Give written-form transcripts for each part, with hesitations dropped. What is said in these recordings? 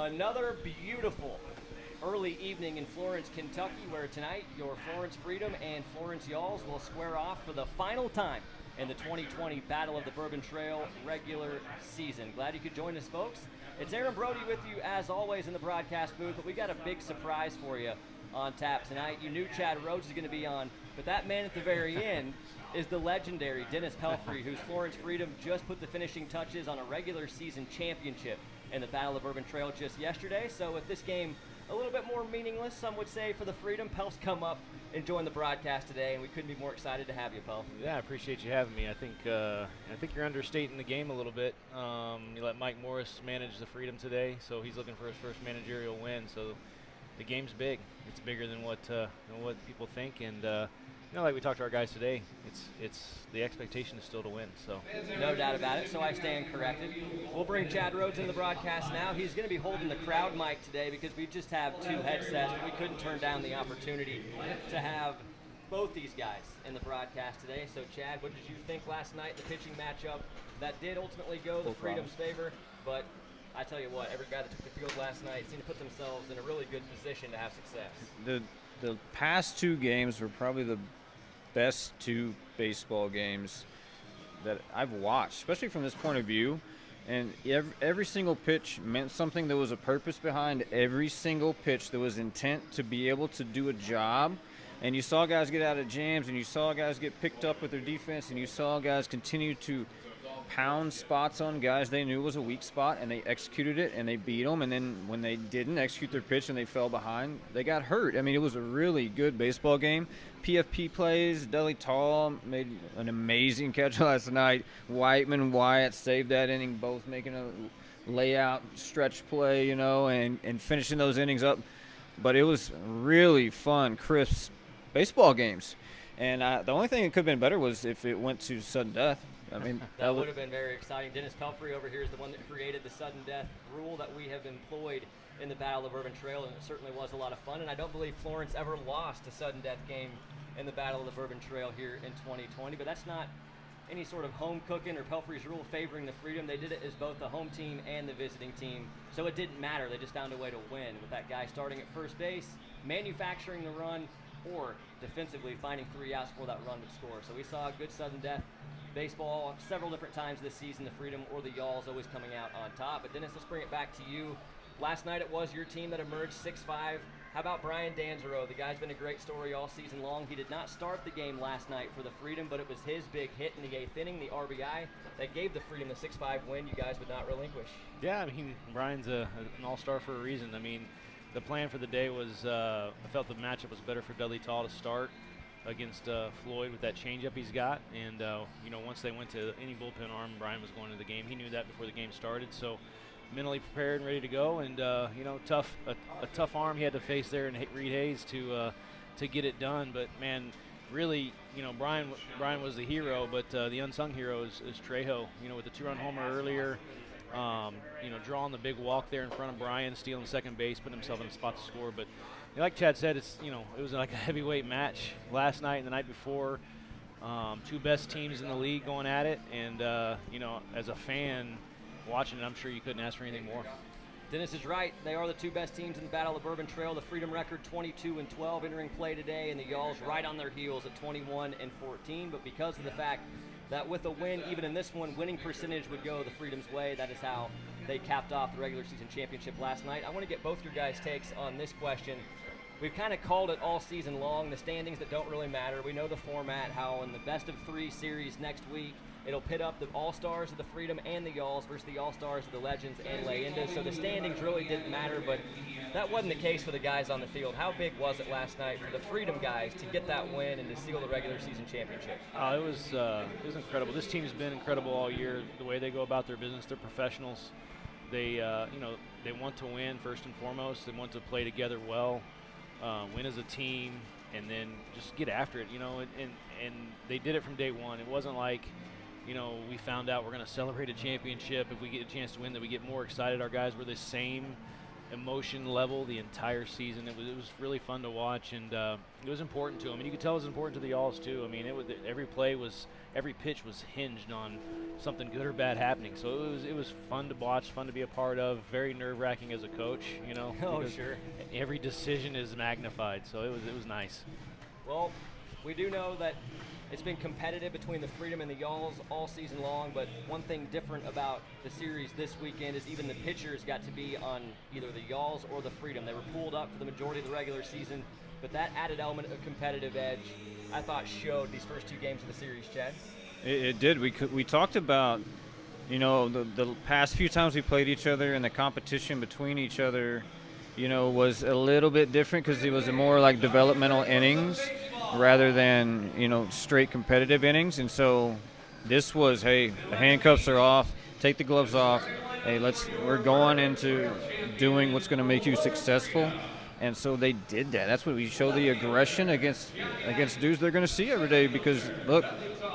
Another beautiful early evening in Florence, Kentucky, where tonight your Florence Freedom and Florence Y'alls will square off for the final time in the 2020 Battle of the Bourbon Trail regular season. Glad you could join us, folks. It's Aaron Brody with you, as always, in the broadcast booth, but we got a big surprise for you on tap tonight. You knew Chad Rhodes was going to be on, but that man at the very end is the legendary Dennis Pelfrey, whose Florence Freedom just put the finishing touches on a regular season championship in the Battle of Bourbon Trail just yesterday. So with this game a little bit more meaningless, some would say, for the Freedom, Pelf's come up and joined the broadcast today, and we couldn't be more excited to have you, Pelf. Yeah, I appreciate you having me. I think you're understating the game a little bit. You let Mike Morris manage the Freedom today, so he's looking for his first managerial win. So the game's big. It's bigger than what people think, and like we talked to our guys today, it's the expectation is still to win. So no doubt about it. So I stand corrected. We'll bring Chad Rhodes into the broadcast now. He's going to be holding the crowd mic today because we just have two headsets. But we couldn't turn down the opportunity to have both these guys in the broadcast today. So Chad, what did you think last night, the pitching matchup that did ultimately go the Freedom's favor? But I tell you what, every guy that took the field last night seemed to put themselves in a really good position to have success. The past two games were probably the best two baseball games that I've watched, especially from this point of view. And every single pitch meant something. There was a purpose behind every single pitch. There was intent to be able to do a job. And you saw guys get out of jams, and you saw guys get picked up with their defense, and you saw guys continue to pound spots on guys they knew was a weak spot, and they executed it, and they beat them. And then when they didn't execute their pitch and they fell behind, they got hurt. I mean, it was a really good baseball game. PFP plays. Deli Tall made an amazing catch last night. Whiteman, Wyatt saved that inning, both making a layout stretch play, and finishing those innings up. But it was really fun, crisp baseball games. And the only thing that could have been better was if it went to sudden death. I mean, that would have been very exciting. Dennis Pelfrey over here is the one that created the sudden death rule that we have employed in the Battle of Bourbon Trail, and it certainly was a lot of fun. And I don't believe Florence ever lost a sudden death game in the Battle of the Bourbon Trail here in 2020. But that's not any sort of home cooking or Pelfrey's rule favoring the Freedom. They did it as both the home team and the visiting team, so it didn't matter. They just found a way to win with that guy starting at first base, manufacturing the run, or defensively finding three outs before that run would score. So we saw a good sudden death baseball several different times this season, the Freedom or the Y'alls always coming out on top. But Dennis, let's bring it back to you. Last night it was your team that emerged 6-5. How about Brian Danzero? The guy's been a great story all season long. He did not start the game last night for the Freedom, but it was his big hit in the 8th inning, the RBI, that gave the Freedom the 6-5 win you guys would not relinquish. Yeah, I mean, Brian's an all-star for a reason. I mean, the plan for the day was I felt the matchup was better for Dudley Tall to start against Floyd with that changeup he's got. And, once they went to any bullpen arm, Brian was going to the game. He knew that before the game started. So mentally prepared and ready to go. And, a tough arm he had to face there in Reed Hayes to get it done. But, man, really, Brian was the hero, but the unsung hero is Trejo. With the 2-run homer earlier, drawing the big walk there in front of Brian, stealing second base, putting himself in a spot to score. But like Chad said, it was like a heavyweight match last night and the night before. Two best teams in the league going at it, and as a fan watching it, I'm sure you couldn't ask for anything more. Dennis is right. They are the two best teams in the Battle of Bourbon Trail. The Freedom record 22-12 entering play today, and the Y'alls right on their heels at 21-14. But because of the fact that with a win, even in this one, winning percentage would go the Freedom's way, that is how they capped off the regular season championship last night. I want to get both your guys' takes on this question. We've kind of called it all season long, the standings that don't really matter. We know the format, how in the best of 3 series next week, it'll pit up the All-Stars of the Freedom and the Y'alls versus the All-Stars of the Legends and Leyendas. So the standings really didn't matter, but that wasn't the case for the guys on the field. How big was it last night for the Freedom guys to get that win and to seal the regular season championship? It was incredible. This team's been incredible all year. The way they go about their business, they're professionals. They they want to win first and foremost. They want to play together well, win as a team, and then just get after it. And they did it from day one. It wasn't like, we found out we're going to celebrate a championship. If we get a chance to win, that we get more excited. Our guys were the same emotion level the entire season. It was really fun to watch, and it was important to him. And you could tell it was important to the Y'alls too. I mean, every pitch was hinged on something good or bad happening. So it was fun to watch, fun to be a part of. Very nerve-wracking as a coach, you know. Oh, sure. Every decision is magnified, so it was nice. Well, we do know that it's been competitive between the Freedom and the Y'alls all season long, but one thing different about the series this weekend is even the pitchers got to be on either the Y'alls or the Freedom. They were pulled up for the majority of the regular season, but that added element of competitive edge, I thought, showed these first 2 games of the series, Chad. It did. We talked about, you know, the past few times we played each other, and the competition between each other, you know, was a little bit different because it was more like developmental innings rather than, you know, straight competitive innings. And so this was, hey, the handcuffs are off, take the gloves off. Hey, we're going into doing what's going to make you successful. And so they did that. That's what we show, the aggression against dudes they're going to see every day, because, look,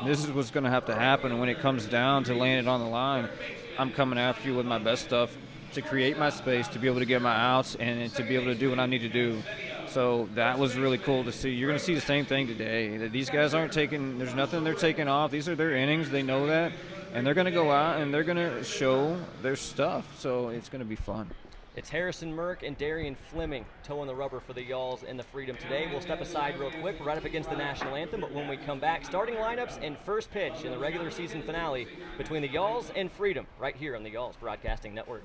this is what's going to have to happen. And when it comes down to laying it on the line, I'm coming after you with my best stuff to create my space, to be able to get my outs, and to be able to do what I need to do. So that was really cool to see. You're going to see the same thing today. That these guys aren't taking – there's nothing they're taking off. These are their innings. They know that. And they're going to go out and they're going to show their stuff. So it's going to be fun. It's Harrison Merck and Darian Fleming towing the rubber for the Y'alls and the Freedom today. We'll step aside real quick. We're right up against the national anthem, but when we come back, starting lineups and first pitch in the regular season finale between the Y'alls and Freedom right here on the Y'alls Broadcasting Network.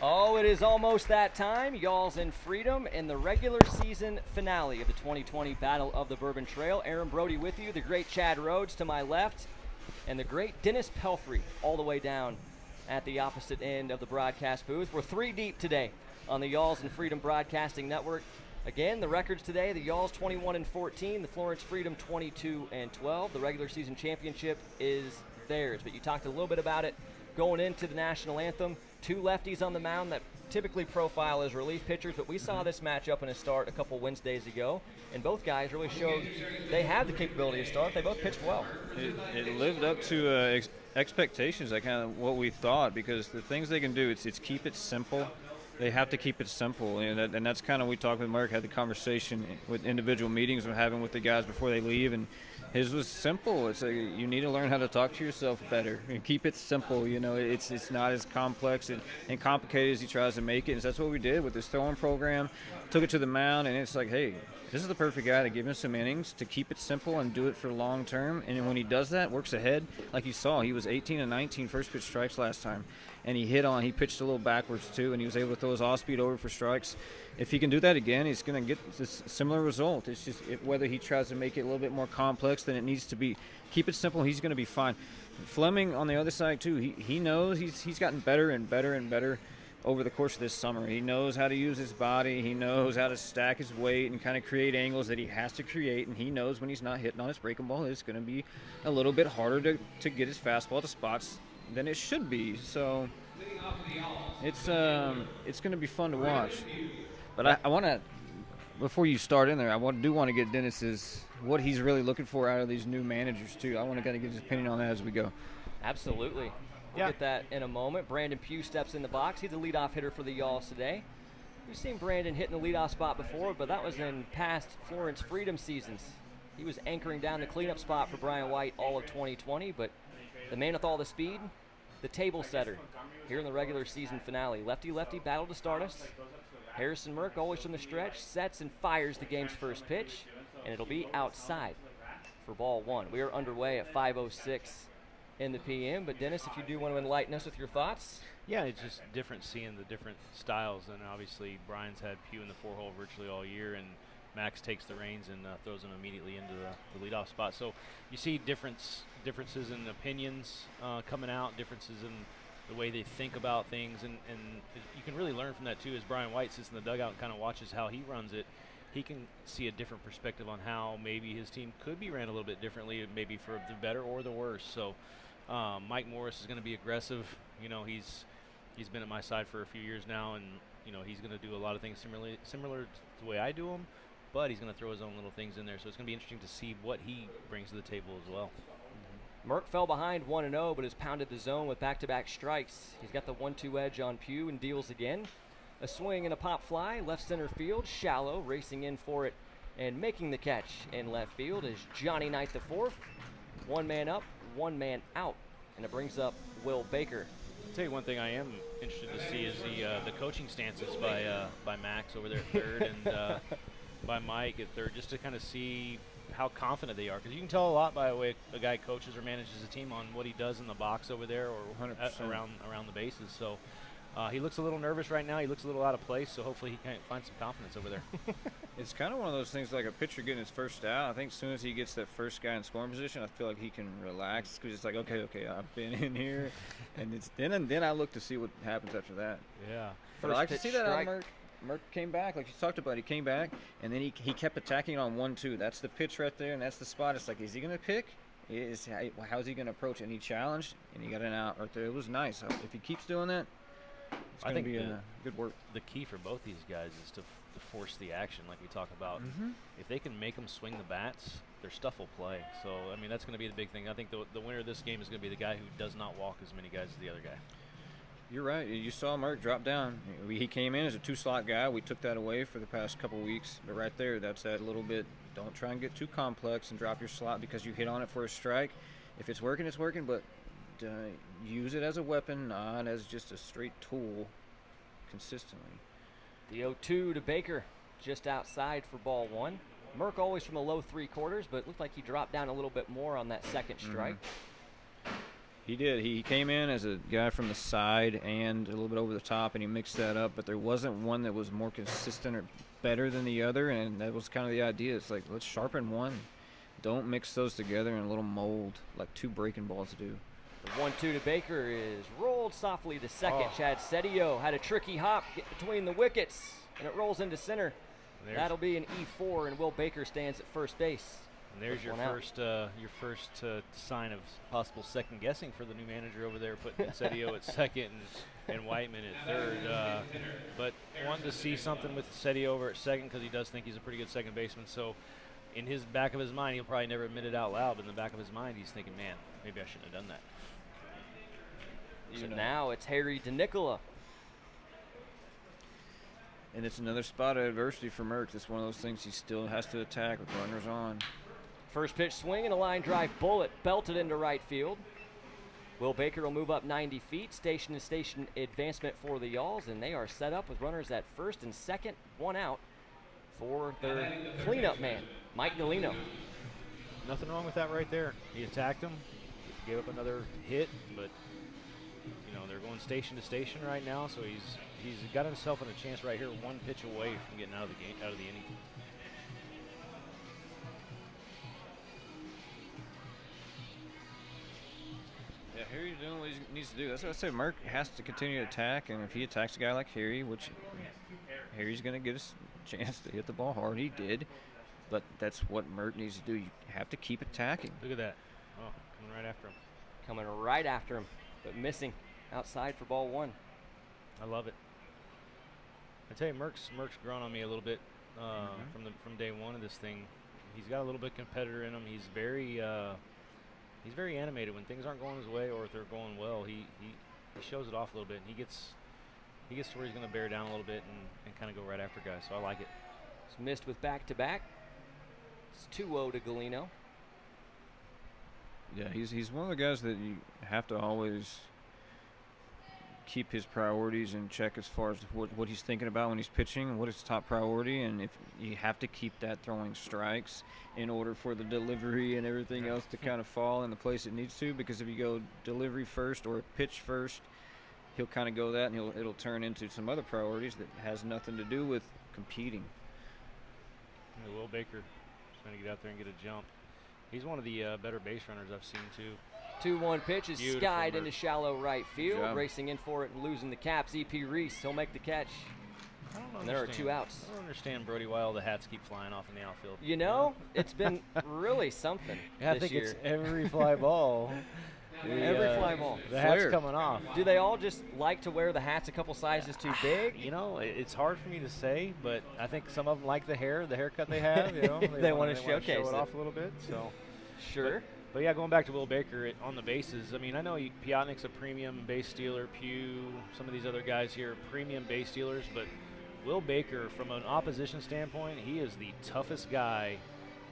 Oh, it is almost that time. Y'alls and Freedom in the regular season finale of the 2020 Battle of the Bourbon Trail. Aaron Brody with you, the great Chad Rhodes to my left, and the great Dennis Pelfrey all the way down at the opposite end of the broadcast booth. We're 3 deep today on the Y'alls and Freedom Broadcasting Network. Again, the records today, the Y'alls 21-14, the Florence Freedom 22-12. The regular season championship is theirs, but you talked a little bit about it going into the national anthem. 2 lefties on the mound that typically profile as relief pitchers, but we saw this matchup in a start a couple Wednesdays ago, and both guys really showed they have the capability to start. They both pitched well. It lived up to expectations, like kind of what we thought, because the things they can do, it's keep it simple. They have to keep it simple, and that's kind of, we talked with Mark, had the conversation with individual meetings we're having with the guys before they leave, and his was simple. It's you need to learn how to talk to yourself better and keep it simple. You know, it's not as complex and complicated as he tries to make it. And that's what we did with this throwing program. Took it to the mound, and it's like, hey, this is the perfect guy to give him some innings, to keep it simple and do it for long term. And when he does that, works ahead. Like you saw, he was 18-19 first pitch strikes last time, and he pitched a little backwards too, and he was able to throw his off speed over for strikes. If he can do that again, he's going to get this similar result. It's just whether he tries to make it a little bit more complex than it needs to be. Keep it simple, he's going to be fine. Fleming on the other side too, he knows he's gotten better and better and better over the course of this summer. He knows how to use his body. He knows how to stack his weight and kind of create angles that he has to create. And he knows when he's not hitting on his breaking ball, it's going to be a little bit harder to get his fastball to spots than it should be. So it's going to be fun to watch. But I want to, before you start in there, do want to get Dennis's what he's really looking for out of these new managers too. I want to kind of get his opinion on that as we go. Absolutely. We'll get that in a moment. Brandon Pugh steps in the box. He's the leadoff hitter for the Y'alls today. We've seen Brandon hit in the leadoff spot before, but that was in past Florence Freedom seasons. He was anchoring down the cleanup spot for Brian White all of 2020, but the man with all the speed, the table setter here in the regular season finale. Lefty-lefty battle to start us. Harrison Merck, always from the stretch, sets and fires the game's first pitch, and it'll be outside for ball one. We are underway at 5:06 in the PM, but Dennis, if you do want to enlighten us with your thoughts. Yeah, it's just different seeing the different styles, and obviously Brian's had Pugh in the 4-hole virtually all year, and Max takes the reins and throws them immediately into the leadoff spot. So you see differences in opinions coming out, differences in the way they think about things, and you can really learn from that too. As Brian White sits in the dugout and kind of watches how he runs it, he can see a different perspective on how maybe his team could be ran a little bit differently, maybe for the better or the worse. So Mike Morris is going to be aggressive. You know, he's been at my side for a few years now, and you know he's going to do a lot of things similar to the way I do them, but he's going to throw his own little things in there. So it's going to be interesting to see what he brings to the table as well. Merck fell behind 1-0, but has pounded the zone with back-to-back strikes. He's got the 1-2 edge on Pugh and deals again. A swing and a pop fly, left center field, shallow, racing in for it and making the catch in left field is Johnny Knight the fourth. One man up, one man out, and it brings up Will Baker. I'll tell you one thing I am interested to see is the coaching stances by Max over there at third and by Mike at third, just to kind of see how confident they are, because you can tell a lot by the way a guy coaches or manages a team on what he does in the box over there or around the bases. So he looks a little nervous right now. He looks a little out of place, so hopefully he can find some confidence over there. It's kind of one of those things like a pitcher getting his first out. I think as soon as he gets that first guy in scoring position, I feel like he can relax, because it's like, okay, I've been in here, and it's then I look to see what happens after that. Yeah. But I like to see that out of Merck. Merck came back, like you talked about. He came back, and then he kept attacking on 1-2. That's the pitch right there, and that's the spot. It's like, is he going to pick? How's he going to approach it? And he challenged, and he got an out right there. It was nice. If he keeps doing that, it's going to be good work. The key for both these guys is to force the action, like we talk about. Mm-hmm. If they can make them swing the bats, their stuff will play. So, I mean, that's going to be the big thing. I think the winner of this game is going to be the guy who does not walk as many guys as the other guy. You're right. You saw Merck drop down. He came in as a two-slot guy. We took that away for the past couple weeks. But right there, that's that little bit. Don't try and get too complex and drop your slot because you hit on it for a strike. If it's working, it's working. But use it as a weapon, not as just a straight tool consistently. The 0-2 to Baker, just outside for ball one. Merck always from the low three quarters, but it looked like he dropped down a little bit more on that second strike. Mm-hmm. He did. He came in as a guy from the side and a little bit over the top, and he mixed that up. But there wasn't one that was more consistent or better than the other, and that was kind of the idea. It's like, let's sharpen one. Don't mix those together in a little mold like two breaking balls do. The 1-2 to Baker is rolled softly to second. Chad Cedillo had a tricky hop between the wickets, and it rolls into center. That'll be an E4, and Will Baker stands at first base. And there's your first sign of possible second guessing for the new manager over there, putting Cedillo at second and Whiteman at third. But wanting to see something with Cedillo over at second, because he does think he's a pretty good second baseman. So in his back of his mind, he'll probably never admit it out loud, but in the back of his mind, he's thinking, man, maybe I shouldn't have done that. So now it's Harry DeNicola. And it's another spot of adversity for Merck. It's one of those things he still has to attack with runners on. First pitch swing and a line drive bullet belted into right field. Will Baker will move up 90 feet. Station-to-station advancement for the Y'alls, and they are set up with runners at first and second, one out for their cleanup man, Mike Galino. Nothing wrong with that right there. He attacked him, gave up another hit, but they're going station to station right now, so he's got himself in a chance right here, one pitch away from getting out of the inning. Yeah, Harry's doing what he needs to do. That's what I said. Merck has to continue to attack, and if he attacks a guy like Harry, which Harry's going to get a chance to hit the ball hard, he did. But that's what Merck needs to do. You have to keep attacking. Look at that. Oh, coming right after him. Coming right after him, but missing outside for ball 1. I love it. I tell you, Merck's grown on me a little bit from day one of this thing. He's got a little bit of competitor in him. He's very animated when things aren't going his way or if they're going well. He shows it off a little bit, and he gets to where he's going to bear down a little bit and kind of go right after guys. So I like it. It's missed with back-to-back. It's 2-0 to Galeno. Yeah, he's one of the guys that you have to always keep his priorities in check as far as what he's thinking about when he's pitching, what is top priority, and if you have to keep that throwing strikes in order for the delivery and everything else to kind of fall in the place it needs to, because if you go delivery first or pitch first, he'll kind of go that and it'll turn into some other priorities that has nothing to do with competing. Yeah, Will Baker is going to get out there and get a jump. He's one of the better base runners I've seen too. 2-1 pitch is Beautiful skied Merck. into shallow right field. job. Racing in for it and losing the caps. E.P. Reese, he'll make the catch. I don't And there are understand. 2 outs. I don't understand, Brody, why all the hats keep flying off in the outfield. You know, it's been really something Yeah, I this think year. it's every fly ball. Every fly ball. The hat's Flared. coming off. Do they all just like to wear the hats a couple sizes too big? You know, it's hard for me to say, but I think some of them like the haircut they have. You know, They wanna wanna showcase show it. it off a little bit. So, Sure. but yeah, going back to Will Baker on the bases. I mean, I know Piotnik's a premium base stealer. Pugh, some of these other guys here, are premium base stealers, but Will Baker, from an opposition standpoint, he is the toughest guy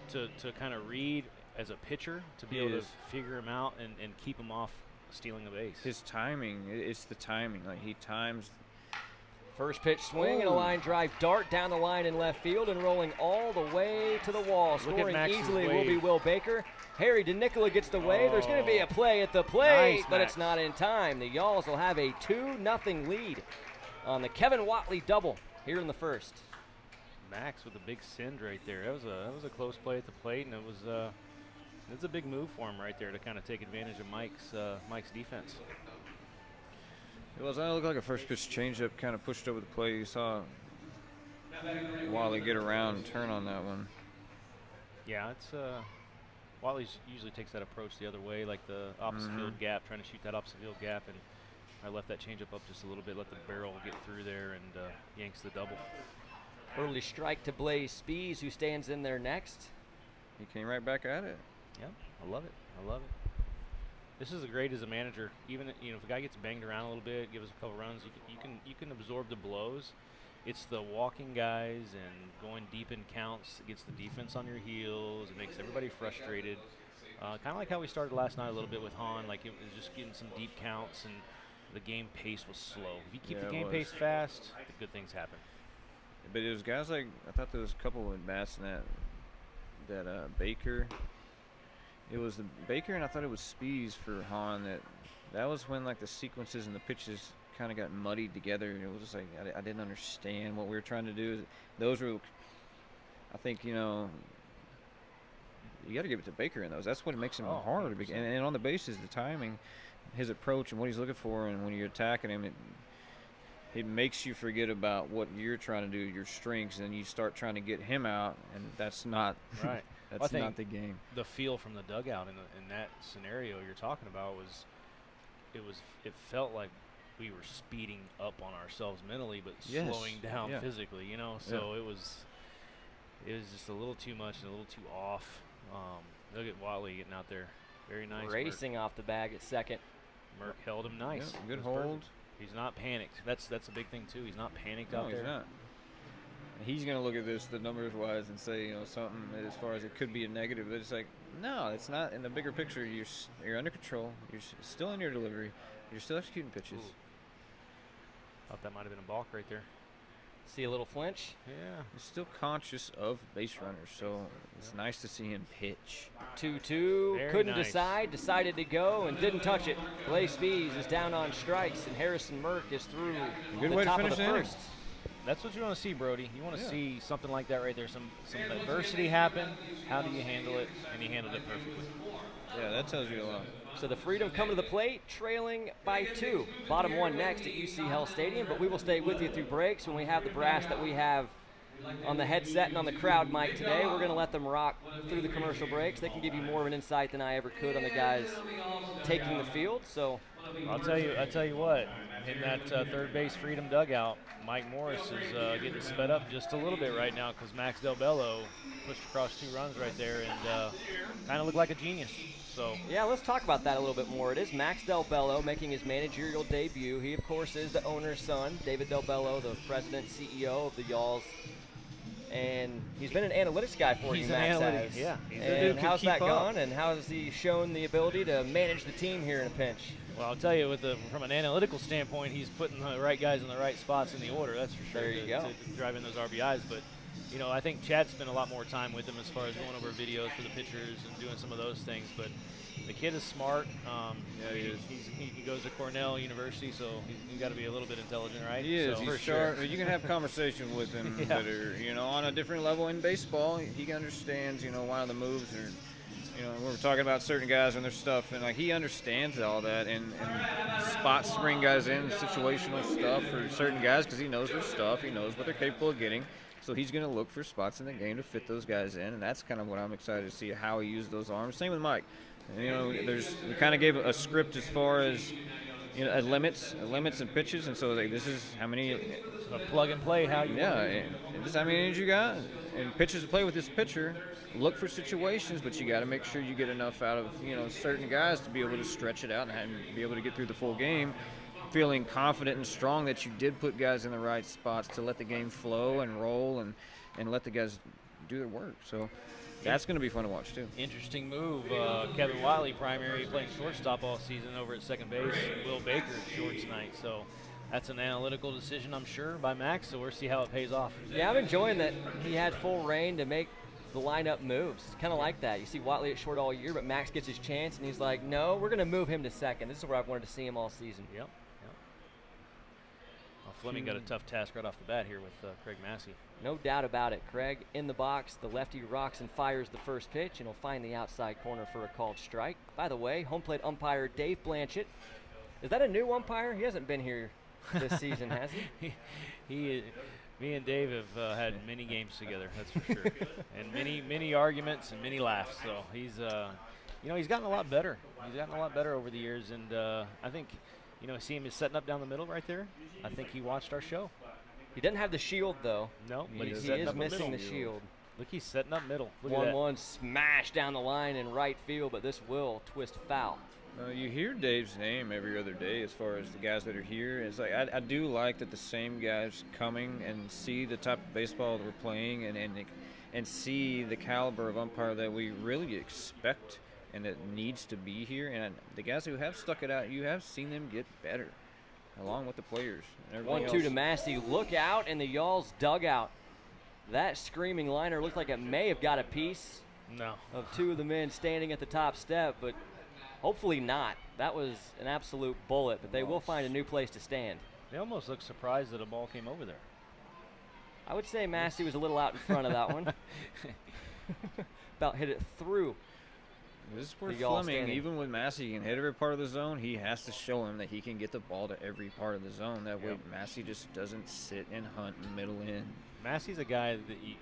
to kind of read as a pitcher, to be He able is. to figure him out and keep him off stealing a base. His timing, it's the timing. Like, he times. First pitch swing and a line drive dart down the line in left field and rolling all the way to the wall. Look at Scoring Max's easily will be wave. Will Baker. Harry DeNicola gets the wave. There's going to be a play at the plate, Nice, but Max. it's not in time. The Y'alls will have a 2-0 lead on the Kevin Watley double here in the first. Max with a big send right there. That was a close play at the plate, and it's a big move for him right there to kind of take advantage of Mike's defense. It was. That looked like a first pitch changeup, kind of pushed over the plate. You saw Wally get around and turn on that one. Yeah, it's Watley usually takes that approach the other way, like the opposite field gap, trying to shoot that opposite field gap, and I left that changeup up just a little bit, let the barrel get through there, and yanks the double. Early strike to Blaze Spees, who stands in there next. He came right back at it. Yeah, I love it. This is great as a manager. Even if a guy gets banged around a little bit, give us a couple runs, you can absorb the blows. It's the walking guys and going deep in counts that gets the defense on your heels. It makes everybody frustrated. Kind of like how we started last night a little bit with Hahn. Like, it was just getting some deep counts and the game pace was slow. If you keep Yeah, the it game was. pace fast, the good things happen. But it was guys like, I thought there was a couple of bats in that Baker. It was the Baker, and I thought it was Spees for Hahn. That was when, like, the sequences and the pitches kind of got muddied together. It was just like I didn't understand what we were trying to do. Those were, I think, you got to give it to Baker in those. That's what makes him hard. 100%. And on the bases, the timing, his approach, and what he's looking for, and when you're attacking him, it makes you forget about what you're trying to do, your strengths, and you start trying to get him out, and that's not Right. that's Well, I think not the game. The feel from the dugout in that scenario you're talking about it felt like we were speeding up on ourselves mentally, but Yes. slowing down Yeah. physically. So it was just a little too much and a little too off. Look at Watley getting out there, very nice. Racing off the bag at second. Merck held him nice. Yeah, It good was hold. perfect. He's not panicked. That's a big thing too. He's not panicked No, out there. he's not. He's going to look at this, the numbers wise, and say, something as far as it could be a negative. But it's like, no, it's not. In the bigger picture, you're under control. You're still in your delivery. You're still executing pitches. Ooh. Thought that might have been a balk right there. See a little flinch. Yeah. He's still conscious of base runners, so it's nice to see him pitch. 2-2. Very Couldn't nice. decide. Decided to go and didn't touch it. Blaze Spees is down on strikes, and Harrison Merck is through Good the way to top finish of the the inning. first. That's what you want to see, Brody. You want to see something like that right there. Some adversity happen. How do you handle it? And he handled it perfectly. Yeah, that tells you a lot. So the Freedom come to the plate, trailing by 2. Bottom 1 next at UC Health Stadium, but we will stay with you through breaks when we have the brass that we have on the headset and on the crowd mic today. We're going to let them rock through the commercial breaks. They can give you more of an insight than I ever could on the guys taking the field. So I'll tell you what, in that third base Freedom dugout, Mike Morris is getting sped up just a little bit right now because Max Del Bello pushed across 2 runs right there and kind of looked like a genius. So yeah, let's talk about that a little bit more. It is Max Del Bello making his managerial debut. He, of course, is the owner's son, David Del Bello, the president, CEO of the Y'alls. And he's been an analytics guy for you, Max has. Yeah. And how's that gone, and how has he shown the ability to manage the team here in a pinch? Well, I'll tell you, from an analytical standpoint, he's putting the right guys in the right spots in the order, that's for sure. There you go. To drive in those RBIs. But, you know, I think Chad spent a lot more time with him as far as going over videos for the pitchers and doing some of those things. But the kid is smart. Yeah, he is. He goes to Cornell University, so he's got to be a little bit intelligent, right? He is. So, He's sharp. You can have conversations with him that are, you know, on a different level in baseball. He understands, you know, why the moves are, you know, we were talking about certain guys and their stuff, and like he understands all that and spots to bring guys in, situational stuff for certain guys because he knows their stuff. He knows what they're capable of getting. So he's going to look for spots in the game to fit those guys in, and that's kind of what I'm excited to see, how he used those arms. Same with Mike. And, you know, we kind of gave a script as far as, you know, limits and pitches, and so like, this is how many. A plug and play how you want it. And this is how many innings you got, and pitches to play with this pitcher. Look for situations, but you got to make sure you get enough out of, you know, certain guys to be able to stretch it out and be able to get through the full game, feeling confident and strong that you did put guys in the right spots to let the game flow and roll and let the guys do their work. So that's going to be fun to watch too. Interesting move. Kevin Wiley, primary, playing shortstop all season over at second base. Will Baker short tonight. So that's an analytical decision, I'm sure, by Max. So we'll see how it pays off. Yeah, I'm enjoying that he had full reign to make the lineup moves. Kind of like that. You see Watley at short all year, but Max gets his chance, and he's like, no, we're going to move him to second. This is where I've wanted to see him all season. Yep. Well, Fleming got a tough task right off the bat here with Craig Massey. No doubt about it. Craig in the box. The lefty rocks and fires the first pitch, and he'll find the outside corner for a called strike. By the way, home plate umpire Dave Blanchett. Is that a new umpire? He hasn't been here this season, has he? Me and Dave have had many games together, that's for sure, and many arguments and many laughs. So he's, you know, he's gotten a lot better. He's gotten a lot better over the years, and I think, you know, see him setting up down the middle right there. I think he watched our show. He doesn't have the shield though. No, but he he's is missing the shield. Look, he's setting up middle. Look at that. 1-1 smash down the line in right field, but this will twist foul. You hear Dave's name every other day as far as the guys that are here. It's like I do like that the same guys coming and see the type of baseball that we're playing and see the caliber of umpire that we really expect and that needs to be here. And the guys who have stuck it out, you have seen them get better along with the players. 1-2 to Massey. Look out in the Y'alls dugout. That screaming liner looked like it may have got a piece of 2 of the men standing at the top step, but hopefully not. That was an absolute bullet, but they will find a new place to stand. They almost looked surprised that a ball came over there. I would say Massey was a little out in front of that one. About hit it through. This is where Fleming, even with Massey, can hit every part of the zone. He has to show him that he can get the ball to every part of the zone. That way Massey just doesn't sit and hunt middle in. Massey's a guy that you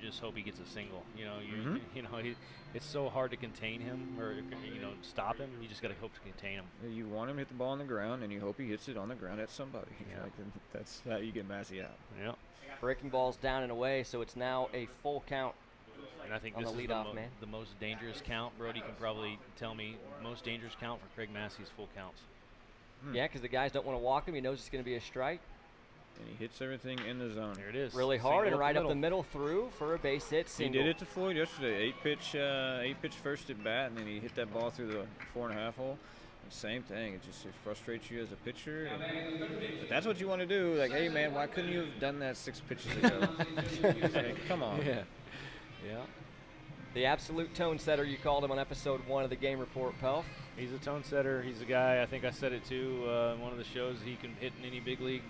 just hope he gets a single. You know, you know, it's so hard to contain him or, you know, stop him. You just got to hope to contain him. You want him to hit the ball on the ground, and you hope he hits it on the ground at somebody. Yeah. Like, that's how you get Massey out. Yeah. Breaking ball's down and away, so it's now a full count. And I think on this the is leadoff man. The most dangerous count. Brody can probably tell me most dangerous count for Craig Massey's full counts. Yeah, because the guys don't want to walk him. He knows it's going to be a strike. And he hits everything in the zone. Here it is. Really hard and right up the middle through for a base hit single. He did it to Floyd yesterday. 8-pitch first at bat, and then he hit that ball through the 4.5 hole. Same thing. It frustrates you as a pitcher. But that's what you want to do. Like, hey, man, why couldn't you have done that 6 pitches ago? Like, come on. Yeah. The absolute tone setter, you called him on episode 1 of the Game Report, Pelf. He's a tone setter. He's a guy, I think I said it too in one of the shows, he can hit in any big league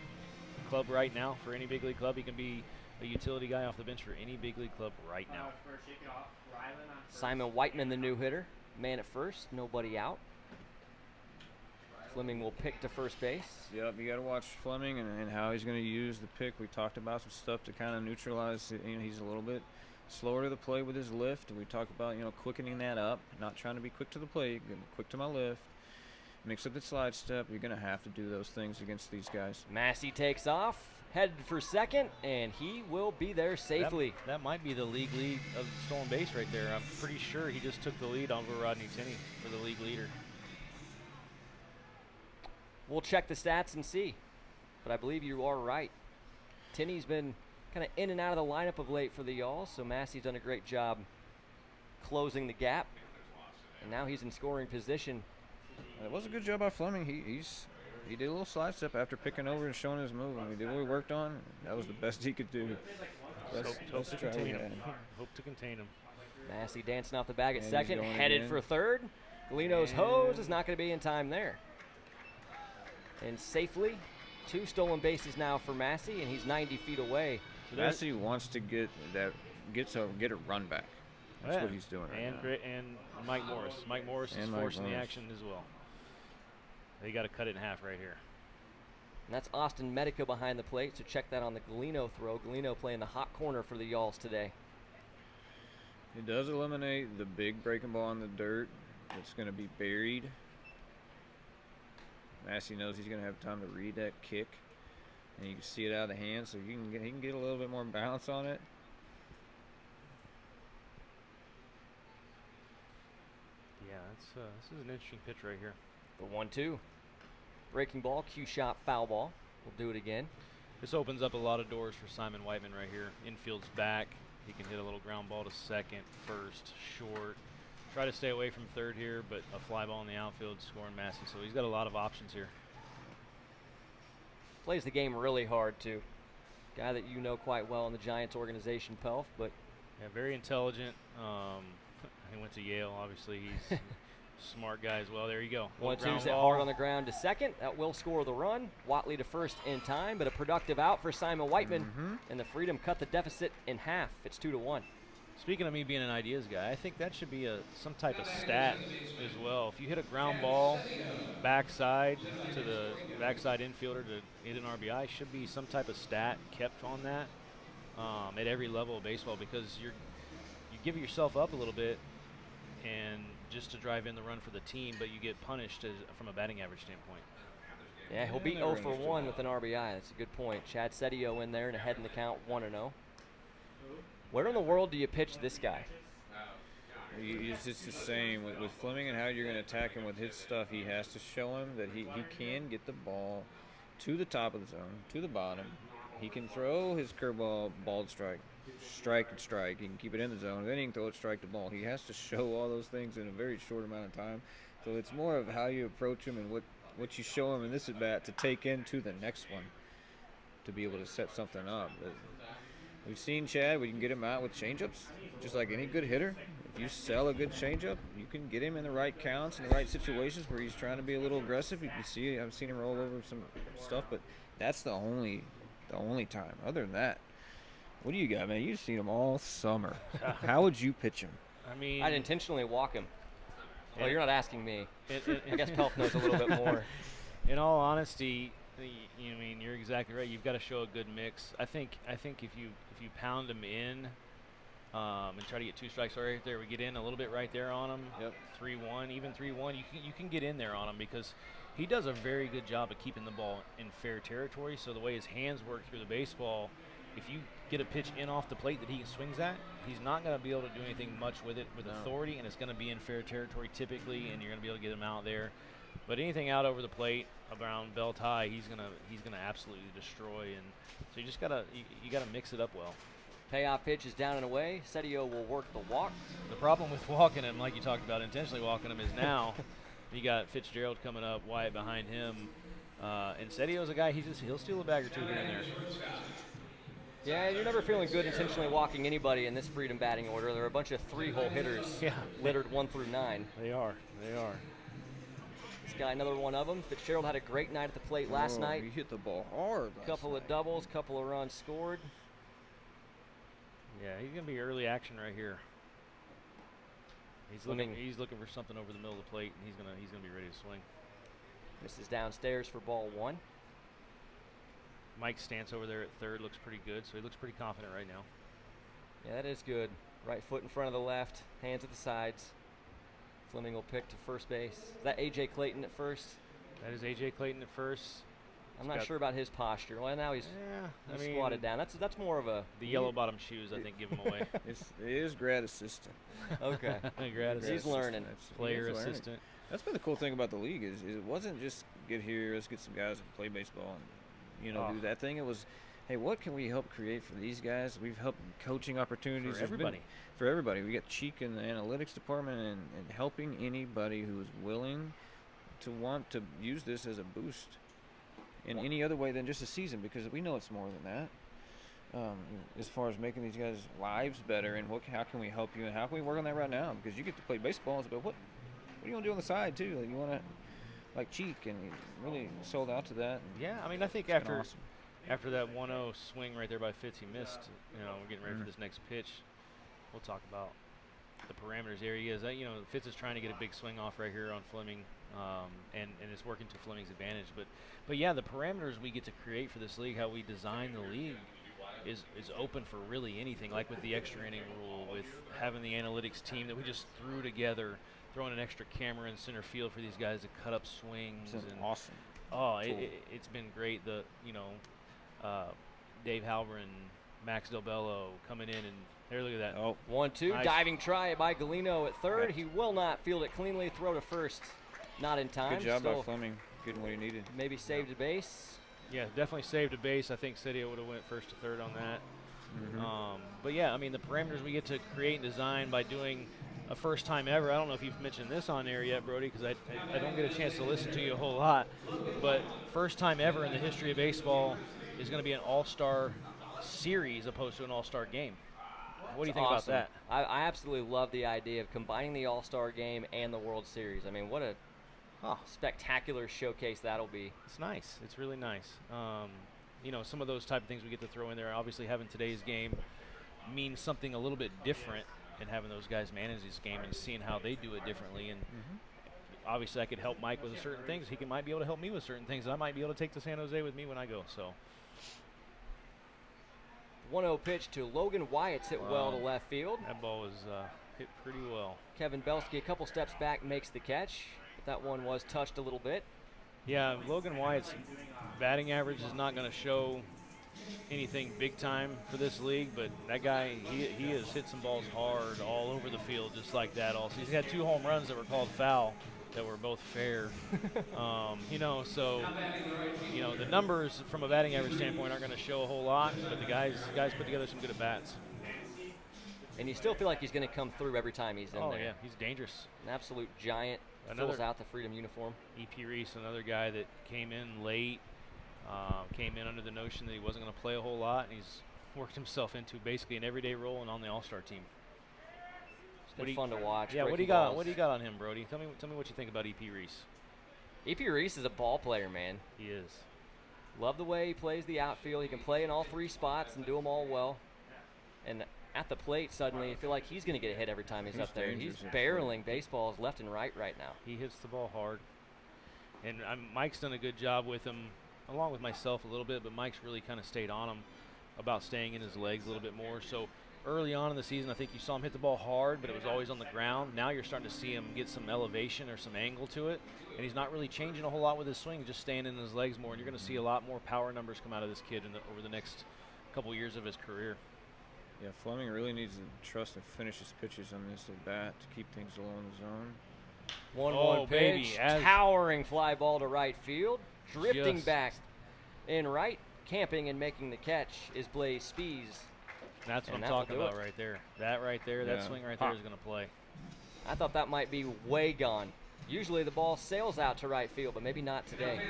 club right now for any big league club. He can be a utility guy off the bench for any big league club right now. Simon Whiteman, the new hitter. Man at first, nobody out. Fleming will pick to first base. Yep, you got to watch Fleming and how he's going to use the pick. We talked about some stuff to kind of neutralize. He's a little bit slower to the plate with his lift. We talked about, quickening that up, not trying to be quick to the plate, quick to my lift, mix up the slide step. You're going to have to do those things against these guys. Massey takes off, headed for second, and he will be there safely. That might be the league lead of stolen base right there. I'm pretty sure he just took the lead over Rodney Tinney for the league leader. We'll check the stats and see, but I believe you are right. Tinney's been kind of in and out of the lineup of late for the Y'alls, so Massey's done a great job closing the gap, and now he's in scoring position. It was a good job by Fleming. He did a little slide step after picking over and showing his move, and he did what we worked on. That was the best he could do. Hope to contain him. Hope to contain him. Massey dancing off the bag at And second, he's headed going for third. Galino's hose is not going to be in time there. And safely, 2 stolen bases now for Massey, and he's 90 feet away. So Massey wants to get a run back. That's what he's doing right now. And Mike Morris. Mike Morris is forcing the action as well. They got to cut it in half right here. And that's Austin Medica behind the plate, so check that on the Galino throw. Galino playing the hot corner for the Y'alls today. It does eliminate the big breaking ball in the dirt. It's going to be buried. Massey knows he's going to have time to read that kick, and you can see it out of the hand, so he can get a little bit more balance on it. Yeah, this is an interesting pitch right here. The 1-2. Breaking ball, cue shot, foul ball. We'll do it again. This opens up a lot of doors for Simon Whiteman right here. Infield's back. He can hit a little ground ball to second, first, short. Try to stay away from third here, but a fly ball in the outfield scoring Massey. So he's got a lot of options here. Plays the game really hard, too. Guy that you know quite well in the Giants organization, Pelf, but yeah, very intelligent. He went to Yale, obviously. He's a smart guy as well. There you go. 1-2 set hard on the ground to second. That will score the run. Watley to first in time, but a productive out for Simon Whiteman. And the Freedom cut the deficit in half. It's 2-1. Speaking of me being an ideas guy, I think that should be some type of stat as well. If you hit a ground ball backside to the backside infielder to hit an RBI, should be some type of stat kept on that at every level of baseball, because you give yourself up a little bit and just to drive in the run for the team, but you get punished from a batting average standpoint. Yeah, he'll be 0 for 1 with an RBI. That's a good point. Chad Sedio in there and ahead in the count, 1-0. Where in the world do you pitch this guy? It's just the same. With Fleming and how you're going to attack him with his stuff, he has to show him that he can get the ball to the top of the zone, to the bottom. He can throw his curveball, ball strike and strike. He can keep it in the zone. Then he can throw it, strike the ball. He has to show all those things in a very short amount of time. So it's more of how you approach him and what you show him in this at-bat to take into the next one to be able to set something up. We've seen Chad. We can get him out with changeups, just like any good hitter. If you sell a good changeup, you can get him in the right counts and the right situations where he's trying to be a little aggressive. You can see, I've seen him roll over some stuff, but that's the only time. Other than that, what do you got, man? You've seen him all summer. How would you pitch him? I mean, I'd intentionally walk him. Well, you're not asking me. I guess Pelf knows a little bit more. In all honesty, you're exactly right. You've got to show a good mix. I think if you pound him in and try to get 2 strikes right there, we get in a little bit right there on him. Yep. 3-1, even 3-1. You can get in there on him because he does a very good job of keeping the ball in fair territory. So the way his hands work through the baseball, if you get a pitch in off the plate that he swings at, he's not going to be able to do anything much with it with authority, and it's going to be in fair territory typically, and you're going to be able to get him out there. But anything out over the plate around belt high, he's gonna absolutely destroy. And so you just gotta mix it up well. Payoff pitch is down and away. Sedio will work the walk. The problem with walking him, like you talked about, intentionally walking him, is now you got Fitzgerald coming up, Wyatt behind him, and Sedio's a guy he'll steal a bag or two here and there. Yeah, you're never feeling good intentionally walking anybody in this Freedom batting order. There are a bunch of 3-hole hitters littered 1 through 9. They are. This guy, another one of them. Fitzgerald had a great night at the plate last night. He hit the ball hard. Couple of doubles, couple of runs scored. Yeah, he's going to be early action right here. He's looking for something over the middle of the plate, and he's gonna be ready to swing. This is downstairs for ball 1. Mike's stance over there at third looks pretty good, so he looks pretty confident right now. Yeah, that is good. Right foot in front of the left, hands at the sides. Fleming will pick to first base. Is that A.J. Clayton at first? That is A.J. Clayton at first. I'm not sure about his posture. Well, now he's squatted down. That's more of a... The yellow bottom shoes, I think, give him away. It is grad assistant. Okay. Grad assistant. He's learning. Player assistant. That's been the cool thing about the league is it wasn't just get here, let's get some guys that play baseball and do that thing. It was, hey, what can we help create for these guys? We've helped coaching opportunities for everybody. For everybody. We got Cheek in the analytics department and helping anybody who is willing to want to use this as a boost in any other way than just a season, because we know it's more than that. As far as making these guys' lives better and how can we help you and how can we work on that right now? Because you get to play baseball, but what do you want to do on the side too? Like you want to, like Cheek, and he really sold out to that. Yeah, I mean, I think after that 1-0 swing right there by Fitz, he missed. We're getting ready for this next pitch. We'll talk about the parameters areas. Fitz is trying to get a big swing off right here on Fleming, and it's working to Fleming's advantage. But yeah, the parameters we get to create for this league, how we design the league, is open for really anything. Like with the extra inning rule, with having the analytics team that we just threw together, throwing an extra camera in center field for these guys to cut up swings. It's awesome. Oh, it's been great. Dave Halberin, Max Del Bello coming in, and there, look at that. Oh, 1-2, nice. Diving try by Galino at third. He will not field it cleanly. Throw to first, not in time. Good job by Fleming, getting what he needed. Maybe saved a base. Yeah, definitely saved a base. I think City would have went first to third on that. But yeah, I mean, the parameters we get to create and design by doing a first time ever. I don't know if you've mentioned this on air yet, Brody, because I don't get a chance to listen to you a whole lot. But first time ever in the history of baseball is going to be an all-star series opposed to an all-star game. What do you think about that? I absolutely love the idea of combining the all-star game and the World Series. I mean, what a spectacular showcase that'll be. It's nice. It's really nice. Some of those type of things we get to throw in there. Obviously, having today's game means something a little bit different, and having those guys manage this game and seeing how they do it differently. And obviously, I could help Mike with certain things. He might be able to help me with certain things that I might be able to take to San Jose with me when I go. So 1-0 pitch to Logan Wyatt's hit well to left field. That ball was hit pretty well. Kevin Belsky a couple steps back makes the catch. But that one was touched a little bit. Yeah, Logan Wyatt's batting average is not going to show anything big time for this league, but that guy, he has hit some balls hard all over the field just like that also. He's had 2 home runs that were called foul that were both fair. The numbers from a batting average standpoint aren't going to show a whole lot, but the guys put together some good at-bats. And you still feel like he's going to come through every time he's in there. Oh, yeah, he's dangerous. An absolute giant. Fills out the Freedom uniform. E.P. Reese, another guy that came in late, came in under the notion that he wasn't going to play a whole lot, and he's worked himself into basically an everyday role and on the All-Star team. It's been fun to watch. Yeah, what do you got on him, Brody? Tell me what you think about E.P. Reese. E.P. Reese is a ball player, man. He is. Love the way he plays the outfield. He can play in all 3 spots and do them all well. And at the plate, suddenly, I feel like he's going to get a hit every time he's up there. He's barreling baseballs left and right now. He hits the ball hard. And Mike's done a good job with him, along with myself a little bit, but Mike's really kind of stayed on him about staying in his legs a little bit more. So early on in the season, I think you saw him hit the ball hard, but it was always on the ground. Now you're starting to see him get some elevation or some angle to it, and he's not really changing a whole lot with his swing, just staying in his legs more. And you're going to see a lot more power numbers come out of this kid over the next couple years of his career. Yeah, Fleming really needs to trust and finish his pitches on this at bat to keep things low in the zone. 1-1 pitch, towering fly ball to right field, drifting back in right, camping and making the catch is Blaze Spees. That's what I'm talking about right there. That right there, that swing right there is going to play. I thought that might be way gone. Usually the ball sails out to right field, but maybe not today.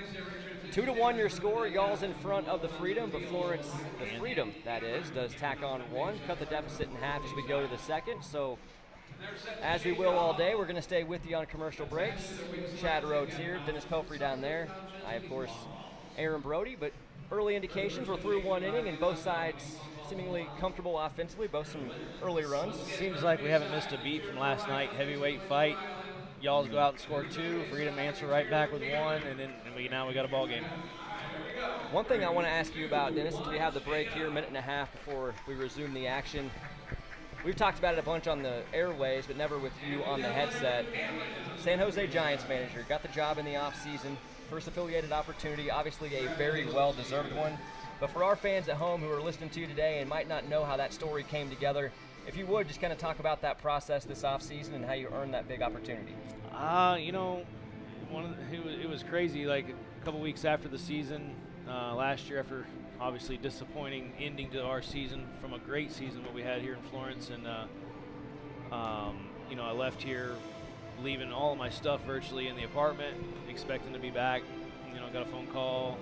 2-1 your score. Y'all's in front of the Freedom, but Florence, the Freedom, that is, does tack on 1, cut the deficit in half as we go to the second. So As we will all day, we're going to stay with you on commercial breaks. Chad Rhodes here, Dennis Pelfrey down there. I, of course, Aaron Brody, but early indications, we're through one inning, and both sides seemingly comfortable offensively, both some early runs. Seems like we haven't missed a beat from last night. Heavyweight fight. Y'alls go out and score 2. Freedom answer right back with 1, and then now we got a ball game. One thing I want to ask you about, Dennis, since we have the break here, a minute and a half before we resume the action. We've talked about it a bunch on the airways, but never with you on the headset. San Jose Giants manager, got the job in the offseason. First affiliated opportunity, obviously a very well-deserved one. But for our fans at home who are listening to you today and might not know how that story came together, if you would, just kind of talk about that process this offseason and how you earned that big opportunity. It was crazy. Like a couple weeks after the season, last year, after obviously disappointing ending to our season from a great season what we had here in Florence, and I left here leaving all of my stuff virtually in the apartment, expecting to be back. Got a phone call,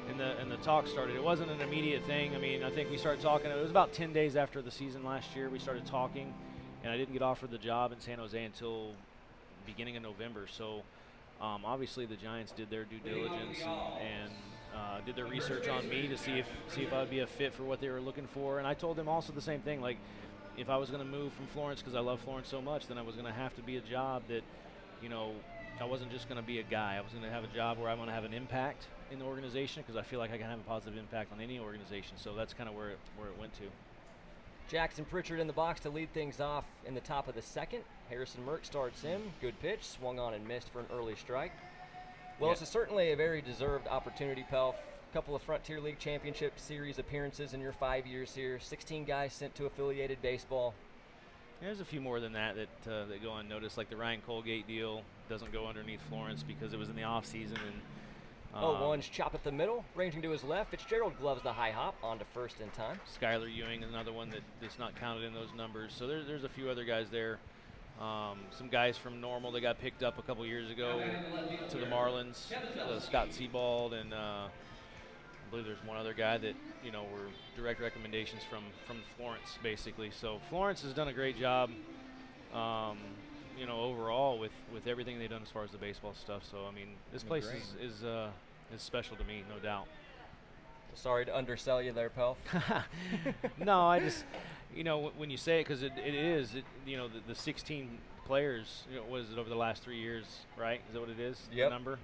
and the talk started. It wasn't an immediate thing. I mean, I think we started talking. It was about 10 days after the season last year we started talking, and I didn't get offered the job in San Jose until beginning of November. So obviously the Giants did their due diligence and did their research on me to see if I would be a fit for what they were looking for. And I told them also the same thing. Like, if I was going to move from Florence because I love Florence so much, then I was going to have to be a job that, I wasn't just going to be a guy. I was going to have a job where I'm going to have an impact in the organization, because I feel like I can have a positive impact on any organization. So that's kind of where it went to. Jackson Pritchard in the box to lead things off in the top of the second. Harrison Merck starts him. Good pitch, swung on and missed for an early strike. Well, It's certainly a very deserved opportunity, Pelf. A couple of Frontier League Championship Series appearances in your 5 years here. 16 guys sent to affiliated baseball. There's a few more than that go unnoticed, like the Ryan Colgate deal doesn't go underneath Florence because it was in the off season. And one's chop at the middle, ranging to his left. Fitzgerald gloves the high hop onto first in time. Skylar Ewing is another one that's not counted in those numbers. So there's a few other guys there. Some guys from Normal that got picked up a couple years ago to the Marlins, Scott Sebald, and I believe there's one other guy that were direct recommendations from Florence, basically. So Florence has done a great job, overall with everything they've done as far as the baseball stuff. So I mean, this place is special to me, no doubt. Sorry to undersell you there, Pelf. No, I just, when you say it, because it is, the 16 players, what is it, over the last 3 years, right? Is that what it is? Yep. The number?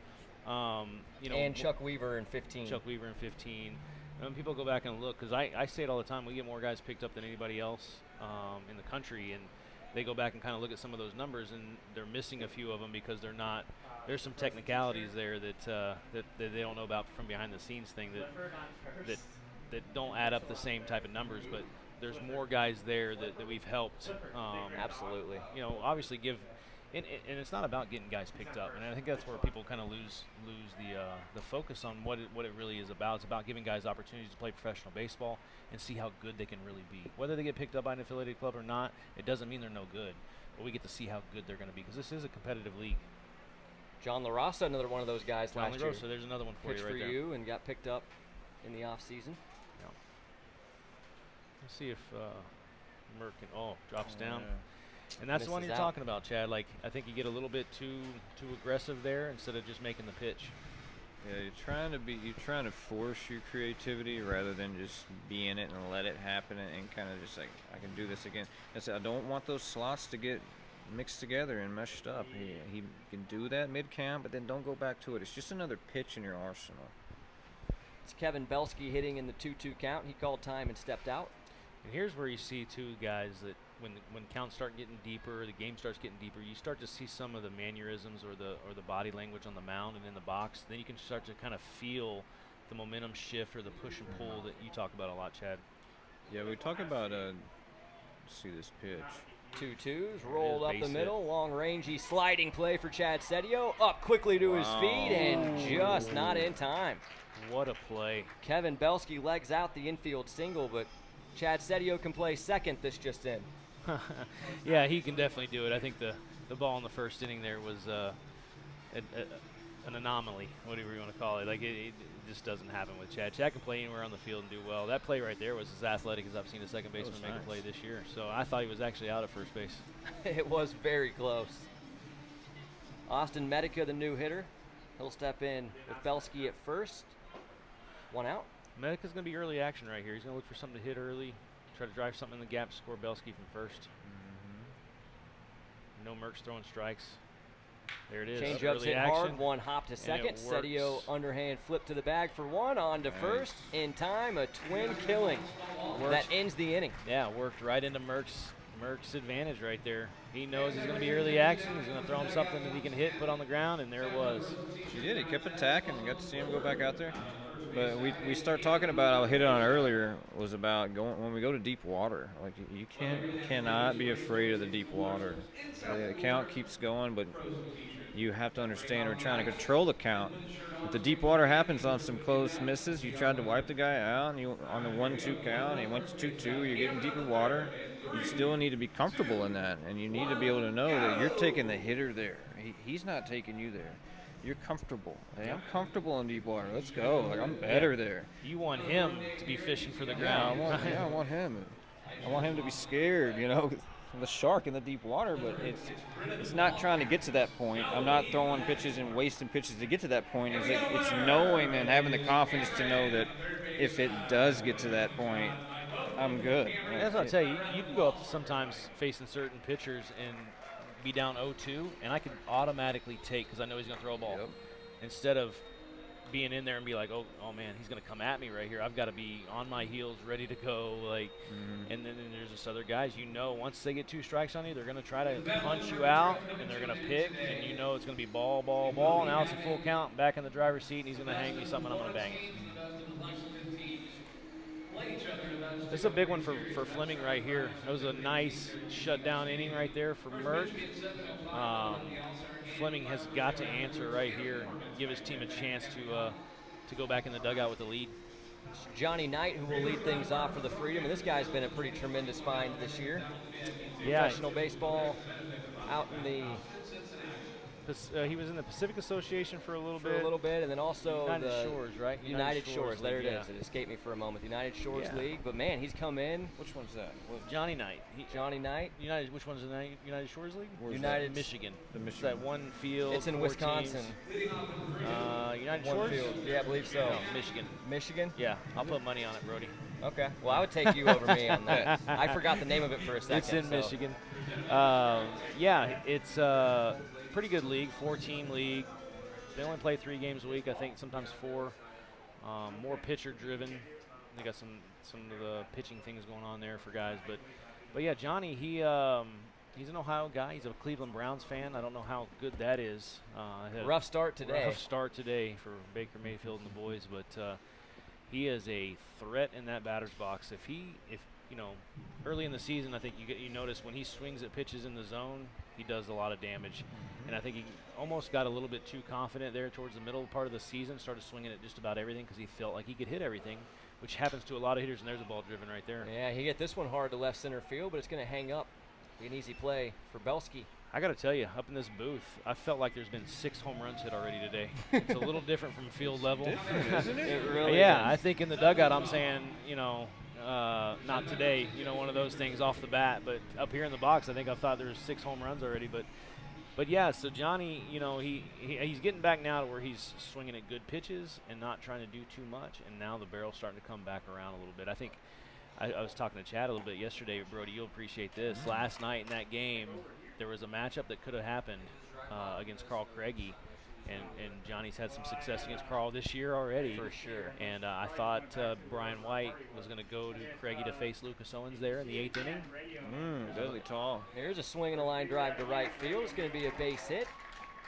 And Chuck Weaver in 15. Chuck Weaver in 15. And when people go back and look, because I say it all the time, we get more guys picked up than anybody else in the country, and they go back and kind of look at some of those numbers, and they're missing a few of them because they're not. There's some technicalities there that they don't know about from behind the scenes thing that don't add up the same type of numbers, but there's more guys there that we've helped. Absolutely. Obviously give. And it's not about getting guys picked up, and I think that's where people kind of lose the focus on what it really is about. It's about giving guys opportunities to play professional baseball and see how good they can really be. Whether they get picked up by an affiliated club or not, it doesn't mean they're no good, but we get to see how good they're going to be, because this is a competitive league. John LaRosa, another one of those guys last year. So there's another one for Pitched you right there. for you and got picked up in the off season. Yeah. Let's see if Merck drops down. Yeah. And that's the one Misses you're out. talking about, Chad. Like, I think you get a little bit too aggressive there instead of just making the pitch. Yeah, you're trying to force your creativity rather than just be in it and let it happen and kind of just like, I can do this again. I don't want those slots to get mixed together and meshed up. He can do that mid-count, but then don't go back to it. It's just another pitch in your arsenal. It's Kevin Belsky hitting in the 2-2 count. He called time and stepped out. And here's where you see two guys that when counts start getting deeper, the game starts getting deeper, you start to see some of the mannerisms or the body language on the mound and in the box. Then you can start to kind of feel the momentum shift or the push and pull that you talk about a lot, Chad. Yeah, we talk about let's see this pitch. 2-2s, rolled up the base middle, long rangey sliding play for Chad Sedio, up quickly to his feet and just not in time. What a play. Kevin Belsky legs out the infield single, but Chad Sedio can play second this just in. Yeah, he can definitely do it. I think the ball in the first inning there was an anomaly, whatever you want to call it. Like it just doesn't happen with Chad. Chad can play anywhere on the field and do well. That play right there was as athletic as I've seen a second baseman make a play this year. So I thought he was actually out at first base. It was very close. Austin Medica, the new hitter. He'll step in with Belsky at first. 1 out. Medica's going to be early action right here. He's going to look for something to hit early, try to drive something in the gap to score Belsky from first. No Merck's throwing strikes. There it is. Change-ups hit hard. One hop to second. Sedio underhand flip to the bag for one. On to first. In time, a twin killing. That ends the inning. Yeah, worked right into Merck's advantage right there. He knows he's going to be early action. He's going to throw him something that he can hit, put on the ground, and there it was. He did. He kept attacking. You got to see him go back out there. But we start talking about, I'll hit it on earlier, was about going when we go to deep water. Like you cannot be afraid of the deep water. The count keeps going, but you have to understand we're trying to control the count. If the deep water happens on some close misses, you tried to wipe the guy out, and you on the 1-2 count, and he went to 2-2, you're getting deeper water. You still need to be comfortable in that, and you need to be able to know that you're taking the hitter there. He's not taking you there. You're comfortable. Hey, I'm comfortable in deep water. Let's go. Like I'm better there. You want him to be fishing for the ground. I want him. I want him to be scared, from the shark in the deep water. But it's not trying to get to that point. I'm not throwing pitches and wasting pitches to get to that point. It's knowing and having the confidence to know that if it does get to that point, I'm good. That's what I'll tell you. You can go up sometimes facing certain pitchers and be down 0-2, and I could automatically take, because I know he's going to throw a ball. Yep. Instead of being in there and be like, oh man, he's going to come at me right here. I've got to be on my heels, ready to go. And then there's this other guys, once they get 2 strikes on you, they're going to try to punch you out, and they're going to pick, and it's going to be ball, ball, ball. Now it's a full count, back in the driver's seat, and he's going to hang me something, I'm going to bang it. This is a big one for Fleming right here. That was a nice shutdown inning right there for Merck. Fleming has got to answer right here and give his team a chance to go back in the dugout with the lead. Johnny Knight, who will lead things off for the Freedom, and this guy's been a pretty tremendous find this year. Yeah. Professional baseball out in the he was in the Pacific Association for a little bit. And then also United Shores, right? United Shores. There it is. It escaped me for a moment. The United Shores League. But, man, he's come in. Which one's that? Johnny Knight. Johnny Knight. Which one's the United Shores League? United Michigan. The Michigan. It's that one field. It's in Wisconsin. United one Shores? Field. Yeah, I believe so. No, Michigan. Michigan? Yeah, I'll put money on it, Brody. Okay. Well, I would take you over me on that. I forgot the name of it for a second. It's in Michigan. It's pretty good league, 4-team league. They only play 3 games a week, I think sometimes 4. More pitcher driven. They got some of the pitching things going on there for guys, but yeah, Johnny, he's an Ohio guy. He's a Cleveland Browns fan. I don't know how good that is. Rough start today. Rough start today for Baker Mayfield and the boys, but he is a threat in that batter's box. If early in the season, I think you notice when he swings at pitches in the zone, he does a lot of damage. And I think he almost got a little bit too confident there towards the middle part of the season, started swinging at just about everything because he felt like he could hit everything, which happens to a lot of hitters, and there's a ball driven right there. Yeah, he hit this one hard to left center field, but it's going to hang up. Be an easy play for Belsky. I got to tell you, up in this booth, I felt like there's been 6 home runs hit already today. It's a little different from field level. Isn't it? It really Yeah, is. I think in the dugout I'm saying, not today, one of those things off the bat. But up here in the box, I think I thought there was 6 home runs already. But yeah, so Johnny, he's getting back now to where he's swinging at good pitches and not trying to do too much. And now the barrel's starting to come back around a little bit. I think I was talking to Chad a little bit yesterday. Brody, you'll appreciate this. Last night in that game, there was a matchup that could have happened against Carl Craigie. And Johnny's had some success against Carl this year already. For sure. And I thought Brian White was going to go to Craigie to face Lucas Owens there in the 8th inning. Dudley Tall. Here's a swing and a line drive to right field. It's going to be a base hit.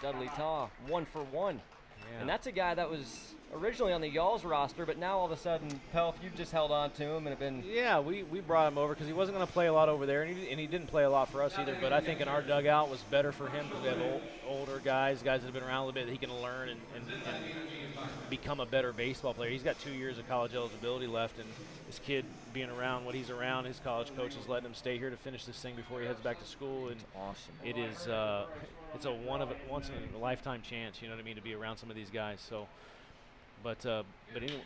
Dudley Tall, 1 for 1. Yeah. And that's a guy that was originally on the Y'alls roster, but now all of a sudden, Pelf, you've just held on to him and have been. Yeah, we brought him over because he wasn't going to play a lot over there, and he didn't play a lot for us either. But I think in our dugout was better for him because we have older guys that have been around a little bit that he can learn and become a better baseball player. He's got 2 years of college eligibility left, and this kid being around what he's around. His college coach is letting him stay here to finish this thing before he heads back to school. And Awesome. it is it's a once in a lifetime chance, you know what I mean, to be around some of these guys. So, but anyway.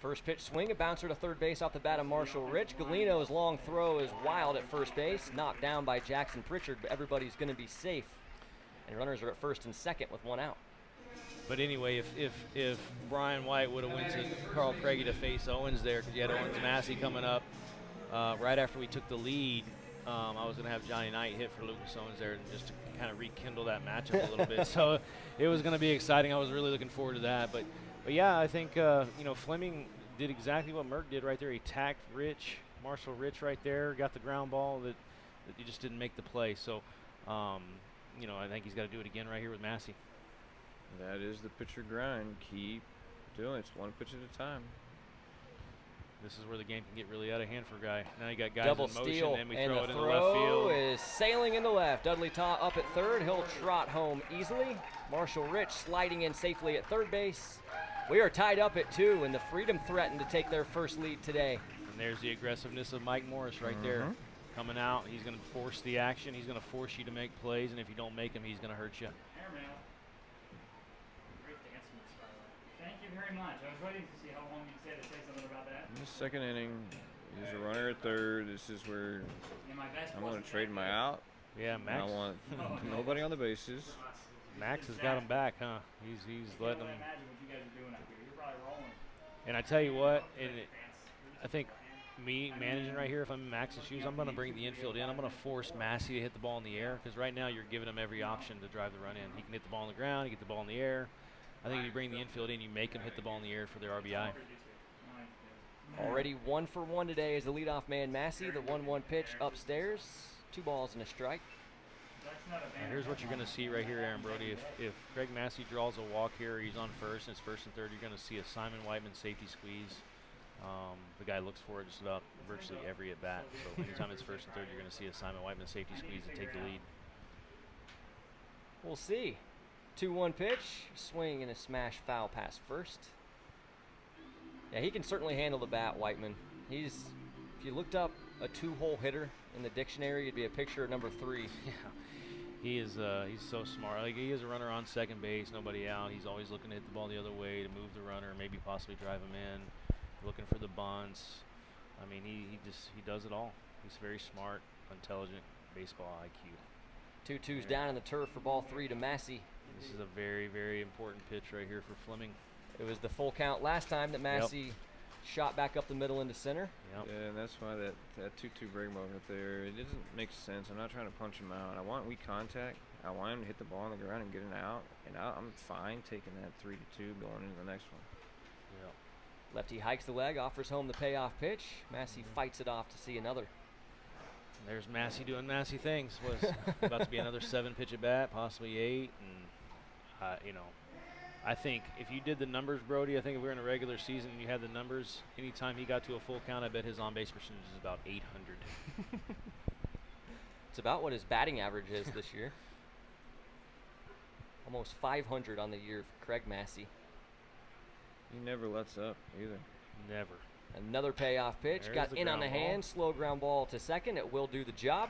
First pitch swing, a bouncer to third base off the bat of Marshall Rich. Galino's long throw is wild at first base, knocked down by Jackson Pritchard, but everybody's going to be safe. And runners are at first and second with one out. But anyway, if Brian White would have went to Carl Craigie to face Owens there, because you had Owens Massey coming up right after we took the lead, I was going to have Johnny Knight hit for Lucas Owens there just to kind of rekindle that matchup a little bit. So it was going to be exciting. I was really looking forward to that. But yeah, I think Fleming did exactly what Merck did right there. He tacked Marshall Rich right there, got the ground ball that he just didn't make the play. So, I think he's got to do it again right here with Massey. That is the pitcher grind. Keep doing it. It's one pitch at a time. This is where the game can get really out of hand for a guy. Now you got guys Double in motion, steal, and we and throw the it in the left field. throw is sailing into left. Dudley Taw up at third. He'll trot home easily. Marshall Rich sliding in safely at third base. We are tied up at 2, and the Freedom threatened to take their first lead today. And there's the aggressiveness of Mike Morris right there. Coming out, he's going to force the action. He's going to force you to make plays, and if you don't make them, he's going to hurt you. Great dance moves, by the way. Thank you very much. I was waiting to see how long you'd say something about that. In the second inning, there's a runner at third. This is where My best I'm going wasn't to trade my that out. Yeah, And Max. I want nobody on the bases. Max has got him back, huh? He's good. letting I him. can't imagine what you guys are doing up here. You're probably rolling. And I tell you what, I think me managing right here, if I'm in Max's shoes, I'm going to bring the infield in. I'm going to force Massey to hit the ball in the air, because right now you're giving him every option to drive the run in. He can hit the ball on the ground, he can hit the ball in the air. I think if you bring the infield in, you make him hit the ball in the air for their RBI. Already 1 for 1 today as the leadoff man Massey. The 1-1 pitch upstairs. 2 balls and a strike. And here's what you're going to see right here, Aaron Brody. If Craig Massey draws a walk here, he's on first, and it's first and third, you're going to see a Simon Whiteman safety squeeze. The guy looks for it just about virtually every at bat. So anytime it's first and third, you're going to see a Simon Whiteman safety squeeze to take the lead. We'll see. 2-1 pitch. Swing and a smash foul past first. Yeah, he can certainly handle the bat, Whiteman. If you looked up a 2-hole hitter in the dictionary, it'd be a picture of number 3. Yeah. He's so smart. Like, he is a runner on second base, nobody out. He's always looking to hit the ball the other way to move the runner, maybe possibly drive him in, looking for the bunts. I mean, he does it all. He's very smart, intelligent, baseball IQ. 2-2's down in the turf for ball 3 to Massey. This is a very, very important pitch right here for Fleming. It was the full count last time that Massey shot back up the middle into center. Yep. Yeah, and that's why that 2-2 break ball right there, it doesn't make sense. I'm not trying to punch him out. I want weak contact. I want him to hit the ball on the ground and get an out. And I'm fine taking that 3-2 going into the next one. Yep. Lefty hikes the leg, offers home the payoff pitch. Massey fights it off to see another. There's Massey doing Massey things. Was about to be another 7-pitch at bat, possibly 8. And, I think if you did the numbers, Brody, I think if we were in a regular season and you had the numbers, anytime he got to a full count, I bet his on-base percentage is about 800. It's about what his batting average is this year. Almost 500 on the year for Craig Massey. He never lets up either. Never. Another payoff pitch. There's Got the in on the ground ball. hand. Slow ground ball to second. It will do the job.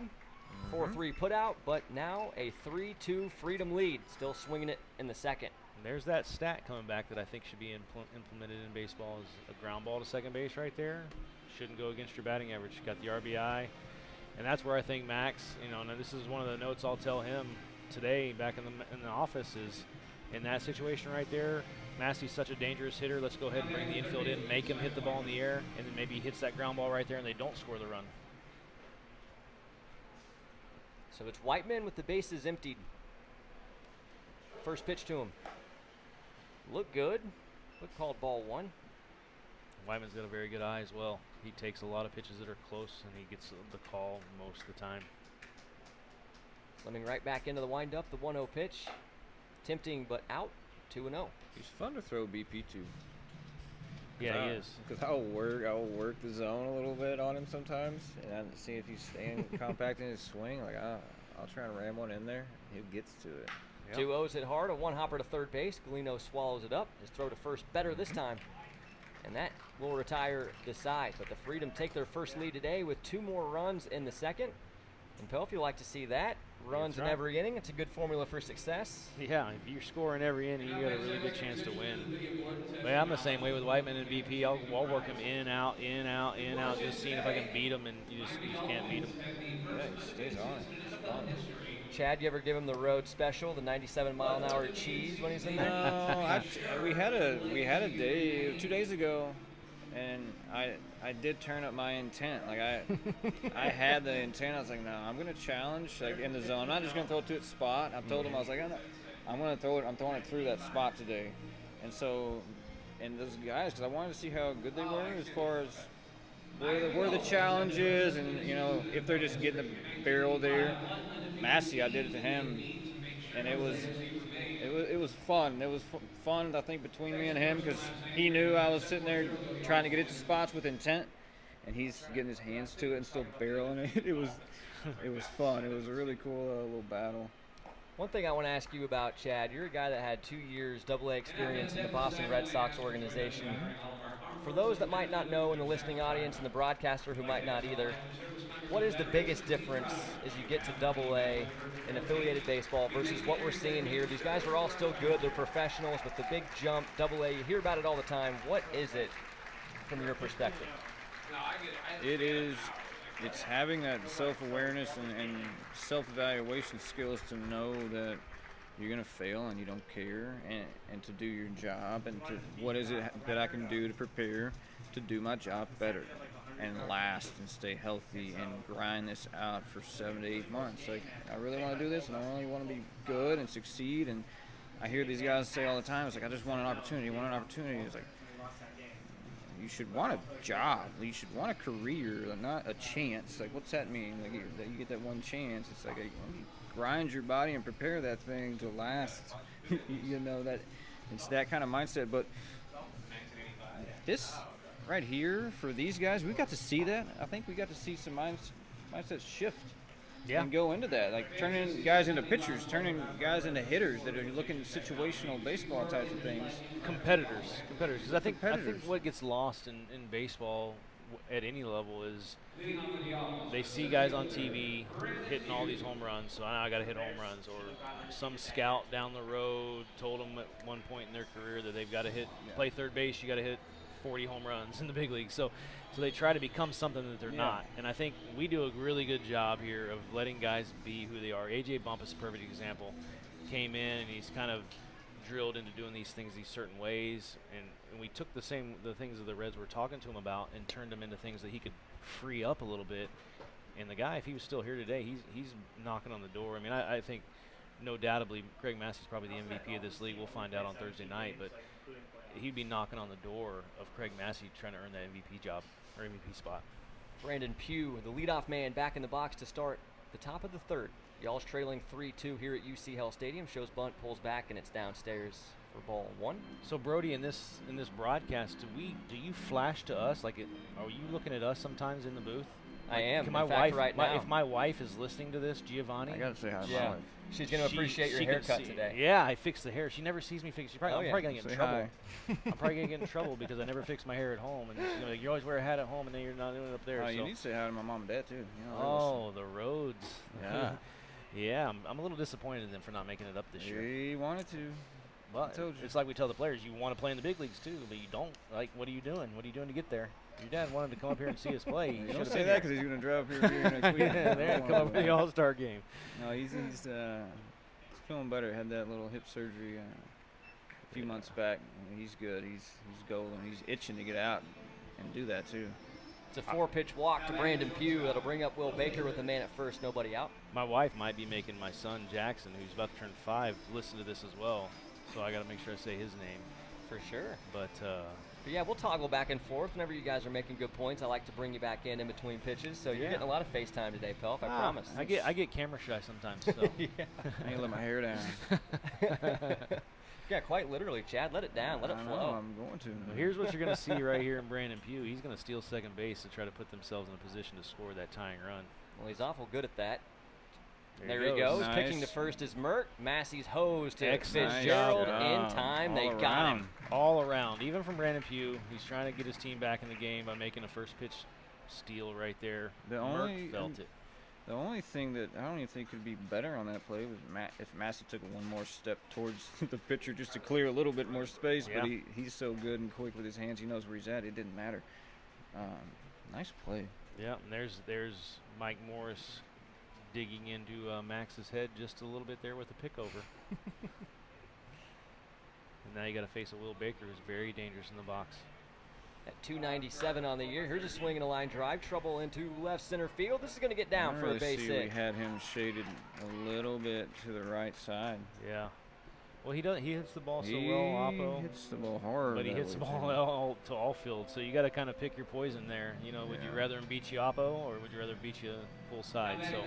4-3 put out, but now a 3-2 Freedom lead. Still swinging it in the second. And there's that stat coming back that I think should be implemented in baseball is a ground ball to second base right there. Shouldn't go against your batting average. You got the RBI. And that's where I think Max, now this is one of the notes I'll tell him today back in the office is in that situation right there, Massey's such a dangerous hitter. Let's go ahead and bring the infield in, make him hit the ball in the air, and then maybe he hits that ground ball right there and they don't score the run. So it's Whiteman with the bases emptied. First pitch to him. Look good. Look called ball 1. Whiteman's got a very good eye as well. He takes a lot of pitches that are close and he gets the call most of the time. Fleming right back into the windup. The 1-0 pitch. Tempting but out. 2-0. He's fun to throw BP to. Yeah, he is. Because I'll work the zone a little bit on him sometimes, and see if he's staying compact in his swing. Like I'll try and ram one in there. He gets to it. Yep. 2-0's hit hard. A 1-hopper to third base. Galino swallows it up. His throw to first better this time. and that will retire the side. But the Freedom take their first lead today with 2 more runs in the second. And Pel, if you like to see that, runs in every inning, it's a good formula for success. Yeah, if you're scoring every inning, you got a really good chance to win. But yeah, I'm the same way with Whiteman and VP. I'll work him in, out, in, out, in, out, just seeing if I can beat him, and you just can't beat him. Yeah, he stays on it. It's fun. Chad, you ever give him the road special, the 97-mile-an-hour cheese when he's in there? No, we had a day 2 days ago, and I did turn up my intent. Like I had the intent. I was like, no, I'm gonna challenge like in the zone. I'm not just gonna throw it to its spot. I told him I was like, I'm gonna throw it. I'm throwing it through that spot today. And so, and those guys, because I wanted to see how good they were as far as where the challenge is, and you know if they're just getting the barrel there. Massey, I did it to him, and it was fun. It was fun, I think, between me and him, because he knew I was sitting there trying to get it to spots with intent, and he's getting his hands to it and still barreling it. It was fun. It was a really cool little battle. One thing I want to ask you about, Chad, you're a guy that had 2 years AA experience in the Boston Red Sox organization. For those that might not know in the listening audience and the broadcaster who might not either, what is the biggest difference as you get to AA in affiliated baseball versus what we're seeing here? These guys are all still good. They're professionals, but the big jump, AA, you hear about it all the time. What is it from your perspective? It's having that self-awareness and self-evaluation skills to know that you're going to fail and you don't care, and to do your job, and to what is it that I can do to prepare to do my job better and last and stay healthy and grind this out for 7 to 8 months. Like, I really want to do this, and I really want to be good and succeed. And I hear these guys say all the time, it's like, I just want an opportunity. It's like, you should want a job. You should want a career, not a chance. Like, what's that mean? Like, that you get that one chance. It's like, you grind your body and prepare that thing to last. You know, that it's that kind of mindset. But this right here, for these guys, we got to see that. I think we got to see some mindset shift. Yeah. And go into that, like turning guys into pitchers, turning guys into hitters that are looking at situational baseball types of things. Competitors. Because I think what gets lost in baseball at any level is they see guys on TV hitting all these home runs, so I got to hit home runs, or some scout down the road told them at one point in their career that they've got to play third base, you got to hit 40 home runs in the big leagues. So they try to become something that they're not. And I think we do a really good job here of letting guys be who they are. AJ Bumpus, a perfect example, came in and he's kind of drilled into doing these things these certain ways, and we took the things that the Reds were talking to him about and turned them into things that he could free up a little bit. And the guy, if he was still here today, he's knocking on the door. I mean, I think no doubtably Craig Massey's probably the MVP of this league. We'll find out on Thursday night, but he'd be knocking on the door of Craig Massey trying to earn that MVP job or MVP spot. Brandon Pugh, the leadoff man, back in the box to start the top of the third. Y'all's trailing 3-2 here at UC Health Stadium. Shows bunt, pulls back, and it's downstairs for ball one. So Brody, in this broadcast, do you flash to us? Like, are you looking at us sometimes in the booth? I am. Can my wife right now? If my wife is listening to this, Giovanni, I gotta say hi to my wife. She's gonna appreciate your haircut today. Yeah, I fixed the hair. She never sees me fix. I'm probably gonna get in trouble. Hi. I'm probably gonna get in trouble because I never fix my hair at home, and she's gonna be like, you always wear a hat at home, and then you're not doing it up there. You need to say hi to my mom and dad too. You know, oh, the roads. Yeah. Yeah, I'm a little disappointed in them for not making it up this year. They wanted to. But it's like we tell the players, you want to play in the big leagues too, but you don't. Like, what are you doing? What are you doing to get there? Your dad wanted to come up here and see us play. You don't say that because he's going to drive up here next week. Yeah, they're going to come up for the All-Star game. No, he's feeling better. Had that little hip surgery a few months back. He's good. He's golden. He's itching to get out and do that too. It's a 4-pitch walk to Brandon Pugh. That'll bring up Will Baker with a man at first, nobody out. My wife might be making my son Jackson, who's about to turn 5, listen to this as well. So I got to make sure I say his name. For sure. But yeah, we'll toggle back and forth whenever you guys are making good points. I like to bring you back in between pitches. So you're getting a lot of FaceTime today, Pelf. I promise. I get camera shy sometimes. So. Yeah. I ain't let my hair down. Yeah, quite literally, Chad. Let it down. Let it flow. I'm going to. Well, here's what you're going to see right here in Brandon Pugh. He's going to steal second base to try to put themselves in a position to score that tying run. Well, he's awful good at that. There he goes. Nice. Picking the first is Merck. Massey's hose to Excellent. Fitzgerald Nice in time. All They around. got him. All around, even from Brandon Pugh, he's trying to get his team back in the game by making a first pitch steal right there. Merck felt it. The only thing that I don't even think could be better on that play was if Massey took one more step towards the pitcher just to clear a little bit more space. Yeah. But he's so good and quick with his hands. He knows where he's at. It didn't matter. Nice play. Yeah, and there's Mike Morris digging into Max's head just a little bit there with the pick over. And now you got to face a Will Baker who's very dangerous in the box. At 297 on the year. Here's a swing and a line drive. Trouble into left center field. This is going to get down for a base hit. We had him shaded a little bit to the right side. Yeah. Well, he hits the ball so well, Oppo. He hits the ball hard. But he hits the ball to all field, so you got to kind of pick your poison there. You know, would you rather him beat you Oppo, or would you rather beat you full side? So,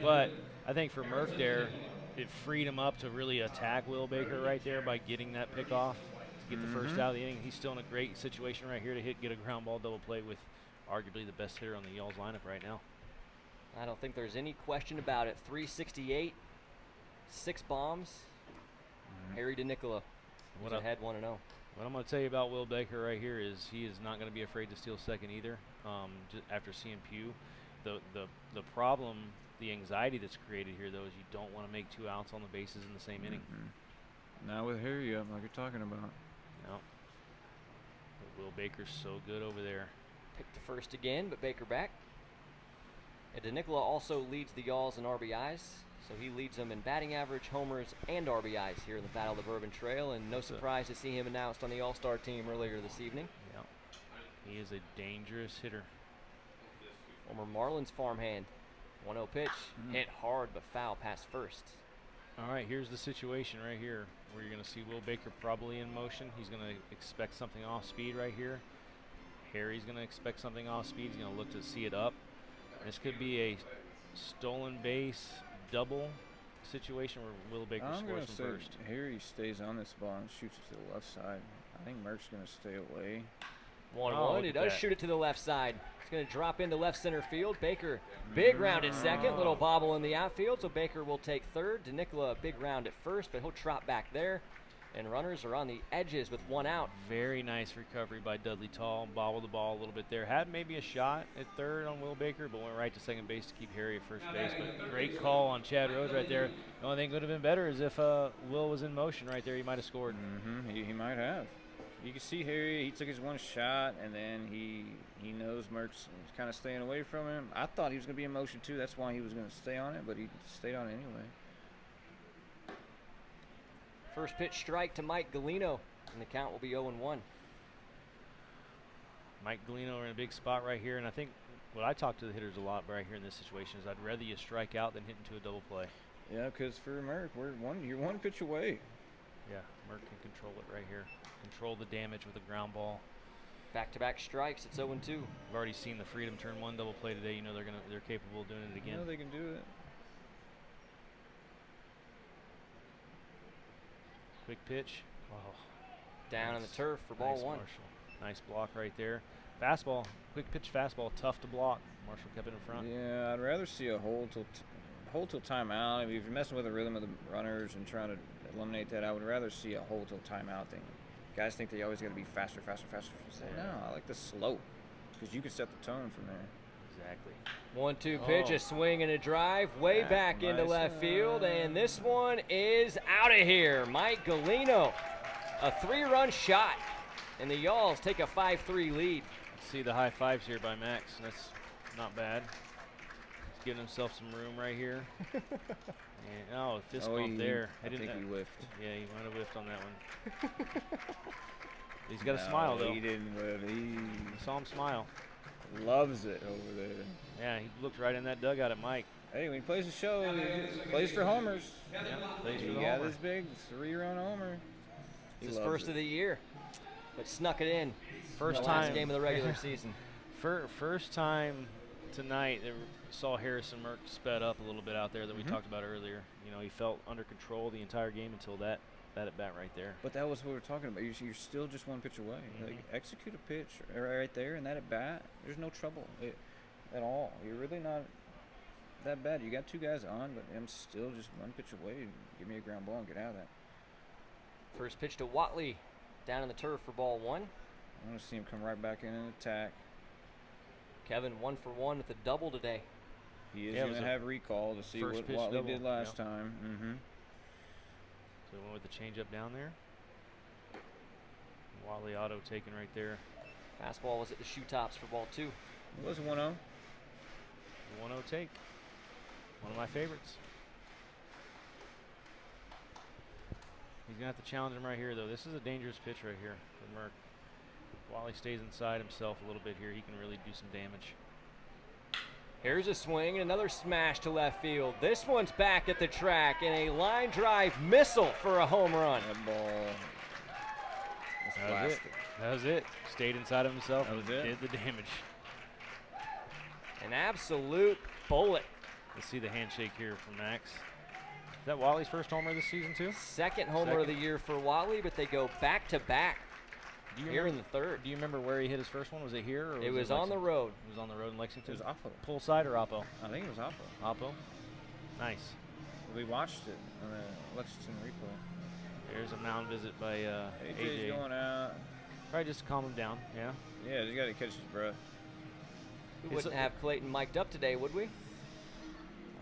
but I think for Merck there, it freed him up to really attack Will Baker right there by getting that pick off to get the first out of the inning. He's still in a great situation right here to get a ground ball double play with arguably the best hitter on the Y'alls lineup right now. I don't think there's any question about it. 368, 6 bombs. Harry DeNicola was ahead 1-0. What I'm going to tell you about Will Baker right here is he is not going to be afraid to steal second either. Just after seeing Pugh, the problem, the anxiety that's created here though is you don't want to make 2 outs on the bases in the same inning. Not with Harry up, like you're talking about. No. But Will Baker's so good over there. Picked the first again, but Baker back. And DeNicola also leads the Y'alls in RBIs. So he leads them in batting average, homers, and RBIs here in the Battle of the Bourbon Trail, and no surprise to see him announced on the All-Star team earlier this evening. Yeah, he is a dangerous hitter. Former Marlins farmhand. 1-0 pitch, hit hard but foul past first. All right, here's the situation right here where you're going to see Will Baker probably in motion. He's going to expect something off speed right here. Harry's going to expect something off speed. He's going to look to see it up. This could be a stolen base double situation where Will Baker scores from first. Harry stays on this ball and shoots it to the left side. I think Merck's going to stay away. 1-1. He does shoot it to the left side. It's going to drop into left center field. Baker, big round at second. Little bobble in the outfield, so Baker will take third. DeNicola, big round at first, but he'll trot back there. And runners are on the edges with 1 out. Very nice recovery by Dudley Tall. Bobbled the ball a little bit there. Had maybe a shot at third on Will Baker, but went right to second base to keep Harry at first base. But great call on Chad Rhodes right there. The only thing that would have been better is if Will was in motion right there. He might have scored. He might have. You can see Harry, he took his one shot, and then he knows Merck's kind of staying away from him. I thought he was going to be in motion too. That's why he was going to stay on it, but he stayed on it anyway. First pitch strike to Mike Galino, and the count will be 0-1. Mike Galino are in a big spot right here, and I think what I talk to the hitters a lot right here in this situation is I'd rather you strike out than hit into a double play. Yeah, because for Merck, you're one pitch away. Yeah, Merck can control it right here. Control the damage with a ground ball. Back-to-back strikes. It's 0-2. We've already seen the Freedom turn 1 double play today. You know they're capable of doing it again. You know they can do it. Quick pitch. Oh, down on the turf for ball 1. Marshall. Nice block right there. Fastball, quick pitch fastball, tough to block. Marshall kept it in front. Yeah, I'd rather see a hold till timeout. I mean, if you're messing with the rhythm of the runners and trying to eliminate that, I would rather see a hold till timeout thing. Guys think they always got to be faster. Say, no, I like the slow because you can set the tone from there. Exactly. 1-2 pitch, a swing and a drive, way back into left field, and this one is out of here. Mike Galino, a 3-run shot, and the Y'alls take a 5-3 lead. See the high fives here by Max. That's not bad. He's giving himself some room right here. And, fist bump there. I think he whiffed. Yeah, he might have whiffed on that one. He's got a smile though. He didn't whiff. He saw him smile. Loves it over there. Yeah, he looked right in that dugout at Mike. Hey, when he plays the show, he plays for homers. Yeah, plays for he the got homer. his big 3-run homer. It's his first of the year, but snuck it in. First last time game of the regular season. First time tonight that saw Harrison Merck sped up a little bit out there that we talked about earlier. You know, he felt under control the entire game until that at bat right there. But that was what we were talking about. You're still just 1 pitch away. Like, execute a pitch right there, and that at bat, there's no trouble at all. You're really not. that bad. You got 2 guys on, but I'm still just 1 pitch away. Give me a ground ball and get out of that. First pitch to Watley, down in the turf for ball 1. I want to see him come right back in and attack. Kevin 1 for 1 with a double today. He is going to have recall to see what Watley did last time. So went with the changeup down there. Watley auto taken right there. Fastball was at the shoe tops for ball 2. It was a 1-0. 1-0 take. One of my favorites. He's going to have to challenge him right here, though. This is a dangerous pitch right here for Merck. While he stays inside himself a little bit here, he can really do some damage. Here's a swing and another smash to left field. This one's back at the track and a line drive missile for a home run. That ball was That was it. That was it. Stayed inside of himself. That was it. Did the damage. An absolute bullet. Let's see the handshake here from Max. Is that Watley's first homer this season too? Second homer of the year for Watley, but they go back to back here in the third. Do you remember where he hit his first one? Was it here? Or it was on the road. It was on the road in Lexington? It was Oppo. Pull side or Oppo? I think it was Oppo. Oppo? Nice. We watched it on the Lexington replay. There's a mound visit by AJ's AJ. going out. Probably just to calm him down, yeah. Yeah, just got to catch his breath. We wouldn't have Clayton mic'd up today, would we?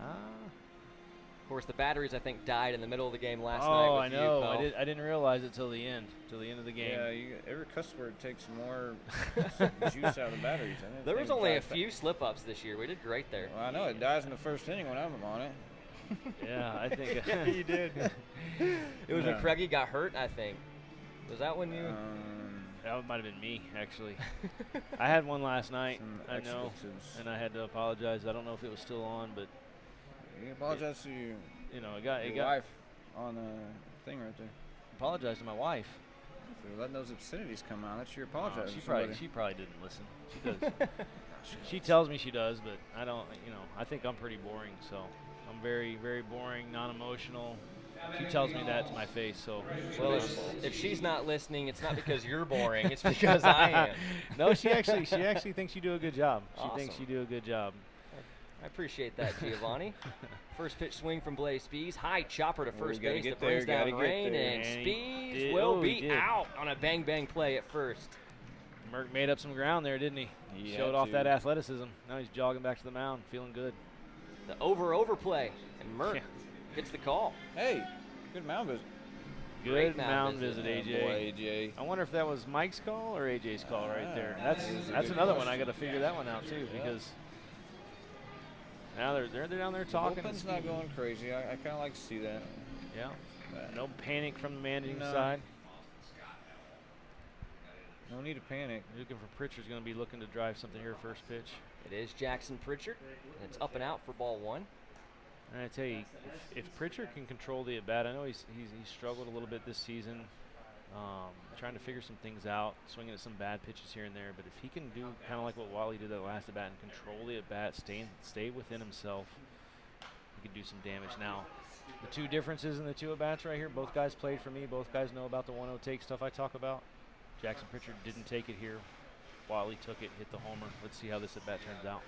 Of course, the batteries, I think, died in the middle of the game last night. Oh, I know. I didn't realize it till the end of the game. Yeah, every cuss word takes more juice out of the batteries. There was only a few slip-ups this year. We did great there. Well, I know. It dies in the first inning when I'm on it. Yeah, I think. Yeah, you did. It was when Craigie got hurt, I think. Was that when you... That might have been me, actually. I had one last night, I know, and I had to apologize. I don't know if it was still on, but... You apologize to your wife on the thing right there. Apologize to my wife. If you're letting those obscenities come out, that's your apologize. She probably didn't listen. She does. She tells me she does, but I don't. I think I'm pretty boring. So I'm very, very boring, non-emotional. She tells me that to my face. So well, if she's not listening, it's not because you're boring. It's because I am. No, she actually thinks you do a good job. She Awesome. thinks you do a good job. I appreciate that, Giovanni. First pitch swing from Blaze Spees. High chopper to first base that there, brings down rain, And and Spees will be out on a bang-bang play at first. Merck made up some ground there, didn't he? He showed off that athleticism. Now he's jogging back to the mound, feeling good. The over play, and Merck gets the call. Hey, good mound visit. Good mound visit, AJ. Boy, AJ. I wonder if that was Mike's call or AJ's call right there. That's another one. I got to figure that one out too because now they're down there talking. The bullpen's not going crazy. I kind of like to see that. Yeah. No panic from the managing side. No need to panic. Looking for Pritchard's going to be looking to drive something here first pitch. It is Jackson Pritchard. And it's up and out for ball 1. And I tell you, if Pritchard can control the at-bat, I know he's struggled a little bit this season, trying to figure some things out, swinging at some bad pitches here and there. But if he can do kind of like what Watley did that last at-bat and control the at-bat, stay within himself, he can do some damage. Now, the two differences in the two at-bats right here, both guys played for me. Both guys know about the 1-0 take stuff I talk about. Jackson Pritchard didn't take it here. Watley took it, hit the homer. Let's see how this at-bat turns out.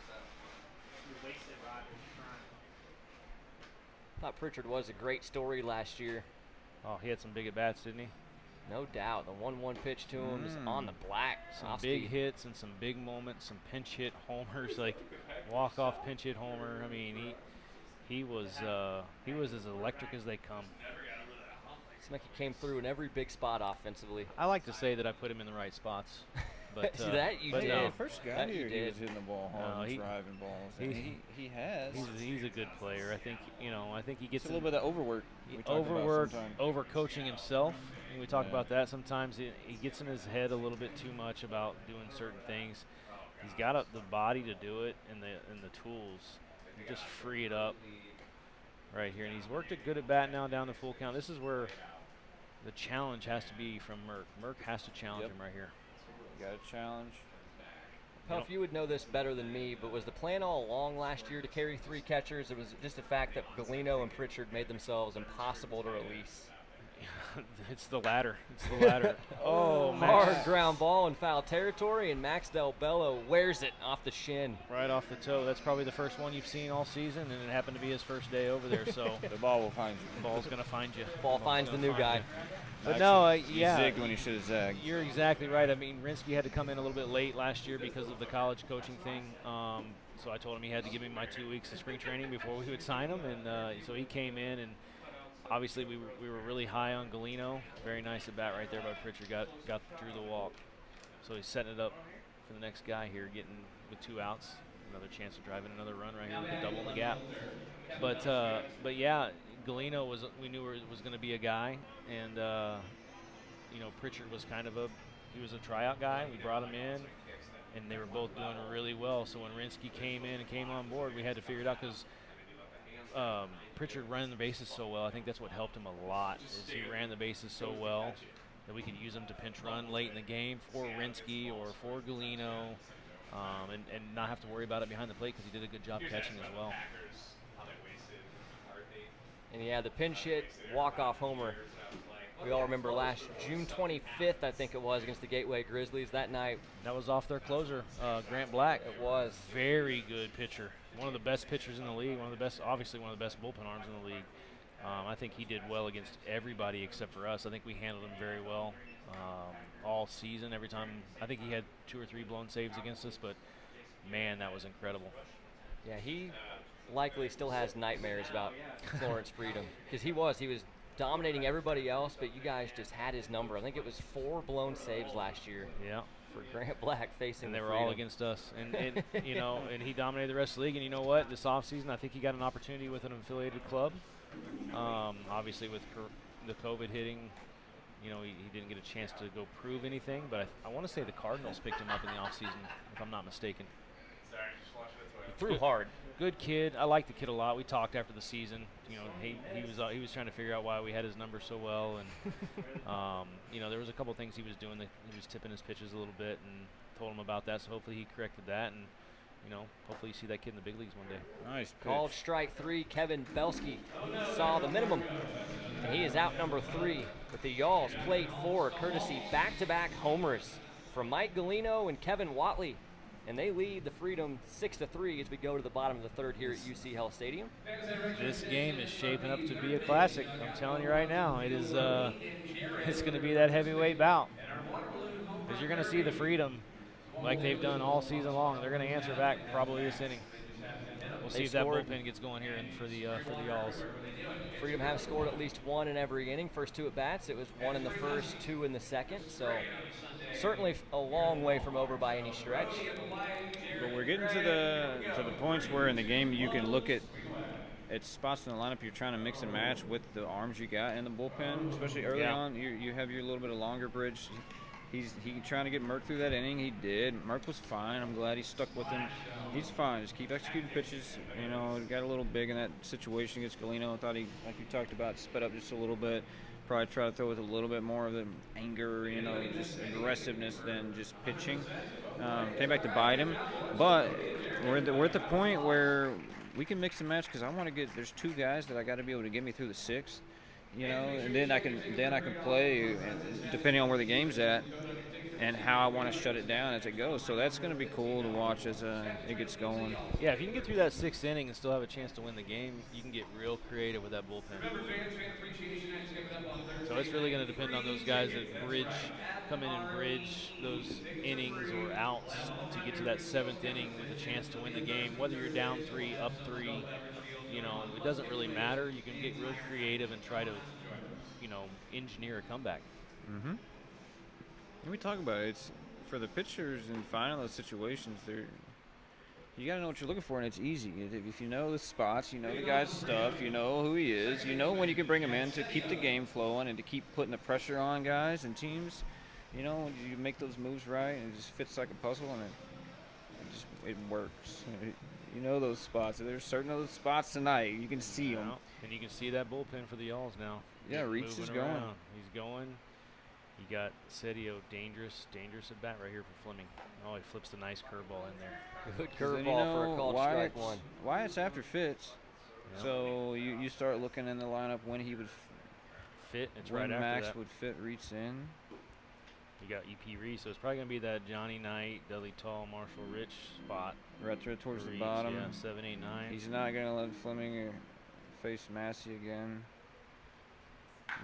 Thought Pritchard was a great story last year. Oh, he had some big at-bats, didn't he? No doubt. The 1-1 pitch to him is on the black. Some big hits and some big moments, some pinch hit homers, like walk-off pinch hit homer. I mean, he was as electric as they come. It's like he came through in every big spot offensively. I like to say that I put him in the right spots. But that you did. No. First guy here, he was hitting the ball hard and driving balls. He has. He's a good player. I think he gets a little bit of overwork. Overcoaching himself. We talk about that sometimes. He gets in his head a little bit too much about doing certain things. He's got the body to do it and the tools. You just free it up right here. And he's worked a good at bat now down the full count. This is where the challenge has to be from Merck. Merck has to challenge him right here. Got a challenge. Puff, you would know this better than me, but was the plan all along last year to carry 3 catchers? It was just a fact that Galino and Pritchard made themselves impossible to release. It's the ladder. It's the ladder. Oh, hard Max. ground ball in foul territory, and Max Del Bello wears it off the shin. Right off the toe. That's probably the first one you've seen all season, and it happened to be his first day over there. So The ball will find you. the ball's going to find you. Ball finds the new guy. But Actually, no, he yeah. zigged when he should have zagged. You're exactly right. I mean, Rinsky had to come in a little bit late last year because of the college coaching thing. So I told him he had to give me my 2 weeks of spring training before we would sign him, and so he came in, and obviously we were really high on Galeno. Very nice at bat right there by Pritchard. Drew the walk. So he's setting it up for the next guy here, getting with 2 outs. Another chance of driving another run right here with a double in the gap. But yeah, Galeno we knew was going to be a guy, and Pritchard was he was a tryout guy. We brought him in, and they were both doing really well. So when Rinsky came in and came on board, we had to figure it out because Pritchard running the bases so well. I think that's what helped him a lot. Is he ran the bases so well that we could use him to pinch run late in the game for Rinsky or for Galeno, and not have to worry about it behind the plate because he did a good job catching as well. And yeah, the pinch hit walk-off homer. We all remember last June 25th, I think it was, against the Gateway Grizzlies that night. That was off their closer, Grant Black. It was. Very good pitcher. One of the best pitchers in the league. Obviously one of the best bullpen arms in the league. I think he did well against everybody except for us. I think we handled him very well all season. Every time, I think he had 2 or 3 blown saves against us, but man, that was incredible. Yeah, he likely still has nightmares about Florence Freedom because he was dominating everybody else, but you guys just had his number. I think it was 4 blown saves last year. Yeah. For Grant Black facing and the they were Freedom. all against us, and and he dominated the rest of the league. And you know what? This offseason, I think he got an opportunity with an affiliated club. Obviously, with the COVID hitting, he didn't get a chance to go prove anything. But I want to say the Cardinals picked him up in the offseason, if I'm not mistaken. He threw hard. Good kid. I like the kid a lot. We talked after the season. He was trying to figure out why we had his number so well, and there was a couple things he was doing that he was tipping his pitches a little bit, and told him about that. So hopefully he corrected that, and hopefully you see that kid in the big leagues one day. Nice pitch. Called strike 3. Kevin Belsky saw the minimum, and he is out number 3. But the Y'alls played 4, courtesy back-to-back homers from Mike Galeno and Kevin Watley. And they lead the Freedom 6-3 as we go to the bottom of the 3rd here at UC Health Stadium. This game is shaping up to be a classic. I'm telling you right now, it is. It's going to be that heavyweight bout, because you're going to see the Freedom like they've done all season long. They're going to answer back probably this inning. We'll see if that bullpen gets going here for the Y'alls. Freedom have scored at least 1 in every inning. First 2 at bats. It was 1 in the first, 2 in the second. So certainly a long way from over by any stretch. But we're getting to the points where in the game you can look at spots in the lineup you're trying to mix and match with the arms you got in the bullpen, especially early on. You have your little bit of longer bridge. He trying to get Merck through that inning. He did. Merck was fine. I'm glad he stuck with him. He's fine. Just keep executing pitches. Got a little big in that situation against Galeno. I thought he, like you talked about, sped up just a little bit. Probably try to throw with a little bit more of the anger, just aggressiveness than just pitching. Came back to bite him. But we're at the point where we can mix and match, because I want to get – there's 2 guys that I got to be able to get me through the 6th. And then I can play, and depending on where the game's at and how I want to shut it down as it goes. So that's going to be cool to watch as it gets going. Yeah, if you can get through that 6th inning and still have a chance to win the game, you can get real creative with that bullpen. So it's really going to depend on those guys that come in and bridge those innings or outs to get to that 7th inning with a chance to win the game. Whether you're down 3, up 3. It doesn't really matter. You can get real creative and try to, engineer a comeback. Mm-hmm. When we talk about it, it's for the pitchers and finding those situations. You got to know what you're looking for, and it's easy. If you know the spots, you know the guy's stuff, you know who he is, you know when you can bring him in to keep the game flowing and to keep putting the pressure on guys and teams. You make those moves right, and it just fits like a puzzle, and it works. You know those spots. There's certain of those spots tonight. You can see them. And you can see that bullpen for the Y'alls now. Yeah, Reeds is going. He's going. You got Cedio, dangerous at bat right here for Fleming. Oh, he flips the nice curveball in there. Good curveball for a called strike 1. Wyatt's after Fitz. Yeah. So you start looking in the lineup when he would fit. It's when right after Max that. would fit Reeds in. You got EP Reese, so it's probably going to be that Johnny Knight, Dudley Tall, Marshall Rich spot. Right there towards the Reeds, bottom. Yeah, 7, 8, 9. He's not going to let Fleming face Massey again.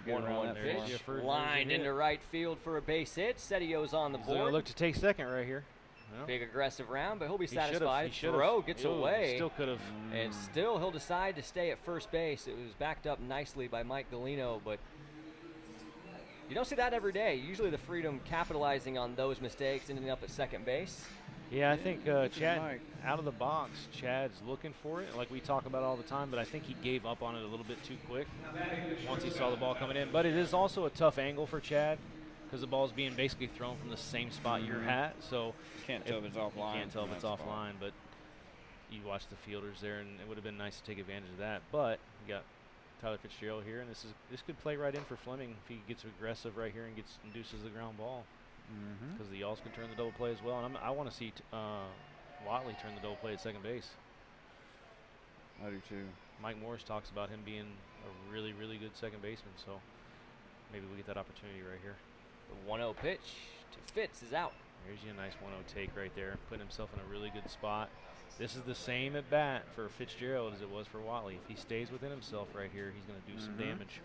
Get around 1-1 that pitch. far. Lined into right field for a base hit. Sedio's on the He's going board. to look to take second right here. Well, Big aggressive round, but he'll be he should've- satisfied. he should've. Throw gets Ew, away. Still could have. And still he'll decide to stay at first base. It was backed up nicely by Mike Galino, but you don't see that every day. Usually the Freedom capitalizing on those mistakes, ending up at second base. Yeah, I think Chad, Mike. out of the box, Chad's looking for it, like we talk about all the time, but I think he gave up on it a little bit too quick once he saw the ball coming in. But it is also a tough angle for Chad because the ball's being basically thrown from the same spot you're at. So Can't tell if it's offline. you can't tell if from it's that spot. offline, but you watch the fielders there, and it would have been nice to take advantage of that. But you got Tyler Fitzgerald here, and this could play right in for Fleming if he gets aggressive right here and induces the ground ball. Because the Y'alls can turn the double play as well, and I want to see Watley turn the double play at second base. I do too. Mike Morris talks about him being a really, really good second baseman, so maybe we get that opportunity right here. The 1-0 pitch to Fitz is out. There's you a nice 1-0 take right there, putting himself in a really good spot. This is the same at bat for Fitzgerald as it was for Watley. If he stays within himself right here, he's going to do some damage.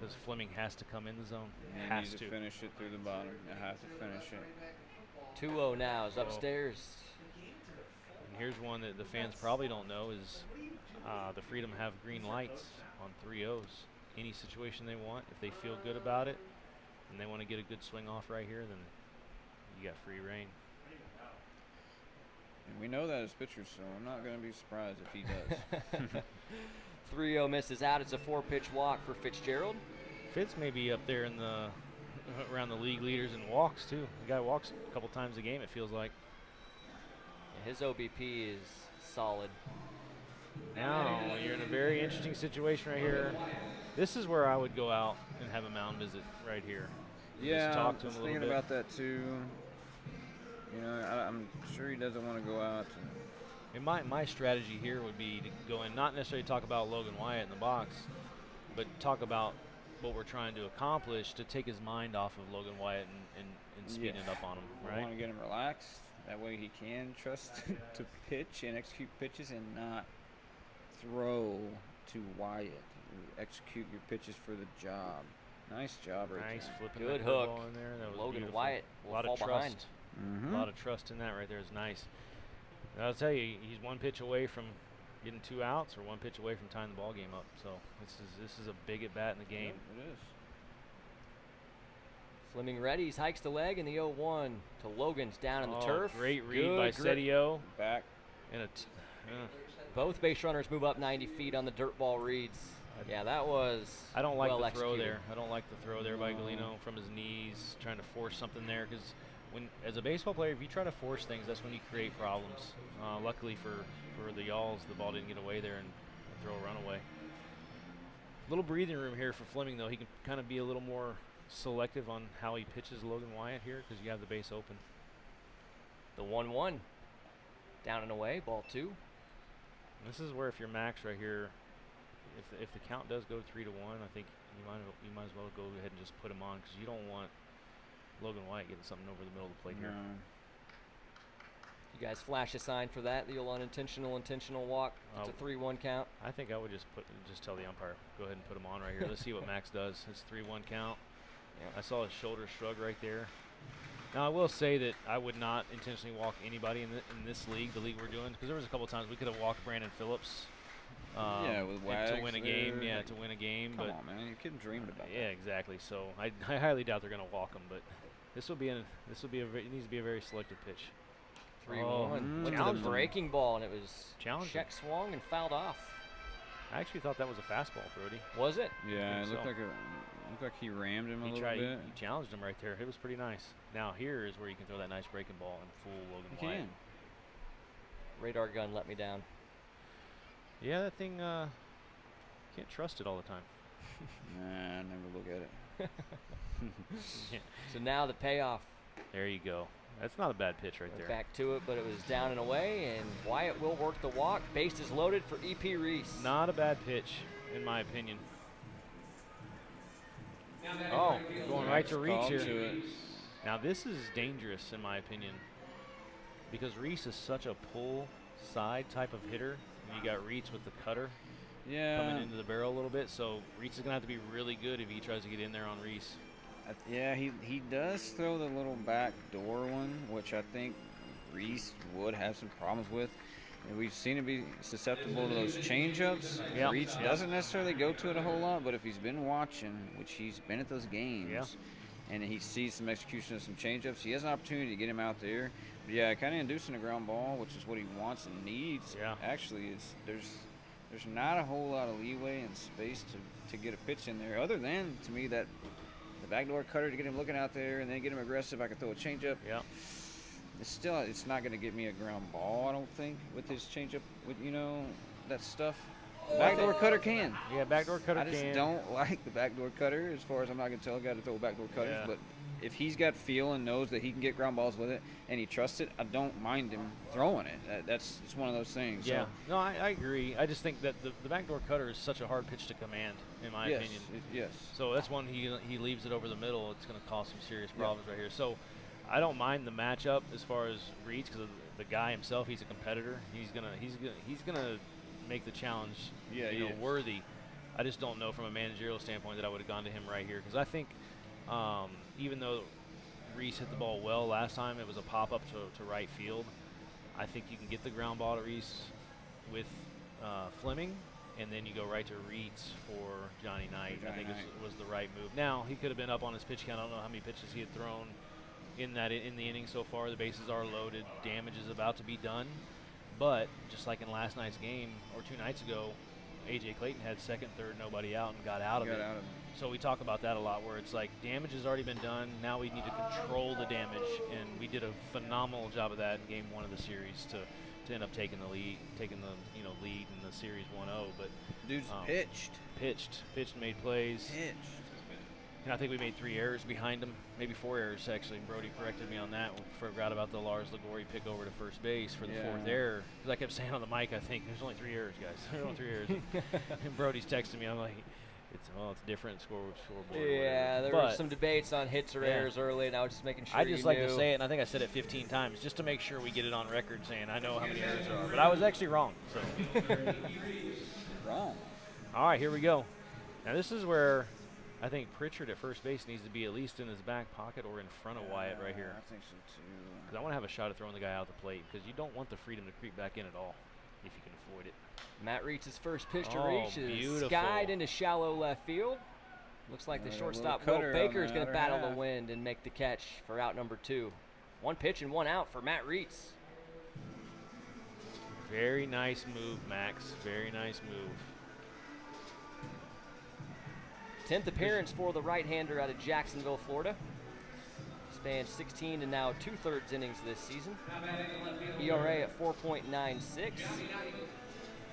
Because Fleming has to come in the zone. You Has need to. to finish it through the bottom. You have to finish it. 2-0 now is upstairs. And here's one that the fans probably don't know is the Freedom have green lights on 3-0s. Any situation they want, if they feel good about it and they want to get a good swing off right here, then you got free reign. And we know that as pitchers, so I'm not going to be surprised if he does. 3-0 misses out. It's a 4-pitch walk for Fitzgerald. Fitz may be up there in the around the league leaders in walks too. The guy walks a couple times a game, it feels like. Yeah, his OBP is solid. Now you're in a very interesting situation right here. This is where I would go out and have a mound visit right here. Yeah, Just I talk to was him a little thinking bit. about that too. You know, I'm sure he doesn't want to go out. And my strategy here would be to go in, not necessarily talk about Logan Wyatt in the box, but talk about what we're trying to accomplish to take his mind off of Logan Wyatt and speed it up on him, I right? want to get him relaxed. That way he can trust to pitch and execute pitches and not throw to Wyatt. Execute your pitches for the job. Nice job right Nice there. flipping Good that hook. ball in there. That was Logan beautiful. Wyatt A will lot fall of trust. behind. Mm-hmm. A lot of trust in that right there is nice. And I'll tell you, he's one pitch away from getting 2 outs or one pitch away from tying the ball game up. So this is a big at bat in the game. Yep, it is. Fleming readies, hikes the leg, and the 0-1 to Logan's down in the turf. Great read Good by grip. Sedio. Back. And Both base runners move up 90 feet on the dirt ball reads. Yeah, that was I don't like well the throw executed. there. I don't like the throw there by Galino from his knees, trying to force something there. Because as a baseball player, if you try to force things, that's when you create problems. Luckily for the Y'alls, the ball didn't get away there and throw a runaway. Little breathing room here for Fleming, though. He can kind of be a little more selective on how he pitches Logan Wyatt here because you have the base open. The 1-1. Down and away, ball 2. This is where if you're Max right here, if the count does go 3-1, I think you might as well go ahead and just put him on because you don't want Logan Wyatt getting something over the middle of the plate here. You guys flash a sign for that, the intentional walk. It's a 3-1 count. I think I would just tell the umpire, go ahead and put him on right here. Let's see what Max does. It's 3-1 count. Yeah. I saw his shoulder shrug right there. Now I will say that I would not intentionally walk anybody in this league, the league we're doing, because there was a couple times we could have walked Brandon Phillips. With Wags to win a game. there. Yeah, to win a game. Come but on, man. You couldn't dream about yeah, exactly. So I highly doubt they're going to walk him. But it needs to be a very selective pitch. 3-1. Went to the challenged him. breaking ball, and it was Challenged check swung and fouled off. I actually thought that was a fastball, Brody. Was it? that. Yeah, it think looked so. like he rammed him a He little bit. He challenged him right there. It was pretty nice. Now here is where you can throw that nice breaking ball and fool Logan He Wyatt. can. Radar gun let me down. Yeah, that thing. Can't trust it all the time. Nah, never look at it. Yeah. So now the payoff. There you go. That's not a bad pitch right Went there. back to it, but it was down and away, and Wyatt will work the walk. Base is loaded for EP Reese. Not a bad pitch, in my opinion. Oh, going right to Reese Call here. to it. Now this is dangerous in my opinion because Reese is such a pull side type of hitter. And you got Reese with the cutter coming into the barrel a little bit, so Reese is gonna have to be really good if he tries to get in there on Reese. Yeah, he does throw the little back door one, which I think Reese would have some problems with. And we've seen him be susceptible to those changeups. Yep. Reese doesn't necessarily go to it a whole lot, but if he's been watching, which he's been at those games, and he sees some execution of some changeups, he has an opportunity to get him out there. But yeah, kind of inducing a ground ball, which is what he wants and needs. Yeah. Actually, there's not a whole lot of leeway and space to get a pitch in there, other than to me that the backdoor cutter to get him looking out there and then get him aggressive. I could throw a changeup. Yeah. It's not going to get me a ground ball, I don't think, with his changeup, with that stuff. Backdoor cutter can. Yeah, backdoor cutter I just can. don't like the backdoor cutter as far as I'm not going to tell a guy to throw backdoor cutters. Yeah. But if he's got feel and knows that he can get ground balls with it and he trusts it, I don't mind him throwing it. It's one of those things. Yeah. So, No, I agree. I just think that the backdoor cutter is such a hard pitch to command, in my opinion. Yes. So that's one he leaves it over the middle. It's going to cause some serious problems right here. So I don't mind the matchup as far as Reeds because the guy himself. He's a competitor. He's gonna make the challenge worthy. I just don't know from a managerial standpoint that I would have gone to him right here because I think even though Reese hit the ball well last time, it was a pop up to right field. I think you can get the ground ball to Reese with Fleming, and then you go right to Reeds for Johnny Knight. I think it was the right move. Now he could have been up on his pitch count. I don't know how many pitches he had thrown in the inning so far. The bases are loaded. Damage is about to be done. But just like in last night's game or 2 nights ago, A.J. Clayton had second, third, nobody out and got out of it. So we talk about that a lot where it's like damage has already been done. Now we need to control the damage. And we did a phenomenal job of that in game 1 of the series to end up taking the lead in the series 1-0. But dude's pitched and made plays. And I think we made 3 errors behind him, maybe 4 errors actually. Brody corrected me on that. We forgot about the Lars Liguori pick over to first base for the 4th error. Because I kept saying on the mic, I think there's only 3 errors, guys. There's only 3 errors. And Brody's texting me. I'm like, it's different scoreboard. Yeah, there were some debates on hits or errors early, and I was just making sure. I just like to say it, and I think I said it 15 times just to make sure we get it on record, saying I know how many errors there are. But I was actually wrong. So. Wrong. All right, here we go. Now this is where I think Pritchard at first base needs to be at least in his back pocket or in front of Wyatt right here. I think so too. Because I want to have a shot at throwing the guy out the plate because you don't want the freedom to creep back in at all if you can avoid it. Matt Reetz's first pitch to Oh, reach is beautiful. skied into shallow left field. Looks like the shortstop Will Baker is going to battle the wind and make the catch for out number 2. 1 pitch and 1 out for Matt Reetz. Very nice move, Max. Very nice move. 10th appearance for the right-hander out of Jacksonville, Florida. Spanned 16 and now 2/3 innings this season. ERA at 4.96.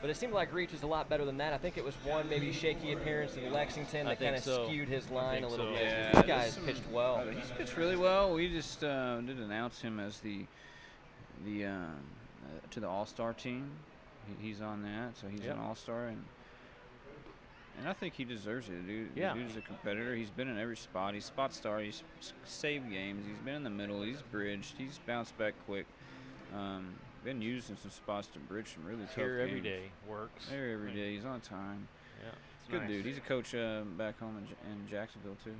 But it seemed like Reach was a lot better than that. I think it was one maybe shaky appearance in Lexington that kind of skewed his line a little bit. Yeah, this guy's pitched well. He's pitched really well. We just did announce him as the to the All-Star team. He's on that, so he's an All-Star, and I think he deserves it. Dude's a competitor. He's been in every spot. He's spot star. He's saved games. He's been in the middle. He's bridged. He's bounced back quick. Been used in some spots to bridge some really tough Here games. every day works. Here every day. He's on time. Yeah, Good nice. dude. He's a coach back home in Jacksonville too.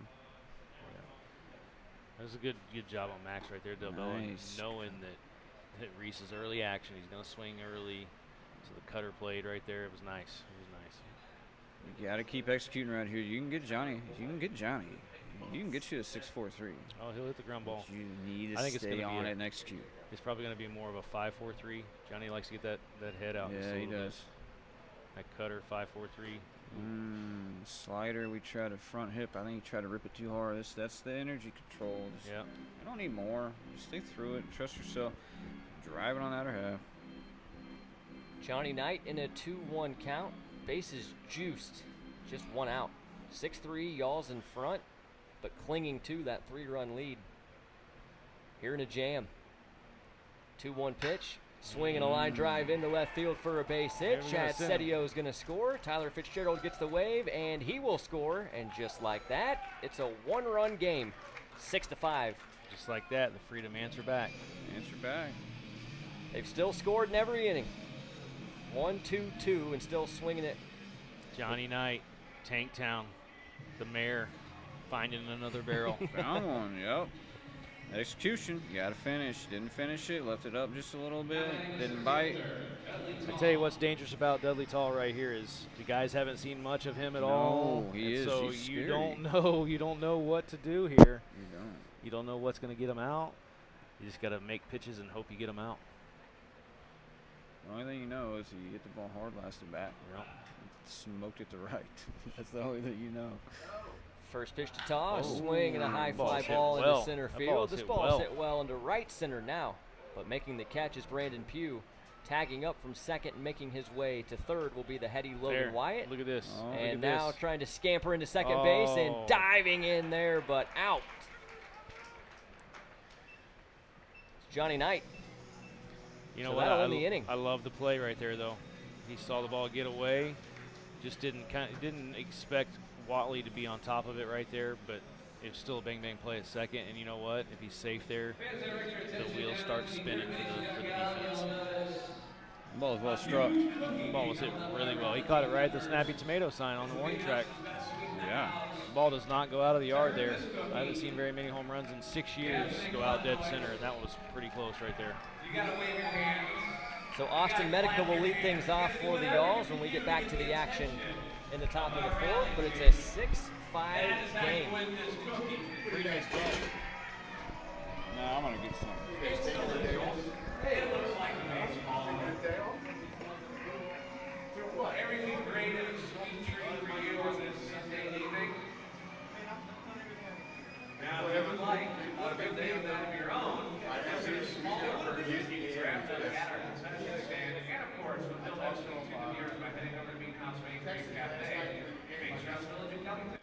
That was a good job on Max right there, Delbella, Nice. knowing that Reese's early action. He's going to swing early. So the cutter played right there. It was nice. It was nice. You got to keep executing right here. You can get Johnny. You can get you to 6-4-3. Oh, he'll hit the ground ball. But you need I to think it's stay gonna be on a- it and execute. It's probably going to be more of a 5-4-3. Johnny likes to get that head out. just a Yeah, he little bit. does. That cutter, 5-4-3. Slider, we try to front hip. I think you try to rip it too hard. That's the energy control. Yeah. You don't need more. Just stay through it. Trust yourself. Drive it on outer half. Johnny Knight in a 2-1 count. Bases juiced. Just 1 out. 6-3, Y'alls in front, but clinging to that 3-run lead. Here in a jam. 2-1 pitch. Swing and a line drive into left field for a base hit. Chad Sedio's going to score. Tyler Fitzgerald gets the wave, and he will score. And just like that, it's a one-run game, 6-5. Just like that, the Freedom answer back. Answer back. They've still scored in every inning. 1-2-2 and still swinging it. Johnny Knight, Tanktown, the mayor, finding another barrel. Found one, yep. Execution, you got to finish. Didn't finish it, left it up just a little bit, didn't bite. I tell you what's dangerous about Dudley Tall right here is the guys haven't seen much of him at all. He is. So He's you scary. don't know what to do here. You don't. You don't know what's going to get him out. You just got to make pitches and hope you get him out. The only thing you know is he hit the ball hard last at bat. Yep. Smoked it to right. That's the only thing you know. First pitch to toss, swing and a high fly Ball's ball hit into well. center That field. ball's This hit ball's well. hit well into right center now. But making the catch is Brandon Pugh. Tagging up from second and making his way to third will be the heady Logan There. Wyatt. Look at this. Oh. Look And at now this. trying to scamper into second base and diving in there, but out. Johnny Knight. You know So what? that'll end the inning. I love the play right there, though. He saw the ball get away. Just didn't expect Watley to be on top of it right there, but it was still a bang-bang play at second. And you know what? If he's safe there, the wheels start spinning for the defense. The ball was well struck. The ball was hit really well. He caught it right at the snappy tomato sign on the warning track. Yeah. The ball does not go out of the yard there. I haven't seen very many home runs in 6 years go out dead center, and that was pretty close right there. So Austin Medica will lead things off for the Y'alls when we get back to the action in the top of the fourth, but it's a 6-5 game. Freedom is dead. No, I'm going to get some. Everything great and a sweet treat for you on this Sunday evening. Now, if you would like a good day of that of your own, there's a small order you can grab them at our concession stand. And of course, with Bill Edson, you can hear us by heading over to Beanhouse Main Street Cafe, Main Street Village in Covington.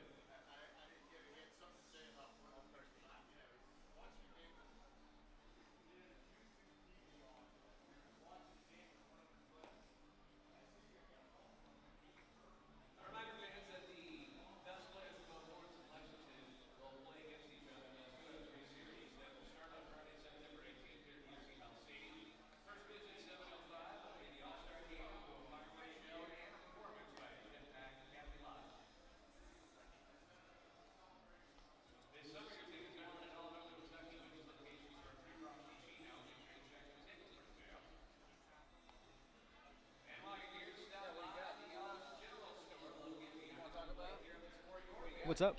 What's up?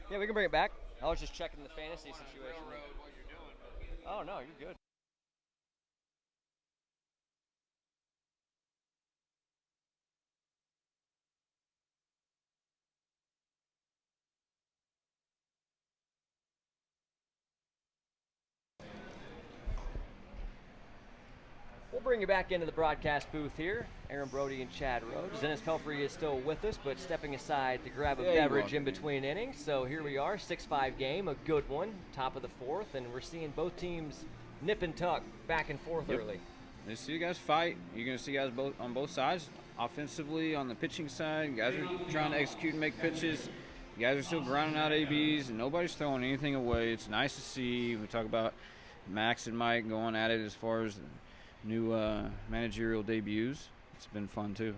Yeah, we can bring it back. I was just checking the fantasy situation. Oh, no, you're good. We'll bring you back into the broadcast booth here. Aaron Brody and Chad Rhodes. Dennis Pelfrey is still with us, but stepping aside to grab a beverage in between innings. So here we are, 6-5 game, a good one, top of the fourth, and we're seeing both teams nip and tuck back and forth early. You see you guys fight. You're going to see guys both on both sides. Offensively, on the pitching side, guys are trying to execute and make pitches. You guys are still grinding out ABs, and nobody's throwing anything away. It's nice to see. We talk about Max and Mike going at it as far as new managerial debuts. It's been fun too.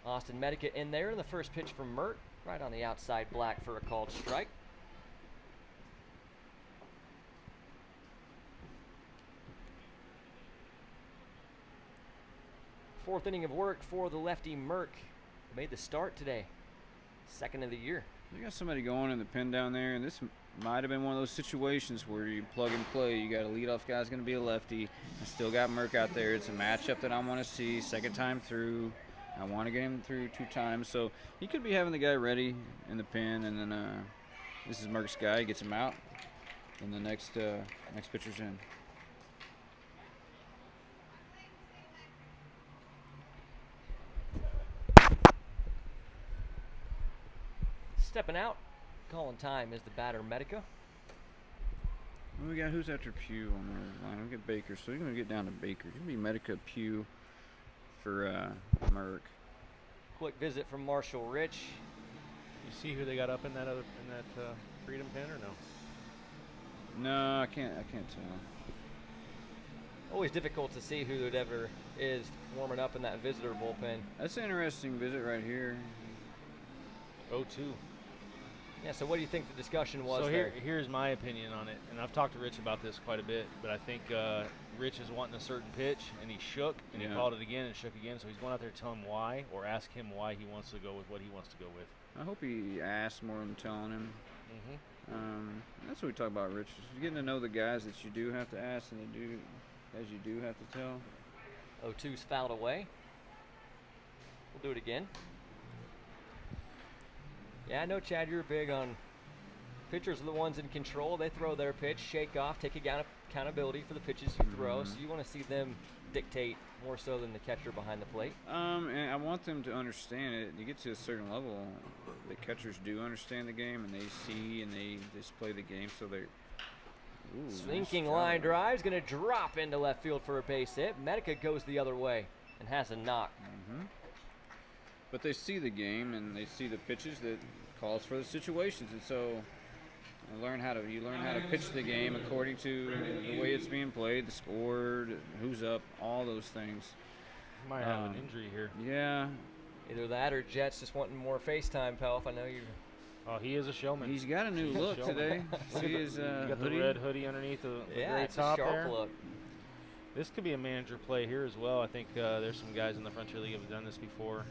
Austin Medica in there, and the first pitch from Mert, right on the outside black for a called strike. Fourth inning of work for the lefty Merck. Made the start today. Second of the year. You got somebody going in the pen down there, and this might have been one of those situations where you plug and play. You got a leadoff guy's going to be a lefty. I still got Merck out there. It's a matchup that I want to see. Second time through. I want to get him through 2 times. So he could be having the guy ready in the pen, and then this is Merck's guy. He gets him out, and the next pitcher's in. Stepping out, calling time is the batter Medica. We got who's after Pugh on the line? We got Baker, so we're gonna get down to Baker. It's gonna be Medica Pugh for Merrick. Quick visit from Marshall Rich. You see who they got up in that Freedom pen or no? No, I can't tell. Always difficult to see who it ever is warming up in that visitor bullpen. That's an interesting visit right here. 0-2. Yeah, so what do you think the discussion was So there? here's my opinion on it, and I've talked to Rich about this quite a bit, but I think Rich is wanting a certain pitch, and he shook, and he called it again and shook again, so he's going out there to tell him why, or ask him why he wants to go with what he wants to go with. I hope he asked more than telling him. Mm-hmm. That's what we talk about, Rich. Is getting to know the guys that you do have to ask and as you do have to tell. 0-2's fouled away. We'll do it again. Yeah, I know, Chad, you're big on pitchers are the ones in control. They throw their pitch, shake off, take accountability for the pitches you throw. So you want to see them dictate more so than the catcher behind the plate. And I want them to understand it. You get to a certain level, the catchers do understand the game, and they see and they just play the game. So they're Sinking line drive's going to drop into left field for a base hit. Medica goes the other way and has a knock. But they see the game and they see the pitches that calls for the situations, and so you learn how to pitch the game according to the way it's being played, the score, who's up, all those things. Might have an injury here. Yeah. Either that or Jets just wanting more FaceTime, Pelf. I know you. Oh, he is a showman. He's got a new look today. See his you got hoodie? the red hoodie underneath the gray it's top a sharp there. look. This could be a manager play here as well. I think there's some guys in the Frontier League have done this before,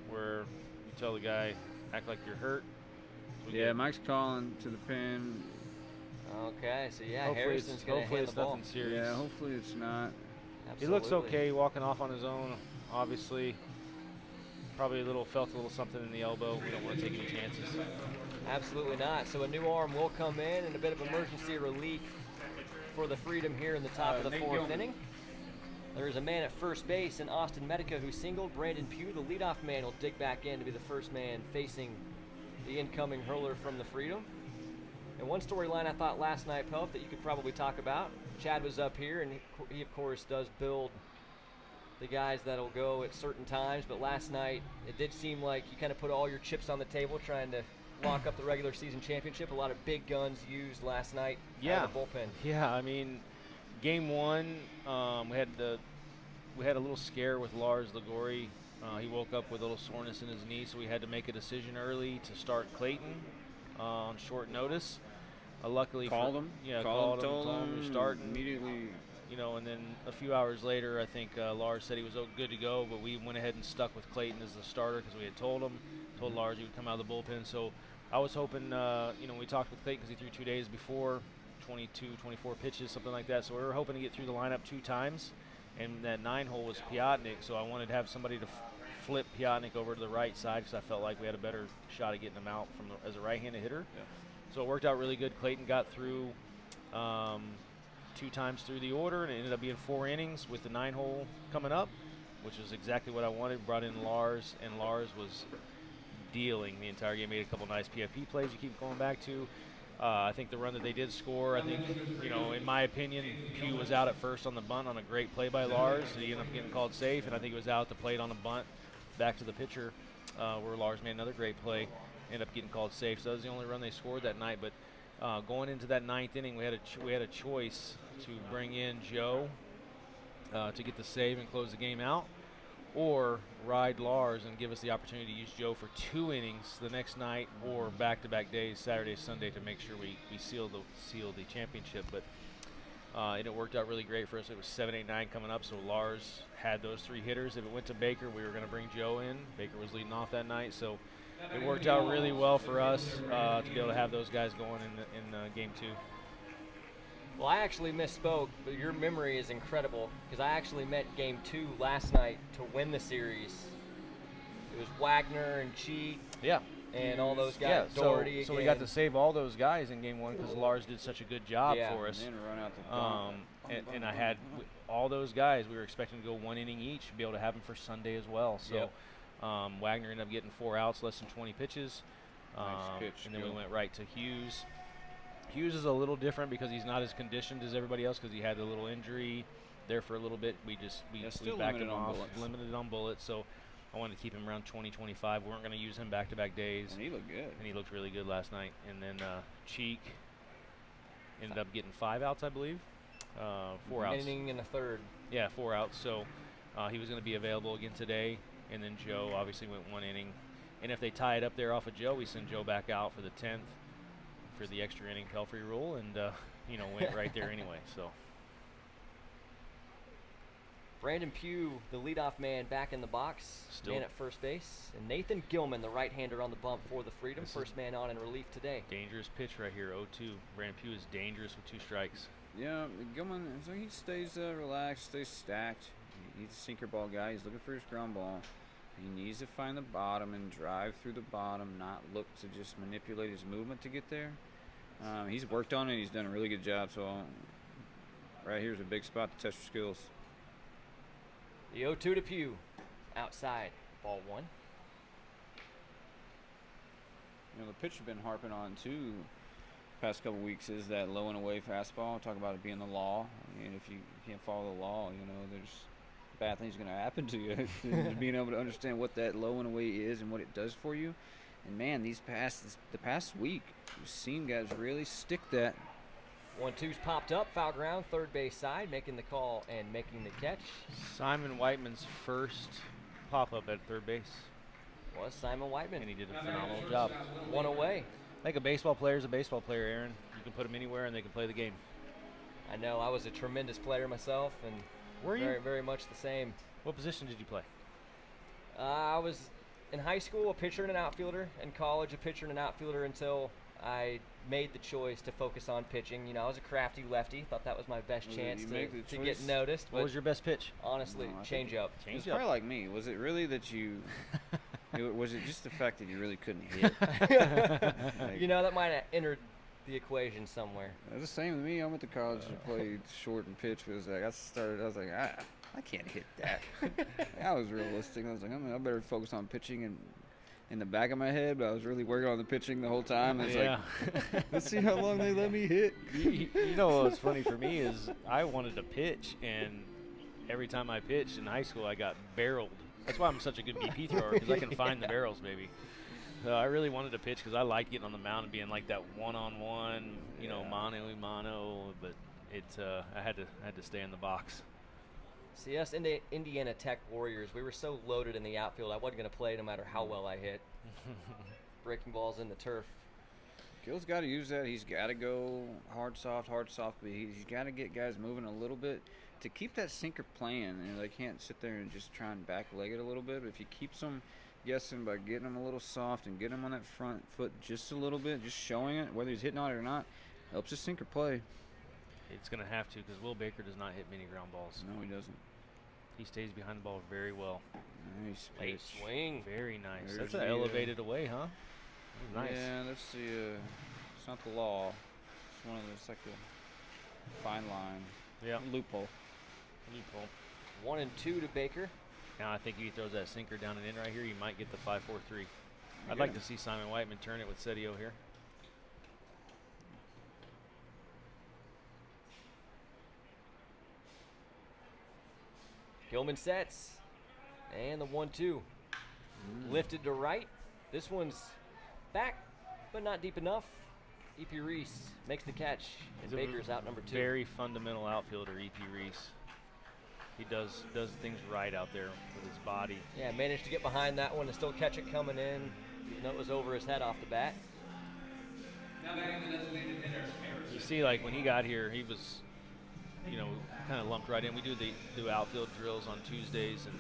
where you tell the guy, act like you're hurt. Yeah, Mike's calling to the pen. Okay, so yeah, Hopefully Harrison's going to hand the ball. nothing serious. Yeah, hopefully it's not. He looks okay walking off on his own, obviously. Probably felt a little something in the elbow. We don't want to take any chances. Absolutely not. So a new arm will come in and a bit of emergency relief for the Freedom here in the top of the fourth inning. There's a man at first base in Austin Medica who singled. Brandon Pugh, the leadoff man, will dig back in to be the first man facing the incoming hurler from the Freedom. And one storyline I thought last night, Pelf, that you could probably talk about. Chad was up here, and he of course does build the guys that'll go at certain times. But last night, it did seem like you kind of put all your chips on the table trying to lock up the regular season championship. A lot of big guns used last night out of the bullpen. Yeah, I mean, game one, we had a little scare with Lars Ligori. He woke up with a little soreness in his knee, so we had to make a decision early to start Clayton on short notice. Luckily, called him. Yeah, told him to start immediately. You know, and then a few hours later, I think Lars said he was good to go, but we went ahead and stuck with Clayton as the starter because we had told Lars he would come out of the bullpen. So I was hoping, we talked with Clayton because he threw 2 days before, 22, 24 pitches, something like that. So we were hoping to get through the lineup 2 times, and that 9-hole was Piotnik, so I wanted to have somebody to flip Piotnik over to the right side because I felt like we had a better shot at getting him out as a right-handed hitter. Yeah. So it worked out really good. Clayton got through 2 times through the order, and it ended up being 4 innings with the 9-hole coming up, which is exactly what I wanted. Brought in Lars, and Lars was dealing the entire game. Made a couple nice PFP plays you keep going back to. I think the run that they did score, I think, in my opinion, Pugh was out at first on the bunt on a great play by Lars. He ended up getting called safe, and I think he was out at the plate on a bunt back to the pitcher where Lars made another great play, ended up getting called safe. So that was the only run they scored that night. But going into that 9th inning, we had a choice to bring in Joe to get the save and close the game out, or ride Lars and give us the opportunity to use Joe for 2 innings the next night or back-to-back days, Saturday, Sunday, to make sure we seal the championship. But and it worked out really great for us. It was 7, 8, 9 coming up, so Lars had those 3 hitters. If it went to Baker, we were going to bring Joe in. Baker was leading off that night, so it worked out really well for us to be able to have those guys going in game 2. Well, I actually misspoke, but your memory is incredible because I actually met game 2 last night to win the series. It was Wagner and Cheat. Yeah. And all those guys. Yeah, Doherty so we got to save all those guys in game 1 because Lars did such a good job for us. And then run out the and I had all those guys. We were expecting to go 1 inning each, be able to have them for Sunday as well. So Wagner ended up getting 4 outs, less than 20 pitches. Nice pitch, and then we went right to Hughes. Hughes is a little different because he's not as conditioned as everybody else because he had a little injury there for a little bit. We still backed him limited on off, bullets. limited on bullets. So I wanted to keep him around 20, 25. We weren't going to use him back-to-back days. And he looked good. And he looked really good last night. And then Cheek ended up getting 5 outs, I believe. 4 outs. Inning in the third. Yeah, 4 outs. So he was going to be available again today. And then Joe obviously went 1 inning. And if they tie it up there off of Joe, we send Joe back out for the 10th for the extra inning Pelfrey rule, and went right there anyway. So Brandon Pugh, the leadoff man, back in the box, man at first base, and Nathan Gilman, the right-hander, on the bump for the Freedom, first man on in relief today. Dangerous pitch right here, 0-2. Brandon Pugh is dangerous with 2 strikes. Yeah, Gilman, so he stays relaxed, stays stacked. He's a sinker ball guy. He's looking for his ground ball. He needs to find the bottom and drive through the bottom, not look to just manipulate his movement to get there. He's worked on it, and he's done a really good job. So right here's a big spot to test your skills. The 0-2 to Pugh. Outside. Ball 1. The pitch you've been harping on, too, past couple weeks is that low and away fastball. Talk about it being the law. I mean, if you can't follow the law, there's bad things going to happen to you. Being able to understand what that low and away is and what it does for you. And, man, the past week, you've seen guys really stick that. 1-2's popped up, foul ground, third base side, making the call and making the catch. Simon Whiteman's first pop-up at third base. Was Simon Whiteman. And he did a phenomenal job. 1 away. I think a baseball player is a baseball player, Aaron. You can put them anywhere and they can play the game. I know. I was a tremendous player myself, and were you? Very, very much the same. What position did you play? I was in high school a pitcher and an outfielder. In college, a pitcher and an outfielder until I made the choice to focus on pitching. I was a crafty lefty. Thought that was my best chance to get noticed. What was your best pitch? Honestly, change-up. It was probably like me. Was it really that you was it just the fact that you really couldn't hit? That might have entered the equation somewhere. It was the same with me. I went to college and played short and pitch. It was like I was like, I can't hit that. I was realistic. I was like, I better focus on pitching and in the back of my head, but I was really working on the pitching the whole time. It's like, let's see how long they let me hit. What's funny for me is I wanted to pitch, and every time I pitched in high school, I got barreled. That's why I'm such a good BP thrower, because I can find the barrels, baby. So I really wanted to pitch because I liked getting on the mound and being like that one-on-one, mano-a-mano, but I had to stay in the box. See, us Indiana Tech Warriors, we were so loaded in the outfield, I wasn't going to play no matter how well I hit. Breaking balls in the turf. Gil's got to use that. He's got to go hard, soft, but he's got to get guys moving a little bit to keep that sinker playing. They can't sit there and just try and back leg it a little bit. But if he keeps them guessing by getting them a little soft and getting them on that front foot just a little bit, just showing it, whether he's hitting on it or not, helps his sinker play. It's going to have to, because Will Baker does not hit many ground balls. No, he doesn't. He stays behind the ball very well. Nice pitch. Swing. Very nice. There's That's an elevated away, huh? Nice. Yeah, that's it's not the law. It's like a fine line. Yeah. Loophole. 1-2 to Baker. Now I think if he throws that sinker down and in right here, you might get the 5-4-3. I'd like to see Simon Whiteman turn it with Setio here. Gilman sets. And the 1-2. Lifted to right. This one's back, but not deep enough. E.P. Reese makes the catch, and Baker's out number 2. Very fundamental outfielder, E.P. Reese. He does things right out there with his body. Yeah, managed to get behind that one and still catch it coming in. Even though it was over his head off the bat. You see, like when he got here, he was, kind of lumped right in. We do outfield drills on Tuesdays, and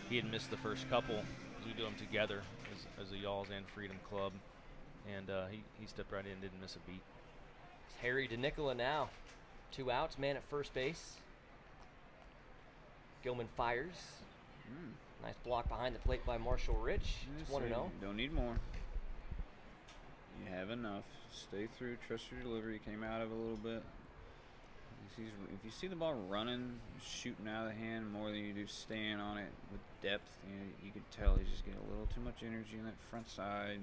he had missed the first couple. We do them together as a Y'alls and Freedom Club, and he stepped right in, didn't miss a beat. It's Harry DeNicola now. 2 outs, man at first base. Gilman fires. Nice block behind the plate by Marshall Rich. It's 1-0. Don't need more. You have enough. Stay through. Trust your delivery. Came out of it a little bit. If you see the ball running, shooting out of the hand more than you do staying on it with depth, you can tell he's just getting a little too much energy in that front side.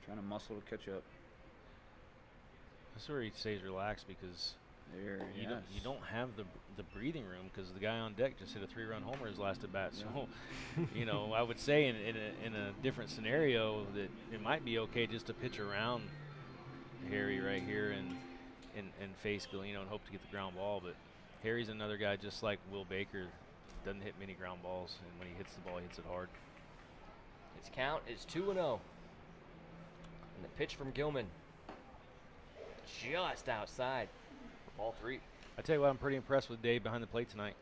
Trying to muscle to catch up. That's where he stays relaxed because you don't have the breathing room because the guy on deck just hit a 3-run homer his last at bat. So, I would say in a different scenario that it might be okay just to pitch around Harry right here and face and hope to get the ground ball. But Harry's another guy just like Will Baker, doesn't hit many ground balls, and when he hits the ball, he hits it hard. His count is 2-0. And the pitch from Gilman just outside for ball 3. I tell you what, I'm pretty impressed with Dave behind the plate tonight.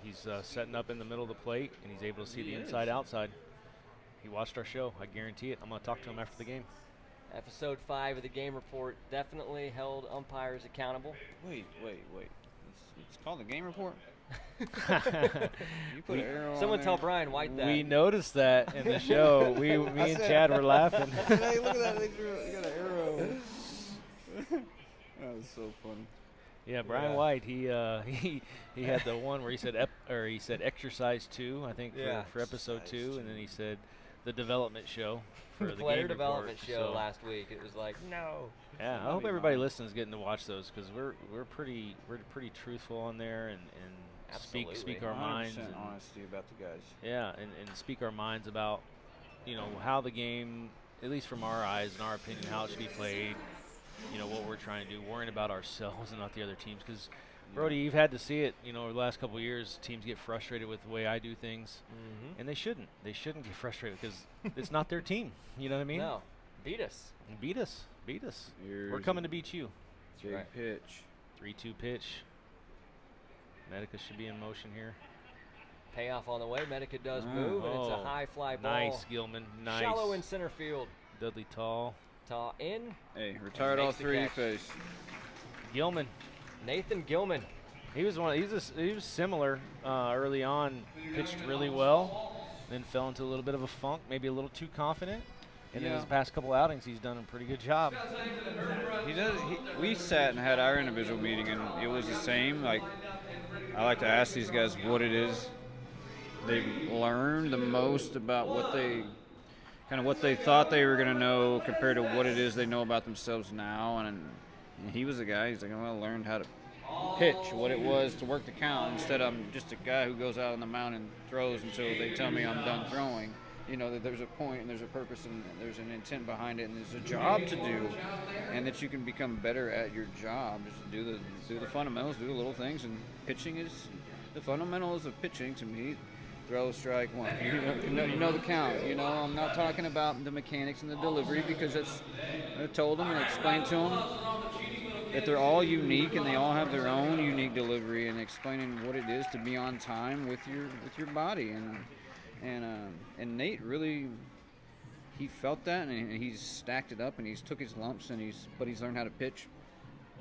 He's setting up in the middle of the plate, and he's able to see the inside outside. He watched our show. I guarantee it. I'm going to talk to him after the game. Episode 5 of the game report definitely held umpires accountable. Wait. It's called the game report? You put an arrow Someone on tell there. Brian White that. We noticed that in the show. Me and Chad were laughing. Hey, look at that. They got an arrow. That was so funny. Yeah, Brian White. He had the one where he said he said exercise 2, I think, for episode 2, and then he said the development show for the player game development report. show last week. It was like, no. Yeah, I hope everybody listening getting to watch those because we're pretty truthful on there and speak our minds. 100% honesty about the guys. Yeah, and speak our minds about how the game, at least from our eyes and our opinion, how it should be played. What we're trying to do, worrying about ourselves and not the other teams. Because, Brody, you've had to see it, over the last couple of years, teams get frustrated with the way I do things. Mm-hmm. And they shouldn't. They shouldn't get frustrated because it's not their team. You know what I mean? No. Beat us. Beat us. We're coming to beat you. Big pitch. 3-2 pitch. Medica should be in motion here. Payoff on the way. Medica does move, and it's a high fly ball. Nice, Gilman. Nice. Shallow in center field. Dudley Tall in. Hey, retired all 3 face. Gilman. Nathan Gilman. He was he was similar early on. Pitched really well, then fell into a little bit of a funk, maybe a little too confident. And then his past couple outings, he's done a pretty good job. He does. We sat and had our individual meeting, and it was the same. Like, I like to ask these guys what it is they've learned the most about what they thought they were going to know compared to what it is they know about themselves now. And he was a guy. He's like, I learned how to pitch, what it was to work the count. Instead, I'm just a guy who goes out on the mound and throws until they tell me I'm done throwing. That there's a point and there's a purpose and there's an intent behind it and there's a job to do, and that you can become better at your job. Just do the fundamentals, do the little things, and pitching is the fundamentals of pitching to me. Throw, strike, one. You know the count. I'm not talking about the mechanics and the delivery because I told them and explained to them that they're all unique and they all have their own unique delivery, and explaining what it is to be on time with your body. And Nate really, he felt that, and he's stacked it up, and he's took his lumps, but he's learned how to pitch,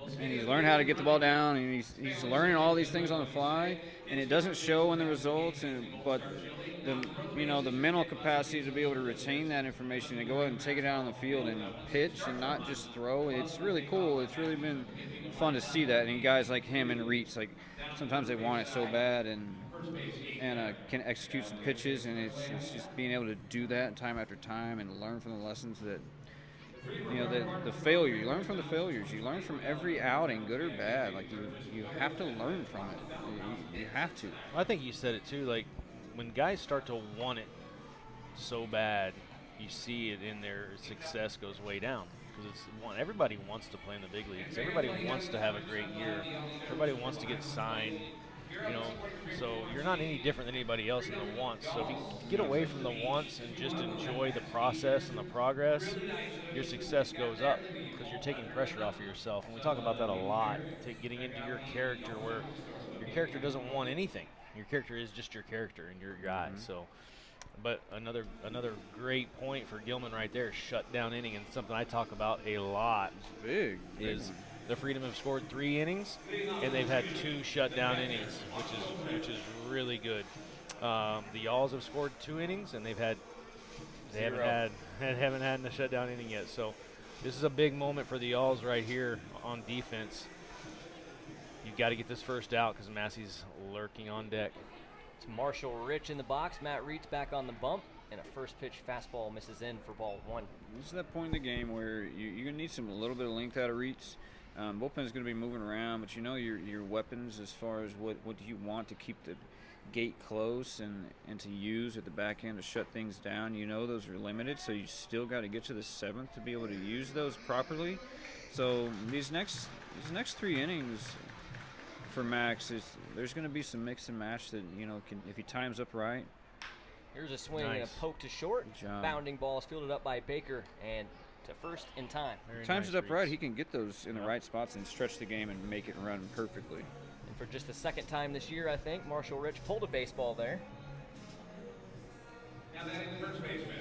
and he's learned how to get the ball down, and he's learning all these things on the fly, and it doesn't show in the results, but the mental capacity to be able to retain that information and go ahead and take it out on the field and pitch and not just throw, it's really cool. It's really been fun to see that, and guys like him and Reitz, like sometimes they want it so bad and can execute some pitches, and it's just being able to do that time after time and learn from the lessons that the failure. You learn from the failures. You learn from every outing, good or bad. Like you have to learn from it. You have to. I think you said it too. Like when guys start to want it so bad, you see it in their success goes way down. Because everybody wants to play in the big leagues. Everybody wants to have a great year. Everybody wants to get signed. So you're not any different than anybody else in the wants. So if you get away from the wants and just enjoy the process and the progress, your success goes up because you're taking pressure off of yourself. And we talk about that a lot, getting into your character where your character doesn't want anything. Your character is just your character and you're your guy. Mm-hmm. So, but another great point for Gilman right there, shut down inning, and something I talk about a lot. It's big. Is the Freedom have scored 3 innings, and they've had 2 shutdown innings, which is really good. The Y'alls have scored 2 innings, and they haven't had a shutdown inning yet. So this is a big moment for the Y'alls right here on defense. You've got to get this first out because Massey's lurking on deck. It's Marshall Rich in the box. Matt Reed's back on the bump, and a first pitch fastball misses in for ball 1. This is that point in the game where you're going to need a little bit of length out of Reitz. Bullpen's going to be moving around, but you know your weapons as far as what do you want to keep the gate close and to use at the back end to shut things down. You know those are limited, so you still got to get to the 7th to be able to use those properly. So these next 3 innings for Max, there's going to be some mix and match that, you know, if he times up right. Here's a swing and a Nice. poke to short. Good job. Bounding ball is fielded up by Baker and to first in time. Very Times nice it up right, reads. he can get those in the right spots and stretch the game and make it run perfectly. And for just the second time this year, I think, Marshall Rich pulled a baseball there.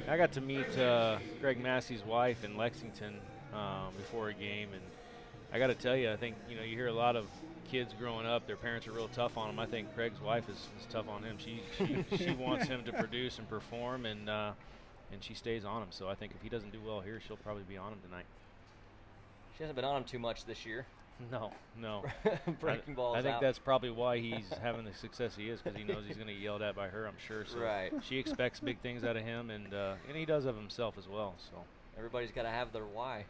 I got to meet Greg Massey's wife in Lexington before a game, and I got to tell you, I think, you know, you hear a lot of kids growing up, their parents are real tough on them. I think Craig's wife is tough on him. She wants him to produce and perform, and she stays on him. So I think if he doesn't do well here, she'll probably be on him tonight. She hasn't been on him too much this year. No. Breaking balls I think out. that's probably why he's having the success he is, because he knows he's going to get yelled at by her, I'm sure. So Right. she expects big things out of him, and he does of himself as well. So, Everybody's got to have their why.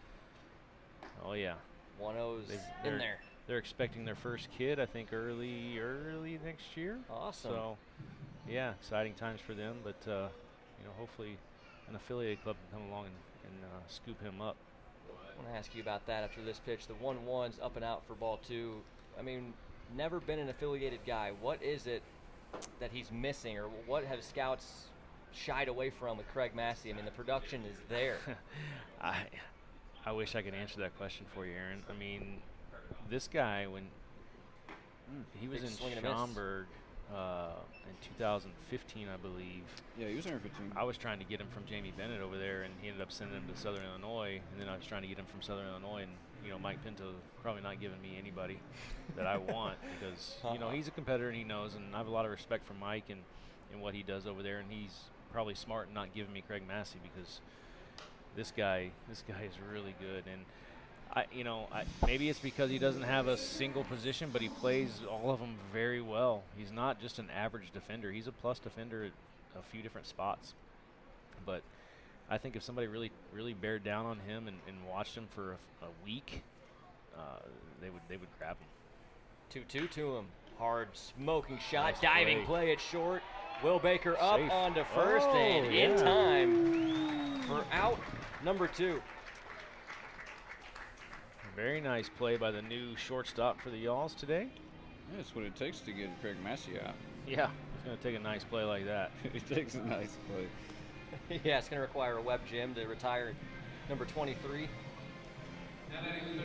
oh yeah, 1-0's they're- in there. they're expecting their first kid, I think, early next year. Awesome. So, yeah, exciting times for them. But you know, hopefully, an affiliate club can come along and scoop him up. I want to ask you about that after this pitch. The 1-1's up and out for ball 2. I mean, never been an affiliated guy. What is it that he's missing, or what have scouts shied away from with Craig Massey? I mean, the production is there. I wish I could answer that question for you, Aaron. I mean, this guy, when he was Big in swing and a miss. Schaumburg in 2015, I believe, Yeah, he was there 15. I was trying to get him from Jamie Bennett over there, and he ended up sending him to Southern Illinois. And then I was trying to get him from Southern Illinois, and you know, Mike Pinto probably not giving me anybody that I want, because you know, he's a competitor and he knows, and I have a lot of respect for Mike and what he does over there, and he's probably smart in not giving me Craig Massey, because this guy is really good. And maybe it's because he doesn't have a single position, but he plays all of them very well. He's not just an average defender. He's a plus defender at a few different spots. But I think if somebody really bared down on him and watched him for a week, they would grab him. 2-2 to him. Hard smoking shot. Nice Diving play at short. Will Baker up Safe. onto first and in time for out number 2. Very nice play by the new shortstop for the Y'alls today. Yeah, that's what it takes to get Craig Massey out. Yeah, he's going to take a nice play like that. He takes a nice play. Yeah, it's going to require a Webb Jim to retire number 23.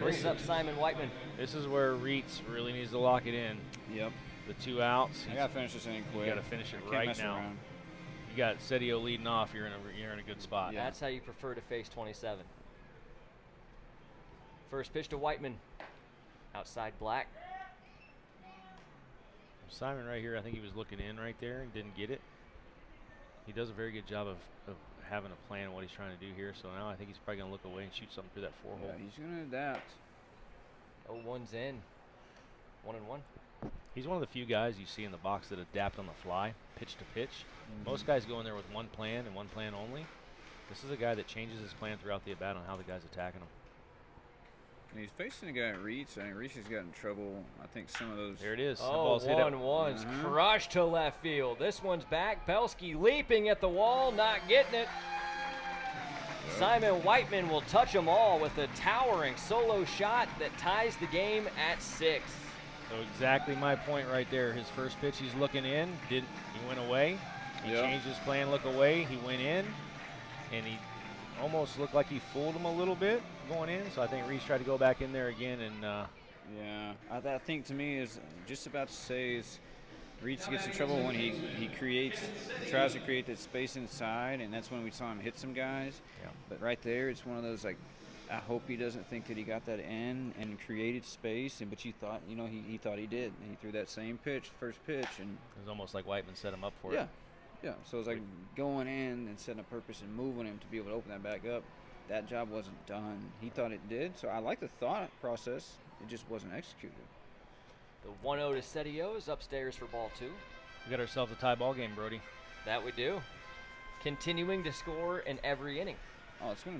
Brings up Simon Whiteman. This is where Reitz really needs to lock it in. Yep. The 2 outs. I got to finish this inning quick. You got to finish it I can't right mess now. around. You got Cedio leading off. You're in a good spot. Yeah. That's how you prefer to face 27. First pitch to Whiteman. Outside Black. Simon right here, I think he was looking in right there and didn't get it. He does a very good job of having a plan of what he's trying to do here. So now I think he's probably going to look away and shoot something through that 4 Yeah, hole. he's going to adapt. 0-1's in. 1-1. He's one of the few guys you see in the box that adapt on the fly, pitch to pitch. Most guys go in there with one plan and one plan only. This is a guy that changes his plan throughout the at-bat on how the guy's attacking him. And he's facing a guy at Reitz. I mean, Reitz has gotten trouble. I think some of those. There it is. That Oh, ball's hit up. 1-1's crushed to left field. This one's back. Belsky leaping at the wall, not getting it. Simon Whiteman will touch them all with a towering solo shot that ties the game at 6. So exactly my point right there. His first pitch, he's looking in. He went away. He Yep. changed his plan, look away. He went in, and he almost looked like he fooled him a little bit going in. So I think Reese tried to go back in there again, and Yeah, I think to me is just about to say is Reitz gets in trouble when he tries to create that space inside, and that's when we saw him hit some guys. Yeah. But right there, it's one of those like, I hope he doesn't think that he got that in and created space, but you thought, he thought he did. And he threw that same pitch, first pitch, and it was almost like Whiteman set him up for yeah, it. yeah. So it's like going in and setting a purpose and moving him to be able to open that back up. That job wasn't done. He thought it did, so I like the thought process. It just wasn't executed. The 1-0 to Cedio is upstairs for ball 2. We got ourselves a tie ball game, Brody. That we do. Continuing to score in every inning. Oh, it's gonna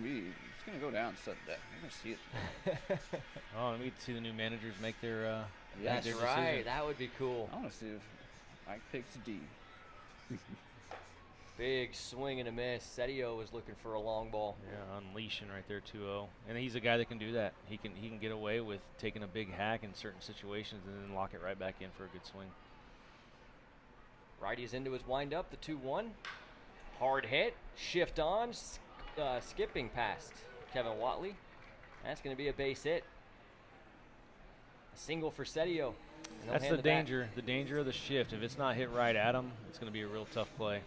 It's going to go down sudden death. You're going to see it. Oh, and we'd see the new managers make their That's their right. decision. That would be cool. I want to see if Ike picks D. Big swing and a miss. Setio was looking for a long ball. Yeah, unleashing right there, 2-0. And he's a guy that can do that. He can get away with taking a big hack in certain situations and then lock it right back in for a good swing. Righty's into his windup, the 2-1. Hard hit, shift on, skipping past Kevin Watley. That's going to be a base hit. A single for Setio. That's the danger. The danger of the shift. If it's not hit right at him, it's going to be a real tough play.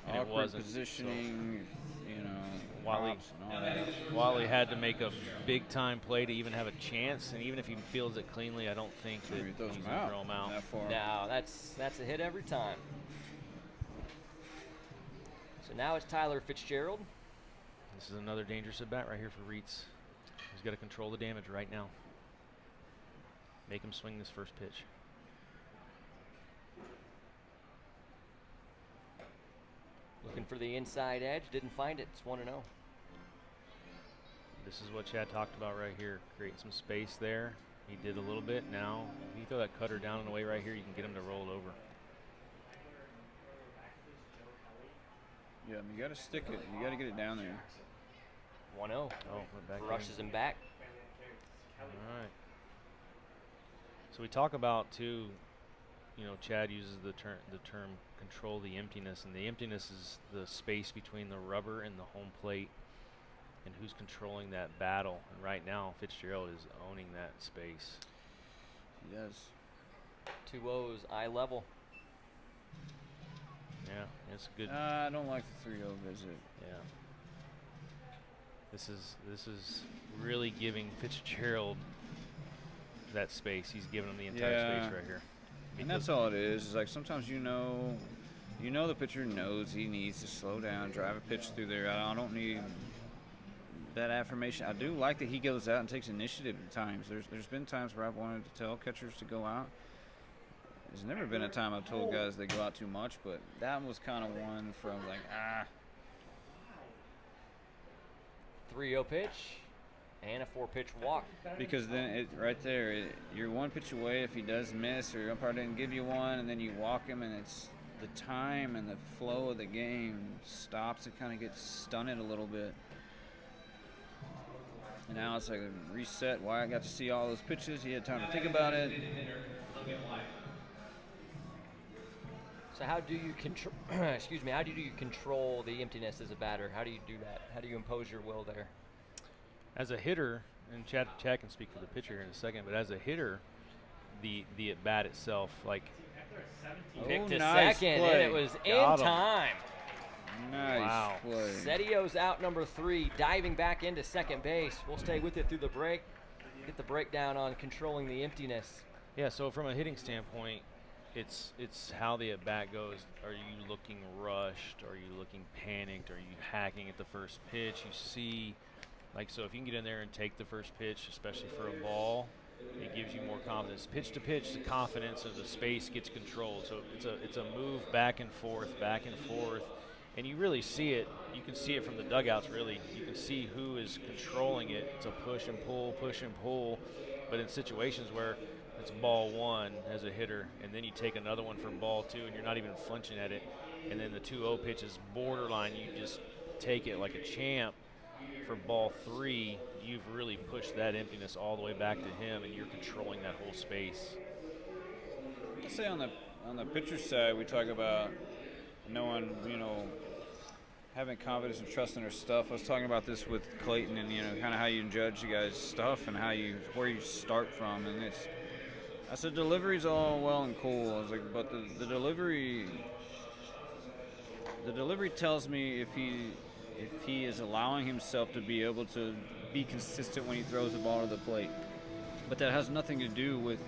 And Awkward it wasn't. positioning, you know, Watley, props and all that. Watley had to make a big-time play to even have a chance, and even if he fields it cleanly, I don't think that Maybe he throws he's him going to out throw him out. that far. No, that's a hit every time. So now it's Tyler Fitzgerald. This is another dangerous at-bat right here for Reitz. He's got to control the damage right now. Make him swing this first pitch. Looking for the inside edge, didn't find it. It's 1-0. This is what Chad talked about right here. Create some space there. He did a little bit. Now, if you throw that cutter down and away right here, you can get him to roll it over. Yeah, you got to stick it. You got to get it down there. 1-0. Oh, we're back. Rushes him back. All right. So we talk about too, you know, Chad uses the term control the emptiness, and the emptiness is the space between the rubber and the home plate, and who's controlling that battle. And right now, Fitzgerald is owning that space. He does. 2-0's eye level. Yeah, it's good. I don't like the 3-0 visit. Yeah. This is really giving Fitzgerald that space. He's giving him the entire space right here. And that's all it is. It's like sometimes you know the pitcher knows he needs to slow down, drive a pitch through there. I don't need that affirmation. I do like that he goes out and takes initiative at times. There's been times where I've wanted to tell catchers to go out. There's never been a time I've told guys they go out too much, but that was kind of one from like, 3-0 pitch and a 4-pitch walk. Because then right there, you're one pitch away if he does miss or your umpire didn't give you one, and then you walk him, and it's the time and the flow of the game stops. It kind of gets stunted a little bit. And now it's like a reset. Wyatt got to see all those pitches. He had time to think about it. So how do you control? Excuse me. How do you control the emptiness as a batter? How do you do that? How do you impose your will there? As a hitter, and Chad can speak for the pitcher here in a second, but as a hitter, the at bat itself, like Picked a nice second, play. and it was Got in him. time. Nice Wow. play. Setio's out number 3, diving back into second base. We'll stay with it through the break. Get the breakdown on controlling the emptiness. yeah. So from a hitting standpoint, it's how the at bat goes. Are you looking rushed? Are you looking panicked? Are you hacking at the first pitch? You see, like, so if you can get in there and take the first pitch, especially for a ball, it gives you more confidence. Pitch to pitch, the confidence of the space gets controlled. So it's a move back and forth, and you really see it. You can see it from the dugouts. Really, you can see who is controlling it. It's a push and pull. But in situations where it's ball 1 as a hitter, and then you take another one for ball 2, and you're not even flinching at it, and then the 2-0 pitch is borderline. You just take it like a champ. For ball 3, you've really pushed that emptiness all the way back to him, and you're controlling that whole space. Let's say on the pitcher side, we talk about knowing, having confidence and trust in their stuff. I was talking about this with Clayton, and kind of how you judge you guys' stuff and where you start from, and I said delivery's all well and cool. I was like, but the delivery tells me if he is allowing himself to be able to be consistent when he throws the ball to the plate. But that has nothing to do with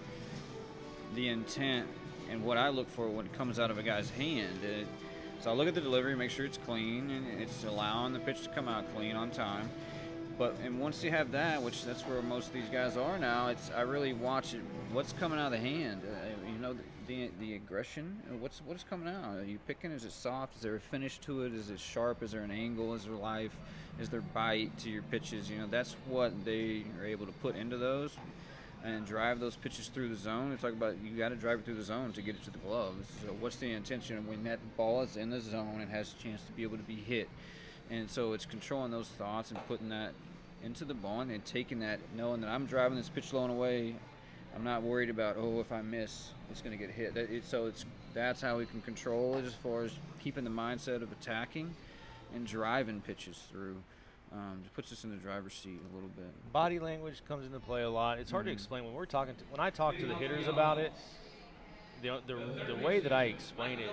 the intent and what I look for when it comes out of a guy's hand. So I look at the delivery, make sure it's clean, and it's allowing the pitch to come out clean on time. And once you have that, which that's where most of these guys are now, I really watch it. What's coming out of the hand? know the aggression. What's coming out? Are you picking? Is it soft? Is there a finish to it? Is it sharp? Is there an angle? Is there life? Is there bite to your pitches? That's what they are able to put into those and drive those pitches through the zone. We talk about you got to drive it through the zone to get it to the gloves. So what's the intention when that ball is in the zone and has a chance to be able to be hit? And so it's controlling those thoughts and putting that into the ball and taking that, knowing that I'm driving this pitch low and away. I'm not worried about, if I miss, it's going to get hit. That's how we can control it as far as keeping the mindset of attacking and driving pitches through. It puts us in the driver's seat a little bit. Body language comes into play a lot. It's hard to explain when I talk to the hitters about it. The way that I explain it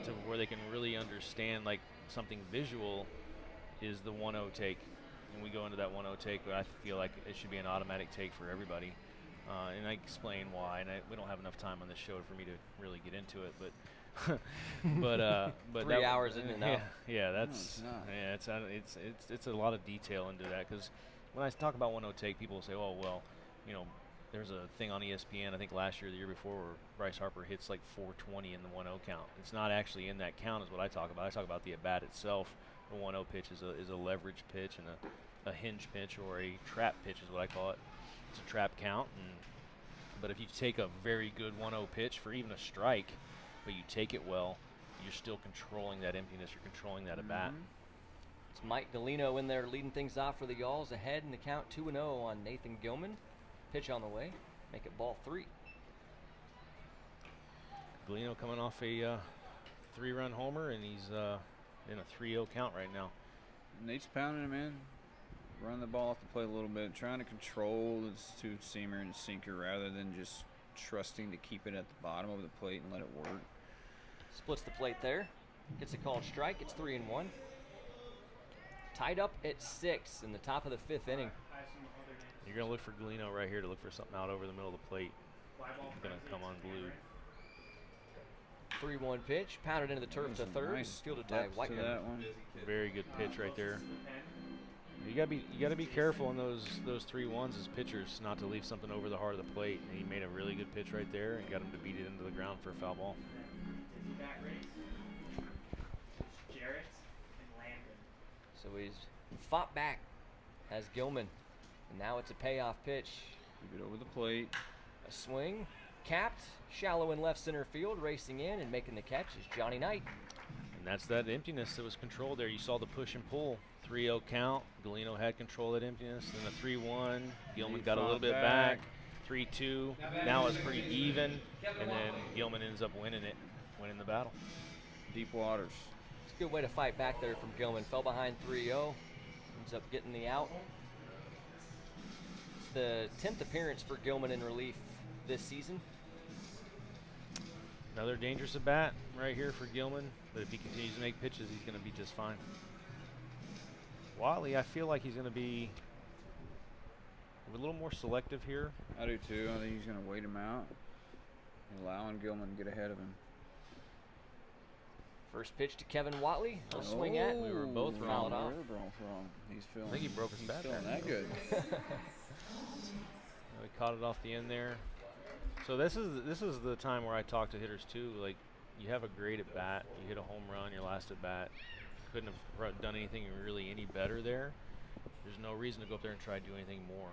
to where they can really understand like something visual is the 1-0 take, and we go into that 1-0 take. But I feel like it should be an automatic take for everybody, and I explain why. And we don't have enough time on this show for me to really get into it, but. but 3 hours in and out. It's a lot of detail into that, because when I talk about 1-0 take, people will say, oh well, there's a thing on ESPN I think last year or the year before where Bryce Harper hits like 420 in the 1-0 count. It's not actually in that count is what I talk about. I talk about the at bat itself. The 1-0 pitch is a leverage pitch and a hinge pitch, or a trap pitch is what I call it. It's a trap count, but if you take a very good 1-0 pitch for even a strike, but you take it well, you're still controlling that emptiness, you're controlling that at bat. It's Mike Galino in there leading things off for the Y'alls, ahead in the count 2-0 on Nathan Gilman. Pitch on the way, make it ball 3. Galino coming off a 3-run homer, and he's in a 3-0 count right now. Nate's pounding him in, running the ball off the plate a little bit, trying to control his two-seamer and sinker rather than just trusting to keep it at the bottom of the plate and let it work. Splits the plate there. Gets a called strike. It's 3-1. Tied up at 6 in the top of the 5th inning. You're going to look for Galino right here to look for something out over the middle of the plate. He's going to come unglued. 3-1 pitch. Pounded into the turf to third. Nice fielded by Whiteman. that one. Very good pitch right there. You gotta be careful in those 3-1s as pitchers not to leave something over the heart of the plate. And he made a really good pitch right there and got him to beat it into the ground for a foul ball. Jarrett and Landon. So he's fought back as Gilman. And now it's a payoff pitch. Keep it over the plate. A swing. Capped. Shallow in left center field. Racing in and making the catch is Johnny Knight. And that's that emptiness that was controlled there. You saw the push and pull. 3-0 count. Galino had control of that emptiness. Then a 3-1. Gilman got a little bit back. 3-2. Now it's pretty even. And then Gilman ends up winning the battle. Deep waters. It's a good way to fight back there from Gilman. Fell behind 3-0. Ends up getting the out. It's the 10th appearance for Gilman in relief this season. Another dangerous at bat right here for Gilman. But if he continues to make pitches, he's going to be just fine. Whatley, I feel like he's going to be a little more selective here. I do too. I think he's going to wait him out, allowing Gilman to get ahead of him. First pitch to Kevin Whatley. He'll swing at. We were both wrong. wrong. He's feeling. I think he broke his bat feeling there. that good. We caught it off the end there. So this is the time where I talk to hitters too. Like, you have a great at bat, you hit a home run, your last at bat. Couldn't have done anything really any better there. There's no reason to go up there and try to do anything more,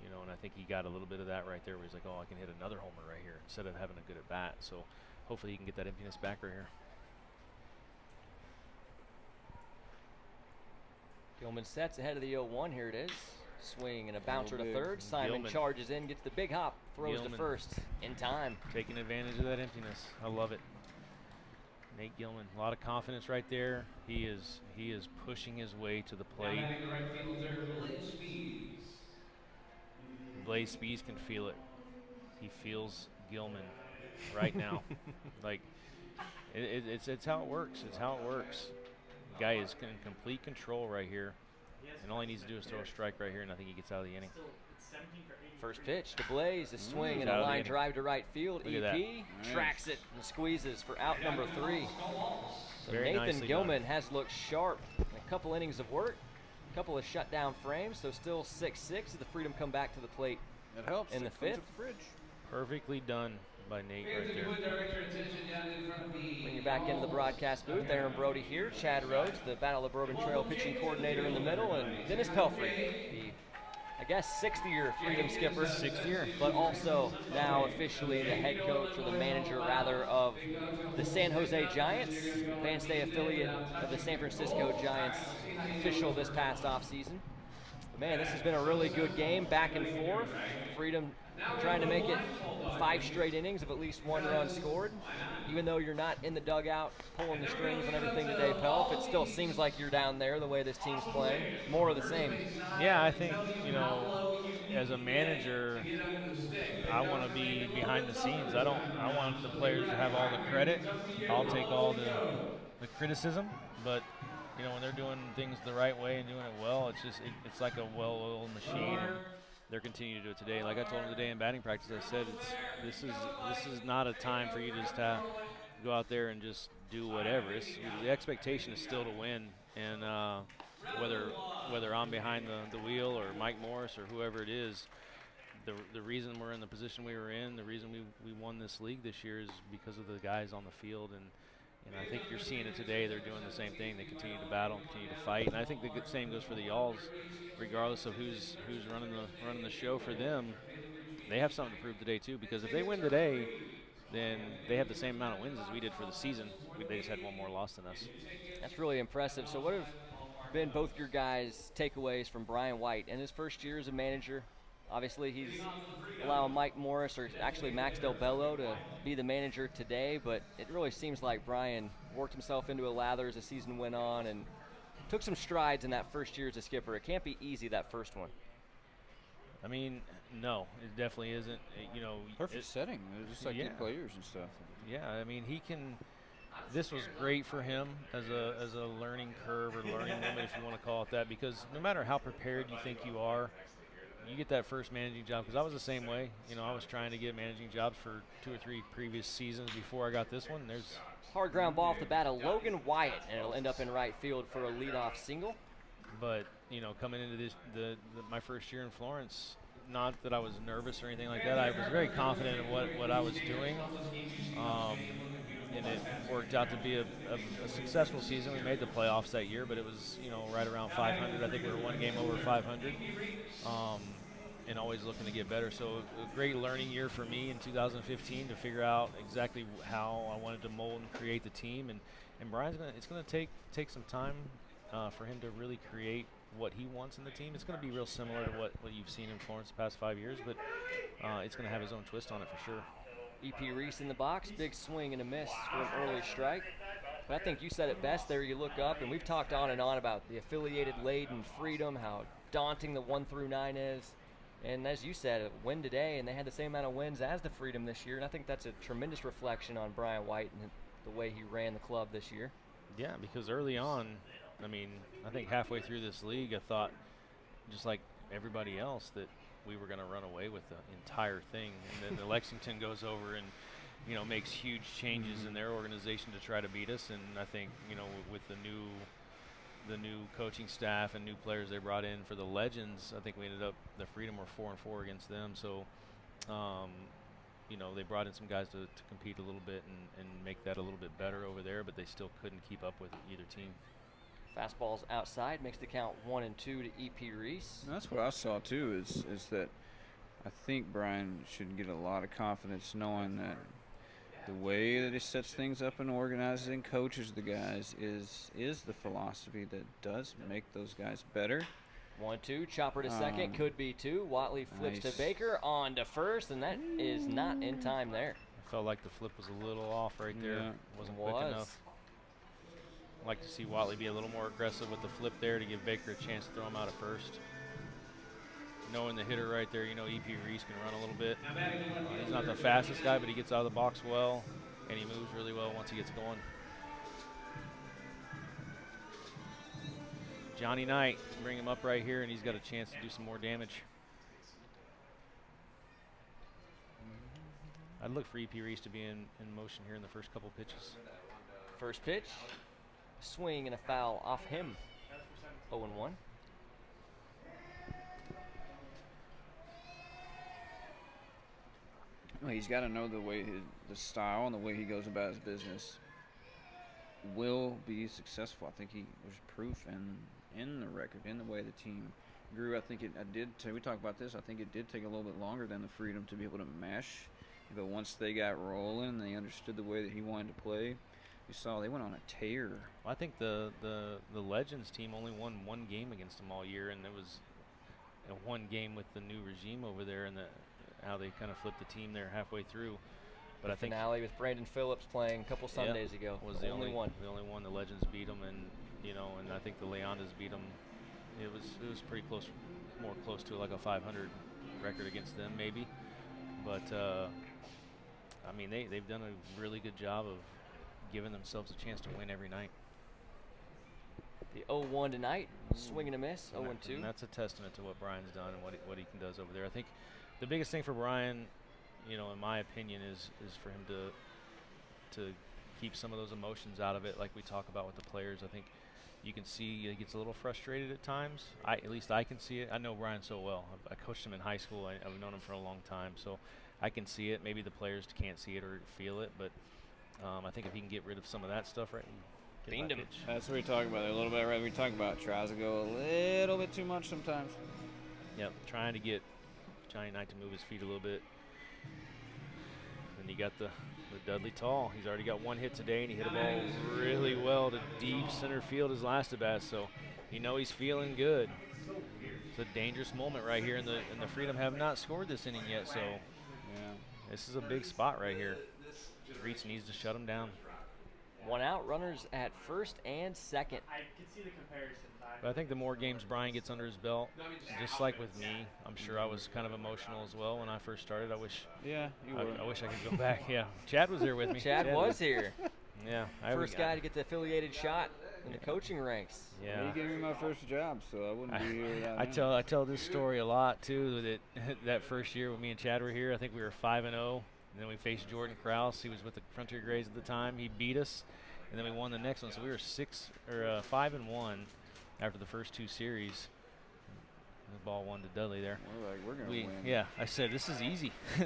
and I think he got a little bit of that right there where he's like, oh, I can hit another homer right here instead of having a good at bat. So hopefully he can get that emptiness back right here. Gilman sets ahead of the 0-1. Here it is. Swing and a bouncer to third. Simon Gilman charges in, gets the big hop, throws to first in time. Taking advantage of that emptiness. I love it. Nate Gilman, a lot of confidence right there. He is pushing his way to the plate. Blaze Speeds can feel it. He feels Gilman right now. Like, it's how it works. It's how it works. The guy is in complete control right here. And all he needs to do is throw a strike right here, and I think he gets out of the inning. First pitch to Blaze, a swing and a line drive to right field. EP tracks it and squeezes for out number 3. So Nathan Gilman has looked sharp. A couple innings of work, a couple of shutdown frames, so still 6-6 as the Freedom come back to the plate. It helps. In the 5th. Perfectly done by Nate right there. Bring you back into the broadcast booth. Aaron Brody here, Chad Rhodes, the Battle of Bourbon Trail pitching coordinator in the middle, and Dennis Pelfrey, the, I guess, 6th-year Freedom skipper. 6th year. But also now officially the head coach, or the manager rather, of the San Jose Giants, Advanced Day affiliate of the San Francisco Giants, official this past offseason. But man, this has been a really good game, back and forth. Freedom trying to make it 5 straight innings of at least 1 run scored. Even though you're not in the dugout pulling the strings and everything today, Pelf, it still seems like you're down there the way this team's playing. More of the same. Yeah, I think, as a manager, I want to be behind the scenes. I want the players to have all the credit. I'll take all the criticism, but when they're doing things the right way and doing it well, it's like a well-oiled machine. And they're continuing to do it today. Like I told them today in batting practice, I said this is not a time for you to just go out there and just do whatever. The expectation is still to win, and whether I'm behind the wheel or Mike Morris or whoever it is, the reason we're in the position we were in, the reason we won this league this year is because of the guys on the field, and I think you're seeing it today. They're doing the same thing. They continue to battle, continue to fight, and I think the same goes for the Y'alls. Regardless of who's running the show for them, they have something to prove today too. Because if they win today, then they have the same amount of wins as we did for the season. They just had 1 more loss than us. That's really impressive. So what have been both your guys' takeaways from Brian White in his first year as a manager? Obviously, he's allowing Mike Morris, or actually Max Del Bello, to be the manager today, but it really seems like Brian worked himself into a lather as the season went on and took some strides in that first year as a skipper. It can't be easy, that first one. I mean, no, it definitely isn't. Perfect setting, just like good players and stuff. Yeah, I mean, this was great for him as a learning curve or learning moment, if you want to call it that, because no matter how prepared you think you are, you get that first managing job, because I was the same way. I was trying to get managing jobs for 2 or 3 previous seasons before I got this one. There's hard ground ball off the bat of Logan Wyatt, and it'll end up in right field for a leadoff single. But coming into my first year in Florence, not that I was nervous or anything like that. I was very confident in what I was doing, and it worked out to be a successful season. We made the playoffs that year, but it was right around 500. I think we were 1 game over 500, and always looking to get better. So a great learning year for me in 2015 to figure out exactly how I wanted to mold and create the team. And Brian's it's gonna take some time for him to really create what he wants in the team. It's going to be real similar to what you've seen in Florence the past 5 years, but it's going to have his own twist on it for sure. E.P. Reese in the box, big swing and a miss for an early strike. But I think you said it best there. You look up, and we've talked on and on about the affiliated laden Freedom, how daunting the 1 through 9 is. And as you said, a win today, and they had the same amount of wins as the Freedom this year. And I think that's a tremendous reflection on Brian White and the way he ran the club this year. Yeah, because early on, I think halfway through this league, I thought, just like everybody else, that we were going to run away with the entire thing. And then Lexington goes over and, makes huge changes in their organization to try to beat us. And I think, with the new coaching staff and new players they brought in for the Legends, I think we ended up, the Freedom were 4-4 against them. So, they brought in some guys to compete a little bit and make that a little bit better over there, but they still couldn't keep up with either team. Fastball's outside, makes the count 1-2 to E.P. Reese. And that's what I saw too. Is that I think Brian should get a lot of confidence knowing that the way that he sets things up and organizes and coaches the guys is the philosophy that does make those guys better. 1-2, chopper to second, could be 2. Watley flips nice. to Baker, on to first, and that is not in time there. I felt like the flip was a little off right there. Yeah. Wasn't quick enough. I'd like to see Watley be a little more aggressive with the flip there to give Baker a chance to throw him out at first. Knowing the hitter right there, E.P. Reese can run a little bit. He's not the fastest guy, but he gets out of the box well, and he moves really well once he gets going. Johnny Knight, bring him up right here, and he's got a chance to do some more damage. I'd look for E.P. Reese to be in motion here in the first couple pitches. First pitch, swing and a foul off him. 0-1. he's got to know the way the style and the way he goes about his business will be successful. I think there's proof in the record, in the way the team grew. I think we talked about this, I think it did take a little bit longer than the freedom to be able to mesh. But once they got rolling, they understood the way that he wanted to play. You saw they went on a tear. Well, I think the Legends team only won one game against them all year, and it was one game with the new regime over there, and how they kind of flipped the team there halfway through. But the I think finale with Brandon Phillips playing a couple Sundays ago was the only one. The only one. The Legends beat them, and and I think the Leondas beat them. It was pretty close, more close to like a 500 record against them maybe. But I mean they've done a really good job of giving themselves a chance to win every night. The 0-1 tonight, swing and a miss, 0-2. And that's a testament to what Brian's done and what he does over there. I think the biggest thing for Brian, in my opinion, is for him to keep some of those emotions out of it, like we talk about with the players. I think you can see he gets a little frustrated at times. At least I can see it. I know Brian so well. I coached him in high school. I've known him for a long time, so I can see it. Maybe the players can't see it or feel it, but I think if he can get rid of some of that stuff, right? Beamed him. That's what we talk about there a little bit, right? We talk about tries to go a little bit too much sometimes. Yep, trying to get Johnny Knight to move his feet a little bit. And he got the Dudley Tall. He's already got one hit today, and he hit a ball really well to deep center field his last at bat. So he's feeling good. It's a dangerous moment right here, and the Freedom have not scored this inning yet. So this is a big spot right here. Reitz needs to shut him down. One out, runners at first and second. I can see the comparison. But I think the more games Brian gets under his belt, just like with me, I'm sure I was kind of emotional as well when I first started. I wish I could go back. Yeah, Chad was there with me. Chad was here. Yeah, first guy to get the affiliated shot in the coaching ranks. Yeah, he gave me my first job, so I wouldn't be here without him. I tell this story a lot too. That first year when me and Chad were here, I think we were 5-0. And then we faced Jordan Krause. He was with the Frontier Grays at the time. He beat us, and then we won the next one. So we were 5-1 after the first two series. The ball one to Dudley there. We're gonna win. Yeah, I said this is easy. I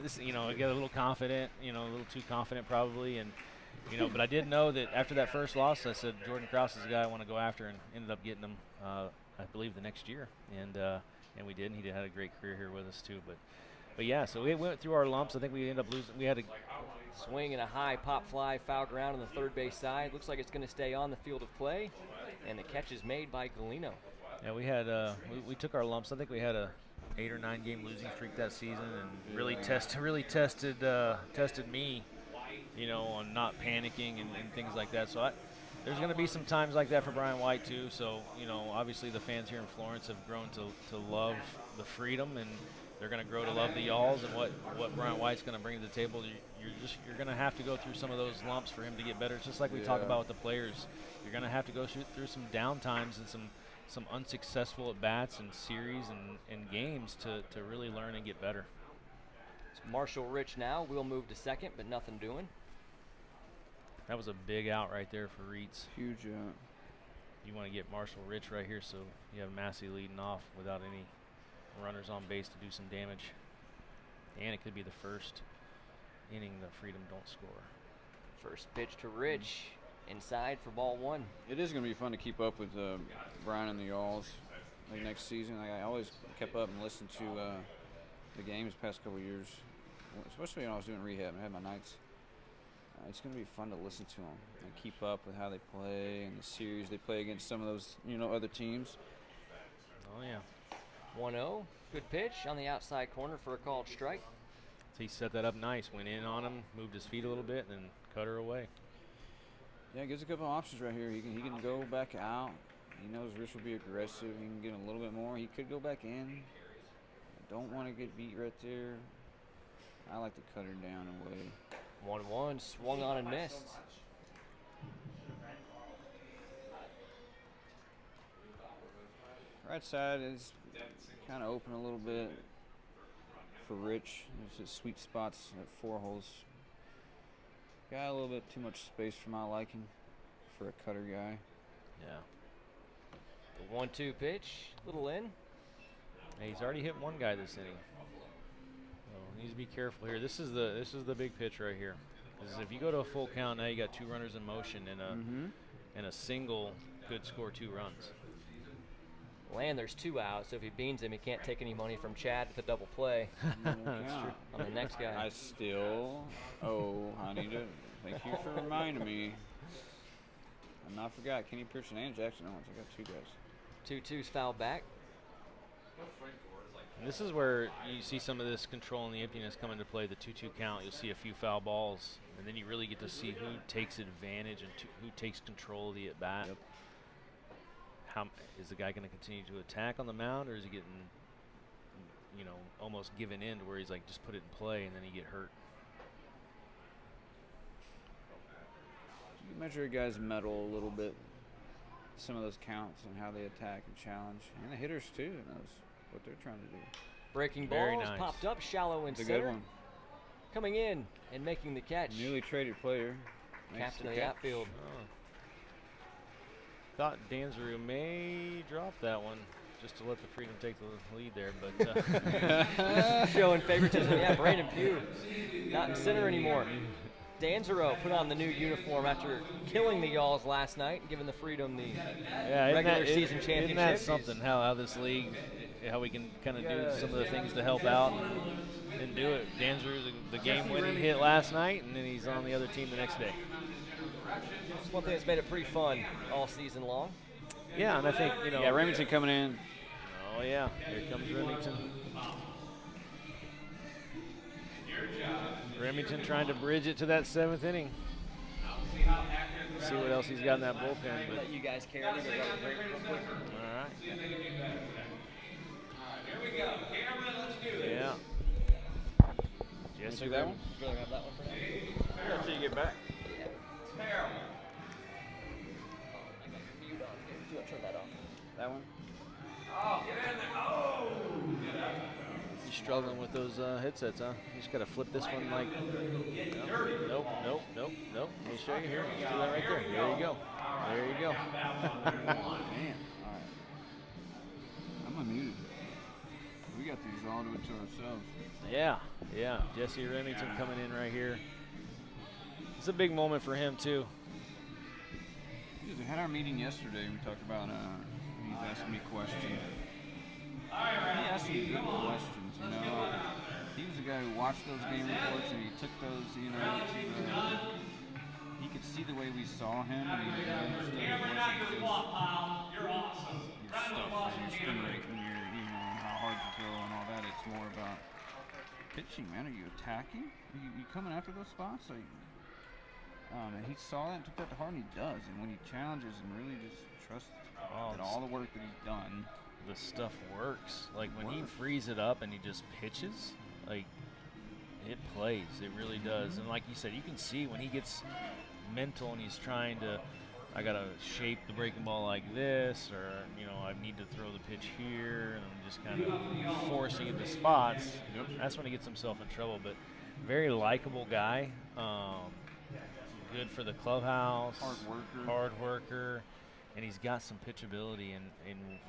got a little confident, a little too confident probably, and but I did know that after that first loss, I said Jordan Krause is the guy I want to go after, and ended up getting him, I believe, the next year, and we did. And he had a great career here with us too, But yeah, so we went through our lumps. I think we ended up losing. We had a swing and a high pop fly, foul ground on the third base side. Looks like it's going to stay on the field of play, and the catch is made by Galino. Yeah, we had we took our lumps. I think we had a 8 or 9 game losing streak that season, and really tested me, on not panicking and things like that. So there's going to be some times like that for Brian White too. So obviously the fans here in Florence have grown to love the Freedom, and they're going to grow to love the Y'alls and what Brian White's going to bring to the table. You're going to have to go through some of those lumps for him to get better. It's just like we talk about with the players. You're going to have to go through some downtimes and some unsuccessful at bats and series and games to really learn and get better. It's Marshall Rich now. We'll move to second, but nothing doing. That was a big out right there for Reitz. Huge out. You want to get Marshall Rich right here, so you have Massey leading off without any runners on base to do some damage. And it could be the first inning the Freedom don't score. First pitch to Rich, inside for ball one. It is going to be fun to keep up with Brian and the Y'alls next season. I always kept up and listened to the games the past couple of years, especially when I was doing rehab and I had my nights. It's going to be fun to listen to them and keep up with how they play and the series they play against some of those other teams. Oh yeah. 1-0, good pitch on the outside corner for a called strike. So he set that up nice, went in on him, moved his feet a little bit, and then cut her away. Yeah, gives a couple of options right here. He can go back out. He knows Rich will be aggressive. He can get a little bit more. He could go back in. I don't want to get beat right there. I like to cut her down away. 1-1, swung on and missed. Right side is kind of open a little bit for Rich. There's just sweet spots at 4 holes. Got a little bit too much space for my liking for a cutter guy. Yeah. The 1-2 pitch, little in. Hey, he's already hit one guy this inning. So Needs to be careful here. This is the big pitch right here. 'Cause if you go to a full count, now you got 2 runners in motion, and a single could score 2 runs. And there's 2 outs, so if he beans him, he can't take any money from Chad with a double play That's true. on the next guy. I still owe honey to thank you for reminding me. I not forgot Kenny Pearson and Jackson Owens. I got 2 guys. 2-2's foul back. And this is where you see some of this control and the emptiness come into play. The 2-2 count, you'll see a few foul balls, and then you really get to see who takes advantage and who takes control of the at bat. Yep. How is the guy going to continue to attack on the mound, or is he getting, almost given in to where he's like, just put it in play, and then he get hurt? You measure a guy's mettle a little bit. Some of those counts and how they attack and challenge, and the hitters too knows what they're trying to do. Breaking Very balls nice. popped up shallow in It's a center. good one. Coming in and making the catch. Newly traded player. makes Captain of the the catch. outfield. Oh. Thought Dansrue may drop that one just to let the Freedom take the lead there, but Showing favoritism. Yeah, Brandon Pugh not in center anymore. Danzero put on the new uniform after killing the Y'alls last night and giving the Freedom the regular season championship. Isn't that something, how this league, how we can kind of do some of the things to help out and do it. Danzero, the game-winning hit last night, and then he's on the other team the next day. It's one thing that's made it pretty fun all season long. Yeah, and I think, Yeah, Remington coming in. Oh, yeah, here comes Remington. Remington trying to bridge it to that 7th inning. See what else he's got in that bullpen. But Let you guys carry it. all right. Yeah. Yes, See that one? Would you rather have that one for now? Until you get back. Turn that off. That one? He's struggling with those headsets, huh? You just got to flip this one like. Nope. Let me show you here. Just do that right there. There you go. There you go. Man, all right. I'm unmuted. We got these all to it to ourselves. Yeah. Jesse Remington coming in right here. It's a big moment for him, too. We had our meeting yesterday. We talked about, he's asking me questions. He asked some good questions, He was the guy who watched those game reports and he took those, he could see the way we saw him and he understood it wasn't just your stuff and your spin rate and your, how hard you throw and all that. It's more about pitching, man. Are you attacking? Are you coming after those spots? And he saw that and took that to heart, and he does. And when he challenges and really just trusts that all the work that he's done, The stuff works. Like when he frees it up and he just pitches, like it plays. It really does. And like you said, you can see when he gets mental and he's trying to, I gotta shape the breaking ball like this, or I need to throw the pitch here, and I'm just kind of forcing it to spots. That's when he gets himself in trouble. But very likable guy. Good for the clubhouse. Hard worker. And he's got some pitchability. And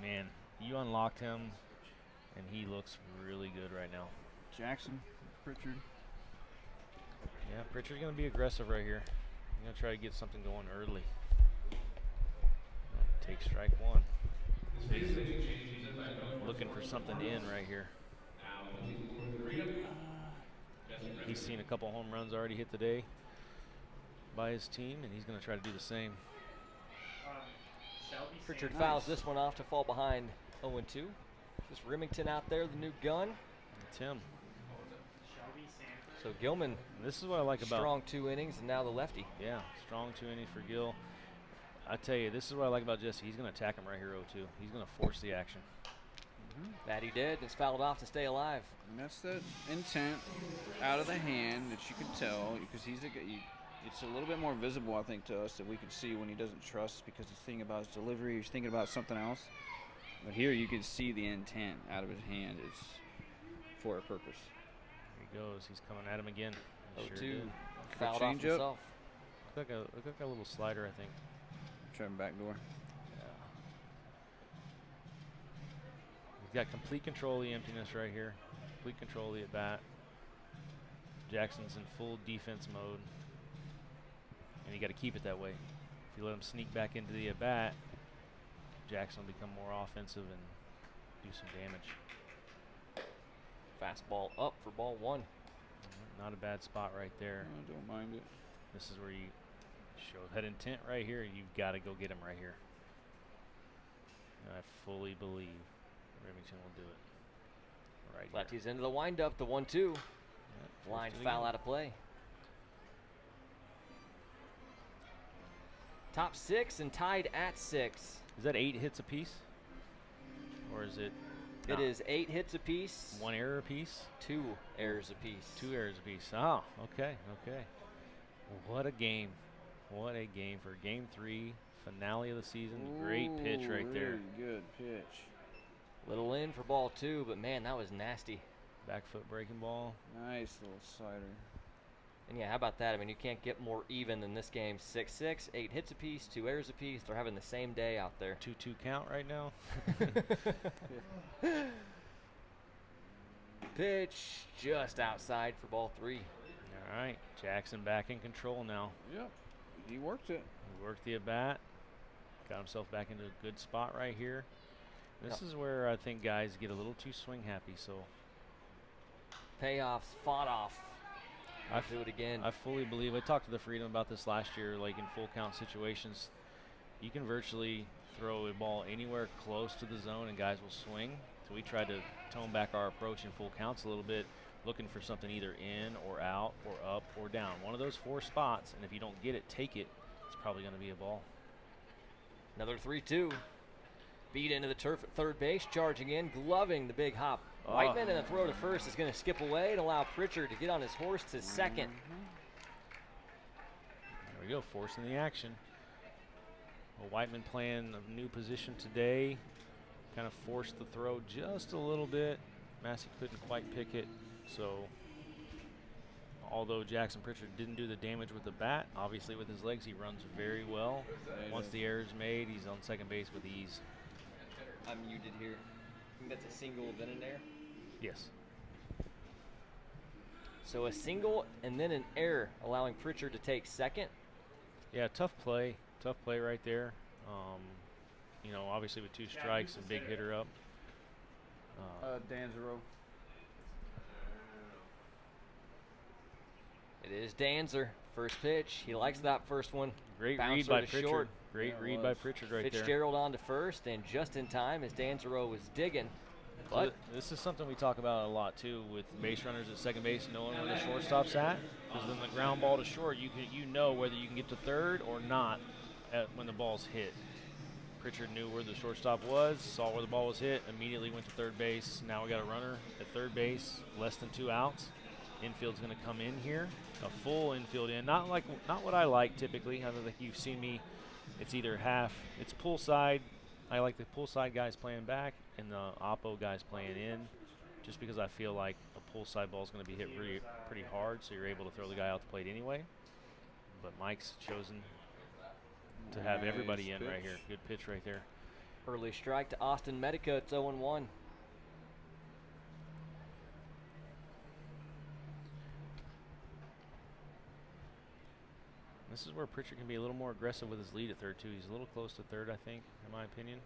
man, you unlocked him, and he looks really good right now. Jackson, Pritchard. Yeah, Pritchard's going to be aggressive right here. He's going to try to get something going early. Take strike one. He's looking for something in right here. He's seen a couple home runs already hit today by his team, and he's going to try to do the same. Pritchard fouls this one off to fall behind 0-2. Just Remington out there, the new gun. Tim. So Gilman, This is what I like about strong 2 innings, and now the lefty. Yeah, strong 2 innings for Gil. I tell you, this is what I like about Jesse. He's going to attack him right here, 0-2. He's going to force the action. That he did. It's fouled off to stay alive. And that's the intent out of the hand that you can tell, because he's a guy. It's a little bit more visible, I think, to us that we can see when he doesn't trust because he's thinking about his delivery, he's thinking about something else. But here you can see the intent out of his hand is for a purpose. Here he goes. He's coming at him again. He 0-2. sure did. Fouled off change up. himself. Look like a little slider, I think. Trying backdoor. He's got complete control of the emptiness right here. Complete control of the at-bat. Jackson's in full defense mode, and you got to keep it that way. If you let him sneak back into the at-bat, Jackson will become more offensive and do some damage. Fastball up for ball 1. Not a bad spot right there. I don't mind it. This is where you show that intent right here. You've got to go get him right here. And I fully believe Remington will do it. Right Lefty's into the windup, the 1-2. Line foul out of play. Top 6 and tied at 6. Is that 8 hits apiece? Or is it? It is 8 hits apiece. 1 error apiece? 2 errors apiece. 2 errors apiece. Oh, okay. What a game. What a game for Game 3, finale of the season. Great pitch right there. Really good pitch. Little in for ball 2, but man, that was nasty. Back foot breaking ball. Nice little slider. And yeah, how about that? I mean, you can't get more even than this game. 6-6, 8 hits apiece, 2 errors apiece. They're having the same day out there. 2-2 count right now. Pitch just outside for ball 3. All right, Jackson back in control now. Yep, he worked it. He worked the at-bat. Got himself back into a good spot right here. This is where I think guys get a little too swing happy, so. Payoffs fought off. I'll do it again. I fully believe. I talked to the Freedom about this last year, like in full count situations. You can virtually throw a ball anywhere close to the zone and guys will swing. So we tried to tone back our approach in full counts a little bit, looking for something either in or out or up or down. One of those 4 spots, and if you don't get it, take it. It's probably going to be a ball. Another 3-2. Beat into the turf at third base, charging in, gloving the big hop. Whiteman, and the throw to first is going to skip away and allow Pritchard to get on his horse to second. There we go, forcing the action. Well, Whiteman playing a new position today. Kind of forced the throw just a little bit. Massey couldn't quite pick it. So, although Jackson Pritchard didn't do the damage with the bat, obviously with his legs he runs very well. Once the error is made, he's on second base with ease. I'm muted here. I think that's a single, then an error? Yes. So a single and then an error, allowing Pritchard to take second. Yeah, tough play right there. You know, obviously with 2 strikes and big hitter up. Danzero. It is Danzer. First pitch. He likes that first one. Great Bouncer read by to Pritchard. short. Great read by Pritchard right there. Fitzgerald on to first, and just in time as Danzero was digging. But this is something we talk about a lot too with base runners at second base, knowing where the shortstop's at. Because then the ground ball to short, you know whether you can get to third or not when the ball's hit. Pritchard knew where the shortstop was, saw where the ball was hit, immediately went to third base. Now we got a runner at third base, less than 2 outs. Infield's going to come in here, a full infield in. Not what I like typically. I don't think you've seen me. It's either half. It's pull side. I like the pull side guys playing back and the oppo guys playing in, just because I feel like a pull side ball is going to be hit pretty hard, so you're able to throw the guy out the plate anyway. But Mike's chosen to have everybody in right here. Good pitch right there. early strike to Austin Medica. It's 0-1. This is where Pritchard can be a little more aggressive with his lead at third, too. He's a little close to third, I think, in my opinion.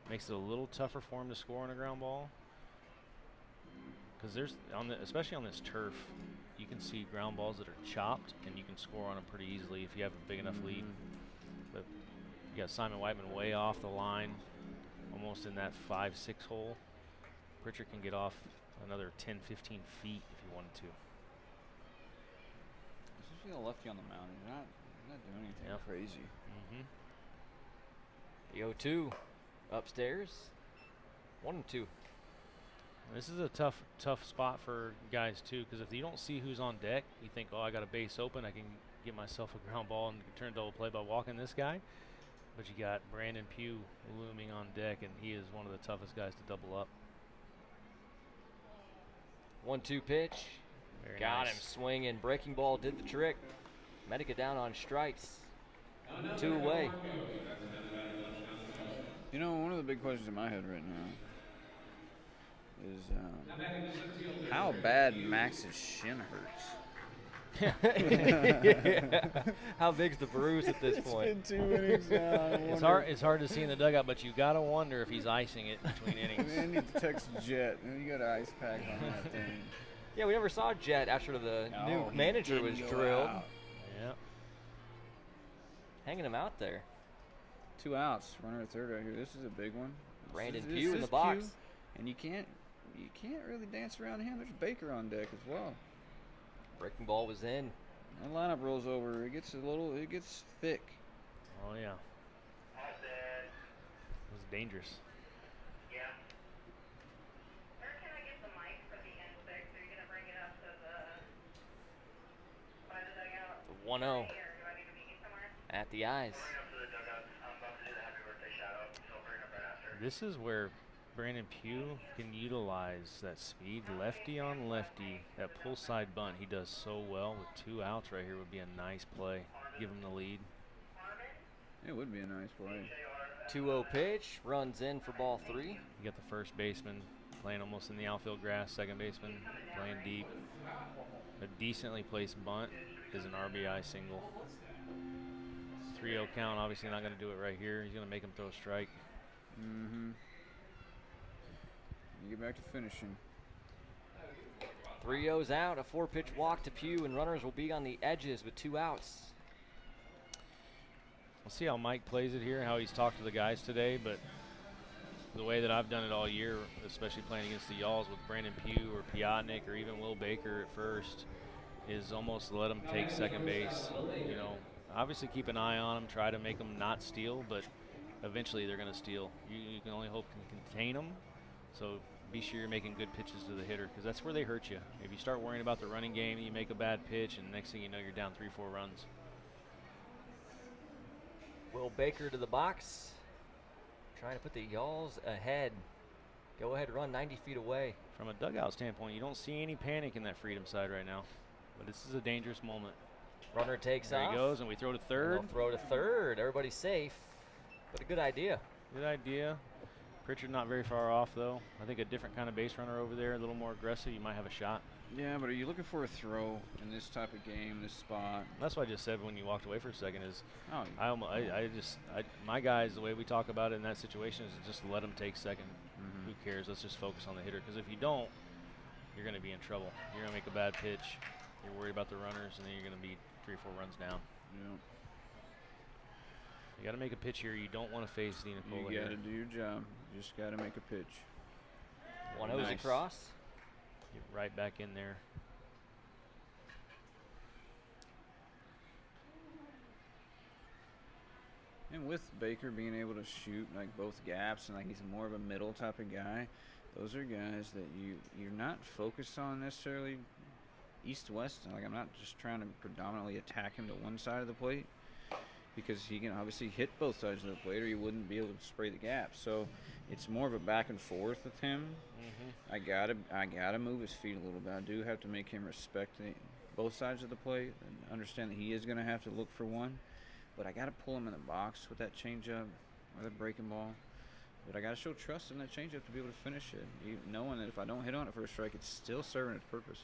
Makes it a little tougher for him to score on a ground ball. Because there's, especially on this turf, you can see ground balls that are chopped, and you can score on them pretty easily if you have a big enough lead. But you got Simon Whiteman way off the line, almost in that 5-6 hole. Pritchard can get off another 10, 15 feet if he wanted to. Especially a lefty on the mound. He's not doing anything crazy. The 0-2 upstairs. 1-2. This is a tough spot for guys too, because if you don't see who's on deck, you think, oh, I got a base open, I can get myself a ground ball and turn double play by walking this guy. But you got Brandon Pugh looming on deck, and he is one of the toughest guys to double up. 1-2 pitch. Very Got nice. him swinging. Breaking ball did the trick. Medica down on strikes. 2 away. You know, one of the big questions in my head right now is how bad Max's shin hurts. How big's the bruise at this point? It's been 2 innings now. It's hard to see in the dugout, but you got to wonder if he's icing it between innings. Man, need to text Jet. You got an ice pack on that thing. Yeah, we never saw Jet after the No, new he manager was didn't go drilled. out. Yeah. Hanging him out there. 2 outs, runner at third right here. This is a big one. Brandon This Pugh in is the box. Pugh, and you can't really dance around him. There's Baker on deck as well. Breaking ball was in. That lineup rolls over. It gets thick. Oh, yeah. It was dangerous. Yeah. Where can I get the mic for the N6? Are you going to bring it up to by the dugout? The 1-0 Or do I need to meet you somewhere? at the eyes. Bring it up to the dugout. I'm about to do the happy birthday shout out, so I'll bring it up right after. This is where Brandon Pugh can utilize that speed, lefty on lefty, that pull side bunt. He does so well with 2 outs right here. Would be a nice play. Give him the lead. It would be a nice play. 2-0 pitch, runs in for ball 3. You got the first baseman playing almost in the outfield grass, second baseman playing deep. A decently placed bunt is an RBI single. 3-0 count, obviously not going to do it right here. He's going to make him throw a strike. Mm-hmm. You get back to finishing. 3-0's out, a 4-pitch walk to Pugh, and runners will be on the edges with 2 outs. We'll see how Mike plays it here, how he's talked to the guys today, but the way that I've done it all year, especially playing against the Y'alls with Brandon Pugh or Piotnik or even Will Baker at first, is almost let them take second base. You know, obviously keep an eye on them, try to make them not steal, but eventually they're going to steal. You can only hope to contain them, so be sure you're making good pitches to the hitter, because that's where they hurt you. If you start worrying about the running game, you make a bad pitch, and next thing you know, you're down 3-4 runs. Will Baker to the box, trying to put the Y'alls ahead. Go ahead, run 90 feet away. From a dugout standpoint, you don't see any panic in that freedom side right now, but this is a dangerous moment. Runner takes There off. he goes, and we throw to And third. they'll throw to third. Everybody's safe, but a good idea. Good idea. Pritchard not very far off, though. I think a different kind of base runner over there, a little more aggressive, you might have a shot. Yeah, but are you looking for a throw in this type of game, this spot? That's what I just said when you walked away for a second is Oh, my guys, the way we talk about it in that situation is just let them take second. Mhm. Who cares? Let's just focus on the hitter, because if you don't, you're going to be in trouble. You're going to make a bad pitch. You're worried about the runners, and then you're going to be 3 or 4 runs down. yeah. You got to make a pitch here. You don't want to face Dina Cola You here. got to do your job. You just got to make a pitch. 1-0's Nice. across. Get right back in there. And with Baker being able to shoot like both gaps and like he's more of a middle type of guy, those are guys that you're not focused on necessarily east-west. Like I'm not just trying to predominantly attack him to one side of the plate, because he can obviously hit both sides of the plate or he wouldn't be able to spray the gap. So it's more of a back and forth with him. I gotta move his feet a little bit. I do have to make him respect both sides of the plate and understand that he is going to have to look for one. But I got to pull him in the box with that changeup or the breaking ball. But I got to show trust in that changeup to be able to finish it, knowing that if I don't hit on it for a strike, it's still serving its purpose.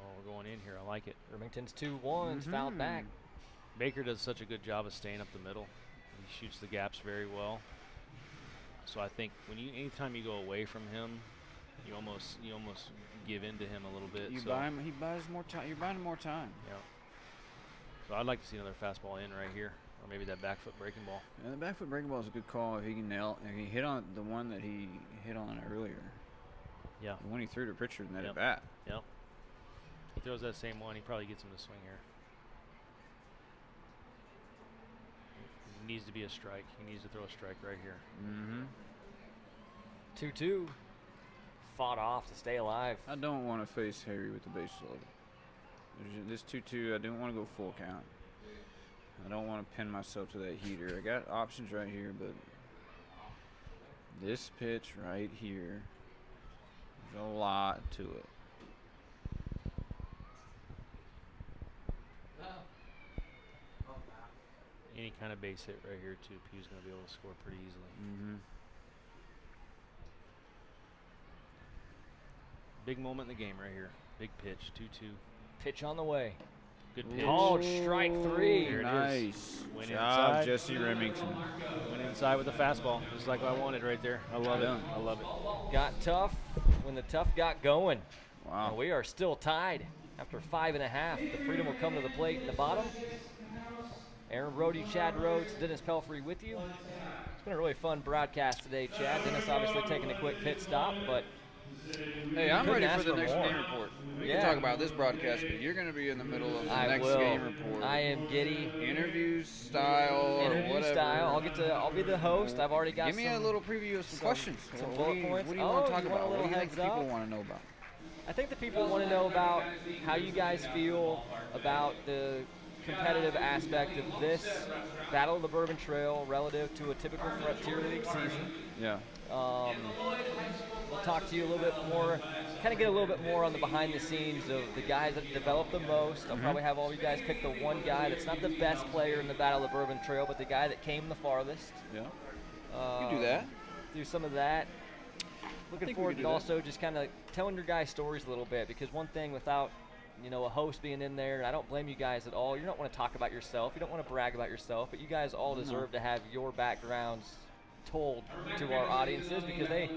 Oh, we're going in here. I like it. Remington's 2-1, fouled back. Baker does such a good job of staying up the middle. He shoots the gaps very well. So I think anytime you go away from him, you almost give in to him a little bit. He buys more time. You're buying more time. Yeah. So I'd like to see another fastball in right here, or maybe that back foot breaking ball. And the back foot breaking ball is a good call if he can nail. If he hit on the one that he hit on earlier. Yeah. The one he threw to Pritchard in that Yep. at bat. Yep. He throws that same one. He probably gets him to swing here. It needs to be a strike. He needs to throw a strike right here. Mm-hmm. 2-2. Fought off to stay alive. I don't want to face Harry with the base loaded. This 2-2, I didn't want to go full count. I don't want to pin myself to that heater. I got options right here, but this pitch right here, there's a lot to it. Any kind of base hit right here, too. Pugh's going to be able to score pretty easily. Mm-hmm. Big moment in the game right here. Big pitch, 2-2. Pitch on the way. Good pitch. Called strike 3. There it is. Nice Went job, inside. Jesse Remington. Went inside with the fastball, just like I wanted right there. I love it. Yeah. I love it. Got tough when the tough got going. Wow. And we are still tied after 5.5. The Freedom will come to the plate in the bottom. Aaron Brody, Chad Rhodes, Dennis Pelfrey with you. It's been a really fun broadcast today, Chad. Dennis obviously taking a quick pit stop, but Hey, I'm couldn't ready ask for the for next more. game report. We Yeah. can talk about this broadcast, but you're going to be in the middle of the I next will. game report. I am giddy. Interview style or Interview whatever. style. I'll be the host. I've already got Give me a little preview of some questions. some What bullet do you- points. What do you want to talk you want about? a little What do you think heads people up? want to know about? I think the people want to know about how you guys feel about the competitive aspect of this Battle of the Bourbon Trail relative to a typical Frontier League season. Yeah. We'll talk to you a little bit more, kind of get a little bit more on the behind the scenes of the guys that develop the most. I'll probably have all you guys pick the one guy that's not the best player in the Battle of the Bourbon Trail, but the guy that came the farthest. Yeah. You can do that. Do some of that. Looking think we forward could to do that. also just kind of telling your guys' stories a little bit, because one thing without a host being in there, and I don't blame you guys at all. You don't want to talk about yourself. You don't want to brag about yourself, but you guys all deserve to have your backgrounds told to our audiences, because they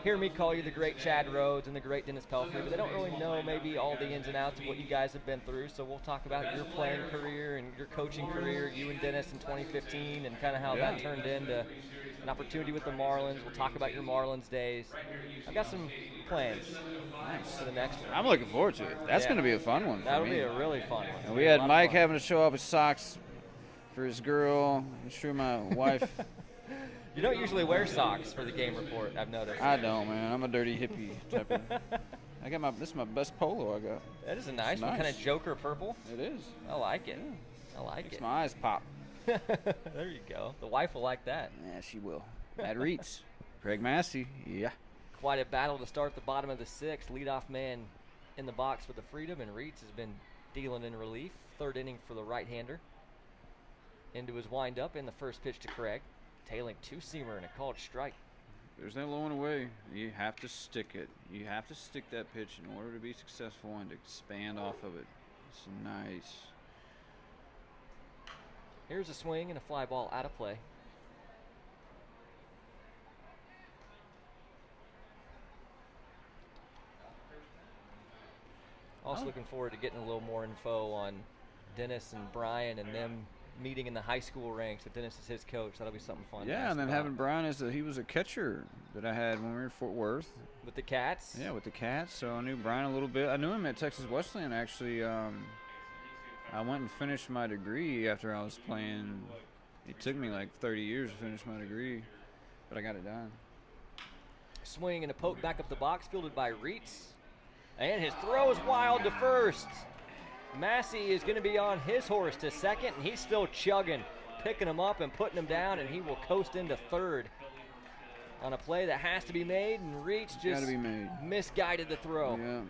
hear me call you the great Chad Rhodes and the great Dennis Pelfrey, but they don't really know maybe all the ins and outs of what you guys have been through. So we'll talk about your playing career and your coaching career, you and Dennis in 2015, and kind of how that turned into an opportunity with the Marlins. We'll talk about your Marlins days. I've got some plans for the next one. I'm looking forward to it. That's Yeah. going to be a fun one for That'll me. be a really fun one. And we had Mike having to show off his socks for his girl. I'm sure my wife. You don't usually wear socks for the game report, I've noticed. I don't, man. I'm a dirty hippie type of. I got this is my best polo I got. That is a nice one, nice. kind of Joker purple. It is. I like it. I like Makes it. my eyes pop. There you go. The wife will like that. Yeah, she will. Matt Reitz. Craig Massey. Yeah. Quite a battle to start the bottom of the sixth. Leadoff man in the box for the Freedom, and Reitz has been dealing in relief. Third inning for the right-hander. Into his windup in the first pitch to Craig. Tailing two-seamer and a called strike. There's no lowing away. You have to stick it. You have to stick that pitch in order to be successful and to expand off of it. It's nice. Here's a swing and a fly ball out of play. Also looking forward to getting a little more info on Dennis and Brian and them meeting in the high school ranks. That Dennis is his coach. That'll be something fun. to Yeah, ask and then about. having Brian he was a catcher that I had when we were in Fort Worth. With the Cats. Yeah, with the Cats. So I knew Brian a little bit. I knew him at Texas Wesleyan, actually. I went and finished my degree after I was playing. It took me like 30 years to finish my degree, but I got it done. Swing and a poke back up the box, fielded by Reitz. And his throw is wild to first. Massey is going to be on his horse to second, and he's still chugging, picking him up and putting him down, and he will coast into third on a play that has to be made, and Reitz just Gotta be made. misguided the throw. Yeah.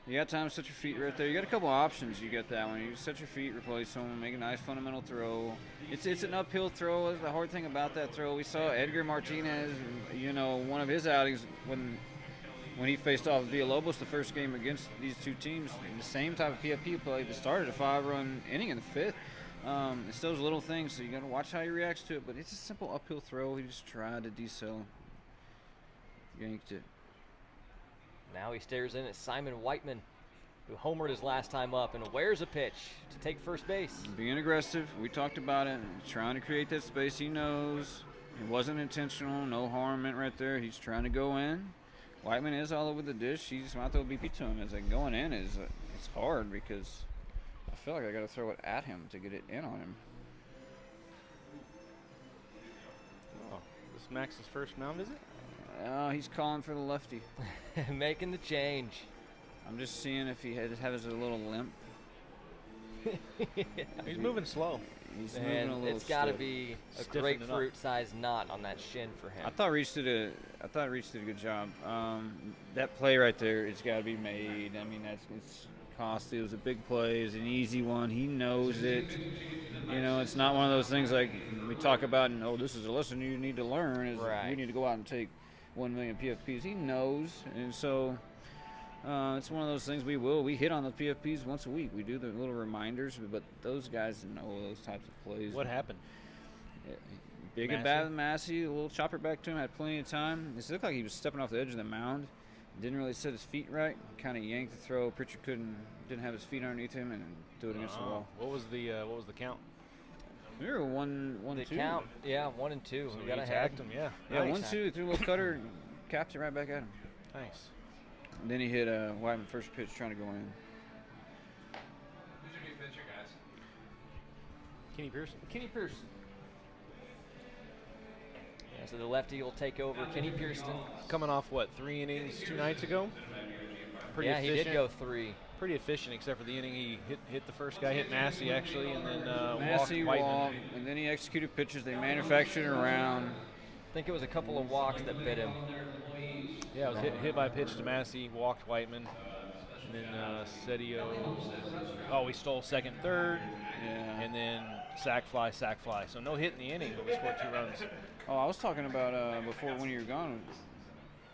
You got time to set your feet right there. You got a couple options. You get that one. You set your feet, replace someone, make a nice fundamental throw. It's an uphill throw. That's the hard thing about that throw. We saw Edgar Martinez, one of his outings when he faced off Villalobos the first game against these two teams, the same type of PFP play that started a 5-run inning in the fifth. It's those little things, so you got to watch how he reacts to it. But it's a simple uphill throw. He just tried to decel. Yanked it. Now he stares in at Simon Whiteman, who homered his last time up, and wears a pitch to take first base. Being aggressive, we talked about it. Trying to create that space. He knows it wasn't intentional. No harm meant right there. He's trying to go in. Whiteman is all over the dish. He's about to throw BP to him. As like going in it's hard because I feel like I got to throw it at him to get it in on him. Oh, this Max's first mound, is it? He's calling for the lefty. Making the change. I'm just seeing if he has a little limp. He's moving slow. He's moving a And little. it's got to stiff. be a Stiffened it up. grapefruit-sized knot on that shin for him. I thought Reach did a good job. That play right there, it's got to be made. I mean, it's costly. It was a big play. It's an easy one. He knows it. It's not one of those things like we talk about. And this is a lesson you need to learn. Is Right. we need to go out and take 1 million PFPs. He knows, and so it's one of those things we hit on the PFPs once a week. We do the little reminders, but those guys know those types of plays. What happened? Big at bat with Massey, a little chopper back to him, had plenty of time. It looked like he was stepping off the edge of the mound. Didn't really set his feet right. Kind of yanked the throw. Pritchard didn't have his feet underneath him and threw it against the wall. What was the count? We were 1-2. The count, 1-2. So We he got attacked ahead. him, yeah. Yeah, Nice. 1-2. Threw a little cutter and capped it right back at him. Nice. And then he hit Whiteman first pitch trying to go in. Who's your new pitcher, guys? Kenny Pearson. Kenny Pearson. Yeah, so the lefty will take over. Kenny Pearson. Coming off, 3 innings 2 nights ago? Pretty Yeah, he efficient. did go 3. Pretty efficient, except for the inning he hit the first guy, hit Massey actually, and then Massey walked walked, Whiteman. and then he executed pitches. They manufactured around. I think it was a couple of walks that bit him. Yeah, it was hit by pitch to Massey, walked Whiteman, and then Cedio. Oh, we stole second, third, Yeah. and then sac fly. So no hit in the inning, but we scored 2 runs. Oh, I was talking about before when you were gone,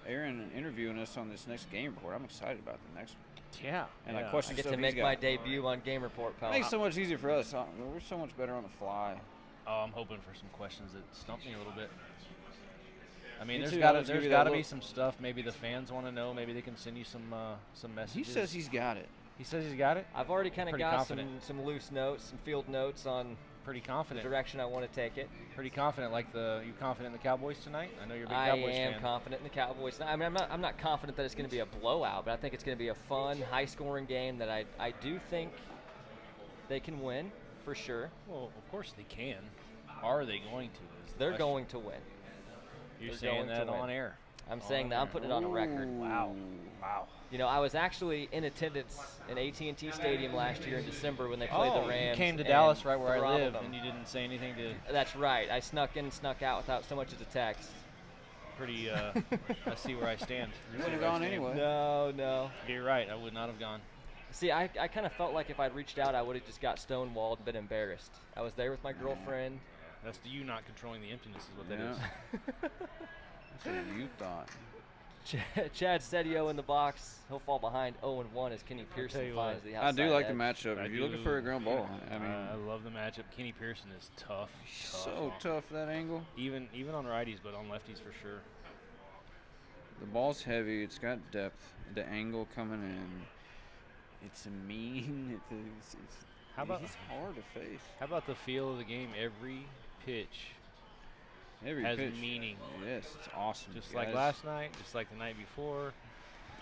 Aaron interviewing us on this next game report. I'm excited about the next one. Yeah. And I I question get stuff to he's make got. my debut on Game Report, pal. It makes it so much easier for us. We're so much better on the fly. Oh, I'm hoping for some questions that stump me a little bit. I mean, Me there's too. got I'll just give to you that be look. some stuff. Maybe the fans want to know. Maybe they can send you some messages. He says he's got it. He says he's got it. I've already kind of Pretty got confident. some loose notes, some field notes on Pretty the confident. direction I want to take it. Pretty confident. You confident in the Cowboys tonight? I know you're a big I Cowboys am fan. confident in the Cowboys. I mean, I'm not confident that it's going to be a blowout, but I think it's going to be a fun, high-scoring game that I do think they can win for sure. Well, of course they can. Are they going to? Is the They're question. going to win. You're they're saying going that to win. on air. I'm saying that. I'm putting it on a record. Wow. You know, I was actually in attendance in AT&T Stadium last year in December when they played the Rams. You came to and Dallas right where I throttled live, them. and you didn't say anything to. That's right. I snuck in and snuck out without so much as a text. Pretty. I see where I stand. You wouldn't have gone anyway. No. You're right. I would not have gone. See, I kind of felt like if I'd reached out, I would have just got stonewalled and been embarrassed. I was there with my girlfriend. That's you not controlling the emptiness is what that Yeah. is. That's what you thought. Chad Cedio in the box. He'll fall behind 0-1 as Kenny Pearson you finds what, the I outside do like the edge. matchup. I If you're looking for a ground ball, I mean, I love the matchup. Kenny Pearson is tough. so tough that angle. Even on righties, but on lefties for sure. The ball's heavy. It's got depth. The angle coming in. It's mean. How about- he's hard to face. How about the feel of the game? Every pitch Every has pitch. meaning. Yes, it's awesome. Just like guys. last night, just like the night before,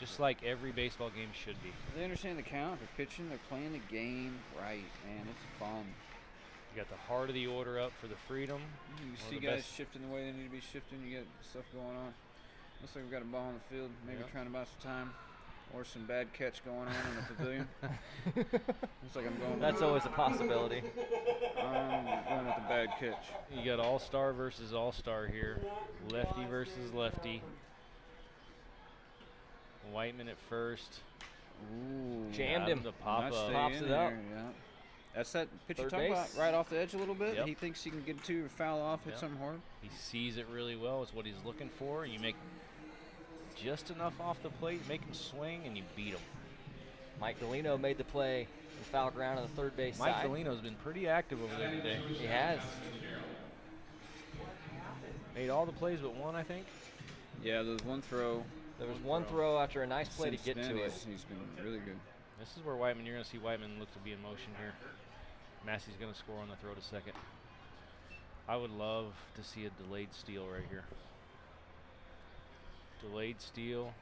just like every baseball game should be. They understand the count. They're pitching. They're playing the game right, man. It's fun. You got the heart of the order up for the freedom. You One see of the guys best- shifting the way they need to be shifting. You got stuff going on. Looks like we've got a ball on the field. Maybe Yep. trying to buy some time. Or some bad catch going on in the pavilion. Looks like I'm going. That's always a possibility. I'm going with the bad catch. You got all-star versus all-star here. Lefty versus lefty. Whiteman at first. Ooh, Jammed Got him. to pop Nice up. stay Pops in it there, up. Yeah. That's that pitch you're Third talking about, base. right off the edge a little bit. Yep. He thinks he can get to or foul off, hit Yep. something hard. He sees it really well. It's what he's looking for. And you make just enough off the plate, make him swing, and you beat him. Mike Galino made the play in foul ground on the third base Mike side. Galino's been pretty active over there today. He has. Made all the plays but one, I think. Yeah, there's one throw. There was one throw after a nice play to Since get then, to it. he's been really good. This is where Whiteman, you're going to see Whiteman look to be in motion here. Massey's going to score on the throw to second. I would love to see a delayed steal right here. Delayed steal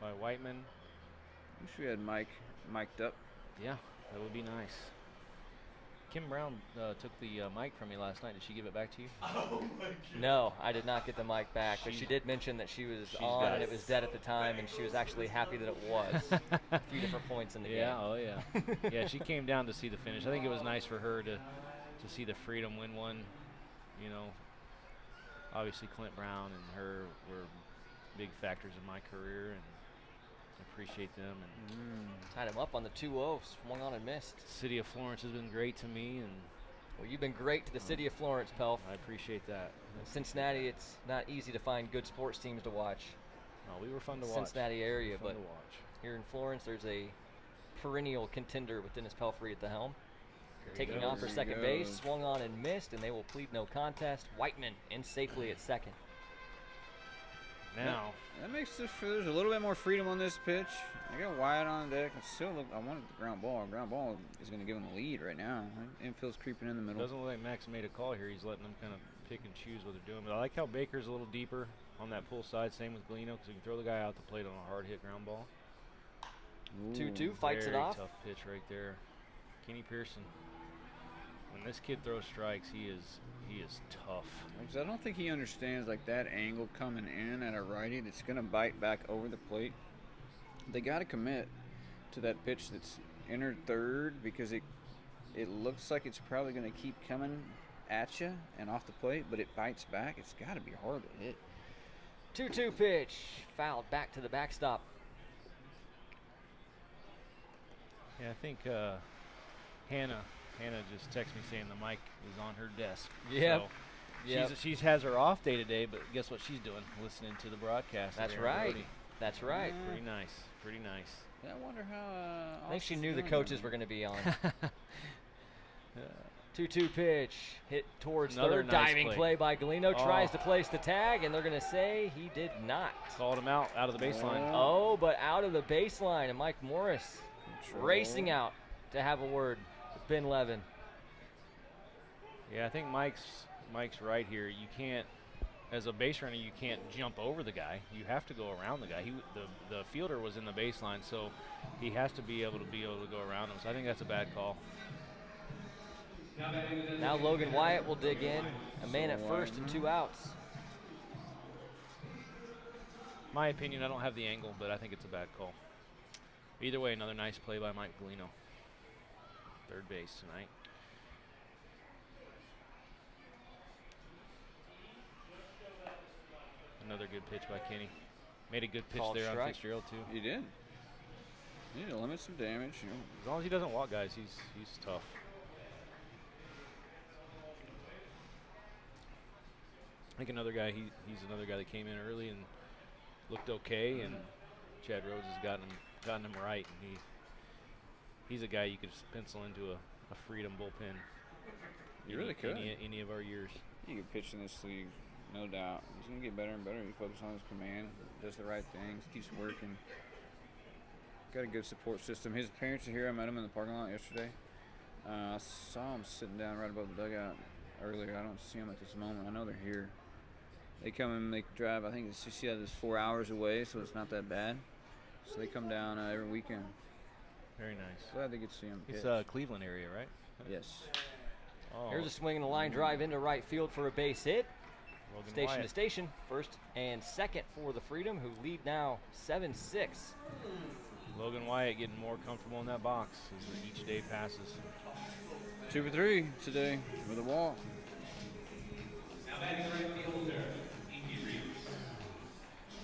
by Whiteman. Wish we had Mike mic'd up. Yeah, that would be nice. Kim Brown took the mic from me last night. Did she give it back to you? No, I did not get the mic back, but She's- she did mention that she was she's on got and it. it was dead at the time, and she was actually happy that it was. A few different points in the Yeah, game. oh yeah. Yeah, she came down to see the finish. I think it was nice for her to see the Freedom win one. You know, obviously Clint Brown and her were big factors in my career, and I appreciate them. And Tied him up on the 2-0, swung on and missed. City of Florence has been great to me, and Well, you've been great to the city of Florence, Pelf. I appreciate that. In Cincinnati, it's not easy to find good sports teams to watch. No, we were fun to watch. Cincinnati area, Fun but to watch. here in Florence, there's a perennial contender with Dennis Pelfrey at the helm. Taking off for There he second base, goes. swung on and missed, and they will plead no contest. Whiteman in safely at second. Now, That makes there's a little bit more freedom on this pitch. I got Wyatt on deck. I wanted the ground ball. Ground ball is going to give him the lead right now. Infield's creeping in the middle. doesn't look like Max made a call here. He's letting them kind of pick and choose what they're doing. But I like how Baker's a little deeper on that pull side. Same with Galeno, because he can throw the guy out the plate on a hard hit ground ball. 2-2, fights it Very off. tough pitch right there. Kenny Pearson. When this kid throws strikes, he is tough. Because I don't think he understands like that angle coming in at a righty that's going to bite back over the plate. They got to commit to that pitch that's inner third, because it looks like it's probably going to keep coming at you and off the plate, but it bites back. It's got to be hard to hit. 2-2 pitch, fouled back to the backstop. Yeah, I think Hannah just texted me saying the mic is on her desk. Yep. So Yep. she has her off day today, but guess what she's doing? Listening to the broadcast. That's of Aaron right. Brody. That's right. Pretty nice. Pretty nice. Yeah, I wonder how. I think she Austin's knew the doing coaches that. were going to be on. 2-2 pitch, hit towards Another third. nice Diving play. play by Galeno. Tries Oh. to place the tag, and they're going to say he did not. Called him out of the baseline. Oh, but out of the baseline, and Mike Morris Control. racing out to have a word with Ben Levin. Yeah, I think Mike's right here. You can't, as a base runner, you can't jump over the guy. You have to go around the guy. The fielder was in the baseline, so he has to be able to go around him. So I think that's a bad call. Now Logan Wyatt will dig in. A man at first and 2 outs. My opinion, I don't have the angle, but I think it's a bad call. Either way, another nice play by Mike Galeno. Third base tonight. Another good pitch by Kenny. Made a good pitch Called there strike. on Fitzgerald too. He did. You need to limit some damage. You know. As long as he doesn't walk guys, he's tough. I think another guy, he's another guy that came in early and looked okay, and Chad Rhodes has gotten him right, and he's a guy you could just pencil into a freedom bullpen. You really could. Any of our years. You could pitch in this league, no doubt. He's gonna get better and better. He focuses on his command, does the right things, keeps working. Got a good support system. His parents are here. I met him in the parking lot yesterday. I saw him sitting down right above the dugout earlier. I don't see him at this moment. I know they're here. They come and they drive. I think it's 4 hours away, so it's not that bad. So they come down every weekend. Very nice. Glad they get to see him. It's pitch. Cleveland area, right? Yes. Oh, Here's a swing and a line drive into right field for a base hit. Logan Station Wyatt. to station, first and second for the Freedom, who lead now 7-6. Logan Wyatt getting more comfortable in that box as each day passes. 2 for 3 today with a walk.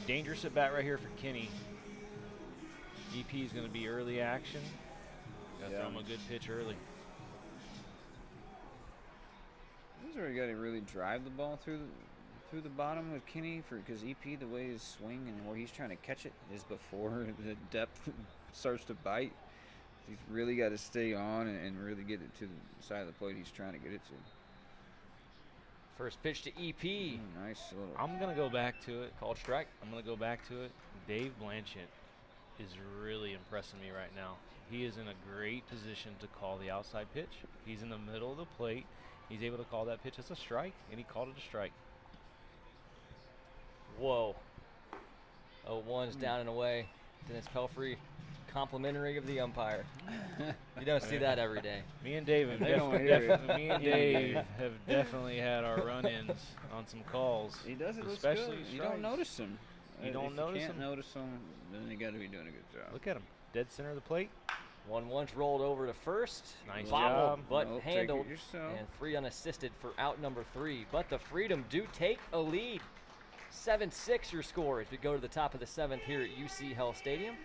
Dangerous at bat right here for Kenny. EP is going to be early action. Got to throw him a good pitch early. This is where you got to really drive the ball through the bottom with Kenny, because EP, the way his swing and where he's trying to catch it is before the depth starts to bite. He's really got to stay on and really get it to the side of the plate he's trying to get it to. First pitch to EP. Nice little. I'm going to go back to it. Called strike. I'm going to go back to it. Dave Blanchett is really impressing me right now. He is in a great position to call the outside pitch. He's in the middle of the plate. He's able to call that pitch as a strike, and he called it a strike. Whoa. 0-1's down and away. Dennis Pelfrey, complimentary of the umpire. You don't see that every day. Me and Dave have They don't hear it. me and Dave have definitely had our run-ins on some calls. He does it. especially You don't strikes. notice him. You don't If notice you can't him? notice him, then you got to be doing a good job. Look at him, dead center of the plate. 1-1's rolled over to first. Nice Bobbled, job. but Nope, take it handled. yourself. And free unassisted for out number 3. But the Freedom do take a lead. 7-6 your score as we go to the top of the 7th here at UC Health Stadium.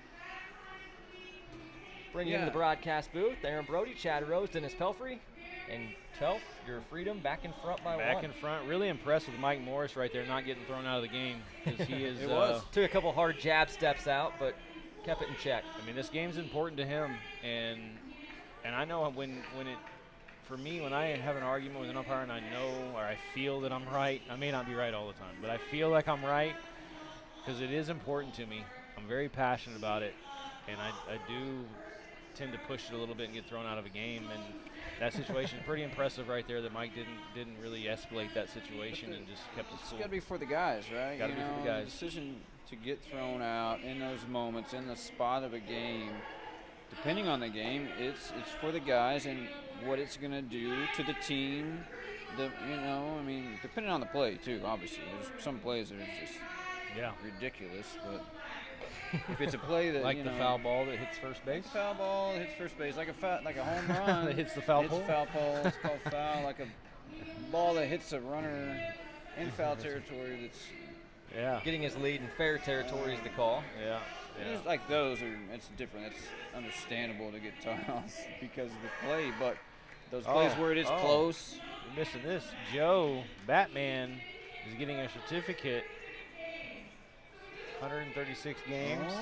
Bring you into the broadcast booth. Aaron Brody, Chad Rose, Dennis Pelfrey, And Telf, your freedom back in front by Back one. in front. Really impressed with Mike Morris right there, not getting thrown out of the game. 'Cause he is. It was. Took a couple hard jab steps out, but kept it in check. I mean, this game's important to him, and I know when it, for me, when I have an argument with an umpire and I know or I feel that I'm right, I may not be right all the time, but I feel like I'm right because it is important to me. I'm very passionate about it, and I do tend to push it a little bit and get thrown out of a game. And that situation, pretty impressive right there that Mike didn't really escalate that situation and just kept it It's cool. got to be for the guys, right? Gotta be for the guys. The decision to get thrown out in those moments, in the spot of a game, depending on the game, it's for the guys and what it's going to do to the team. Depending on the play too. Obviously, there's some plays that are just ridiculous, but if it's a play that like the foul ball that hits first base, foul ball that hits first base, like a home run that hits the foul pole. It's foul pole. It's called foul. Like a ball that hits a runner in foul territory. That's Getting his lead in fair territory is the call. Yeah. It's like those it's different. It's understandable to get tossed because of the play, but those plays where it is close. You're missing this. Joe Batman is getting a certificate. 136 games.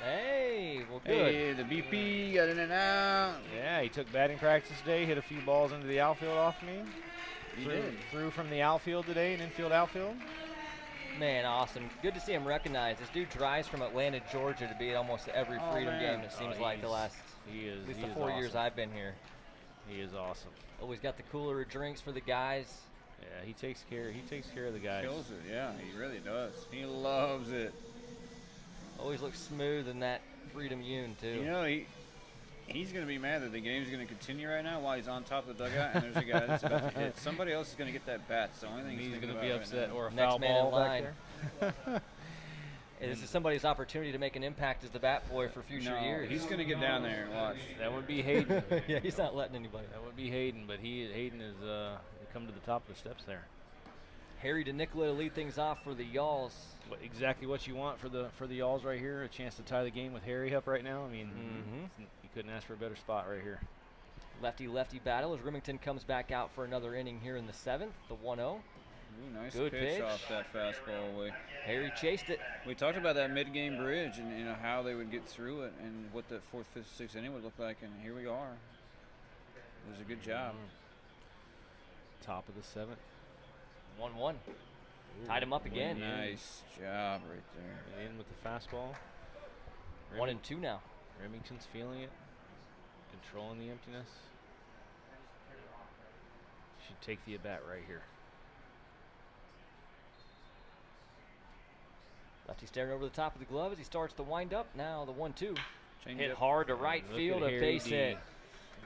Hey, well, good. Hey, the BP got in and out. Yeah, he took batting practice today, hit a few balls into the outfield off me. He did. Threw from the outfield today, an infield outfield. Man, awesome. Good to see him recognized. This dude drives from Atlanta, Georgia to be at almost every Freedom game, it seems like, the last at least the 4 years I've been here. He is awesome. Always got the cooler of drinks for the guys. Yeah, he takes care of the guys. Kills it, yeah, he really does. He loves it. Always looks smooth in that Freedom Union, too. You know, he's going to be mad that the game's going to continue right now while he's on top of the dugout and there's a guy that's about to hit. Somebody else is going to get that bat. It's the only thing He's going going to be upset or a Next foul man ball in back line. there. Hey, this is somebody's opportunity to make an impact as the bat boy for future years. He's going to get down there and watch. That would be Hayden. Yeah, he's not letting anybody. That would be Hayden, but Hayden has come to the top of the steps there. Harry DeNicola to lead things off for the Y'alls. Exactly what you want for the Y'alls right here. A chance to tie the game with Harry up right now. I mean, you couldn't ask for a better spot right here. Lefty-lefty battle as Remington comes back out for another inning here in the 7th, the 1-0. Ooh, nice Good pitch. off that fastball away. Harry chased it. We talked about that mid-game bridge and how they would get through it and what the 4th, 5th, 6th inning would look like, and here we are. It was a good job. Top of the 7th. 1-1. Tied him up again. Nice job right there. In with the fastball. 1-2 now. Remington's feeling it, controlling the emptiness. Should take the at-bat right here. Lefty staring over the top of the glove as he starts the wind-up. Now the 1-2. Change Hit up. hard to right Look field, at a Harry base D. hit.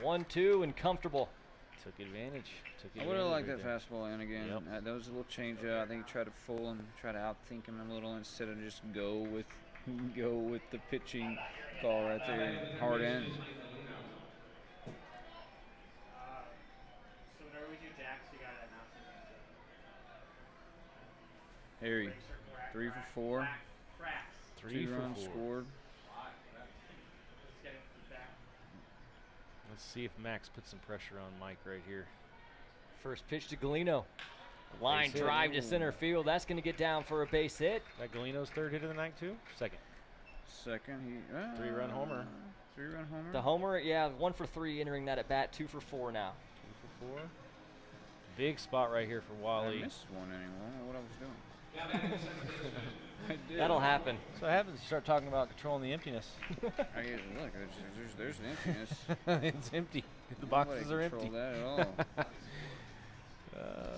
1-2 and comfortable. Took advantage. I would have liked right that there. fastball in again. Yep. That was a little change up. I think he tried to fool him, try to outthink him a little instead of just go with the pitching call right there, hard in. So whenever we do jacks, you gotta announce it. Harry, 3 for 4, Cracks. 3 2 for runs 4. scored. Let's get it back. Let's see if Max puts some pressure on Mike right here. First pitch to Galeno. Line Base hit. drive to center field. That's going to get down for a base hit. That Galeno's third hit of the night too? Second. Second, he 3-run homer. 3-run homer. The homer, yeah, 1 for 3 entering that at bat. 2 for 4 now. 2 for 4. Big spot right here for I Wally. missed one anymore. I don't know what I was doing. I did. That'll happen. So what happens? You start talking about controlling the emptiness. Look, there's the emptiness. It's empty. The boxes are empty. Nobody controlled that at all.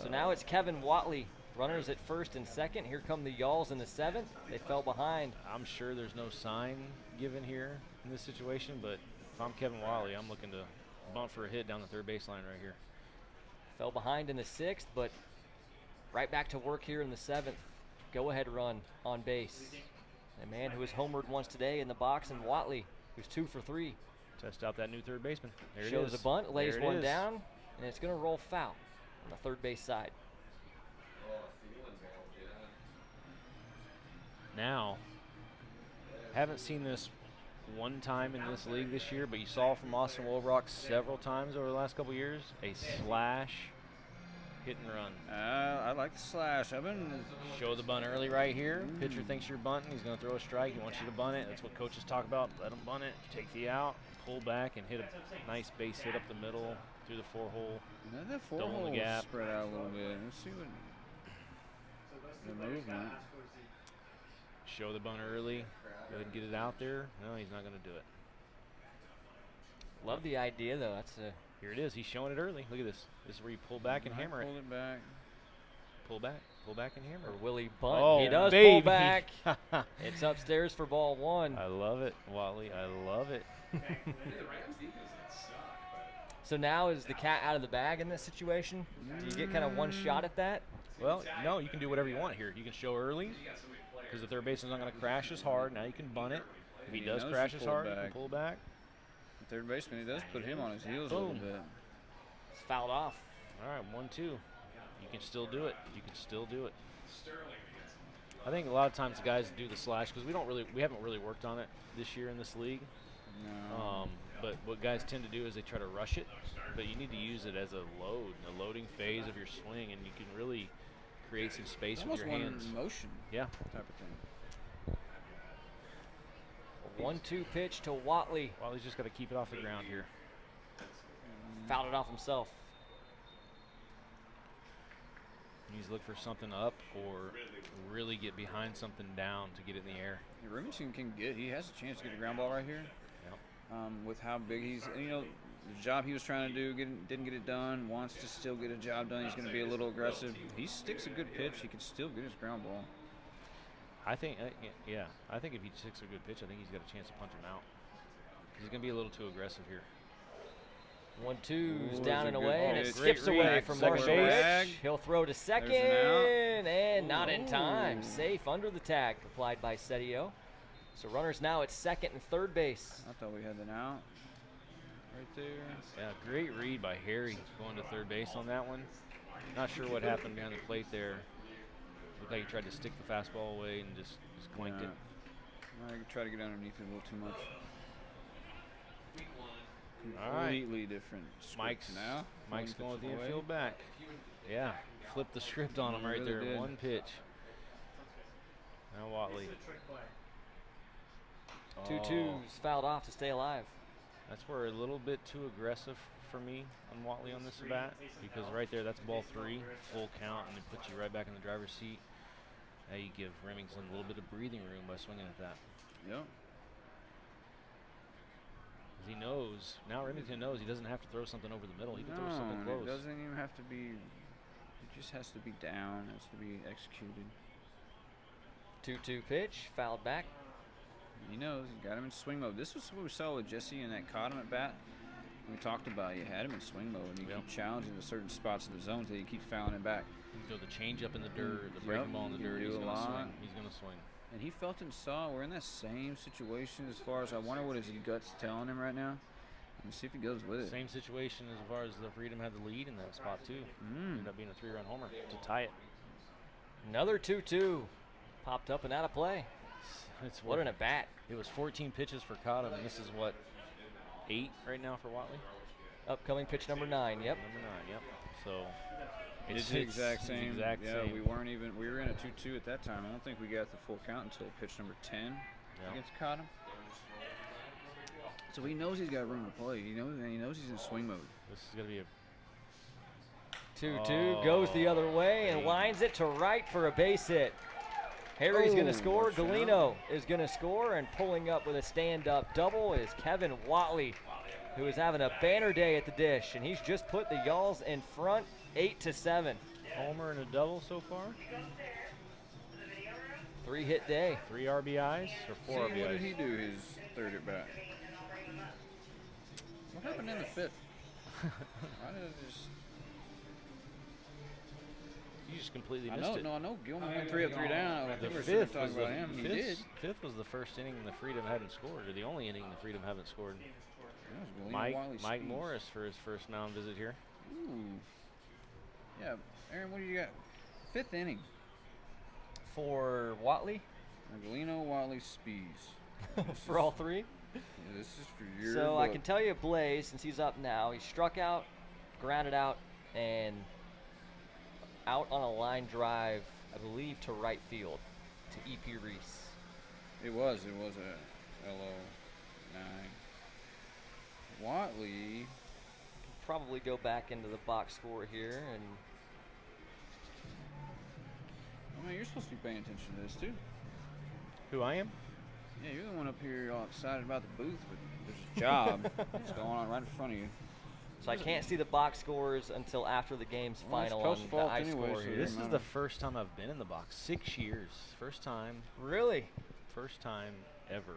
So now it's Kevin Watley. Runners at first and second. Here come the Y'alls in the 7th. They fell behind. I'm sure there's no sign given here in this situation, but if I'm Kevin Wally, I'm looking to bunt for a hit down the third baseline right here. Fell behind in the 6th, but right back to work here in the 7th. Go-ahead run on base. A man who has homered once today in the box, and Watley, who's 2 for 3. Test out that new third baseman. There it Shows is. a bunt, lays There it one is. down, and it's going to roll foul on the third base side. Now, haven't seen this one time in this league this year, but you saw from Austin Wolbrock several times over the last couple years, a slash hit and run. I like the slash. I've been Show the bunt early right here. Pitcher thinks you're bunting. He's going to throw a strike. He wants you to bunt it. That's what coaches talk about. Let him bunt it. Take the out. Pull back and hit a nice base hit up the middle through the 4-hole. that Dome 4-hole the gap. spread out a little bit. Let's see what the movement. Show the bunt early. Go ahead and get it out there. No, he's not going to do it. Love the idea, though. That's a Here it is. He's showing it early. Look at this. This is where you pull back and hammer it. Pull it back. Pull back and hammer or it. will he bunt? Oh, He does baby. pull back. It's upstairs for ball 1. I love it, Watley. I love it. The Rams defense didn't suck, but So now is the cat out of the bag in this situation? Do you get kind of one shot at that? Well, no, you can do whatever you want here. You can show early because the third baseman's not going to crash as hard. Now you can bunt it. If he He does knows crash you as pull hard, you back. can pull back. The third baseman, he does put him on his heels a little Boom. bit. It's fouled off. All right, 1-2. You can still do it. You can still do it. Sterling against him. I think a lot of times guys do the slash because we haven't really worked on it this year in this league. No. But what guys tend to do is they try to rush it, but you need to use it as a loading phase of your swing, and you can really create some space It's with almost your one hands. in motion Yeah. type of thing. 1-2 pitch to Watley. Watley's just got to keep it off the ground here. Fouled it off himself. He needs to look for something up or really get behind something down to get it in the air. Yeah, Remington he has a chance to get a ground ball right here. Yep. With how big he's, the job he was trying to do, didn't get it done, wants to still get a job done. He's going to be a little aggressive. He sticks a good pitch. He can still get his ground ball. I think, I think if he sticks a good pitch, I think he's got a chance to punch him out. He's going to be a little too aggressive here. 1-2's Ooh, down that's and a good away, and it pitch. skips Great away read. from Second Marshall base. Rich. He'll throw to second, There's an and not in Ooh. time. Safe under the tag applied by Setio. So runners now at second and third base. I thought we had an out right there. Yeah, great read by Harry going to third base on that one. Not sure what happened behind the plate there. Looked like he tried to stick the fastball away and just clanked it. I try to get underneath it a little too much. All right. Completely different script Mike's now. going with the away. infield back. Yeah, flipped the script on him He right really there. did. One pitch. Now Watley. 2-2's fouled off to stay alive. That's where a little bit too aggressive for me on Watley on this bat, because right there, that's ball 3, full count, and it puts you right back in the driver's seat. Now you give Remington a little bit of breathing room by swinging at that. Yep. He knows, now Remington knows he doesn't have to throw something over the middle. He can throw something No, close. it doesn't even have to be. It just has to be down. It has to be executed. 2-2 pitch, fouled back. He knows. He got him in swing mode. This was what we saw with Jesse and that caught him at bat. We talked about you had him in swing mode, and you keep challenging the certain spots in the zone until you keep fouling him back. You can throw the change up in the dirt, the breaking ball in the you can dirt. do He's a going to lot. swing. He's going to swing. And he felt and saw we're in that same situation as far as I wonder what his gut's telling him right now. And see if he goes with it. Same situation as far as the Freedom had the lead in that spot too. Ended up being a 3-run homer to tie it. Another 2-2. Popped up and out of play. What an at bat. It was 14 pitches for Cottom, and this is what, 8 right now for Watley? Upcoming pitch number 9, yep. Number 9, yep. So It's the exact same. Exact yeah, same. we were in a 2-2 at that time. I don't think we got the full count until pitch number 10 against Cottom. So he knows he's got room to play. He knows he's in swing mode. This is going to be a 2-2 goes the other way and lines it to right for a base hit. Harry's going to score. watch out. Galeno is going to score, and pulling up with a stand-up double is Kevin Watley, who is having a banner day at the dish, and he's just put the Y'alls in front 8-7. homer and a double so far. 3-hit day. 3 RBIs or 4 See, RBIs? what did he do his third at bat? What happened in the fifth? Why did it just? You just completely I missed know, it. no, I know. Gilman went 3 up, 3 down. I The think we were fifth talking was about him. He the did. fifth was the first inning the Freedom hadn't scored, or the only inning the Freedom haven't scored. That was Galeno Mike Wiley Mike Speeds. Morris for his first mound visit here. Ooh. Yeah, Aaron, what do you got? 5th inning. For Watley, Galeno Wiley Speeds. for all 3. This is for your So I book. can tell you Blaze, since he's up now, he struck out, grounded out, and out on a line drive, I believe, to right field, to E.P. Reese. It was a LO9. Watley. Probably go back into the box score here, and I mean, you're supposed to be paying attention to this too. Who I am? Yeah, you're the one up here all excited about the booth, but there's a job that's going on right in front of you. so I can't see the box scores until after the game's Well, it's final on Coast the fault I anyway, score so here. This is matter. the first time I've been in the box. 6 years. First time Really? ever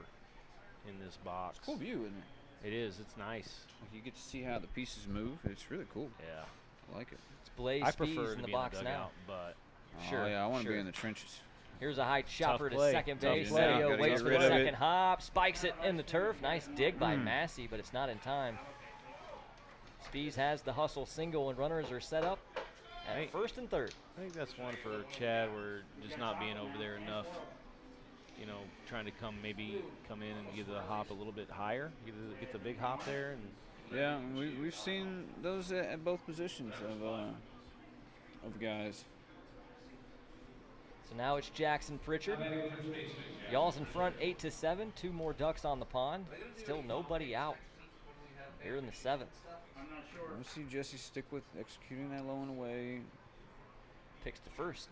in this box. It's a cool view, isn't it? It is. It's nice. Like you get to see how the pieces move. It's really cool. Yeah. I like it. It's Blaze I Spees prefer in to the be box in the now. dugout, but Sure, Oh, yeah, I want to sure. be in the trenches. Here's a high chopper to play. second Tough base. play. Leo Gotta waits get for rid the of it. second hop, spikes it in the turf. Nice dig by Massey, but it's not in time. Spees has the hustle single, and runners are set up at Hey. first and third. I think that's one for Chad. We're just not being over there enough. You know, trying to come in and give the hop a little bit higher. Get the big hop there, and Yeah, we've seen those at both positions of guys. So now it's Jackson Pritchard. Y'all's in front 8-7. 2 more ducks on the pond. Still nobody out here in the 7th. I'm not sure. Let's see Jesse stick with executing that low and away. Picks to first.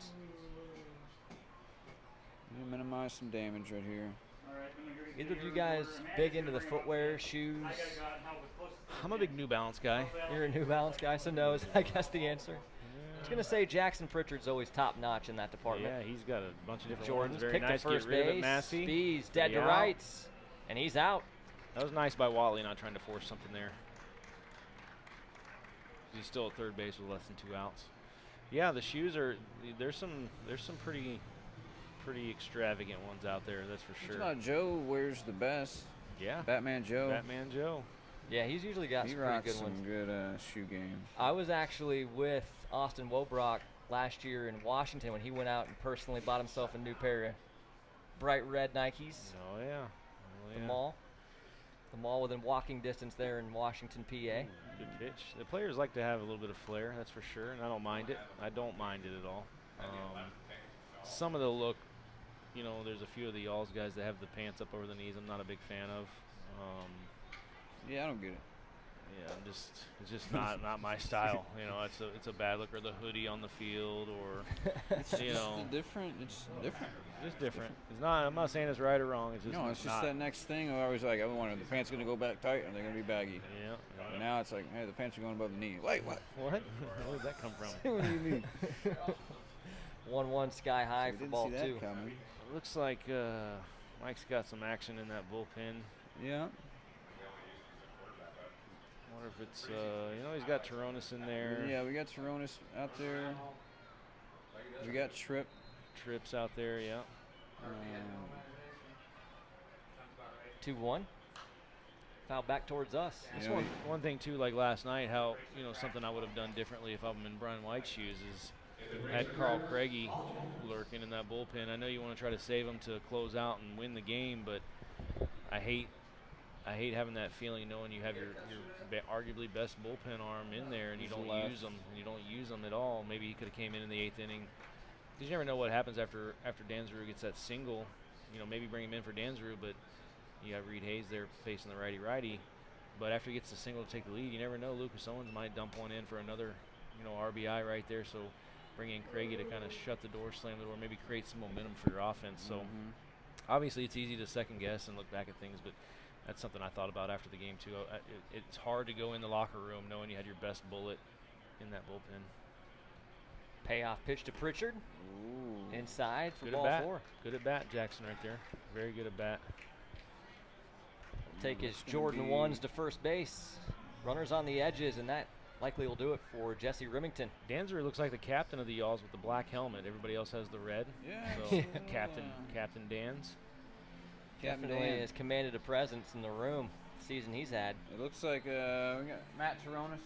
Minimize some damage right here. All right, I'm gonna go Either of get you your guys order. big into the Managerial. footwear, shoes? I gotta go out and help with closest to the I'm a big New Balance guy. You're a New Balance guy, so no is, I guess, the answer. I was going to say Jackson Pritchard's always top notch in that department. Yeah, he's got a bunch of different Jordan's ones. Very picked nice. to first Get rid of it, base. Massey. Spees dead to Yeah. rights, and he's out. That was nice by Watley, not trying to force something there. He's still at third base with less than 2 outs. Yeah, the shoes are. There's some pretty extravagant ones out there. That's for It's sure. not Joe wears the best. Yeah, Batman Joe. Batman Joe. Yeah, he's usually got He some pretty rocks good some ones. good shoe game. I was actually with Austin Wobrock last year in Washington when he went out and personally bought himself a new pair of bright red Nikes. Oh yeah. Oh, The yeah. mall. The mall within walking distance there in Washington, PA. Good pitch. The players like to have a little bit of flair, that's for sure, and I don't mind it. I don't mind it at all. Some of the look, you know, there's a few of the Y'alls guys that have the pants up over the knees. I'm not a big fan of. Yeah, I don't get it. Yeah, it's just not my style. You know, it's a bad look, or the hoodie on the field, or It's you know, different. It's different. just different. It's not. I'm not saying it's right or wrong. It's just No, it's just not. that next thing. I was like, I wonder, the pants gonna go back tight, or are they gonna be baggy? Yeah. But now it's like, hey, the pants are going above the knee. Wait, what? What? Where did that come from? What do you mean? 1-1 sky high We for didn't ball see that 2. coming. Looks like Mike's got some action in that bullpen. Yeah. Wonder if it's you know, he's got Taronis in there. Yeah, we got Taronis out there. We got Tripp. Trips out there. Yeah. 2-1. Foul back towards us. That's Yeah, one thing too. Like last night, how you know something I would have done differently if I'm in Brian White's shoes is had Carl Craigie lurking in that bullpen. I know you want to try to save him to close out and win the game, but I hate having that feeling knowing you have your arguably best bullpen arm in there and you He's don't left. use them and you don't use them at all. Maybe he could have came in the 8th inning. Because you never know what happens after Dansrud gets that single. You know, maybe bring him in for Dansrud, but you have Reed Hayes there facing the righty-righty. But after he gets the single to take the lead, you never know. Lucas Owens might dump one in for another, you know, RBI right there. So bring in Craigie to kind of shut the door, slam the door, maybe create some momentum for your offense. So obviously it's easy to second guess and look back at things, but that's something I thought about after the game too. It's hard to go in the locker room knowing you had your best bullet in that bullpen. Payoff pitch to Pritchard. Ooh. Inside for Good at ball bat. 4. Good at bat, Jackson right there. Very good at bat. Take his That's gonna Jordan be- 1s to first base. Runners on the edges, and that likely will do it for Jesse Remington. Dansrud looks like the captain of the Y'alls with the black helmet. Everybody else has the red. Yeah. So it's, Captain Dans. Captain Definitely Dan. has commanded a presence in the room the season he's had. It looks like we got Matt Taronis.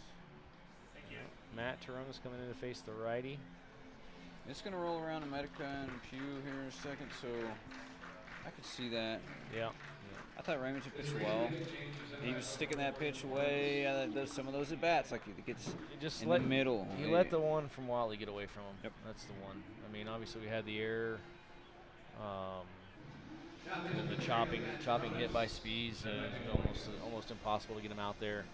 Matt Taronis coming in to face the righty. It's gonna roll around to Medica and Pew here in a second, so I could see that. Yeah. I thought Raymondson pitched well. He was sticking that pitch away. Some of those at bats, like it gets in the middle. He let the one from Watley get away from him. Yep. That's the one. I mean, obviously we had the error, and then the chopping hit by Spees, almost impossible to get him out there.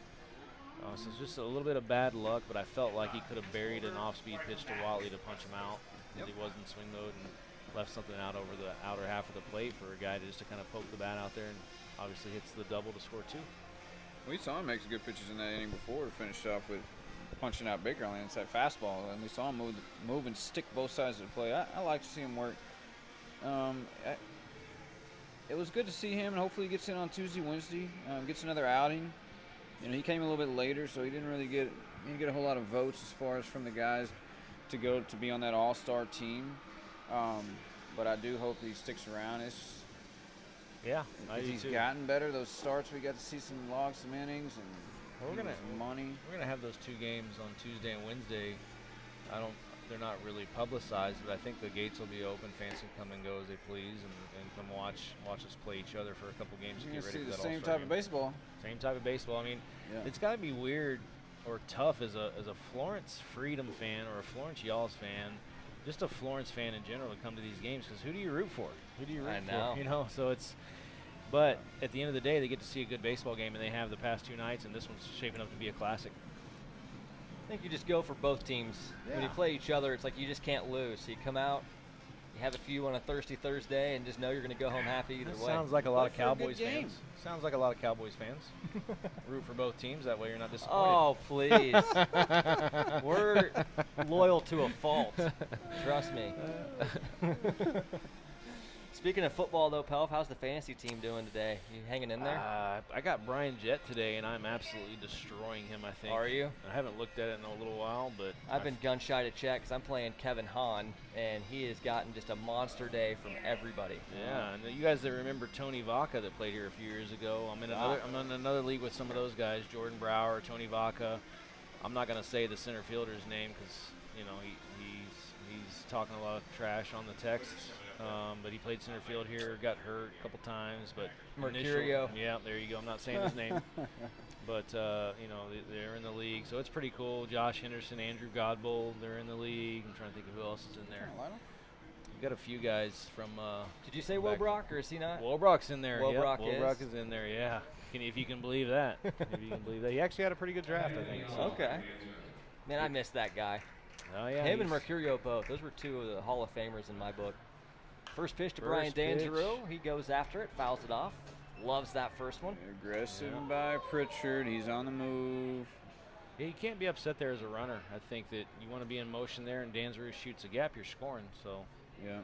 So it's just a little bit of bad luck, but I felt like he could have buried an off-speed pitch to Watley to punch him out. Yep. He wasn't swing mode and left something out over the outer half of the plate for a guy to kind of poke the bat out there, and obviously hits the double to score 2. We saw him make some good pitches in that inning before to finish off with punching out Baker on the inside fastball, and we saw him move and stick both sides of the play. I like to see him work. It was good to see him, and hopefully he gets in on Tuesday, Wednesday, gets another outing. You know, he came a little bit later, so he didn't really get a whole lot of votes as far as from the guys to go to be on that all-star team. But I do hope he sticks around. It's just, he's gotten better. Those starts, we got to see some logs, some innings, and we're gonna some money. We're gonna have those 2 games on Tuesday and Wednesday. They're not really publicized, but I think the gates will be open. Fans can come and go as they please, and come watch us play each other for a couple games to get ready for that all-star same type of baseball. Same type of baseball. I mean, it's got to be weird or tough as a Florence Freedom fan or a Florence Y'alls fan, just a Florence fan in general, to come to these games, because who do you root for? Who do you root for? You know, so it's. But at the end of the day, they get to see a good baseball game, and they have the past 2 nights, and this one's shaping up to be a classic. I think you just go for both teams. Yeah. When you play each other, it's like you just can't lose. So you come out, you have a few on a thirsty Thursday, and just know you're going to go home happy either way. Sounds like a lot of Cowboys fans. Sounds like a lot of Cowboys fans. Root for both teams. That way you're not disappointed. Oh, please. We're loyal to a fault. Trust me. Speaking of football, though, Pelf, how's the fantasy team doing today? You hanging in there? I got Brian Jett today, and I'm absolutely destroying him, I think. Are you? I haven't looked at it in a little while, but I've been gun shy to check because I'm playing Kevin Hahn, and he has gotten just a monster day from everybody. Yeah, and you guys that remember Tony Vaca that played here a few years ago, I'm in another league with some of those guys, Jordan Brower, Tony Vaca. I'm not going to say the center fielder's name because, you know, he's talking a lot of trash on the texts. But he played center field here, got hurt a couple times. But Mercurio. Yeah, there you go. I'm not saying his name. But, you know, they're in the league. So it's pretty cool. Josh Henderson, Andrew Godbold, they're in the league. I'm trying to think of who else is in there. We've got a few guys from Did you say Wobrock, or is he not? Wobrock's in there. Wobrock is in there, yeah. If you can believe that. If you can believe that. He actually had a pretty good draft, I think. So. Okay. Man, I missed that guy. Oh, yeah. Him and Mercurio both. Those were 2 of the Hall of Famers in my book. First pitch to Brian Dangereau. He goes after it, fouls it off. Loves that first one. Aggressive by Pritchard. He's on the move. Yeah, you can't be upset there as a runner. I think that you want to be in motion there, and Dangereau shoots a gap, you're scoring. So yeah,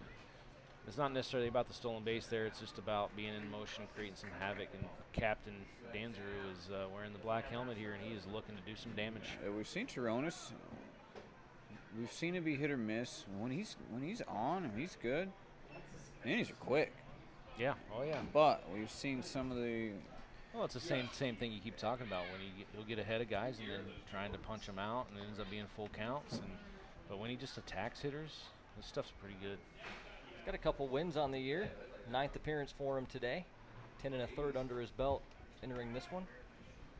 it's not necessarily about the stolen base there. It's just about being in motion, creating some havoc. And Captain Dangereau is wearing the black helmet here, and he is looking to do some damage. We've seen Chironis. We've seen him be hit or miss. When he's on, he's good. Innings are quick. Yeah. Oh yeah. But we've seen some of the. Well, it's the same thing you keep talking about when he'll get ahead of guys and then trying to punch them out, and it ends up being full counts. But when he just attacks hitters, this stuff's pretty good. He's got a couple wins on the year. 9th appearance for him today. 10 1/3 under his belt entering this one.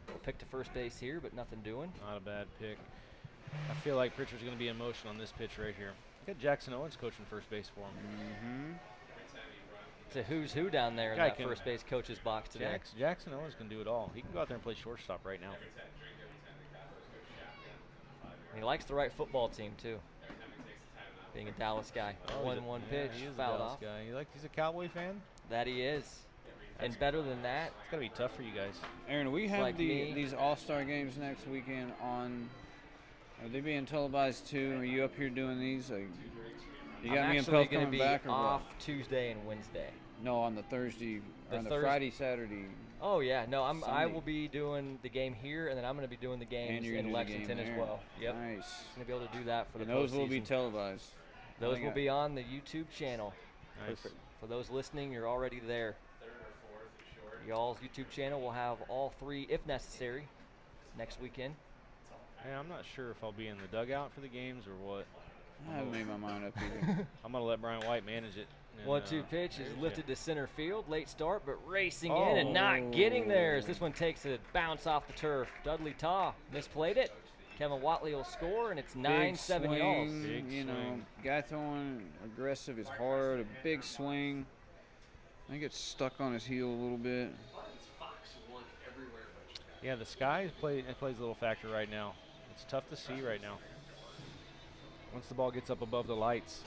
We'll pick to first base here, but nothing doing. Not a bad pick. I feel like Pritchard's going to be in motion on this pitch right here. Got Jackson Owens coaching first base for him. Mm-hmm. It's a who's who down there in that first base coach's box today. Jackson Owens can do it all. He can go out there and play shortstop right now. He likes the right football team, too. Being a Dallas guy. 1-1 pitch, fouled off. Guy. He's a Cowboy fan? That he is. And better than that. It's got to be tough for you guys. Aaron, we have these all-star games next weekend on. Are they being televised too? Are you up here doing these? You got me and Pelf coming back or off what? Tuesday and Wednesday. No, on the Thursday, on the Friday, Saturday. Oh yeah, no, I will be doing the game here, and then I'm going to be doing the games in Lexington as well. Yep. Nice. I'm going to be able to do that for the those postseason. will be televised. Those will be on the YouTube channel. Nice. For those listening, you're already there. Y'all's YouTube channel will have all 3, if necessary, next weekend. Hey, I'm not sure if I'll be in the dugout for the games or what. I haven't made my mind up either. I'm going to let Brian White manage it And, 1-2 pitch is there's lifted ya. to center field. Late start, but racing in and not getting there as this one takes a bounce off the turf. Dudley Taw misplayed it. Kevin Watley will score, and it's 9-7 Y'alls. Big You know, swing. guy throwing aggressive is hard. A big swing. I think it's stuck on his heel a little bit. Yeah, the sky plays a little factor right now. It's tough to see right now. Once the ball gets up above the lights.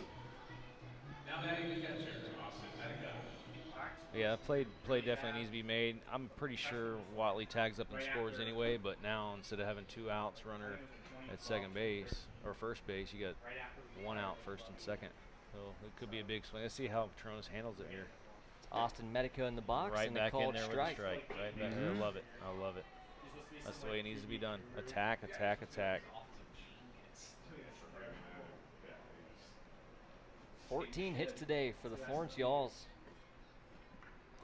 Yeah, play definitely needs to be made. I'm pretty sure Watley tags up and scores anyway, but now instead of having 2 outs, runner at second base or first base, you got 1 out, first and second. So it could be a big swing. Let's see how Petronas handles it here. Austin Medica in the box Right and back a in called there strike. with a strike. Right back there. I love it. I love it. That's the way it needs to be done. Attack, attack, attack. 14 hits today for the Florence Y'alls.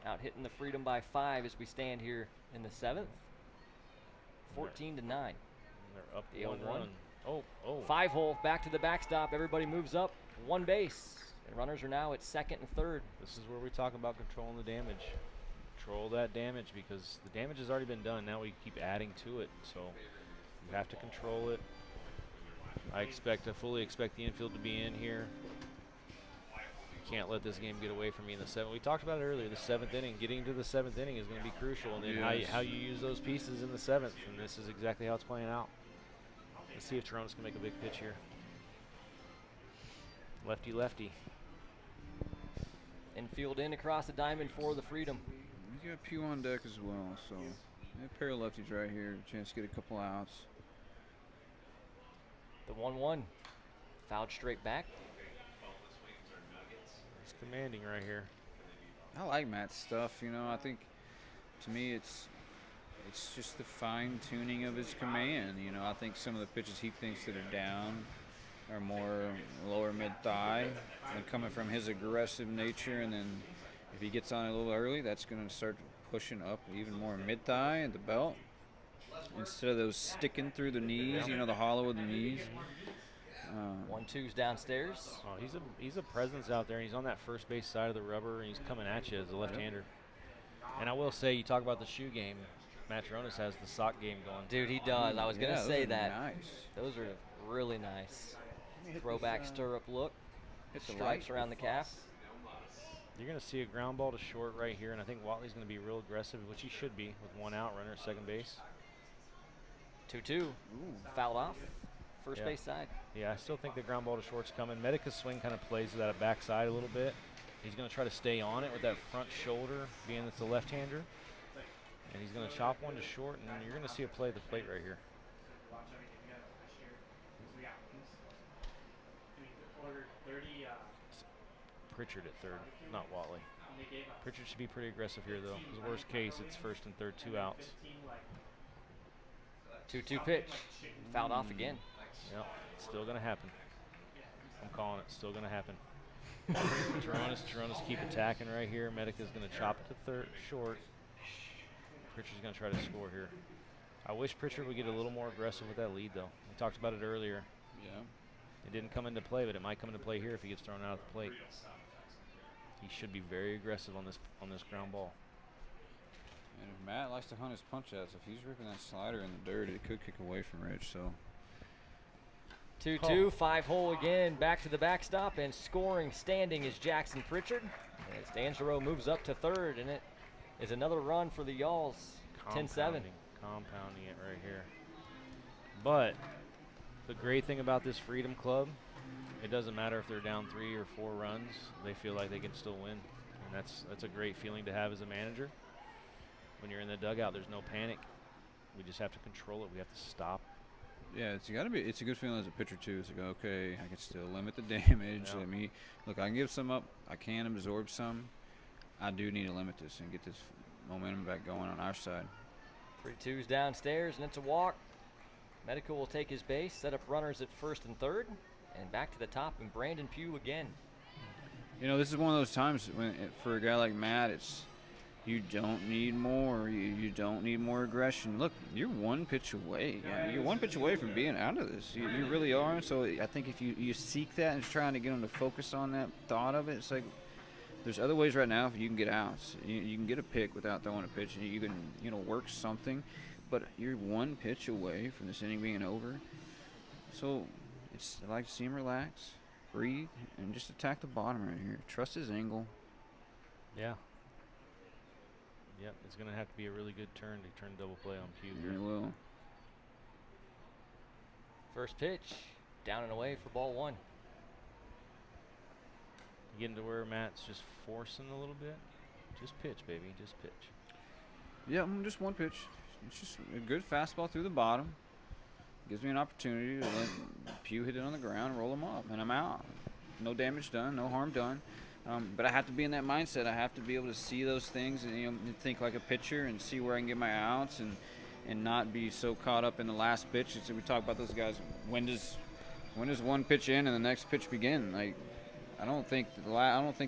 Out hitting the Freedom by 5 as we stand here in the 7th. 14-9. And they're up The 1 0-1. run. Oh. 5-hole back to the backstop. Everybody moves up 1 base. And runners are now at second and third. This is where we talk about controlling the damage. Control that damage because the damage has already been done. Now we keep adding to it. So you have to control it. I fully expect the infield to be in here. Can't let this game get away from me in the 7th. We talked about it earlier. The 7th inning, getting to the 7th inning is going to be crucial, and then how you use those pieces in the 7th. And this is exactly how it's playing out. Let's see if Toronto's can make a big pitch here. Lefty, lefty. Infield in across the diamond for the Freedom. We got Pew on deck as well, so a pair of lefties right here. Chance to get a couple outs. The 1-1. Fouled straight back. It's commanding right here. I like Matt's stuff. You know, I think to me it's just the fine tuning of his command. You know, I think some of the pitches he thinks that are down are more lower mid thigh and coming from his aggressive nature, and then if he gets on it a little early, that's going to start pushing up even more mid thigh at the belt instead of those sticking through the knees. You know, the hollow of the knees. 1-2's downstairs. Oh, he's a presence out there. And he's on that first base side of the rubber, and he's coming at you as a left-hander. And I will say, you talk about the shoe game. Matt Tronis has the sock game going. Dude, he does. I was going to those say are that. Nice. Those are really nice. Throwback stirrup look. Hit the Stripes light. around the calf. You're going to see a ground ball to short right here, and I think Watley's going to be real aggressive, which he should be, with 1 out, runner at second base. 2-2. Fouled off. First Yeah. base side. Yeah, I still think the ground ball to short's coming. Medica's swing kind of plays to that backside a little bit. He's going to try to stay on it with that front shoulder, being it's a left-hander. And he's going to chop one to short, and you're going to see a play at the plate right here. Pritchard at third, not Watley. Pritchard should be pretty aggressive here, though. Because worst case, it's first and third, 2 outs. 2-2 pitch. Fouled off again. Yep, it's still going to happen. I'm calling it. Still going to happen. Toronto's keep attacking right here. Medica's going to chop it to third, short. Pritchard's going to try to score here. I wish Pritchard would get a little more aggressive with that lead, though. We talked about it earlier. Yeah. It didn't come into play, but it might come into play here if he gets thrown out at the plate. He should be very aggressive on this ground ball. And if Matt likes to hunt his punch outs, if he's ripping that slider in the dirt, it could kick away from Rich. So 2-2, 5-hole again. Back to the backstop, and scoring standing is Jackson Pritchard. As D'Angelo moves up to third, and it is another run for the Y'alls. 10-7. Compounding it right here. But the great thing about this Freedom Club, it doesn't matter if they're down 3 or 4 runs. They feel like they can still win. And that's a great feeling to have as a manager. When you're in the dugout, there's no panic. We just have to control it. We have to stop. yeah, it's a good feeling as a pitcher too. It's like, okay, I can still limit the damage. Yeah. I can give some up. I can absorb some. I do need to limit this and get this momentum back going on our side. 3-2's downstairs, and it's a walk. Medical will take his base, set up runners at first and third, and back to the top, and Brandon Pugh again. You know, this is one of those times when, for a guy like Matt, it's you don't need more. You don't need more aggression. Look, you're 1 pitch away. Yeah, you're 1 pitch away from being out of this. You really are. So I think if you seek that and trying to get him to focus on that thought of it, it's like there's other ways right now if you can get outs. You can get a pick without throwing a pitch, and you can work something. But you're one pitch away from this inning being over. So I like to see him relax, breathe, and just attack the bottom right here. Trust his angle. Yeah. Yep, it's going to have to be a really good turn to turn double play on Pugh. It will. First pitch, down and away for ball 1. Getting to where Matt's just forcing a little bit. Just pitch, baby, just pitch. Yeah, just one pitch. It's just a good fastball through the bottom. Gives me an opportunity to let Pugh hit it on the ground, roll him up, and I'm out. No damage done, no harm done. But I have to be in that mindset. I have to be able to see those things and think like a pitcher and see where I can get my outs and not be so caught up in the last pitch. So we talk about those guys. When does one pitch in and the next pitch begin? Like I don't think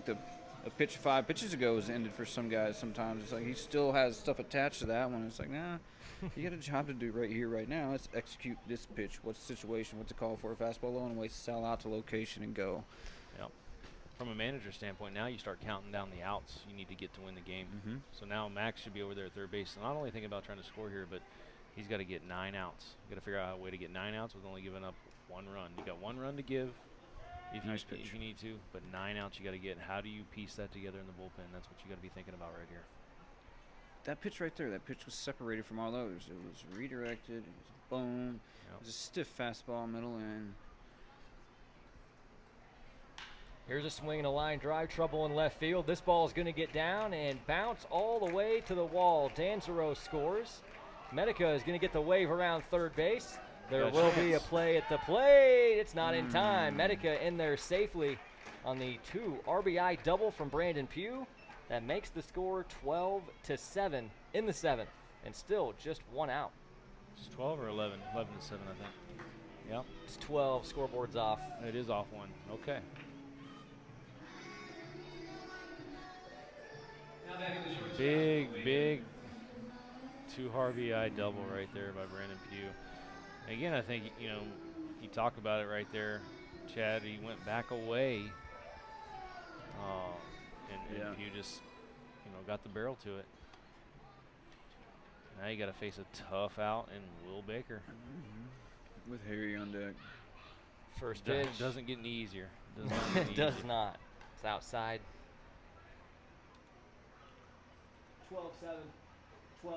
a pitch 5 pitches ago was ended for some guys. Sometimes it's like he still has stuff attached to that one. It's like nah. You got a job to do right here, right now. Let's execute this pitch. What's the situation? What's the call for? A fastball low and away, sell out to location and go. Yep. From a manager standpoint, now you start counting down the outs you need to get to win the game. Mm-hmm. So now Max should be over there at third base. Not only thinking about trying to score here, but he's got to get 9 outs. Got to figure out a way to get 9 outs with only giving up 1 run. You got 1 run to give if you need to, but 9 outs you got to get. How do you piece that together in the bullpen? That's what you got to be thinking about right here. That pitch right there, that pitch was separated from all others. It was redirected. It was a boom. Yep. It was a stiff fastball, middle in. Here's a swing and a line drive, trouble in left field. This ball is going to get down and bounce all the way to the wall. Danzero scores. Medica is going to get the wave around third base. There will be a play at the plate. It's not in time. Medica in there safely on the 2 RBI double from Brandon Pugh. That makes the score 12-7 in the 7th, and still just 1 out. It's 12 or 11? 11-7, I think. Yep. It's 12. Scoreboard's off. It is off 1. Okay. Big 2 RBI double right there by Brandon Pugh. Again, I think, you talk about it right there, Chad. He went back away. And Pugh just, got the barrel to it. Now you got to face a tough out in Will Baker. Mm-hmm. With Harry on deck. First pitch. Doesn't get any easier. It does not. It's outside. 12-7. 12-7.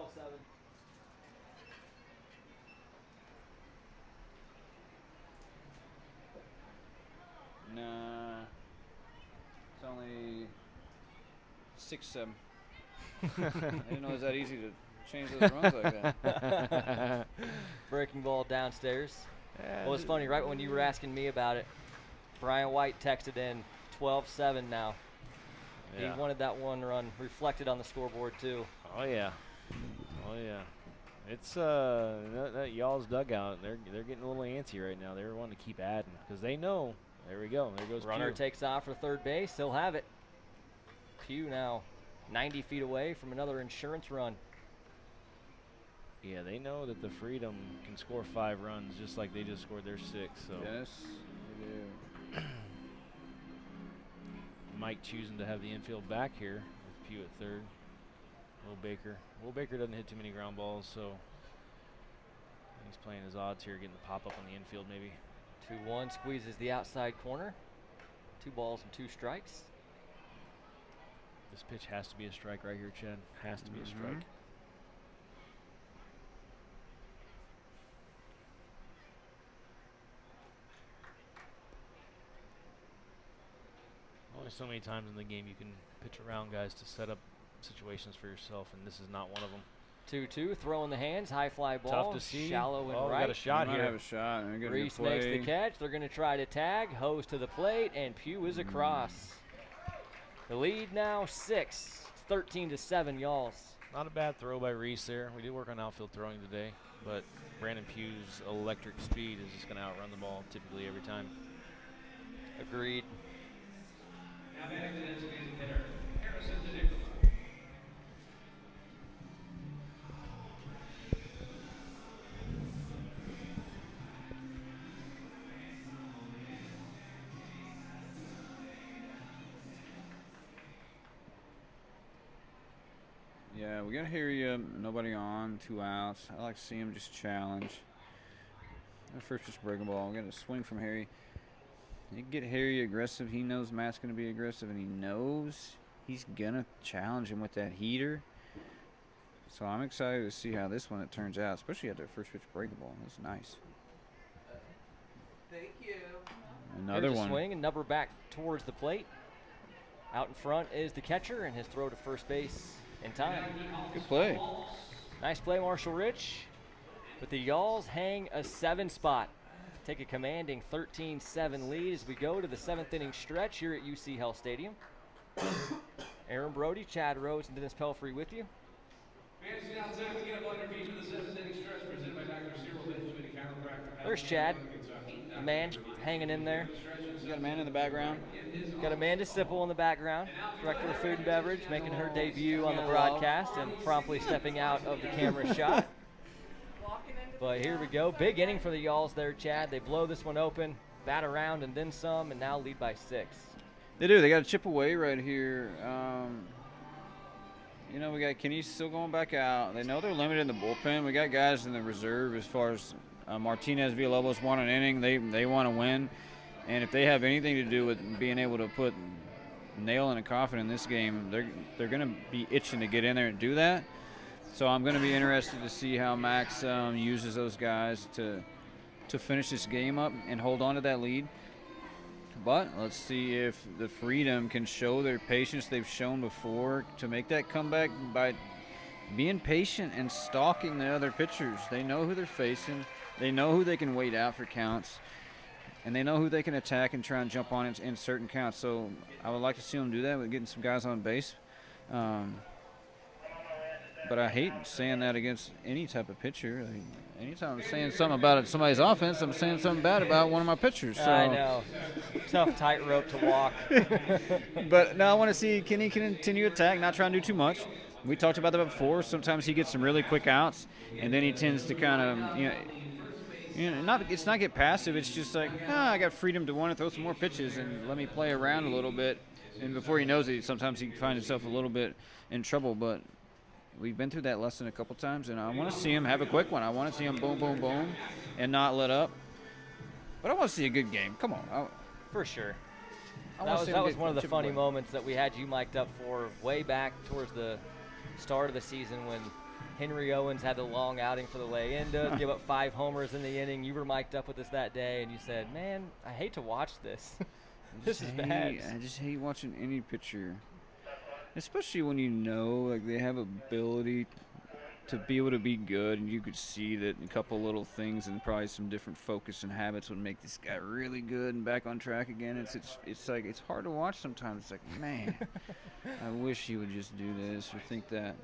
Nah. It's only 6-7. I didn't know it was that easy to change those runs like that. Breaking ball downstairs. Well, it's funny, right when you were asking me about it, Brian White texted in 12-7 now. Yeah. He wanted that 1 run reflected on the scoreboard, too. Oh, yeah. It's that Y'alls dugout. They're getting a little antsy right now. They're wanting to keep adding because they know. There we go. There goes Runner Pugh. takes off for third base. He'll have it. Pugh now 90 feet away from another insurance run. Yeah, they know that the Freedom can score 5 runs just like they just scored their 6. So Yes, they do. Mike choosing to have the infield back here with Pugh at third. Will Baker. Will Baker doesn't hit too many ground balls, so he's playing his odds here, getting the pop up on the infield maybe. 2-1 squeezes the outside corner. 2 balls and 2 strikes. This pitch has to be a strike right here, Chad. Has to be a strike. Only so many times in the game you can pitch around guys to set up situations for yourself, and this is not one of them. 2-2, throw in the hands, high fly ball. Tough to see. Shallow and we right. got a shot Might here. have a shot. Reese makes the catch. They're going to try to tag. Hose to the plate, and Pugh is across. The lead now 6. 13-7 Y'alls. Not a bad throw by Reese there. We did work on outfield throwing today, but Brandon Pugh's electric speed is just going to outrun the ball typically every time. Agreed. Now batting the designated hitter, Harrison DeNicola. Yeah, we got Harry, nobody on, 2 outs. I like to see him just challenge. First, just break a ball. We got a swing from Harry. You get Harry aggressive. He knows Matt's going to be aggressive, and he knows he's going to challenge him with that heater. So I'm excited to see how this one it turns out, especially at that first pitch break the ball. That's nice. Thank you. Another Here's a one. swing and number back towards the plate. Out in front is the catcher, and his throw to first base in time. Good play. Nice play, Marshall Rich. But the Y'alls hang a 7 spot. Take a commanding 13-7 lead as we go to the 7th inning stretch here at UC Health Stadium. Aaron Brody, Chad Rose, and Dennis Pelfrey with you. There's Chad, the man hanging in there. You got a man in the background. Got Amanda Sipple in the background, Director of Food and Beverage, making her debut on the broadcast and promptly stepping out of the camera shot. But here we go. Big inning for the Y'alls there, Chad. They blow this one open, bat around and then some, and now lead by 6. They do. They got a chip away right here. You know, we got Kenny still going back out. They know they're limited in the bullpen. We got guys in the reserve as far as Martinez, Villalobos won an inning. They want to win. And if they have anything to do with being able to put nail in a coffin in this game, they're going to be itching to get in there and do that. So I'm going to be interested to see how Max uses those guys to finish this game up and hold on to that lead. But let's see if the Freedom can show their patience they've shown before to make that comeback by being patient and stalking the other pitchers. They know who they're facing. They know who they can wait out for counts. And they know who they can attack and try and jump on in certain counts. So I would like to see them do that with getting some guys on base. But I hate saying that against any type of pitcher. Anytime I'm saying something about somebody's offense, I'm saying something bad about one of my pitchers. So. I know. Tough tightrope to walk. But now I want to see Kenny continue to attack, not trying to do too much. We talked about that before. Sometimes he gets some really quick outs, and then he tends to kind of, it's not get passive. It's just like, I got freedom to want to throw some more pitches and let me play around a little bit. And before he knows it, sometimes he finds himself a little bit in trouble. But we've been through that lesson a couple times, and I want to see him have a quick one. I want to see him boom, boom, boom, and not let up. But I want to see a good game. Come on. For sure. That was one of the funny moments that we had you mic'd up for way back towards the start of the season when Henry Owens had the long outing for the lay-in, give up 5 homers in the inning. You were mic'd up with us that day, and you said, man, I hate to watch this. This is bad. I just hate watching any pitcher, especially when you know like they have ability to be able to be good, and you could see that a couple little things and probably some different focus and habits would make this guy really good and back on track again. It's like it's hard to watch sometimes. It's like, man, I wish he would just do this or think that.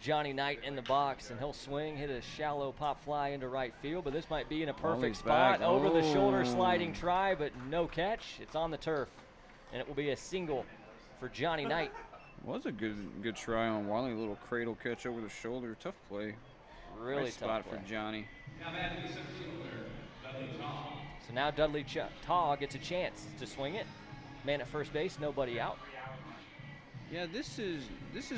Johnny Knight in the box, and he'll swing, hit a shallow pop fly into right field, but this might be in a perfect spot. Over the shoulder sliding try, but no catch. It's on the turf, and it will be a single for Johnny Knight. Was a good try on Wiley. A little cradle catch over the shoulder. Tough play. Really nice tough spot play for Johnny. So now Dudley Taw gets a chance to swing it. Man at first base, nobody out. Yeah, this is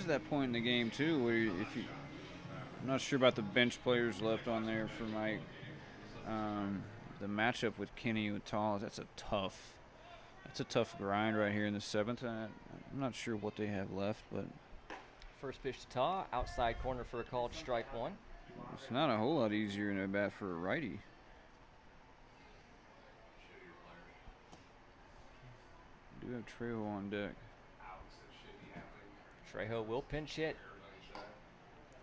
that point in the game too where I'm not sure about the bench players left on there for Mike. The matchup with Kenny with Taw, that's a tough grind right here in the 7th. I'm not sure what they have left, but first pitch to Taw, outside corner for a called strike 1. It's not a whole lot easier in a bat for a righty. We do have Trejo on deck. Trejo will pinch hit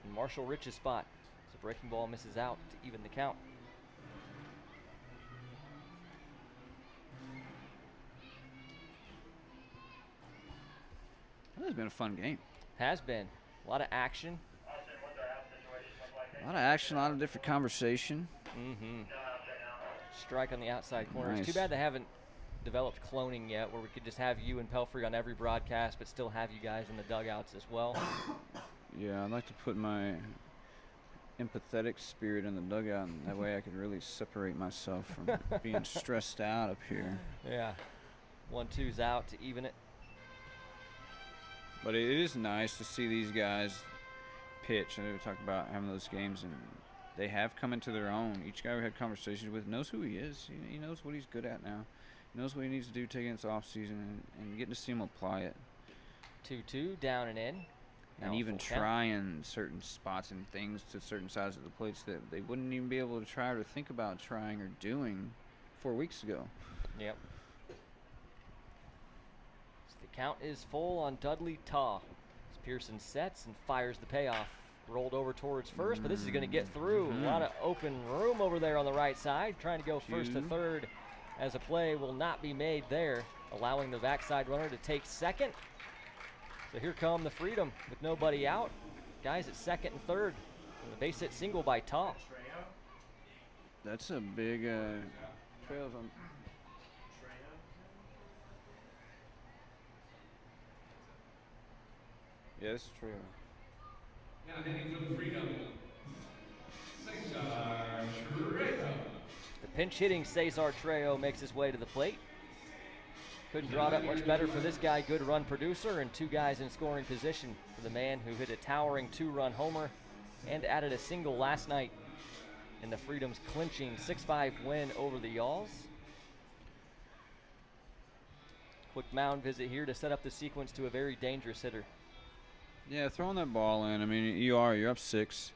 in Marshall Rich's spot. So breaking ball misses out to even the count. This has been a fun game. Has been. A lot of action. A lot of different conversation. Strike on the outside corner. Nice. It's too bad they haven't developed cloning yet, where we could just have you and Pelfrey on every broadcast, but still have you guys in the dugouts as well. Yeah, I'd like to put my empathetic spirit in the dugout, and that way I could really separate myself from being stressed out up here. Yeah. 1-2's out to even it. But it is nice to see these guys pitch. I know we talked about having those games, and they have come into their own. Each guy we had conversations with knows who he is. He knows what he's good at now. He knows what he needs to do taking this off season, and getting to see him apply it. 2-2, down and in. And Now a even full count. trying certain spots and things to certain sides of the plates that they wouldn't even be able to try or think about trying or doing 4 weeks ago. Yep. So the count is full on Dudley Taw. As Pearson sets and fires the payoff. Rolled over towards first, but this is going to get through. A lot of open room over there on the right side. Trying to go first to third as a play will not be made there, allowing the backside runner to take second. So here come the Freedom with nobody out. Guys at second and third. And the base hit single by Taw. That's a big trails on. Yeah, this is trail. Now hitting for the Freedom, Cesar Trejo. The pinch hitting Cesar Trejo makes his way to the plate. Couldn't draw it up much better for this guy. Good run producer and 2 guys in scoring position for the man who hit a towering 2-run homer and added a single last night in the Freedom's clinching 6-5 win over the Y'alls. Quick mound visit here to set up the sequence to a very dangerous hitter. Yeah, throwing that ball in. I mean, you're up 6.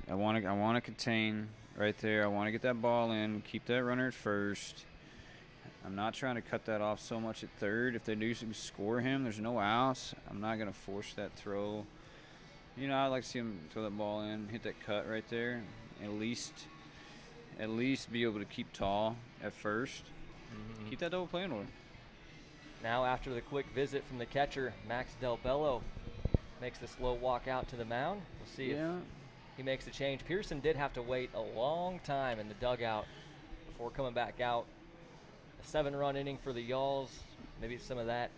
I want to contain right there. I want to get that ball in, keep that runner at first. I'm not trying to cut that off so much at third. If they do score him, there's no outs. I'm not going to force that throw. You know, I'd like to see him throw that ball in, hit that cut right there. At least be able to keep tall at first. Keep that double play in order. Now after the quick visit from the catcher, Max Del Bello makes the slow walk out to the mound. We'll see if he makes a change. Pearson did have to wait a long time in the dugout before coming back out. A 7-run inning for the Y'alls. Maybe some of that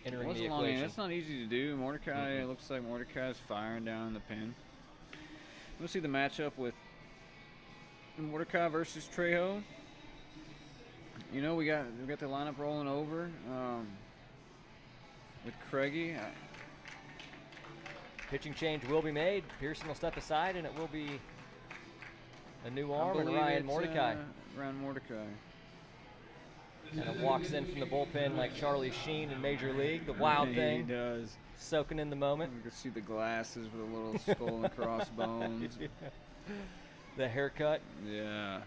entering the equation. That's not easy to do. Mordecai, it looks like Mordecai's firing down the pin. We'll see the matchup with Mordecai versus Trejo. You know, we got the lineup rolling over with Craigie. Pitching change will be made. Pearson will step aside, and it will be a new arm and Ryan Mordecai. Ryan Mordecai. And walks in from the bullpen like Charlie Sheen in Major League. The wild thing. He does. Soaking in the moment. You can see the glasses with a little skull and crossbones. The haircut. Yeah.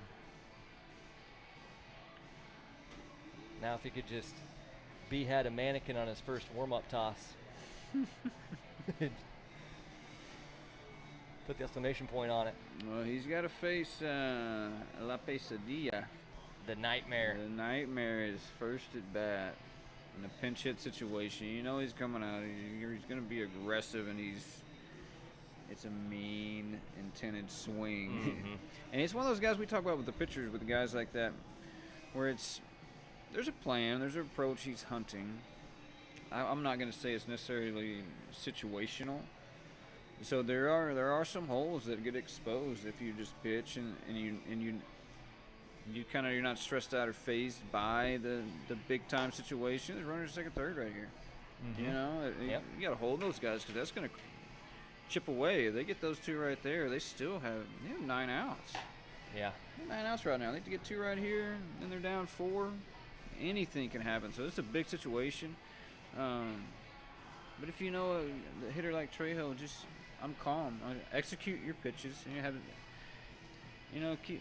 Now if he could just behead a mannequin on his first warm-up toss. Put the exclamation point on it. Well, he's got to face La Pesadilla. The nightmare. The nightmare is first at bat in a pinch hit situation. You know he's coming out. He's going to be aggressive, and it's a mean, intended swing. And it's one of those guys we talk about with the pitchers, with the guys like that, where there's a plan, there's an approach he's hunting. I'm not going to say it's necessarily situational. So there are some holes that get exposed if you just pitch and you're not stressed out or phased by the big time situation. There's runners second, third right here. You know, you got to hold those guys because that's going to chip away. If they get those 2 right there, they have 9 outs. Yeah. 9 outs right now. They have to get 2 right here, and they're down 4. Anything can happen. So it's a big situation. But if you know a hitter like Trejo, I'm calm. Execute your pitches, and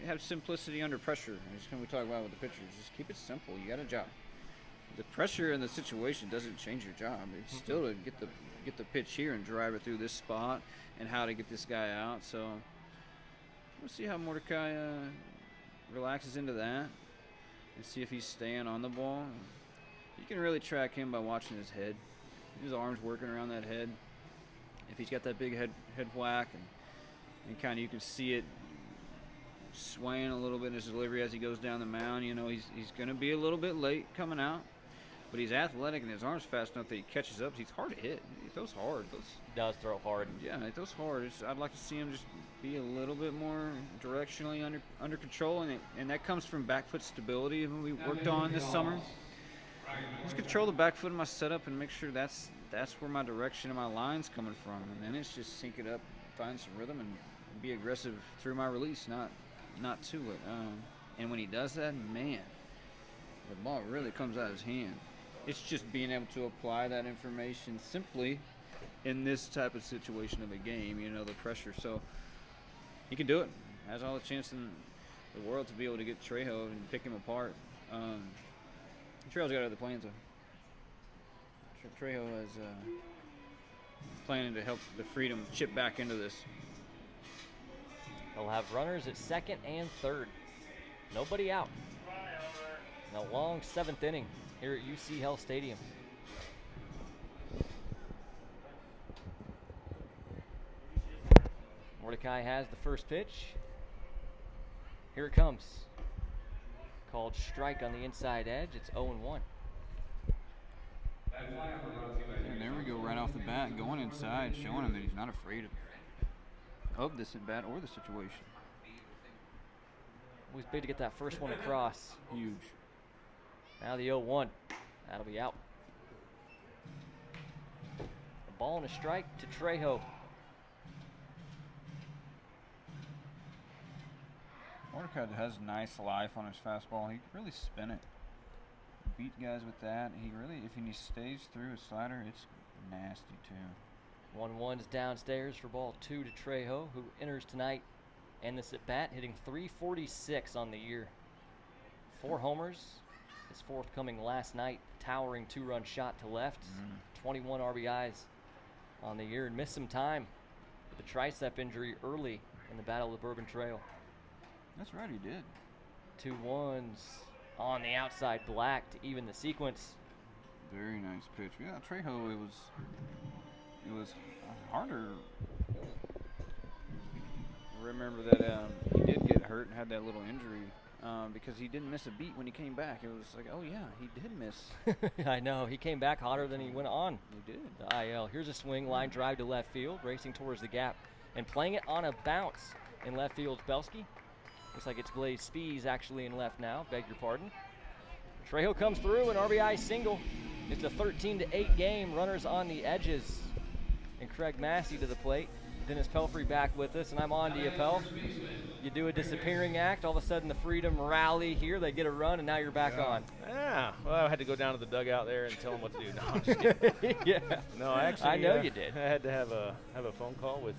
have simplicity under pressure. That's what we talk about with the pitchers. Just keep it simple. You got a job. The pressure and the situation doesn't change your job. It's still to get the pitch here and drive it through this spot, and how to get this guy out. So we'll see how Mordecai relaxes into that, and see if he's staying on the ball. You can really track him by watching his head. His arms working around that head. If he's got that big head whack, and kind of you can see it swaying a little bit in his delivery as he goes down the mound. You know, he's going to be a little bit late coming out, but he's athletic and his arm's fast enough that he catches up. He's hard to hit. He throws hard. Does throw hard. Yeah, he throws hard. I'd like to see him just be a little bit more directionally under control, and that comes from back foot stability we worked on this summer. Just control the back foot of my setup and make sure that's that's where my direction of my line's coming from. And then it's just sync it up, find some rhythm, and be aggressive through my release, not to it. And when he does that, man, the ball really comes out of his hand. It's just being able to apply that information simply in this type of situation of a game, the pressure. So he can do it. Has all the chance in the world to be able to get Trejo and pick him apart. Trejo's got other plans, though. Trejo is planning to help the Freedom chip back into this. He'll have runners at second and third. Nobody out. In a long 7th inning here at UC Health Stadium. Mordecai has the first pitch. Here it comes. Called strike on the inside edge. It's 0-1. And there we go, right off the bat, going inside, showing him that he's not afraid of this at bat or the situation. Always big to get that first one across. Huge. Now the 0-1. That'll be out. A ball and a strike to Trejo. Mordecai has nice life on his fastball. He can really spin it. Beat guys with that. If he stays through his slider, it's nasty too. 1-1 is downstairs for ball 2 to Trejo, who enters tonight and this at bat, hitting .346 on the year. 4 homers. His 4th coming last night, towering 2-run shot to left. 21 RBIs on the year, and missed some time with a tricep injury early in the Battle of the Bourbon Trail. That's right, he did. 2 ones on the outside, Black to even the sequence. Very nice pitch. Yeah, Trejo, it was harder. Remember that he did get hurt and had that little injury because he didn't miss a beat when he came back. It was like, oh yeah, he did miss. I know, he came back hotter than he went on. He did. The IL. Here's a swing, line drive to left field, racing towards the gap and playing it on a bounce in left field. Belsky. Looks like it's Blaze Spees actually in left now. Beg your pardon. Trejo comes through, an RBI single. It's a 13-8 game. Runners on the edges. And Craig Massey to the plate. Dennis Pelfrey back with us, and I'm on to you, Pelf. You do a disappearing act. All of a sudden, the Freedom rally here. They get a run, and now you're back on. Yeah. Well, I had to go down to the dugout there and tell them what to do. No, I'm just kidding. Yeah. No, actually, I know you did. I had to have a phone call with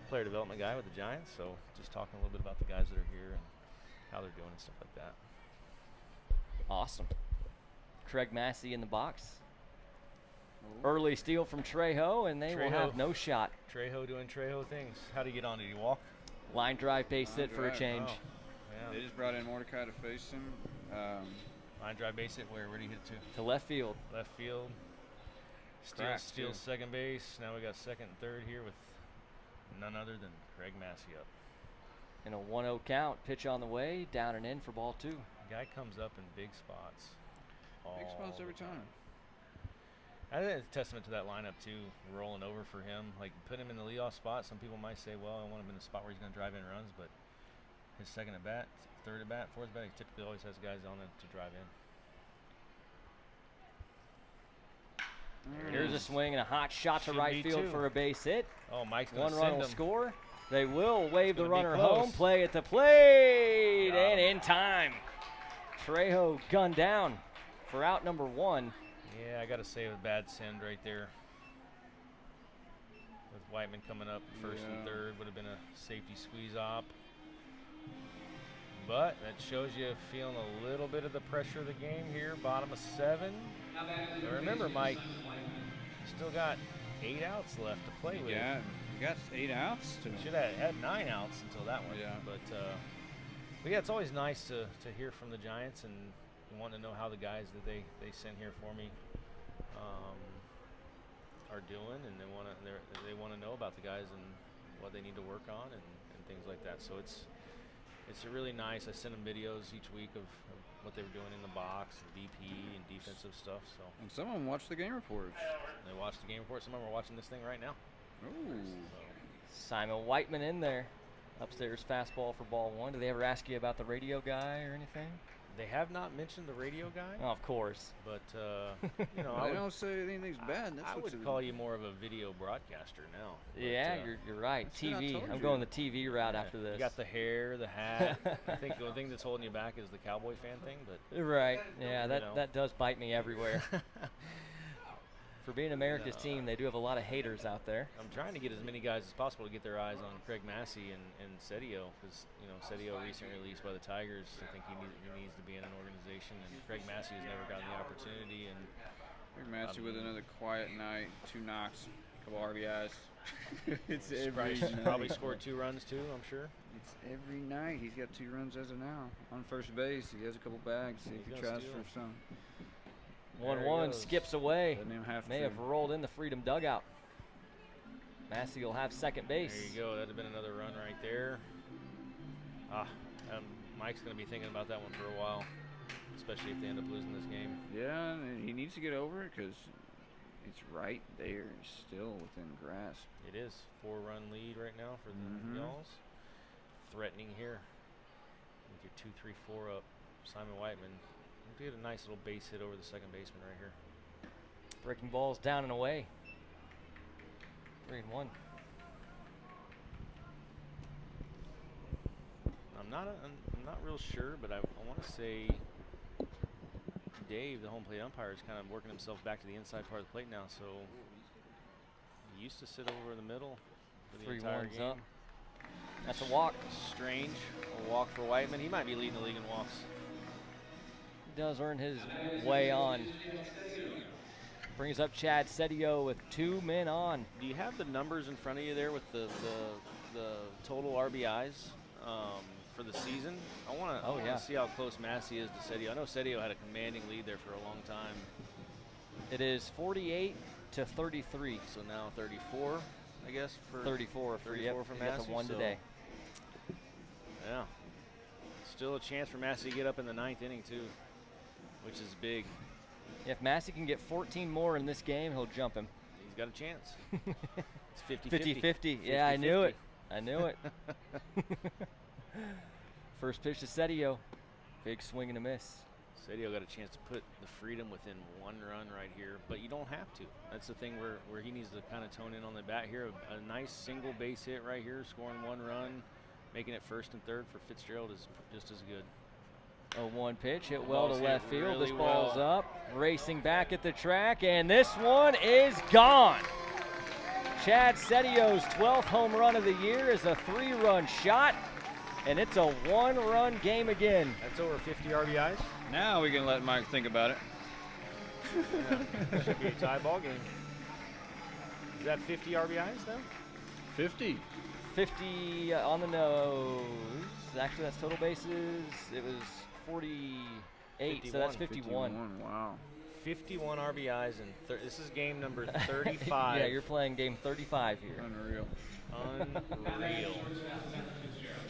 player development guy with the Giants, so just talking a little bit about the guys that are here and how they're doing and stuff like that. Awesome. Craig Massey in the box. Early steal from Trejo, and they will have no shot. Trejo doing Trejo things. How did he get on? Did he walk? Line drive base hit for a change. Oh, yeah. They just brought in Mordecai to face him. Line drive base hit. Where did he hit it To left field. Left field. Steals second base. Now we got second and third here with none other than Craig Massey up. In a 1-0 count, pitch on the way, down and in for ball 2. Guy comes up in big spots. Big spots every time. I think it's a testament to that lineup too, rolling over for him. Like, put him in the leadoff spot. Some people might say, well, I want him in a spot where he's going to drive in runs, but his second at bat, third at bat, fourth at bat, he typically always has guys on it to drive in. Here's a swing and a hot shot to right field for a base hit. Oh, Mike's going to send him. 1 run will score. They will wave the runner home. Close. Play at the plate, and in time. Trejo gunned down for out number 1. Yeah, I got to say a bad send right there. With Whiteman coming up first and third, would have been a safety squeeze op. But that shows you feeling a little bit of the pressure of the game here, bottom of 7. Now remember, Mike, still got 8 outs left to play with. Yeah, you got 8 outs. Should have had 9 outs until that one. Yeah. But yeah, it's always nice to hear from the Giants and want to know how the guys that they send here for me are doing, and they want to know about the guys and what they need to work on and things like that. So it's really nice. I send them videos each week of what they were doing in the box, BP and defensive stuff. So. And some of them watch the game reports. They watch the game report. Some of them are watching this thing right now. Ooh. Simon Whiteman in there. Upstairs fastball for ball 1. Do they ever ask you about the radio guy or anything? They have not mentioned the radio guy, Oh, of course. but I don't say anything's bad. That's I what's would call you more of a video broadcaster now. But, Yeah, you're right. that's what I TV. told I'm you. going the TV route yeah, after this. You got the hair, the hat. I think the only thing that's holding you back is the Cowboy fan thing, but Right. Yeah, You that know. that does bite me everywhere. For being America's team, they do have a lot of haters out there. I'm trying to get as many guys as possible to get their eyes on Craig Massey and Sedio, because Sedio recently released by the Tigers. I think he needs to be in an organization, and Craig Massey has never gotten the opportunity. And Craig Massey with another quiet night, 2 knocks, a couple RBIs. It's probably scored 2 runs too, I'm sure. It's every night. He's got 2 runs as of now. On first base, he has a couple bags. See if He's he gonna tries steal. for some. 1-1 goes. skips away. Doesn't even have May to. have rolled in the Freedom dugout. Massey will have second base. There you go. That'd have been another run right there. Mike's going to be thinking about that one for a while, especially if they end up losing this game. Yeah, and he needs to get over it because it's right there. He's still within grasp. It is 4-run lead right now for the Y'alls. Threatening here. With your 2-3-4 up, Simon Whiteman. Get a nice little base hit over the second baseman right here. Breaking balls down and away. 3-1. I'm not real sure, but I want to say Dave, the home plate umpire, is kind of working himself back to the inside part of the plate now. So he used to sit over in the middle for the entire 3-1's game. up. That's a walk. Strange. A walk for Whiteman. He might be leading the league in walks. He does earn his way on. Brings up Chad Sedio with 2 men on. Do you have the numbers in front of you there with the total RBIs for the season? I want to see how close Massey is to Sedio. I know Sedio had a commanding lead there for a long time. It is 48 to 33. So now 34, I guess. For 34 for Massey. Massey. Got the 1 so today. Yeah. Still a chance for Massey to get up in the 9th inning too, which is big. If Massey can get 14 more in this game, he'll jump him. He's got a chance. It's 50-50. Yeah, I knew it. I knew it. First pitch to Sedio. Big swing and a miss. Sedio got a chance to put the Freedom within 1 run right here, but you don't have to. That's the thing where he needs to kind of tone in on the bat here. A nice single base hit right here, scoring 1 run, making it 1st and 3rd for Fitzgerald is just as good. 0-1 pitch, hit well to Ball's left hit field. This really ball's well. up, racing back at the track, and this one is gone. Chad Sedio's 12th home run of the year is a 3-run shot, and it's a 1-run game again. That's over 50 RBIs. Now we can let Mike think about it. Should be a tie ball game. Is that 50 RBIs now? 50. 50 on the nose. Actually, that's total bases. It was 48, so that's 51. Wow. 51 RBIs and this is game number 35. Yeah, you're playing game 35 here. Unreal.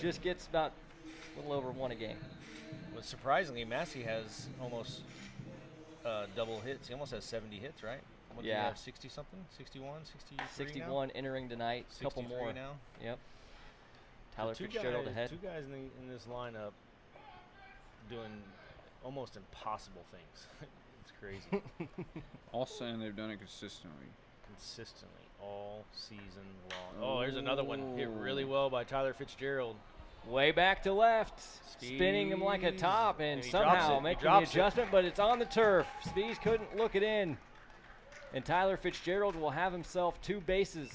Just gets about a little over 1 a game. But surprisingly, Massey has almost double hits. He almost has 70 hits, right? What do you Yeah. have, 60 something? 61, 63 61 entering tonight. A couple 63 more. now. Yep. So Tyler Fitzgerald ahead. 2 guys in this lineup doing almost impossible things. It's crazy. All saying they've done it consistently. Consistently all season long. Oh, there's another one hit really well by Tyler Fitzgerald. Way back to left. Spinning him like a top and he somehow drops it. making the Drops it. adjustment, but it's on the turf. Spees couldn't look it in. And Tyler Fitzgerald will have himself 2 bases.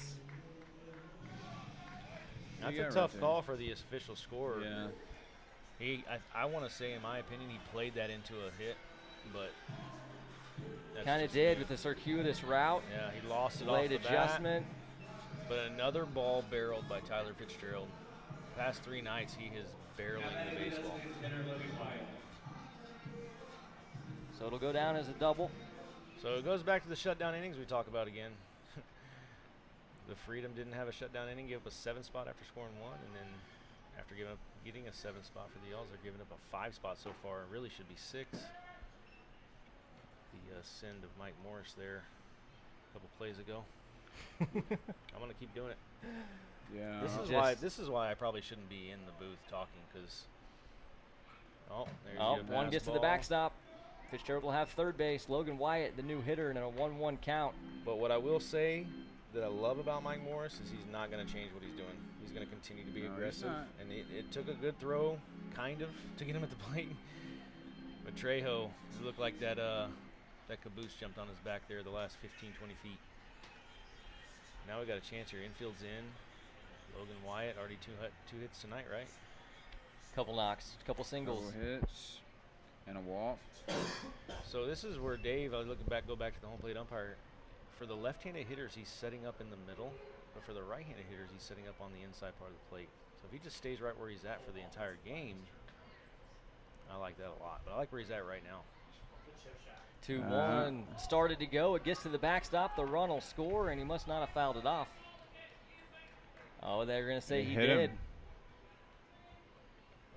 That's got a right tough there? call for the official scorer. Yeah. I want to say, in my opinion, he played that into a hit, but that's Kind of just did me. with the circuitous route. Yeah, he lost it Late off the adjustment. bat. But another ball barreled by Tyler Fitzgerald. Past 3 nights, he is barreling the baseball. So it'll go down as a double. So it goes back to the shutdown innings we talk about again. The Freedom didn't have a shutdown inning, gave up a 7 spot after scoring 1, and then after getting a 7 spot for the Y'alls, they're giving up a 5 spot so far. It really should be 6. The send of Mike Morris there a couple plays ago. I'm gonna keep doing it. Yeah. This is Just- why. This is why I probably shouldn't be in the booth talking, because Oh, there's Oh, your one gets to the fastball. backstop. Fitzgerald will have third base. Logan Wyatt, the new hitter, and a 1-1 count. But what I will say that I love about Mike Morris is he's not going to change what he's doing. He's going to continue to be No, he's aggressive. not. And it took a good throw, kind of, to get him at the plate. But Trejo, it looked like that caboose jumped on his back there the last 15, 20 feet. Now we got a chance here. Infield's in. Logan Wyatt, already two hits tonight, right? Couple knocks, couple singles. Couple hits and a walk. So this is where Dave, I was looking back, go back to the home plate umpire. For the left-handed hitters, he's setting up in the middle. But for the right-handed hitters, he's setting up on the inside part of the plate. So if he just stays right where he's at for the entire game, I like that a lot. But I like where he's at right now. 2-1. Started to go. It gets to the backstop. The run will score, and he must not have fouled it off. Oh, they're going to say he hit did. him.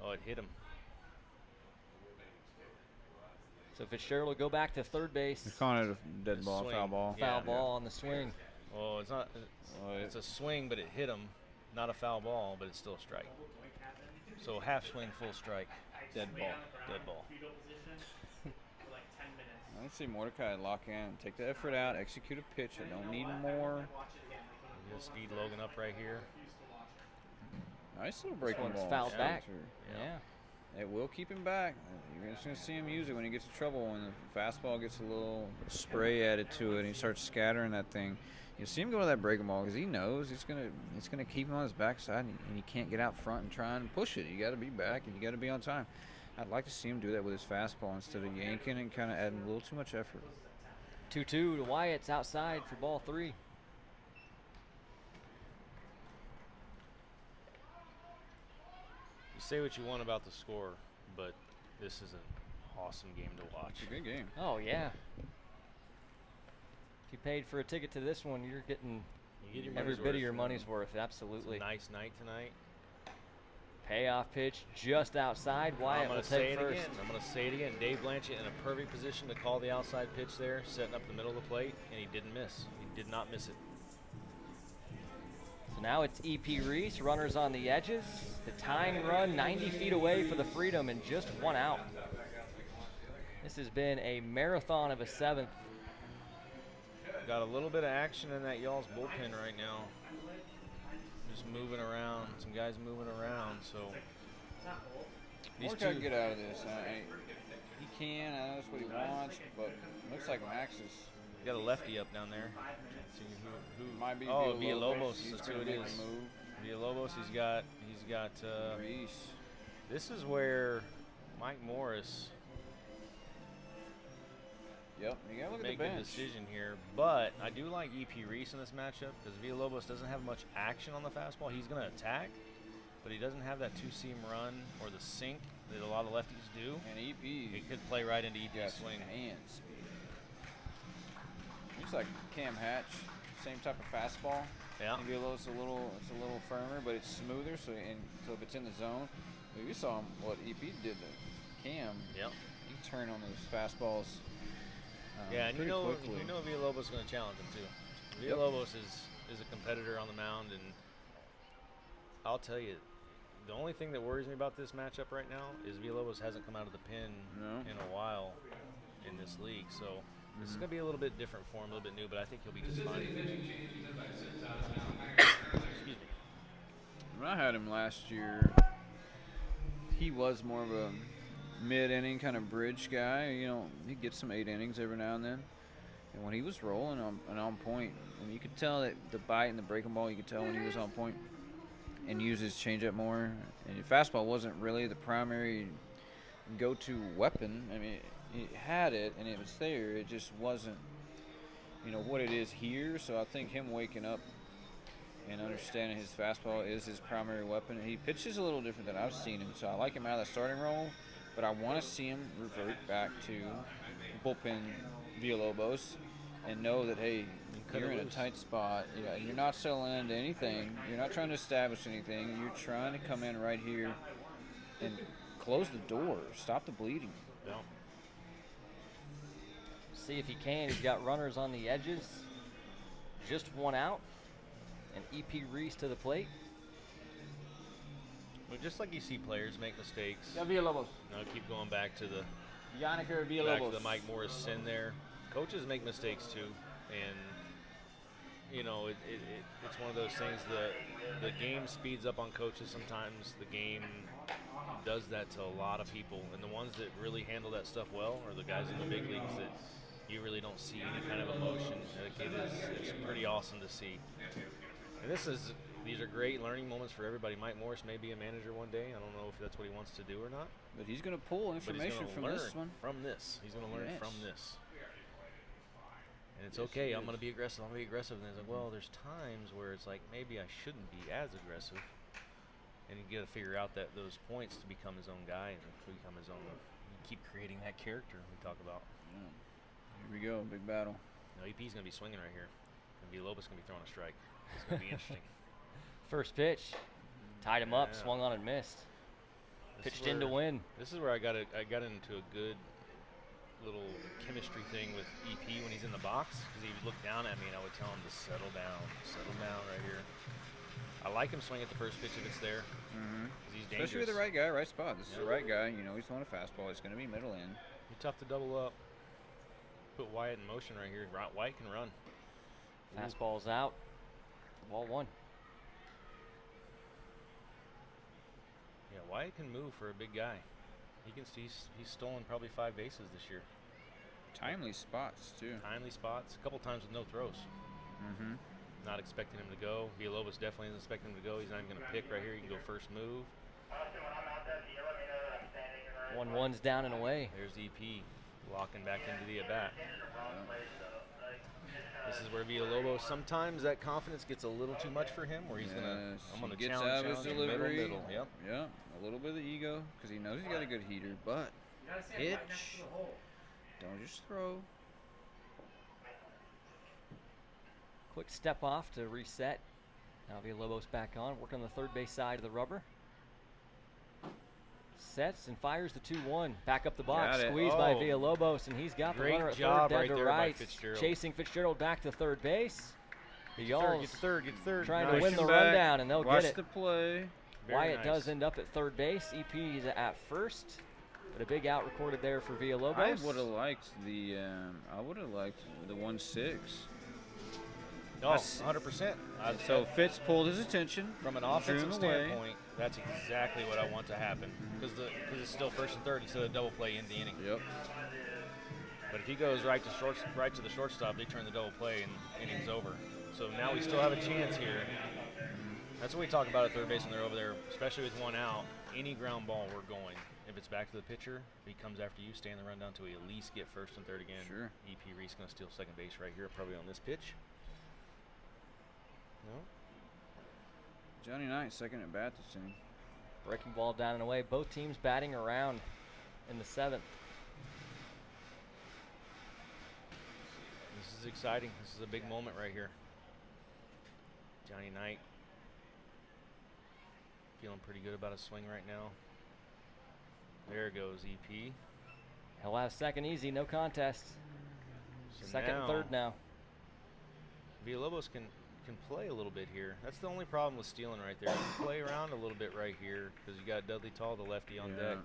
Oh, it hit him. So Fitzgerald will go back to third base. They're calling it a dead ball, swing. foul ball. Foul ball on the swing. Well, it's not. It's a swing, but it hit him. Not a foul ball, but it's still a strike. So half swing, full strike. Dead ball. Dead ball. Let's see Mordecai lock in. Take the effort out. Execute a pitch. I don't need more. Just speed Logan up right here. Nice little breaking one's ball. fouled back. Yeah. Yeah. It will keep him back. You're just going to see him use it when he gets in trouble. When the fastball gets a little spray added to it and he starts scattering that thing. You'll see him go to that breaking ball because he knows it's gonna keep him on his backside and he can't get out front and try and push it. You got to be back and you got to be on time. I'd like to see him do that with his fastball instead of yanking and kind of adding a little too much effort. 2-2 to Wyatt's outside for ball 3. You say what you want about the score, but this is an awesome game to watch. It's a good game. Oh, yeah. If you paid for a ticket to this one, you're getting You get your every money's bit of worth. your money's worth. It's Absolutely. a nice night tonight. Payoff pitch just outside. I'm Wyatt going will to say take it first. again. I'm going to say it again. Dave Blanchett in a perfect position to call the outside pitch there, setting up the middle of the plate, and he didn't miss. He did not miss it. So now it's E.P. Reese, runners on the edges. The tying run 90 feet away for the Freedom and just one out. This has been a marathon of a 7th. Got a little bit of action in that Y'alls bullpen right now. Just moving around. Some guys moving around. So these Mordecai two can get out of this. He can. I know that's what he wants, but looks like Max is got a lefty up down there. See who might be oh, Villalobos. Villalobos. He's That's gonna who it make is. a move. Villalobos. He's got. Reese. This is where Mike Morris Yep, you gotta look at the make the bench. decision here, but I do like E.P. Reese in this matchup because Villalobos doesn't have much action on the fastball. He's going to attack, but he doesn't have that two-seam run or the sink that a lot of lefties do. And EP, It could play right into E.P.'s got swing. hand speed. Looks like Cam Hatch, same type of fastball. Yeah. Maybe it's a little firmer, but it's smoother. So if it's in the zone, you saw what EP did to Cam. Yep. He turned on those fastballs. Yeah, and you pretty know quickly. Villalobos is going to challenge him too. Yep. Villalobos is a competitor on the mound, and I'll tell you, the only thing that worries me about this matchup right now is Villalobos hasn't come out of the pen in a while in this league, so this is going to be a little bit different for him, a little bit new, but I think he'll be just fine. Excuse me. When I had him last year, he was more of a mid-inning kind of bridge guy. You know, he gets some 8 innings every now and then. And when he was rolling on point, and you could tell that the bite and the breaking ball, you could tell when he was on point and used his changeup more. And your fastball wasn't really the primary go-to weapon. I mean, he had it, and it was there. It just wasn't, what it is here. So I think him waking up and understanding his fastball is his primary weapon. He pitches a little different than I've seen him, so I like him out of the starting role, but I want to see him revert back to bullpen Villalobos and know that, hey, you're in a tight spot. You're not settling into anything. You're not trying to establish anything. You're trying to come in right here and close the door. Stop the bleeding. Yeah. See if he can. He's got runners on the edges. Just one out. And E.P. Reese to the plate. Well, just like you see players make mistakes. Yeah, Villalobos. Keep going back to the Villalobos. Mike Morris sin there. Coaches make mistakes too, and it's one of those things that the game speeds up on coaches sometimes. The game does that to a lot of people, and the ones that really handle that stuff well are the guys in the big leagues that you really don't see any kind of emotion. It's pretty awesome to see. And these are great learning moments for everybody. Mike Morris may be a manager one day. I don't know if that's what he wants to do or not. But he's going to pull information from this one. From this. He's going to learn from this. And it's okay. I'm going to be aggressive. I'm going to be aggressive. And it's like, well, there's times where it's like, maybe I shouldn't be as aggressive. And you got to figure out those points to become his own guy and to become his own. You keep creating that character we talk about. Yeah. Here we go. Big battle. No, EP's going to be swinging right here. And Villalobos going to be throwing a strike. It's going to be interesting. First pitch. Tied him up, swung on and missed. Pitched in to win. This is where I got into a good little chemistry thing with EP when he's in the box, because he would look down at me and I would tell him to settle down right here. I like him swing at the first pitch if it's there. He's dangerous. Especially with the right guy, right spot. This is the right guy. He's throwing a fastball. It's going to be middle in. Be tough to double up. Put Wyatt in motion right here. Wyatt can run. Fastball's out. Ball one. Yeah, Wyatt can move for a big guy. He's stolen probably 5 bases this year. Timely spots too. Timely spots. A couple times with no throws. Not expecting him to go. Villalobos definitely isn't expecting him to go. He's not even going to pick right here. He can go first move. 1-1's down and away. There's EP locking back into the at-bat. This is where Villalobos, sometimes that confidence gets a little too much for him, where he's I'm going to challenge delivery. Middle. Yep. Yeah, a little bit of ego, because he knows he's got a good heater, but pitch, don't just throw. Quick step off to reset. Now Villalobos back on, working on the third base side of the rubber. Sets and fires the 2-1. Back up the box, squeezed by Villalobos, and he's got the runner at third, dead to right. Chasing Fitzgerald back to third base. The Y'alls get third. trying to win the rundown, and they'll get it. Watch the play. Wyatt does end up at third base. EP is at first, but a big out recorded there for Villalobos. I would have liked the 1-6. Oh, 100%. So Fitz pulled his attention from an offensive standpoint. That's exactly what I want to happen, because it's still first and third instead of double play in the inning. Yep. But if he goes right to the shortstop, they turn the double play and inning's over. So now we still have a chance here. That's what we talk about at third base when they're over there, especially with one out. Any ground ball, we're going. If it's back to the pitcher, if he comes after you, stay in the rundown until we at least get first and third again. Sure. EP Reese going to steal second base right here, probably on this pitch. No. Johnny Knight, second at bat this inning. Breaking ball down and away. Both teams batting around in the 7th. This is exciting. This is a big moment right here. Johnny Knight feeling pretty good about his swing right now. There goes EP. He'll have second easy, no contest. So second and third now. Villalobos can play a little bit here. That's the only problem with stealing right there. You can play around a little bit right here because you got Dudley Tall, the lefty, on deck.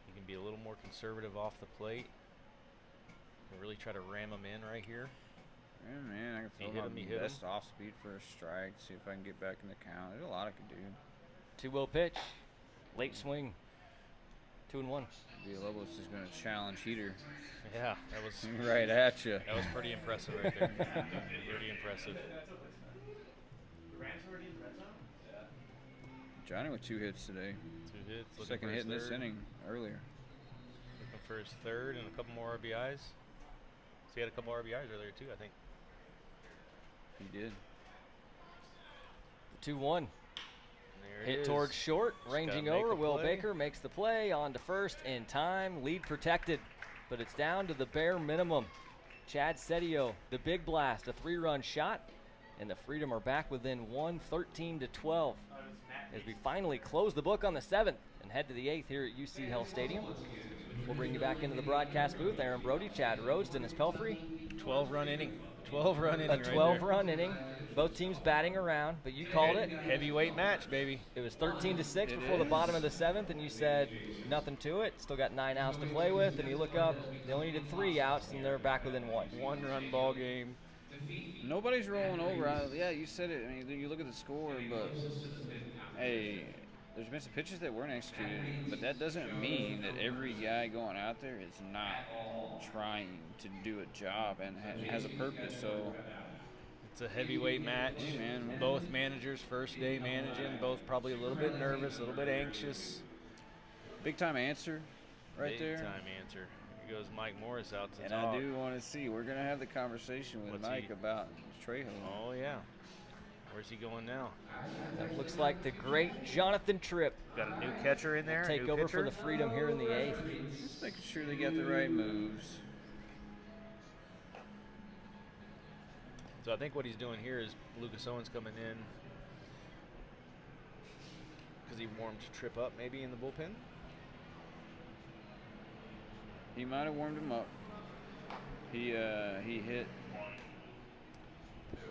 You can be a little more conservative off the plate and really try to ram him in right here. Yeah, man, I can throw my best off speed for a strike, see if I can get back in the count. There's a lot I can do. 2-0 pitch, late swing, 2-1. Villalobos is going to challenge Heater. Yeah, that was right at you. That was pretty impressive right there. Pretty impressive. Johnny with 2 hits today. 2 hits. Second hit in this inning earlier. Looking for his third and a couple more RBIs. So he had a couple RBIs earlier too, I think. He did. 2-1. Hit towards short, ranging over. Will Baker makes the play, on to first in time. Lead protected, but it's down to the bare minimum. Chad Sedio, the big blast, a 3-run shot, and the Freedom are back within 1, 13-12. As we finally close the book on the 7th and head to the 8th here at UC Health Stadium. We'll bring you back into the broadcast booth. Aaron Brody, Chad Rhodes, Dennis Pelfrey. 12-run inning. 12-run inning. A 12-run inning. Both teams batting around, but you called it. Heavyweight match, baby. It was 13-6 before the bottom of the 7th, and you said nothing to it. Still got 9 outs to play with, and you look up, they only needed 3 outs, and they're back within 1. 1-run ball game. Nobody's rolling over. Yeah, you said it. I mean, you look at the score, but hey, there's been some pitches that weren't executed, but that doesn't mean that every guy going out there is not trying to do a job and has a purpose. So it's a heavyweight match. Hey, man. Both managers first day managing, both probably a little bit nervous, a little bit anxious. Big time answer right there. Big time answer. Here goes Mike Morris out to And talk. I do want to see. We're going to have the conversation with Mike about Trejo. Oh, yeah. Where's he going now? That looks like the great Jonathan Tripp. Got a new catcher in there. Take new over pitcher. for the Freedom here in the 8th. Just making sure they got the right moves. So I think what he's doing here is Lucas Owens coming in because he warmed Tripp up maybe in the bullpen. He might have warmed him up. He hit. Who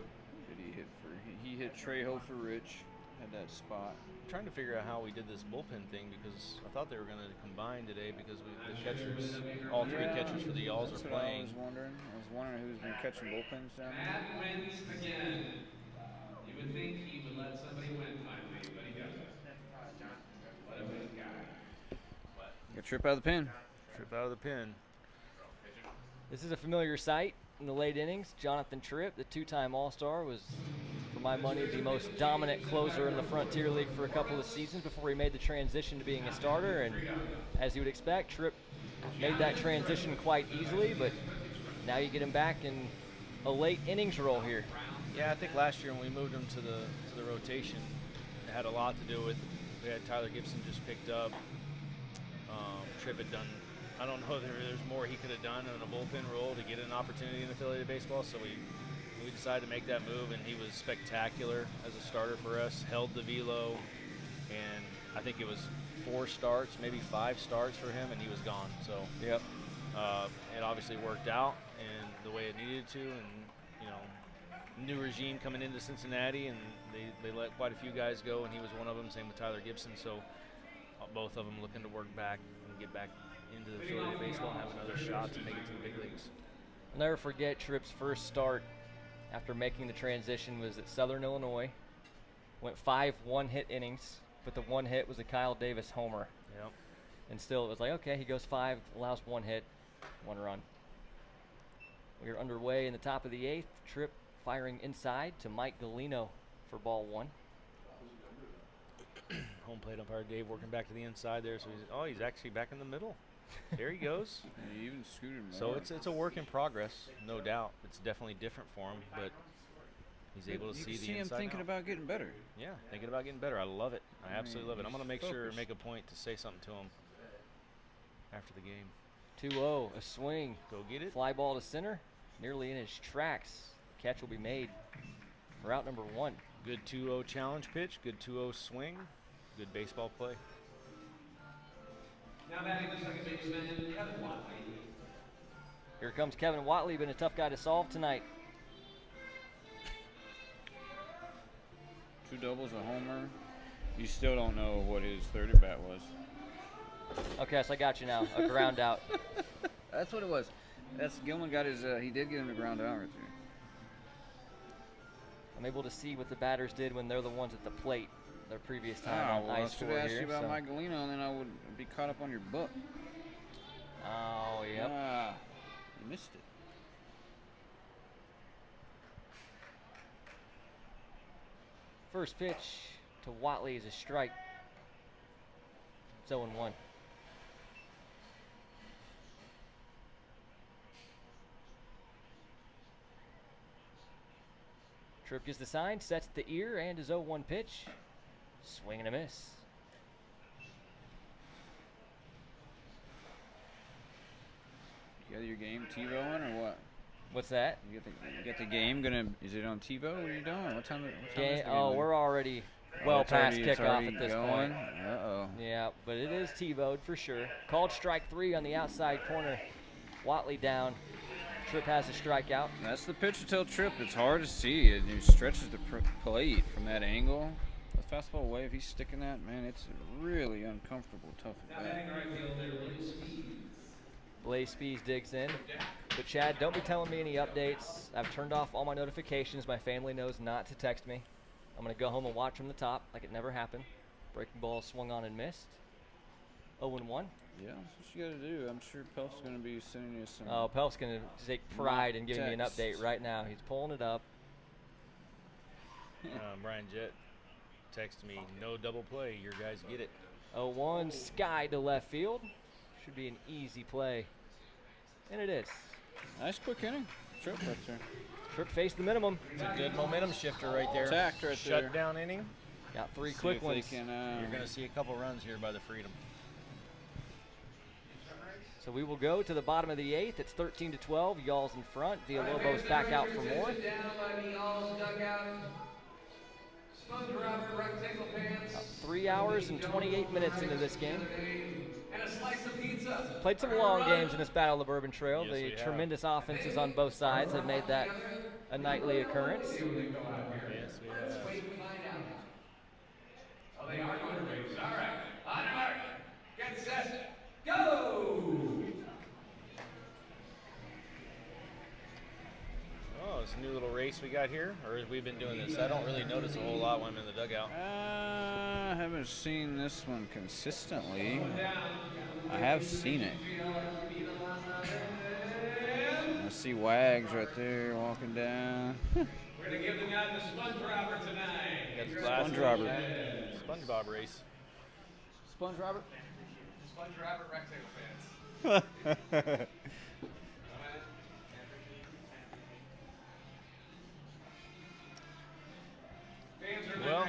did he hit for? He hit Trejo for Rich. Had that spot. I'm trying to figure out how we did this bullpen thing because I thought they were going to combine today because the catchers, all 3 catchers for the Y'alls That's are what playing. I was wondering who's been catching bullpens down there. Matt wins again. You would think he would let somebody win finally, but he doesn't. What a big guy. Got Tripp out of the pen. Tripp out of the pen. This is a familiar sight in the late innings. Jonathan Tripp, the 2-time All-Star, was, for my money, the most dominant closer in the Frontier League for a couple of seasons before he made the transition to being a starter. And as you would expect, Tripp made that transition quite easily, but now you get him back in a late innings role here. Yeah, I think last year when we moved him to the rotation, it had a lot to do with we had Tyler Gibson just picked up. Tripp had done. I don't know if there's more he could have done in a bullpen role to get an opportunity in affiliated baseball. So we decided to make that move, and he was spectacular as a starter for us. Held the velo, and I think it was 4 starts, maybe 5 starts for him, and he was gone. So Yep. it obviously worked out and the way it needed to, and new regime coming into Cincinnati, and they let quite a few guys go, and he was one of them. Same with Tyler Gibson. So both of them looking to work back and get back into the affiliated baseball and have another shot to make it to the big leagues. I'll never forget Tripp's first start after making the transition was at Southern Illinois. Went 5 one-hit innings, but the 1 hit was a Kyle Davis homer. Yep. And still, it was like, okay, he goes 5, allows 1 hit, 1 run. We are underway in the top of the 8th. Tripp firing inside to Mike Galino for ball 1. Home plate umpire Dave working back to the inside there. So he's actually back in the middle. There he goes. He even scooted more. So it's a work in progress, no doubt. It's definitely different for him, but he's able to you see can the see him inside thinking now. about getting better. Yeah, thinking about getting better. I love it. I absolutely love it. I'm going to make sure focused. make a point to say something to him after the game. 2-0, a swing. Go get it. Fly ball to center, nearly in his tracks. Catch will be made for out number 1. Good 2-0 challenge pitch. Good 2-0 swing. Good baseball play. Now batting the second baseman, Kevin Watley. Here comes Kevin Watley, been a tough guy to solve tonight. 2 doubles, a homer. You still don't know what his third at bat was. Okay, so I got you now. A ground out. That's what it was. That's Gilman got his. He did get him to ground out right there. I'm able to see what the batters did when they're the ones at the plate. Their previous time on I ice should score have asked here. you about so. Mike Galino, and then I would be caught up on your book. Oh, yep. You missed it. First pitch to Watley is a strike. 0-1. Tripp gets the sign, sets the ear, and his 0-1 pitch. Swing and a miss. You got your game TiVoing or what? What's that? You get the game is it on TiVo? What are you doing? What time is the game? We're already well it's past already- it's kickoff already at this going? point. Uh-oh. Yeah, but it is TiVo'd for sure. Called strike 3 on the outside corner. Watley down. Tripp has a strikeout. That's the pitch to tell Tripp. It's hard to see. It stretches the plate from that angle. The fastball away, if he's sticking that, man, it's really uncomfortable, tough at bat. Blaze Spees digs in. But Chad, don't be telling me any updates. I've turned off all my notifications. My family knows not to text me. I'm going to go home and watch from the top like it never happened. Breaking ball swung on and missed. 0-1. Yeah, that's what you got to do. I'm sure Pelf's going to be sending you some. Oh, Pelf's going to take pride in giving me an update right now. He's pulling it up. Brian Jett texted me, no double play. Your guys get it. 0-1, sky to left field. Should be an easy play. And it is. Nice quick inning. Tripp right there. Tripp faced the minimum. It's a good momentum shifter right there. Tacked right there. Shutdown inning. Got 3 See quick if they ones. can, You're going to see a couple runs here by the Freedom. So we will go to the bottom of the 8th. It's 13-12. Y'alls in front. Villalobos back out for more. Down by the Y'alls dugout. SpongeBob rectangle pants. 3 hours and 28 minutes into this game. And a slice of pizza. Played some long games in this Battle of the Bourbon Trail. Yes, The we have. tremendous offenses on both sides have made that a nightly occurrence. Yes, we have. Wait and find out. Oh, they are going to race. All right. On your mark. Get set. Go! Oh, it's a new little race we got here, or have we been doing this? I don't really notice a whole lot when I'm in the dugout. I haven't seen this one consistently. I have seen it. I see Wags right there walking down. We're going to give the guy the sponge robber tonight. Got the Sponge glasses. Robert. SpongeBob race. Sponge Robert? Sponge robber rectangle pants. Well,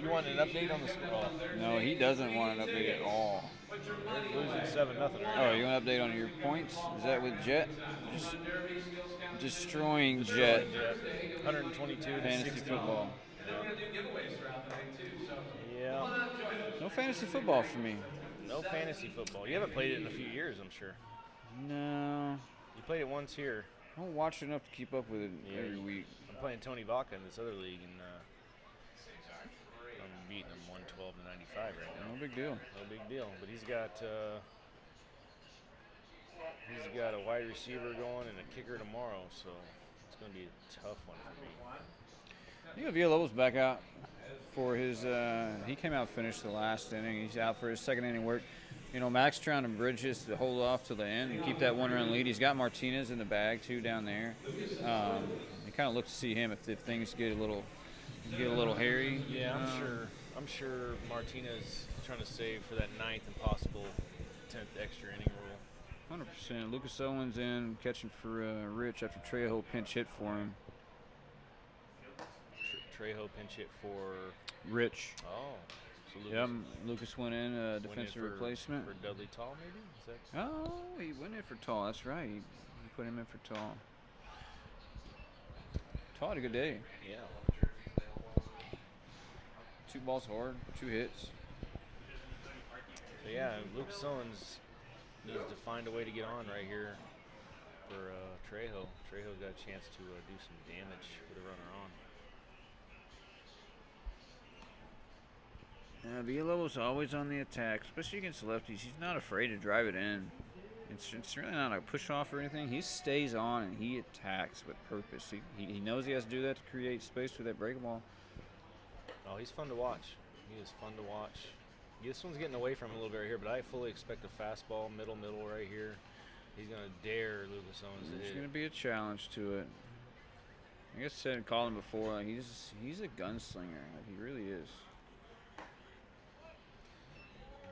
you want an update on the score? No, he doesn't want an update at all. Losing 7-0 right Oh, you want an update on your points? Is that with Jet? Just destroying Jet. 122 to Fantasy 60. football. Yeah. No fantasy football for me. No fantasy football. You haven't played it in a few years, I'm sure. No. You played it once here. I don't watch enough to keep up with it Yeah, every week. I'm playing Tony Vaca in this other league, and I'm beating him 112 to 95 right now. No big deal. No big deal. But he's got a wide receiver going and a kicker tomorrow, so it's going to be a tough one for me. You know, Villalobos back out for his. He came out and finished the last inning. He's out for his second inning work. You know, Max trying to bridge this to hold off to the end and keep that 1-run lead. He's got Martinez in the bag too down there. You kind of look to see him if things get a little hairy. Yeah, I'm sure Martinez trying to save for that 9th and possible 10th extra inning rule. 100%. Lucas Owens in catching for Rich after Trejo pinch hit for him. Trejo pinch hit for Rich. Oh, so Lucas Yep, Lucas went in, went in defensive for- replacement. for Dudley Tall, maybe. Is that Oh, he went in for Tall. That's right. He put him in for Tall. Tall had a good day. yeah? 2 balls hard, 2 hits. So yeah, Lucas Owens needs to find a way to get on right here for Trejo. Trejo's got a chance to do some damage with a runner on. Villalobos always on the attack, especially against lefties. He's not afraid to drive it in. It's really not a push off or anything. He stays on and he attacks with purpose. He knows he has to do that to create space for that breaking ball. Oh, he's fun to watch. He is fun to watch. This one's getting away from him a little bit right here, but I fully expect a fastball, middle right here. He's going to dare Lucas Owens to There's hit going it. to be a challenge to it. I guess I said called him before. Like he's a gunslinger. Like he really is.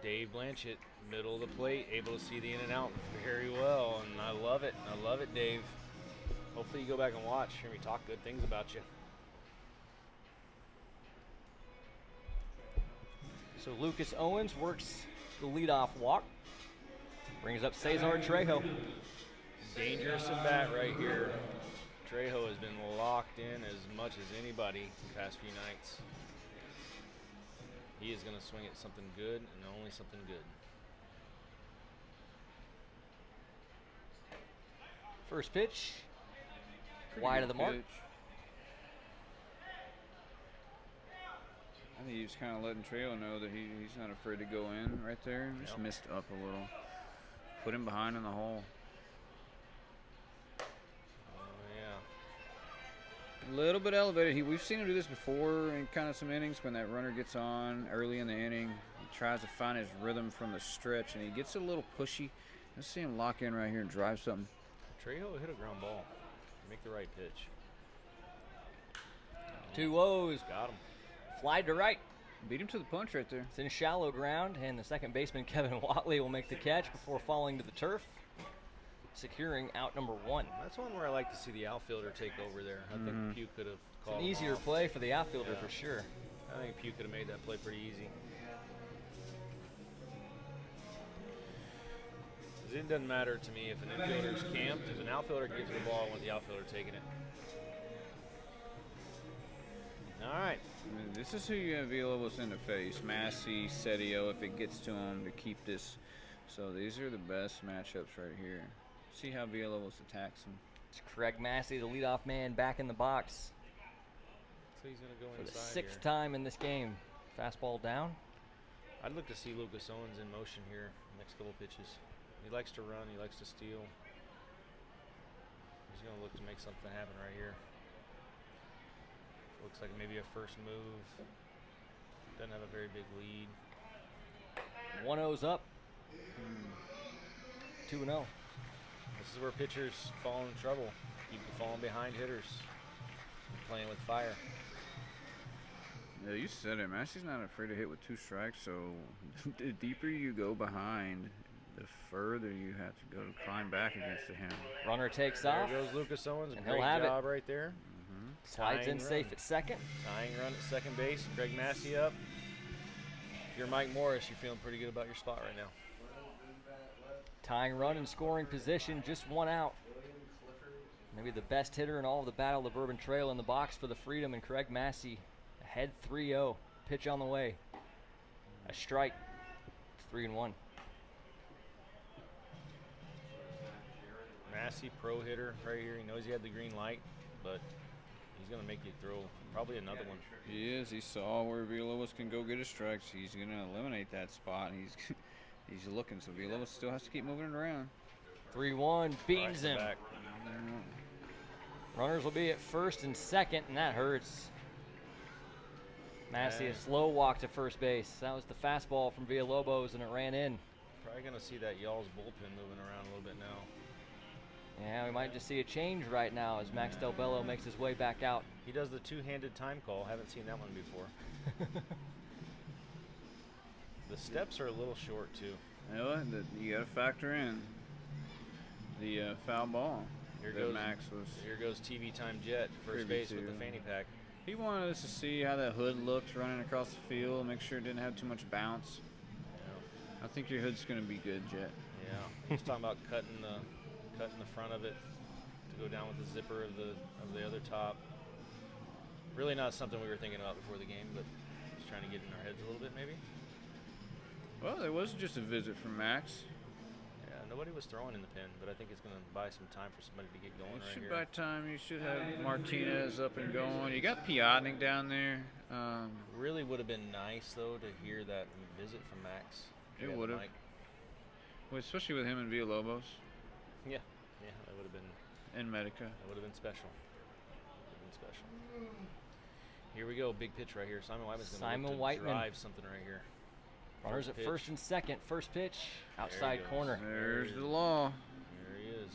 Dave Blanchett, middle of the plate, able to see the in and out very well, and I love it. I love it, Dave. Hopefully you go back and watch, hear me talk good things about you. So Lucas Owens works the leadoff walk. Brings up Cesar Trejo. Dangerous at bat right here. Trejo has been locked in as much as anybody the past few nights. He is going to swing at something good and only something good. First pitch, Pretty wide good of the mark. pitch. I think he's kind of letting Trail know that he's not afraid to go in right there. Just missed up a little. Put him behind in the hole. Yeah. A little bit elevated. We've seen him do this before in kind of some innings when that runner gets on early in the inning. He tries to find his rhythm from the stretch, and he gets a little pushy. Let's see him lock in right here and drive something. Trejo hit a ground ball. Make the right pitch. 2-0s. Got him. Fly to right. Beat him to the punch right there. It's in shallow ground, and the second baseman, Kevin Watley, will make the catch before falling to the turf, securing out number 1. That's one where I like to see the outfielder take over there. I think Pugh could have It's called an him easier off. play for the outfielder for sure. I think Pugh could have made that play pretty easy. 'Cause it doesn't matter to me if an infielder's camped. If an outfielder gives the ball, I want the outfielder taking it. All right. I mean, this is who you have Villalobos in the face. Massey, Setio, if it gets to him to keep this. So these are the best matchups right here. See how Villalobos attacks him. It's Craig Massey, the leadoff man, back in the box So he's going to go for the inside 6th here. time in this game. Fastball down. I'd look to see Lucas Owens in motion here next couple pitches. He likes to run. He likes to steal. He's going to look to make something happen right here. Looks like maybe a first move. Doesn't have a very big lead. 1-0's up. 2-0. This is where pitchers fall in trouble. Keep falling behind hitters. Playing with fire. Yeah, you said it. Massey's not afraid to hit with 2 strikes, so the deeper you go behind, the further you have to go to climb back against him. Runner takes There off. goes Lucas Owens. And Great he'll have it. job right there. Slides in Tying safe run. at second. Tying run at second base. Craig Massey up. If you're Mike Morris, you're feeling pretty good about your spot right now. Tying run in scoring position, just 1 out. Maybe the best hitter in all of the Battle of the Bourbon Trail in the box for the Freedom, and Craig Massey ahead 3-0. Pitch on the way. A strike. 3-1. Massey, pro hitter right here. He knows he had the green light, but he's going to make you throw probably another one. He is. He saw where Villalobos can go get his strikes. He's going to eliminate that spot. He's looking, so Villalobos still has to keep moving it around. 3-1, beans Right him. back. Runners will be at first and second, and that hurts. Massey, a slow walk to first base. That was the fastball from Villalobos, and it ran in. Probably going to see that Y'alls bullpen moving around a little bit now. Yeah, we might just see a change right now as Max Del Bello makes his way back out. He does the two-handed time call. Haven't seen that one before. The steps are a little short, too. You know what? You got to factor in the foul ball. Here that goes Max was. Here goes TV Time Jet, first privy base with to. the fanny pack. He wanted us to see how that hood looked running across the field, make sure it didn't have too much bounce. I think your hood's going to be good, Jet. Yeah, he's talking about cutting the front of it to go down with the zipper of the other top. Really not something we were thinking about before the game, but just trying to get in our heads a little bit, maybe. Well, there was just a visit from Max. Yeah, nobody was throwing in the pin, but I think it's going to buy some time for somebody to get going It right should here. by time you should have Martinez up and going. You got Piotnik down there. Really would have been nice though to hear that visit from Max. It Yeah, the would have. mic. Well, especially with him and Villalobos Yeah, that would have been. and Medica. That would have been special. Would have been special. Here we go, big pitch right here. Simon Whiteman's going Simon to Whiteman. drive something right here. Runners at pitch. first and second. First pitch, There outside he goes. corner. There's the law. There he is.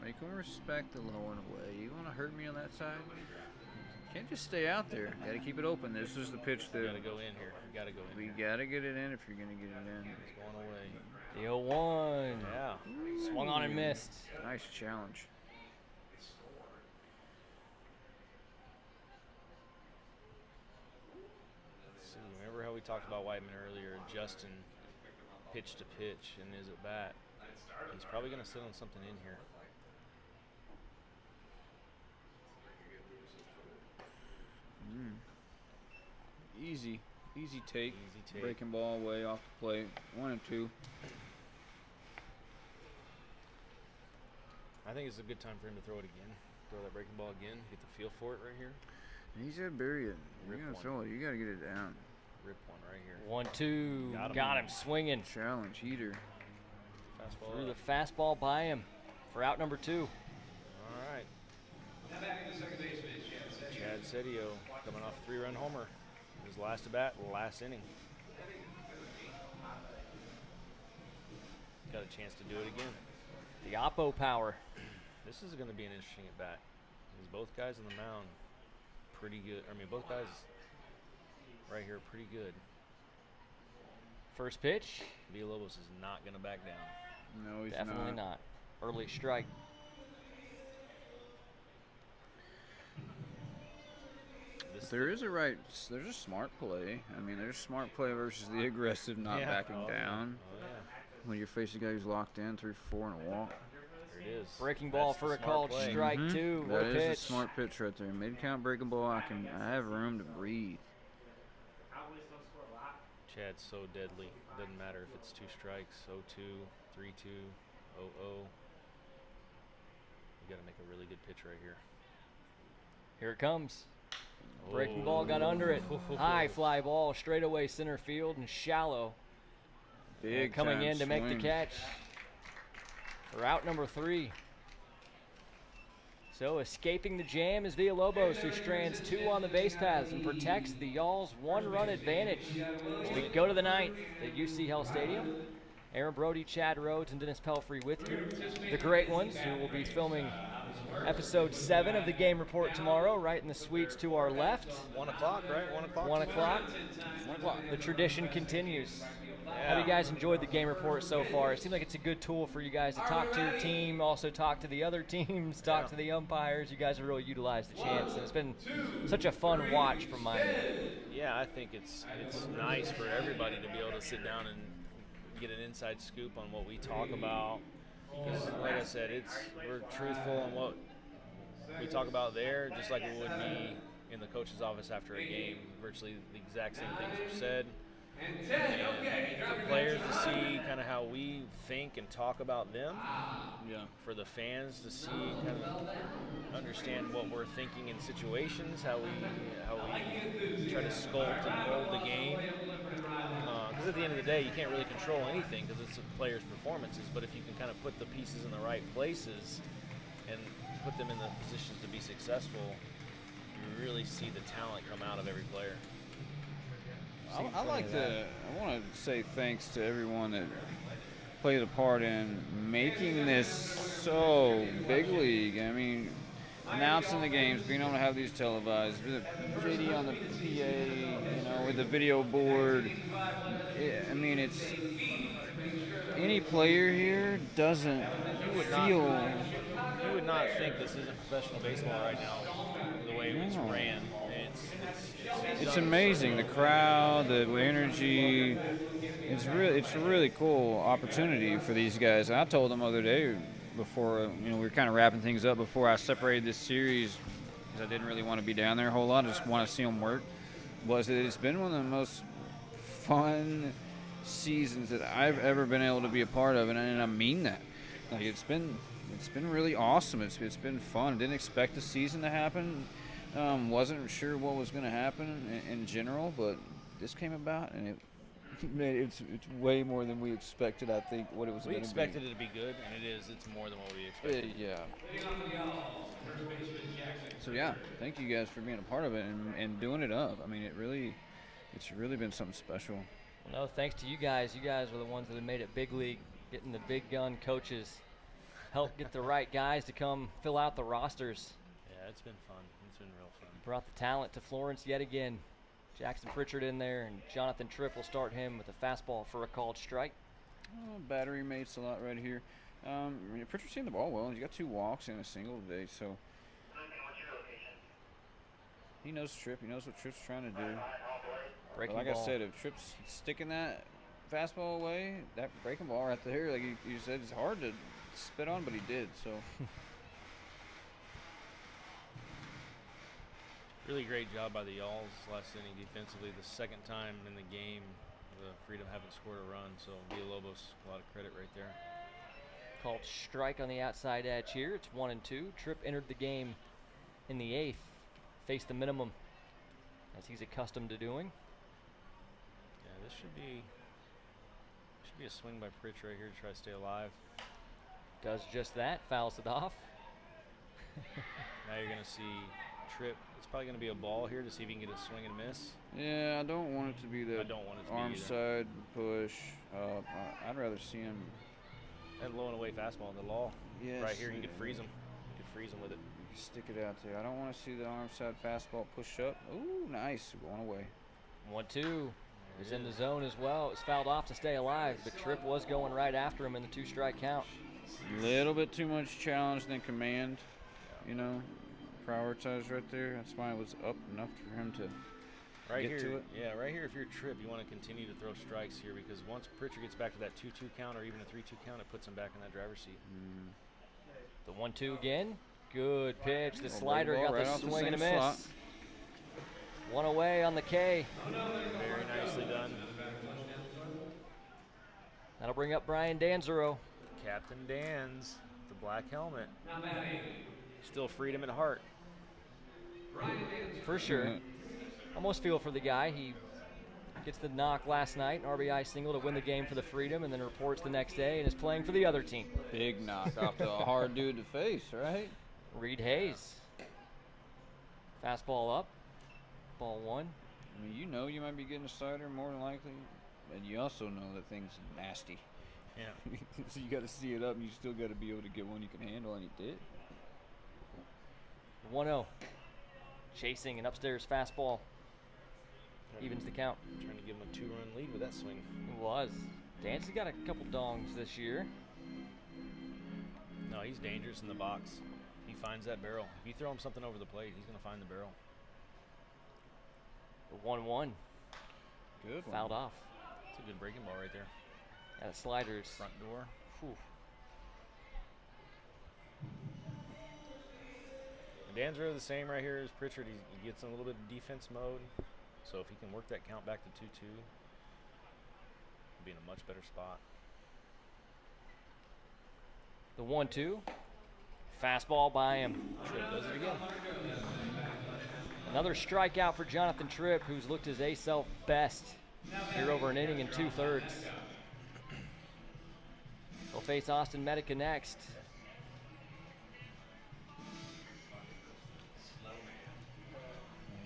Make him respect the low and away. You want to hurt me on that side? You can't just stay out there. Got to keep it open. This is the pitch You that got to go in here. You got to go in. we here. got to get it in if you're going to get it in. He's going away. The 0-1. Yeah. Swung on and missed. Nice challenge. See, remember how we talked about Whiteman earlier, adjusting pitch to pitch and is at bat. He's probably going to sit on something in here. Easy take. Easy take. Breaking ball away off the plate. 1 and 2. I think it's a good time for him to throw it again. Throw that breaking ball again. Get the feel for it right here. He said bury it. You're Rip gonna one. throw it. You gotta get it down. Rip one right here. 1-2. Got him. Swinging. Challenge heater. Fastball. Threw up. the fastball by him for out number 2. All right. Chad Sedio coming off a 3-run homer. His last at bat, last inning. Got a chance to do it again. The Oppo power. This is going to be an interesting at bat. Because both guys on the mound, pretty good. I mean, both guys right here, pretty good. First pitch. Villalobos is not going to back down. No, he's Definitely not. Early strike. There's a smart play. I mean, there's smart play versus the aggressive not backing down. Oh, yeah. When you're facing a guy who's locked in, 3-4 and a walk. There it is. Breaking ball That's for the a smart called play. strike 2. That What a is pitch. a smart pitch right there. Mid-count breaking ball. I have room to breathe. Cowboys don't score a lot. Chad's so deadly. Doesn't matter if it's 2 strikes, 0-2, 3-2, 0-0. You got to make a really good pitch right here. Here it comes. Breaking ball got under it. High fly ball straight away center field and shallow. Big Coming time in to make the swing. catch. For out number 3. So escaping the jam is Villalobos, who strands 2 on the base paths and protects the Y'alls' 1-run advantage. As we go to the 9th at UC Health Stadium. Aaron Brody, Chad Rhodes, and Dennis Pelfrey with you. The great ones who will be filming episode 7 of the game report tomorrow, right in the suites to our left. 1 o'clock, right? 1 o'clock. 1 o'clock. The tradition continues. How have you guys enjoyed the game report so far? It seems like it's a good tool for you guys to talk to your team, also talk to the other teams, talk to the umpires. You guys have really utilized the chance, and it's been such a fun watch from my end. Yeah, I think it's nice for everybody to be able to sit down and get an inside scoop on what we talk about. Because, like I said, we're truthful on what we talk about there, just like it would be in the coach's office after a game. Virtually the exact same things are said. And for players to see kind of how we think and talk about them. Yeah. For the fans to see, kind of understand what we're thinking in situations, how we try to sculpt and mold the game. Because at the end of the day, you can't really control anything because it's a player's performances. But if you can kind of put the pieces in the right places and put them in the positions to be successful, you really see the talent come out of every player. I want to say thanks to everyone that played a part in making this so big league. I mean, announcing the games, being able to have these televised, JD on the PA, with the video board. I mean, it's any player here doesn't feel. You would not think this isn't professional baseball right now, the way it's ran. It's amazing. The crowd, the energy. It's a really cool opportunity for these guys. And I told them the other day before, we were kind of wrapping things up before I separated this series because I didn't really want to be down there a whole lot. I just want to see them work. Was that it's been one of the most fun seasons that I've ever been able to be a part of, and I mean that. Like it's been really awesome. It's been fun. Didn't expect the season to happen. Wasn't sure what was going to happen in general, but this came about, and it's way more than we expected. I think what it was. We expected it to be good, and it is. It's more than what we expected. Yeah. So yeah, thank you guys for being a part of it and doing it up. I mean, it's really been something special. Well, no, thanks to you guys. You guys are the ones that have made it big league, getting the big gun coaches, help get the right guys to come fill out the rosters. Yeah, it's been fun. It's been real fun. Brought the talent to Florence yet again. Jackson Pritchard in there, and Jonathan Tripp will start him with a fastball for a called strike. Battery mates a lot right here. Pritchard's seen the ball well. He's got 2 walks and a single today, so he knows Tripp. He knows what Tripp's trying to do. But like I said, if Tripp's sticking that fastball away, that breaking ball right there, like you said, it's hard to spit on, but he did. So. Really great job by the Y'alls last inning defensively. The second time in the game, the Freedom haven't scored a run, so Villalobos, a lot of credit right there. Called strike on the outside edge here. It's 1-2. Tripp entered the game in the 8th. Faced the minimum, as he's accustomed to doing. Yeah, this should be a swing by Pritch right here to try to stay alive. Does just that. Fouls it off. Now you're going to see Tripp. It's probably going to be a ball here to see if he can get a swing and miss. Yeah, I don't want it to be the I don't want it to arm be either. side push. I'd rather see him. That low and away fastball in the law. Yes, Right here, you could freeze him. You could freeze him with it. Stick it out there. I don't want to see the arm side fastball push up. Ooh, nice. Going away. 1-2. He's in the zone as well. It's fouled off to stay alive, but Tripp was going right after him in the 2-strike count. Little bit too much challenge than command. You know, prioritize right there. That's why it was up enough for him to Right get here, to it. yeah, right here, if you're Tripp, you want to continue to throw strikes here because once Pritchard gets back to that 2-2 count or even a 3-2 count, it puts him back in that driver's seat. The 1-2 again. Good pitch. The Little slider break ball got right the off the swing and a same miss. slot. One away on the K. Very nicely done. That'll bring up Brian Danzero. Captain Dan's, the black helmet. Still freedom at heart. For sure. Almost feel for the guy. He gets the knock last night, an RBI single to win the game for the Freedom, and then reports the next day and is playing for the other team. Big knock off to a hard dude to face, right? Reed Hayes. Fastball up. Ball 1. I mean, you know you might be getting a slider more than likely, and you also know that thing's nasty. Yeah. So you got to see it up, and you still got to be able to get one you can handle, and you did. 1-0. Chasing an upstairs fastball. Evens the count. Trying to give him a 2-run lead with that swing. It was. Dancy's got a couple dongs this year. No, he's dangerous in the box. He finds that barrel. If you throw him something over the plate, he's going to find the barrel. The 1-1. Good one. Fouled off. It's a good breaking ball right there. That slider's Front door. whew. Danzero the same right here as Pritchard. He gets in a little bit of defense mode. So if he can work that count back to 2-2, he'll be in a much better spot. The 1-2. Fastball by him. Tripp does it again. Another strikeout for Jonathan Tripp, who's looked his A-self best here over an inning and 2/3. He'll face Austin Medica next.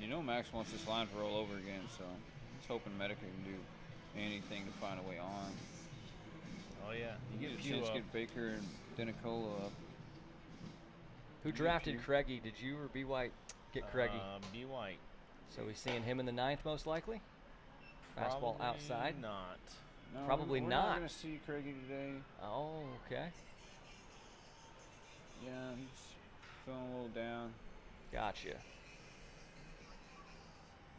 You know Max wants this line to roll over again, so he's hoping Medica can do anything to find a way on. Oh, yeah. You get a chance to get Baker and Denicola up. Who drafted Craigie? Did you or B. White get Craigie? B. White. So we're seeing him in the 9th most likely? Fastball Probably outside? Not. No, Probably we're not. not going to see Craigie today. Oh, okay. Yeah, he's feeling a little down. Gotcha.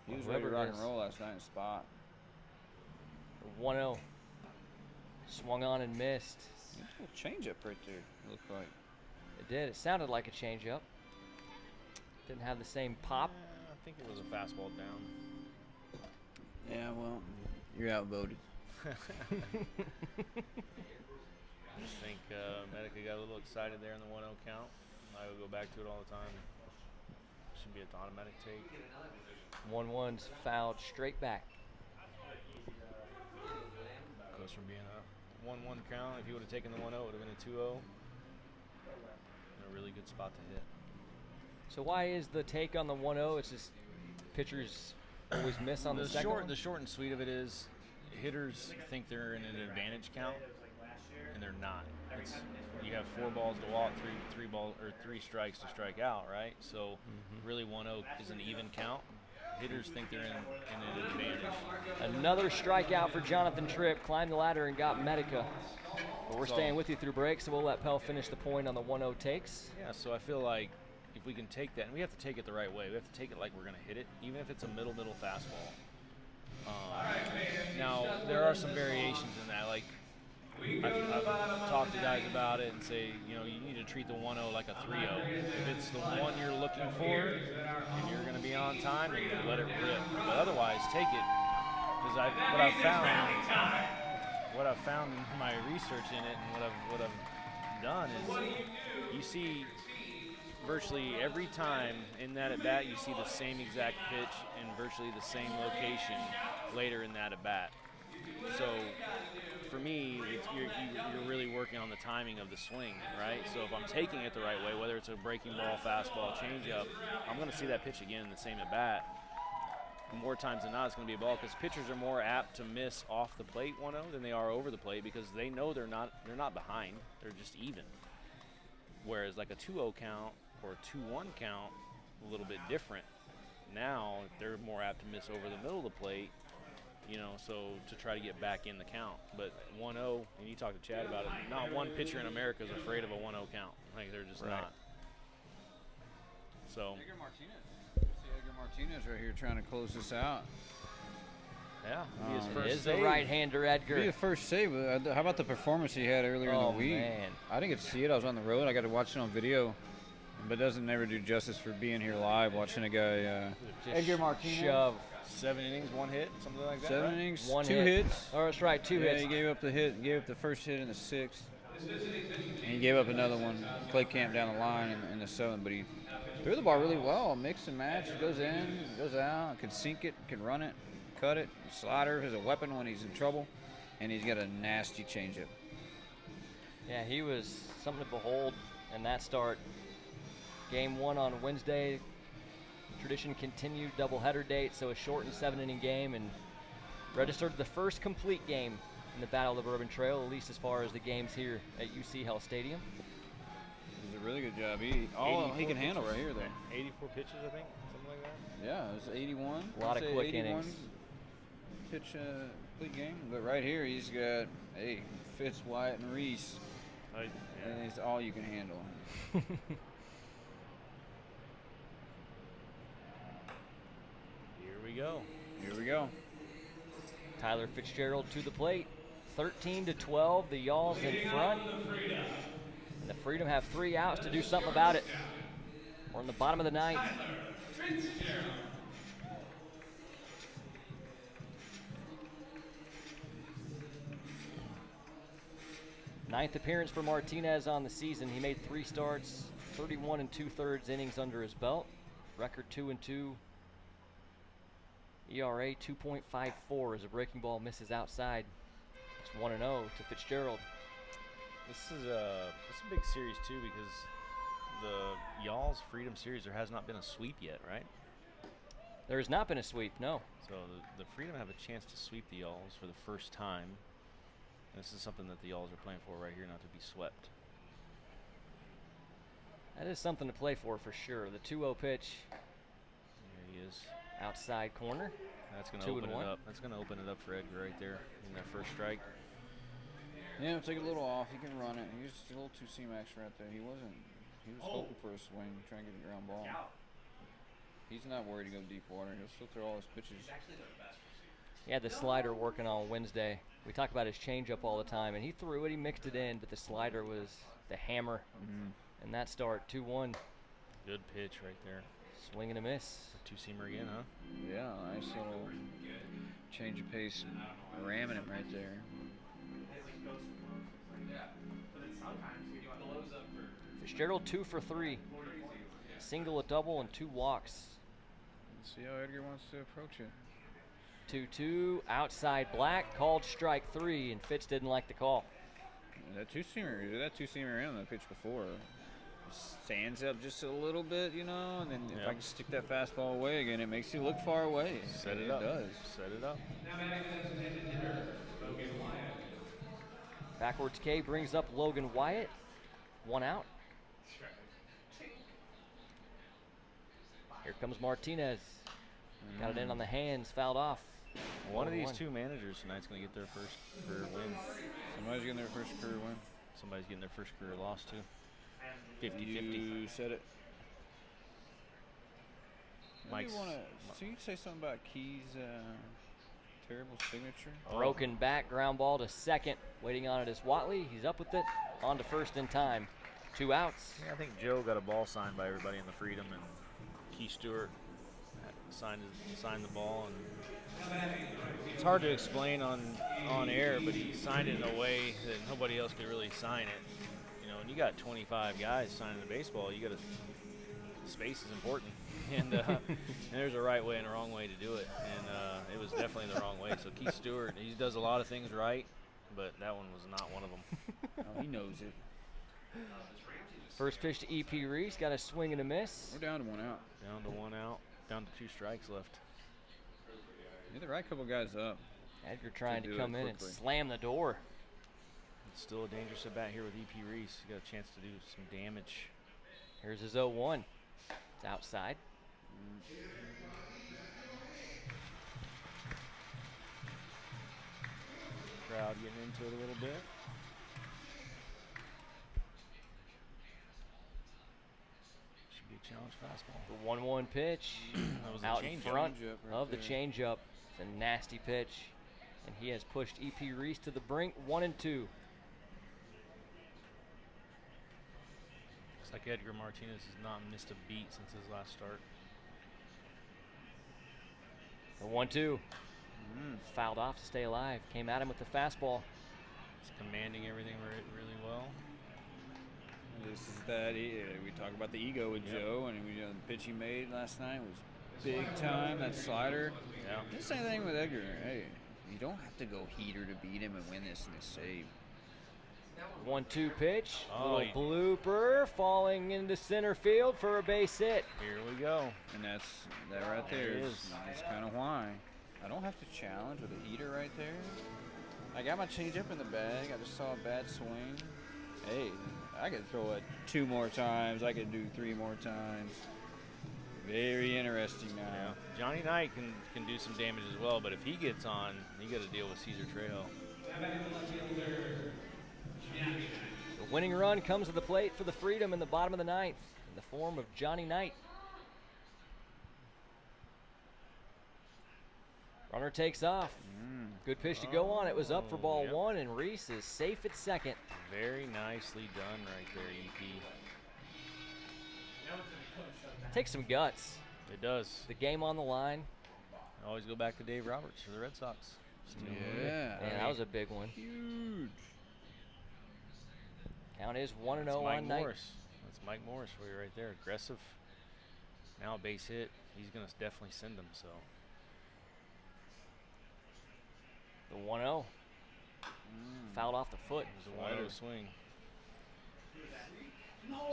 He was Well, ready to whoever rock it and is. roll last night in spot. The 1-0. Swung on and missed. A little changeup right there, it looked like. It did. It sounded like a changeup. Didn't have the same pop. I think it was a fastball down. Yeah, well, you're outvoted. I just think Medica got a little excited there in the 1-0 count. I would go back to it all the time. Should be an automatic take. 1-1's fouled straight back. Goes from being a 1-1 count. If he would have taken the 1-0, it would have been a 2-0. In a really good spot to hit. So why is the take on the 1-0? It's just pitchers always miss on the second one? The short and sweet of it is hitters think they're in an advantage count, and they're not. You have 4 balls to walk, 3 strikes to strike out, right? So really 1-0 is an even count. Hitters think they're in an advantage. Another strikeout for Jonathan Tripp. Climbed the ladder and got Medica. But we're staying with you through break, so we'll let Pell finish the point on the 1-0 takes. Yeah, so I feel like if we can take that, and we have to take it the right way. We have to take it like we're going to hit it, even if it's a middle fastball. Now, there are some variations in that. Like, I've talked to guys about it and say, you know, you need to treat the 1-0 like a 3-0. If it's the one you're looking for and you're going to be on time, then you let it rip. But otherwise, take it. Because what I've found in my research in it and what I've done is you see virtually every time in that at-bat, you see the same exact pitch in virtually the same location later in that at-bat. So for me, you're really working on the timing of the swing, right? So if I'm taking it the right way, whether it's a breaking ball, fastball, changeup, I'm going to see that pitch again in the same at-bat. More times than not, it's going to be a ball because pitchers are more apt to miss off the plate 1-0 than they are over the plate because they know they're not behind. They're just even. Whereas like a 2-0 count or a 2-1 count, a little bit different. Now they're more apt to miss over the middle of the plate, you know, so to try to get back in the count. But 1-0, and you talked to Chad about it, not one pitcher in America is afraid of a 1-0 count. Like they're just not. So. Edgar Martinez right here trying to close this out. Yeah, he is the right-hander, Edgar. Be the first save. How about the performance he had earlier in the week? Man. I didn't get to see it. I was on the road. I got to watch it on video, but it doesn't never do justice for being here live watching a guy. Edgar Martinez. Shove. 7 innings, 1 hit, something like that. 7 right? innings, 1 2 hit. hits. Oh, that's right, 2 hits. He gave up the hit. Gave up the first hit in the 6th. And he gave up another one. Play camp down the line in the 7th, but he threw the ball really well. Mix and match. Goes in, goes out. Can sink it, can run it, cut it. Slider is a weapon when he's in trouble, and he's got a nasty changeup. Yeah, he was something to behold in that start. Game 1 on Wednesday. Tradition continued, doubleheader date, so a shortened 7-inning game, and registered the first complete game in the Battle of the Bourbon Trail, at least as far as the games here at UC Health Stadium. He did a really good job. He can handle right here, though. 84 pitches, I think, something like that. Yeah, it was 81. A lot of quick 81 innings. Pitch complete game, but right here he's got Fitz, Wyatt, and Reese, and it's all you can handle. Here we go. Tyler Fitzgerald to the plate. 13-12, the Y'alls in front. And the Freedom have 3 outs to do something about it. We're in the bottom of the 9th. Ninth appearance for Martinez on the season. He made 3 starts, 31 2/3 innings under his belt. Record 2-2. ERA 2.54 as a breaking ball misses outside. It's 1-0 to Fitzgerald. This is a big series too because the Y'alls Freedom Series, there has not been a sweep yet, right? There has not been a sweep, no. So the Freedom have a chance to sweep the Y'alls for the first time. And this is something that the Y'alls are playing for right here, not to be swept. That is something to play for sure. The 2-0 pitch. There he is. Outside corner. That's going to open it up. That's going to open it up for Edgar right there in that first strike. Yeah, take a little off. He can run it. He was a little too C-max right there. He was hoping for a swing, trying to get a ground ball. He's not worried to go deep water. He'll still throw all his pitches. He had the slider working on Wednesday. We talk about his changeup all the time, and he threw it. He mixed it in, but the slider was the hammer. And that start, 2-1. Good pitch right there. Swing and a miss. Two-seamer again, huh? Yeah, nice little change of pace, ramming him right there. Fitzgerald 2 for 3. Single, a double, and 2 walks. Let's see how Edgar wants to approach it. 2-2, outside black, called strike 3, and Fitz didn't like the call. That two-seamer in on the pitch before. Stands up just a little bit, you know, and then if I can stick that fastball away again, it makes you look far away. Set it up. It does. Set it up. Backwards K brings up Logan Wyatt. 1 out. Here comes Martinez. Got it in on the hands, fouled off. One of these 2 managers tonight's going to get their first career win. Somebody's getting their first career win. Somebody's getting their first career loss, too. 50-50. You said it. Mike's. So you say something about Key's terrible signature? Broken back, ground ball to second. Waiting on it is Watley. He's up with it. On to first in time. 2 outs. Yeah, I think Joe got a ball signed by everybody in the Freedom, and Key Stewart signed the ball. And it's hard to explain on air, but he signed it in a way that nobody else could really sign it. You know, and you got 25 guys signing the baseball, you got to, space is important. And, and there's a right way and a wrong way to do it. And it was definitely the wrong way. So Keith Stewart, he does a lot of things right, but that one was not one of them. Oh, he knows it. First pitch to E.P. Reese, got a swing and a miss. We're down to 1 out. Down to 1 out, down to 2 strikes left. Get the right couple guys up. Edgar trying to do come it in and quickly. slam the door. It's still a dangerous at bat here with E.P. Reese. He got a chance to do some damage. Here's his 0-1. It's outside. Crowd getting into it a little bit. Should be a challenge fastball. The 1-1 pitch That was a out in changeup. front Changeup right of the there. changeup. It's a nasty pitch, and he has pushed E.P. Reese to the brink. 1-2. Looks like Edgar Martinez has not missed a beat since his last start. The 1-2. Fouled off to stay alive. Came at him with the fastball. He's commanding everything really well. This is that. We talk about the ego with Yep. Joe, and the pitch he made last night was big time. That slider. Yeah. The same thing with Edgar. Hey, you don't have to go heater to beat him and win this in a save. 1-2 pitch. Oh, Little blooper falling into center field for a base hit. Here we go. And that right There there it is. is. That's kind of why. I don't have to challenge with a heater right there. I got my changeup in the bag. I just saw a bad swing. Hey, I could throw it 2 more times. I could do 3 more times. Very interesting now. Yeah. Johnny Knight can do some damage as well, but if he gets on, you got to deal with Cesar Trejo. The winning run comes to the plate for the Freedom in the bottom of the 9th in the form of Johnny Knight. Runner takes off. Good pitch to go on. It was up for ball Yep. 1, and Reese is safe at second. Very nicely done right there, EP. Takes some guts. It does. The game on the line. I always go back to Dave Roberts for the Red Sox. Stealing the win. Yeah. Man, that was a big one. Huge. Count is 1-0 That's Mike on Knight. Morris. That's Mike Morris for you right there. Aggressive. Now a base hit. He's going to definitely send him, so. The 1-0. Fouled off the foot. It was a 1-0 swing.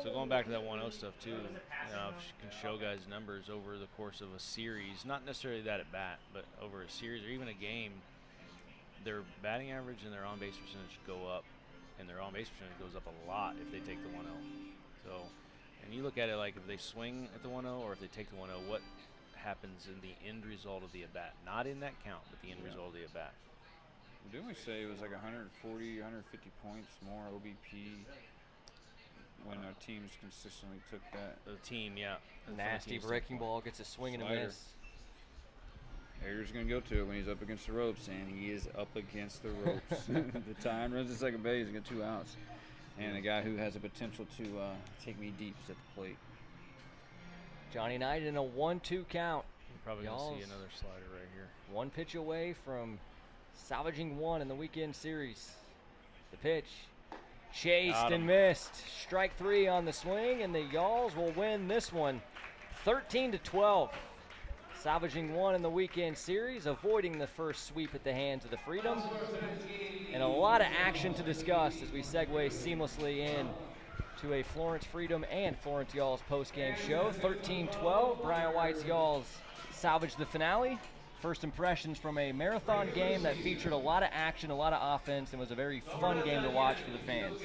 So going back to that 1-0 stuff too, if you can show guys numbers over the course of a series, not necessarily that at bat, but over a series or even a game, their batting average and their on-base percentage go up, and their on-base percentage goes up a lot if they take the 1-0. So, and you look at it like if they swing at the 1-0 or if they take the 1-0, what happens in the end result of the at-bat? Not in that count, but the end result of the at-bat. Didn't we say it was like 140, 150 points more OBP when our teams consistently took that? The team, yeah. From the Nasty team breaking standpoint. ball, gets a swing and a Slider. miss. Edgar's going to go to it when he's up against the ropes, and he is up against the ropes. The time runs to second base, he's got 2 outs. And a guy who has a potential to take me deep is at the plate. Johnny Knight in a 1-2 count. You're probably going to Y'alls. see another slider right here. 1 pitch away from salvaging 1 in the weekend series. The pitch. Chased Got and him. missed. Strike 3 on the swing, and the Y'alls will win this one 13-12. Salvaging 1 in the weekend series, avoiding the first sweep at the hands of the Freedom. And a lot of action to discuss as we segue seamlessly in to a Florence Freedom and Florence Y'alls post-game show. 13-12, Brian White's Y'alls salvaged the finale. First impressions from a marathon game that featured a lot of action, a lot of offense, and was a very fun game to watch for the fans.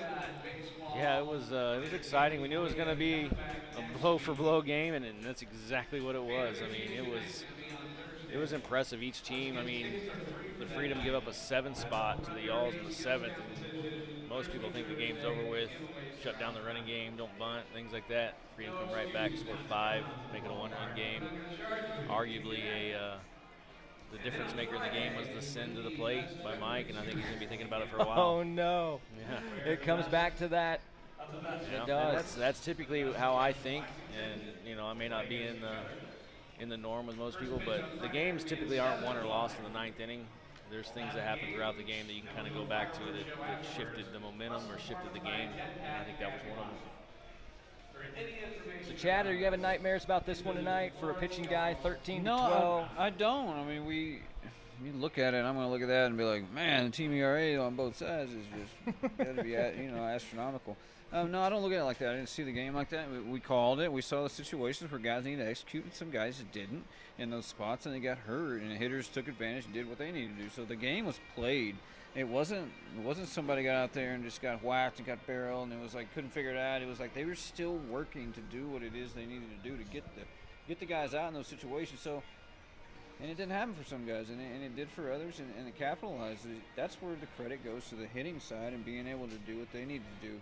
Yeah, it was exciting. We knew it was going to be a blow-for-blow game, and that's exactly what it was. I mean, it was impressive. Each team, I mean, the Freedom give up a 7 spot to the Y'alls in the 7th. And most people think the game's over with, shut down the running game, don't bunt, things like that. Freedom come right back, score 5, make it a 1-1 game. Arguably the difference maker in the game was the send to the plate by Mike, and I think he's going to be thinking about it for a while. Oh, no. Yeah. It comes back to that. Yeah, It does. and that's typically how I think, and I may not be in the norm with most people, but the games typically aren't won or lost in the 9th inning. there's things that happen throughout the game that you can kind of go back to that shifted the momentum or shifted the game, and I think that was one of them. So, Chad, are you having nightmares about this one tonight for a pitching guy, 13 No, to 12? I don't. I mean, you look at it, and I'm going to look at that and be like, man, the team ERA on both sides is just got to be, astronomical. No, I don't look at it like that. I didn't see the game like that. We called it. We saw the situations where guys needed to execute, and some guys that didn't in those spots, and they got hurt, and the hitters took advantage and did what they needed to do. So the game was played. It wasn't somebody got out there and just got whacked and got barreled, and it was like couldn't figure it out. It was like they were still working to do what it is they needed to do to get the guys out in those situations. So. And it didn't happen for some guys, and it did for others, and it capitalized. That's where the credit goes to the hitting side and being able to do what they need to do.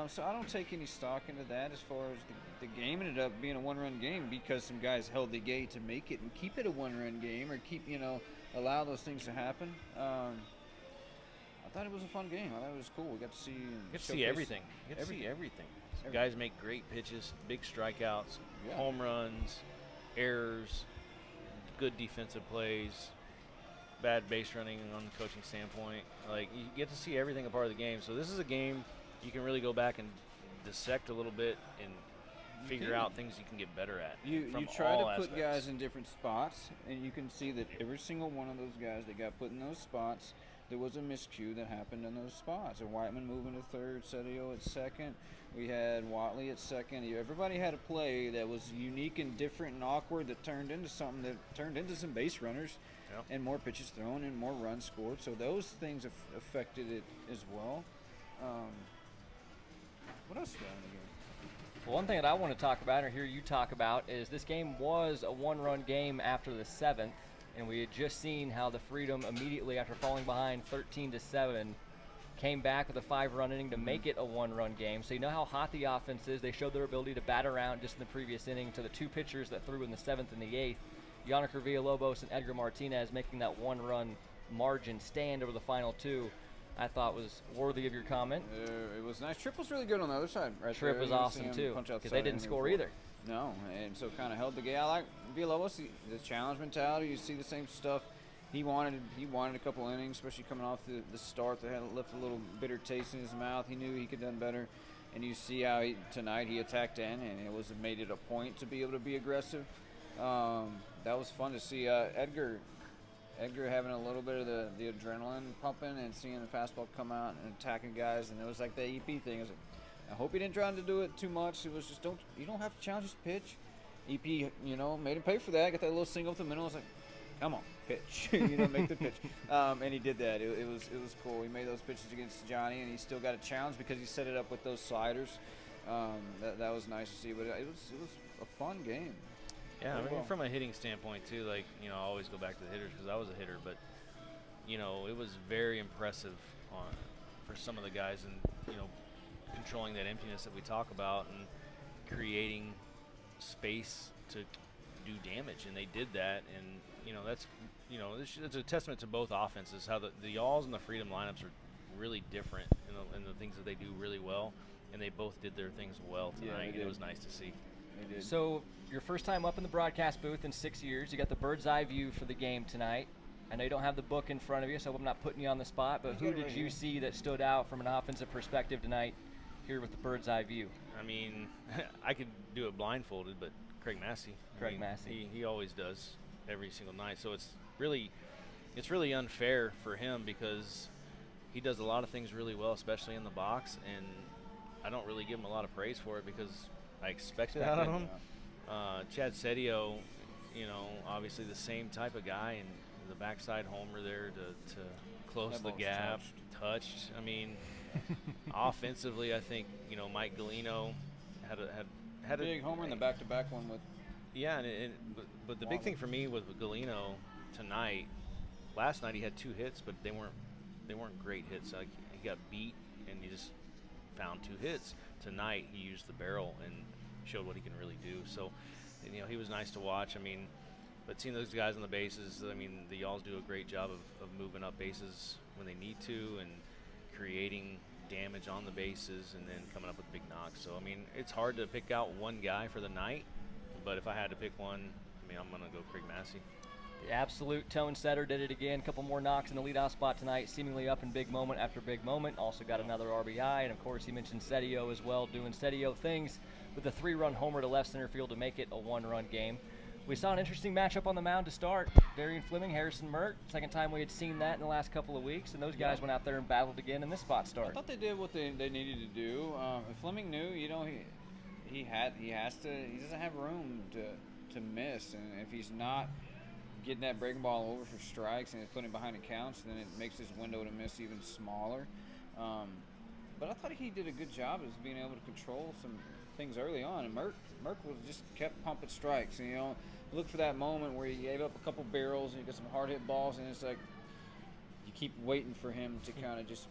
So I don't take any stock into that as far as the game ended up being a one-run game because some guys held the gate to make it and keep it a one-run game or allow those things to happen. I thought it was a fun game. I thought it was cool. We got to see everything. You get to see everything. Guys make great pitches, big strikeouts, home runs, errors, good defensive plays, bad base running on the coaching standpoint. Like, you get to see everything a part of the game. So this is a game you can really go back and dissect a little bit and figure out things you can get better at. You try to put aspects. guys in different spots, and you can see that every single one of those guys that got put in those spots, there was a miscue that happened in those spots. A Whiteman moving to third, Cedio at second. We had Watley at second. Everybody had a play that was unique and different and awkward that turned into something that turned into some base runners and more pitches thrown and more runs scored. So those things have affected it as well. What else you got in the game? Well, one thing that I want to talk about or hear you talk about is this game was a one-run game after the 7th, and we had just seen how the Freedom immediately after falling behind 13-7 came back with a 5-run inning to make it a one-run game. So you know how hot the offense is. They showed their ability to bat around just in the previous inning to the two pitchers that threw in the 7th and the 8th, Yoniker Villalobos and Edgar Martinez, making that one-run margin stand over the final two. I thought was worthy of your comment. It was nice. Tripp was really good on the other side. Tripp was awesome too, because they didn't score either. No, and so kind of held the game. I like Villalobos, the challenge mentality. You see the same stuff. He wanted a couple innings, especially coming off the start that had left a little bitter taste in his mouth. He knew he could have done better, and you see how tonight he attacked in, and it made it a point to be able to be aggressive. That was fun to see. Edgar having a little bit of the adrenaline pumping and seeing the fastball come out and attacking guys, and it was like the EP thing. I hope he didn't try to do it too much. It was just you don't have to challenge his pitch. EP, made him pay for that. Got that little single up the middle. I was like, come on, pitch. Make the pitch. And he did that. It was cool. He made those pitches against Johnny, and he still got a challenge because he set it up with those sliders. That was nice to see. But it was a fun game. Yeah, I mean, from a hitting standpoint too, I always go back to the hitters because I was a hitter, but it was very impressive for some of the guys and controlling that emptiness that we talk about and creating space to do damage, and they did that, and that's it's a testament to both offenses how the Y'alls and the Freedom lineups are really different in the things that they do really well, and they both did their things well tonight. Yeah, it was nice to see. So your first time up in the broadcast booth in 6 years, you got the bird's eye view for the game tonight. I know you don't have the book in front of you, so I'm not putting you on the spot, but who did you see that stood out from an offensive perspective tonight here with the bird's eye view? I mean, I could do it blindfolded, but Craig Massey. Massey. He always does every single night. So it's really unfair for him because he does a lot of things really well, especially in the box, and I don't really give him a lot of praise for it because I expect that out of him. Chad Cedio, obviously the same type of guy, and the backside homer there to close the gap, touched. I mean, offensively, I think Mike Galino had a big homer in the back-to-back one with. Yeah, but the big thing for me with Galino tonight, last night he had 2 hits, but they weren't great hits. Like, he got beat and he just found 2 hits. Tonight he used the barrel and showed what he can really do. So, he was nice to watch. I mean, but seeing those guys on the bases, I mean, the Y'alls do a great job of moving up bases when they need to and creating damage on the bases and then coming up with big knocks. So, I mean, it's hard to pick out one guy for the night, but if I had to pick one, I mean, I'm going to go Craig Massey. The absolute tone setter did it again. A couple more knocks in the leadoff spot tonight, seemingly up in big moment after big moment. Also got another RBI, and of course he mentioned Setio as well, doing Setio things with a 3-run homer to left center field to make it a 1-run game. We saw an interesting matchup on the mound to start. Darian Fleming, Harrison Mert. Second time we had seen that in the last couple of weeks, and those guys went out there and battled again in this spot start. I thought they did what they needed to do. Fleming knew, he doesn't have room to miss, and if he's not getting that breaking ball over for strikes and putting it behind accounts, then it makes his window to miss even smaller. But I thought he did a good job of being able to control some things early on, and Merck was just kept pumping strikes. And, look for that moment where he gave up a couple barrels and you got some hard hit balls, and it's like you keep waiting for him to kind of just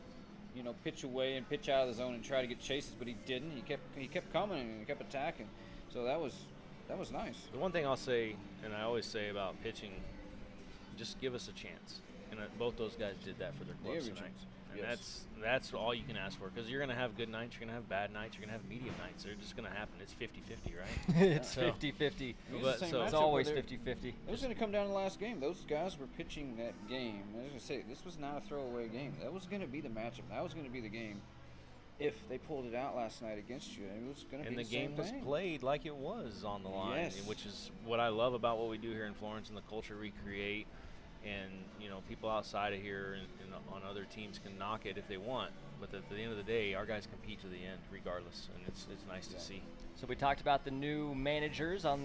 pitch away and pitch out of the zone and try to get chases, but he didn't. He kept coming and he kept attacking. So that was nice. The one thing I'll say, and I always say about pitching, just give us a chance. And both those guys did that for their clubs tonight. And that's all you can ask for, because you're going to have good nights, you're going to have bad nights, you're going to have medium nights. They're just going to happen. It's 50-50, right? It's 50-50. It's always 50-50. It was going to come down to the last game. Those guys were pitching that game. I was going to say, this was not a throwaway game. That was going to be the matchup. That was going to be the game if they pulled it out last night against you. It was going to be the same thing. And the game was played like it was on the line, yes. Which is what I love about what we do here in Florence and the culture we create. And, people outside of here and on other teams can knock it if they want. But at the end of the day, our guys compete to the end regardless, and it's nice to see. So we talked about the new managers on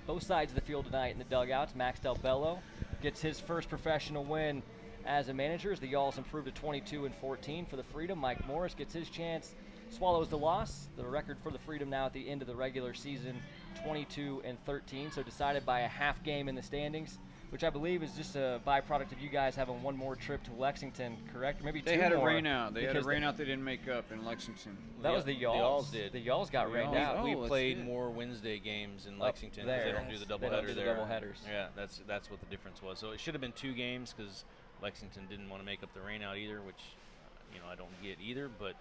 both sides of the field tonight in the dugouts. Max Del Bello gets his first professional win as a manager as the Y'alls improved to 22-14 for the Freedom. Mike Morris gets his chance, swallows the loss. The record for the Freedom now at the end of the regular season, 22-13, so decided by a half game in the standings, which I believe is just a byproduct of you guys having one more trip to Lexington, correct? Or maybe they two had more. A rain out. They had a rain out they didn't make up in Lexington. That was the Y'alls. The Y'alls did. The Y'alls got rained out. We played more Wednesday games in Lexington because they don't do the doubleheader there. They don't do the doubleheaders. Yeah, that's what the difference was. So it should have been 2 games because Lexington didn't want to make up the rain out either, which I don't get either. But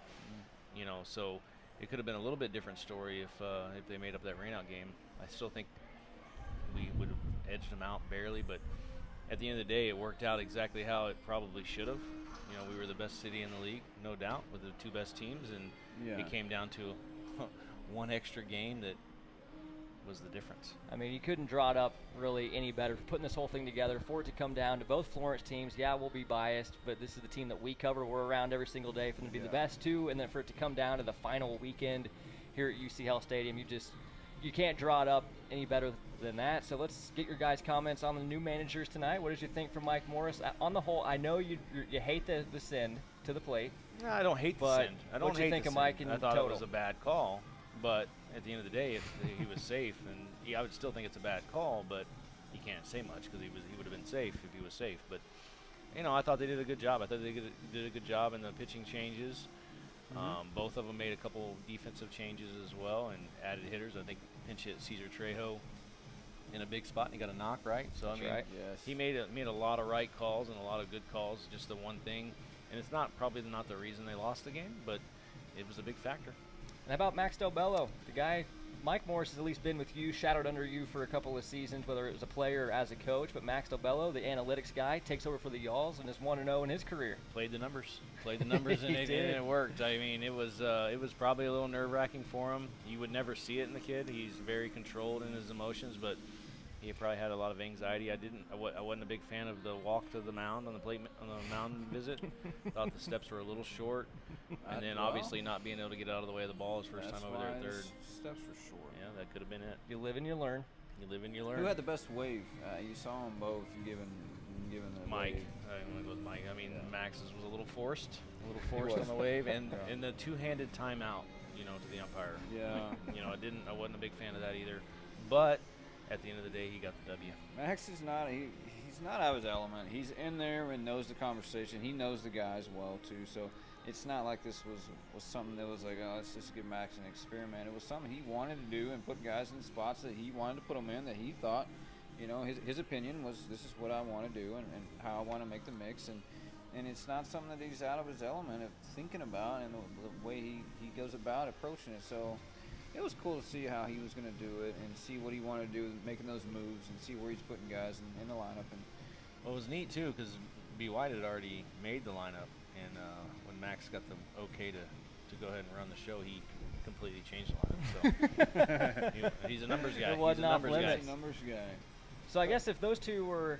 so it could have been a little bit different story if they made up that rain out game. I still think we would have edged them out barely, but at the end of the day, it worked out exactly how it probably should have. We were the best city in the league, no doubt, with the 2 best teams, and it came down to one extra game that was the difference. I mean, you couldn't draw it up really any better. Putting this whole thing together, for it to come down to both Florence teams, we'll be biased, but this is the team that we cover. We're around every single day for them to be the best too, and then for it to come down to the final weekend here at UC Health Stadium, you can't draw it up any better than that. So let's get your guys' comments on the new managers tonight. What did you think from Mike Morris? On the whole, I know you hate the send to the plate. No, I don't hate the send. I don't what do you think of Mike in I thought total? It was a bad call, but at the end of the day, if he was safe, and I would still think it's a bad call, but you can't say much because he would have been safe if he was safe. But I thought they did a good job. I thought they did a good job in the pitching changes. Both of them made a couple defensive changes as well and added hitters. I think pinch hit Cesar Trejo in a big spot, and he got a knock, right? So That's right. Yes. He made a lot of right calls and a lot of good calls. Just the one thing, and it's probably not the reason they lost the game, but it was a big factor. And how about Max Del Bello, the guy? Mike Morris has at least been with you, shadowed under you for a couple of seasons, whether it was a player or as a coach. But Max Del Bello, the analytics guy, takes over for the Y'alls and is 1-0 in his career. Played the numbers, and it worked. I mean, it was probably a little nerve-wracking for him. You would never see it in the kid. He's very controlled in his emotions, but he probably had a lot of anxiety. I wasn't a big fan of the walk to the mound on the mound visit. Thought the steps were a little short, and then obviously not being able to get out of the way of the ball his first time over there at third. Steps were short. Yeah, that could have been it. You live and you learn. Who had the best wave? You saw them both. Given the Mike. wave. I'm going to go with Mike. I mean, Max's was a little forced on the wave, and the 2-handed timeout, to the umpire. Yeah. I wasn't a big fan of that either, but at the end of the day, he got the W. Max is not. He's not out of his element. He's in there and knows the conversation. He knows the guys well too. So it's not like this was something that was like, oh, let's just give Max an experiment. It was something he wanted to do and put guys in spots that he wanted to put them in, that he thought, his opinion was, this is what I want to do and how I want to make the mix. And it's not something that he's out of his element of thinking about and the way he goes about approaching it. So it was cool to see how he was going to do it and see what he wanted to do, making those moves and see where he's putting guys in the lineup. And Well, it was neat too because B. White had already made the lineup, and when Max got the okay to go ahead and run the show, he completely changed the lineup. So he's a numbers guy. It was He's a not numbers guy. limits. he's a numbers guy. So I guess if those two were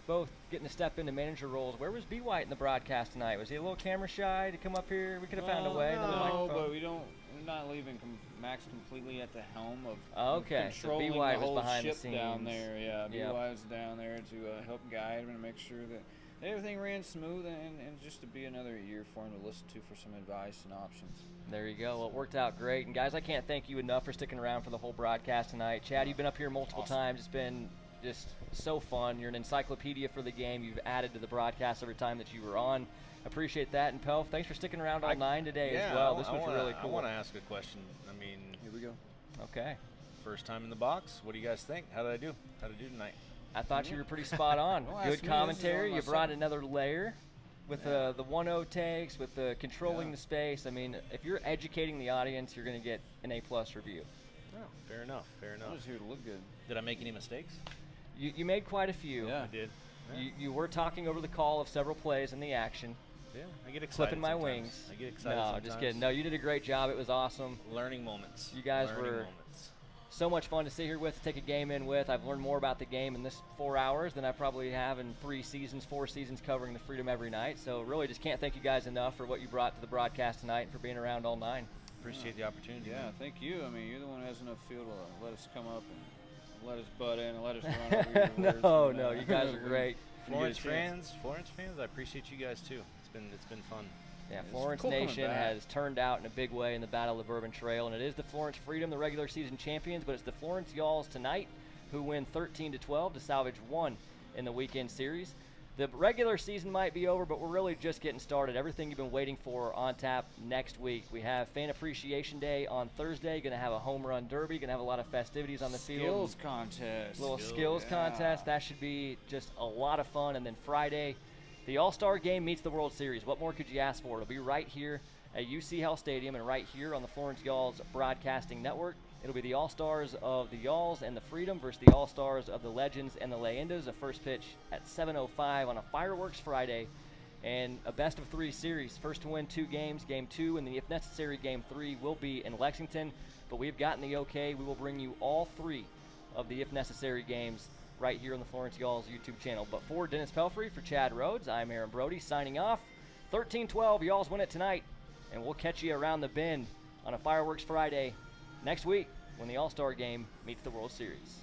both getting to step into manager roles, where was B. White in the broadcast tonight? Was he a little camera shy to come up here? We could have found a way. another No, microphone. but we're not leaving Max completely at the helm of Okay, so controlling B. White the was whole behind the ship down scenes. there. Yeah, B. Yep. White was down there to help guide him and make sure that everything ran smooth and just to be another ear for him to listen to for some advice and options. There you go. Well, it worked out great. And guys, I can't thank you enough for sticking around for the whole broadcast tonight. Chad, you've been up here multiple times. It's been just so fun. You're an encyclopedia for the game. You've added to the broadcast every time that you were on. Appreciate that. And Pelf, thanks for sticking around all 9 today as well. This was really cool. I want to ask a question. I mean, Here we go. Okay. first time in the box. What do you guys think? How did I do? How did I do tonight? I thought you were pretty spot on. Don't ask Good me, this is commentary. on You my brought second. another layer with the 1-0 takes, with the controlling the space. I mean, if you're educating the audience, you're going to get an A+ review. Oh, fair enough. Fair I'm enough. just here to look good. Did I make any mistakes? You made quite a few. Yeah. I did. Yeah. You were talking over the call of several plays in the action, Yeah, I get excited. clipping my sometimes. wings. I get excited. No, sometimes. just kidding. No, you did a great job. It was awesome. Learning moments. You guys Learning were moments. so much fun to sit here with, to take a game in with. I've learned more about the game in this 4 hours than I probably have in 4 seasons covering the Freedom every night. So really just can't thank you guys enough for what you brought to the broadcast tonight and for being around all 9. Appreciate the opportunity. Yeah, man. thank you. I mean, you're the one who has enough feel to let us come up and let us butt in and let us run over your words. No, and, no, you guys are great. Florence You get a chance. fans, I appreciate you guys too. It's been fun. Yeah, It's Florence cool coming Nation back. has turned out in a big way in the Battle of the Bourbon Trail, and it is the Florence Freedom, the regular season champions, but it's the Florence Y'alls tonight who win 13-12 to salvage 1 in the weekend series. The regular season might be over, but we're really just getting started. Everything you've been waiting for on tap next week. We have Fan Appreciation Day on Thursday. Going to have a home run derby. Going to have a lot of festivities on the field. Skills contest. Little skills yeah. contest. That should be just a lot of fun. And then Friday, the All-Star Game meets the World Series. What more could you ask for? It'll be right here at UC Health Stadium and right here on the Florence Y'alls Broadcasting Network. It'll be the All-Stars of the Y'alls and the Freedom versus the All-Stars of the Legends and the Leyendas. A first pitch at 7:05 on a Fireworks Friday. And a best-of-3 series. First to win 2 games. Game 2 and the, if necessary, Game 3 will be in Lexington. But we've gotten the okay. We will bring you all 3 of the if necessary games right here on the Florence Y'alls YouTube channel. But for Dennis Pelfrey, for Chad Rhodes, I'm Aaron Brody signing off. 13-12, Y'alls win it tonight. And we'll catch you around the bend on a Fireworks Friday next week when the All-Star Game meets the World Series.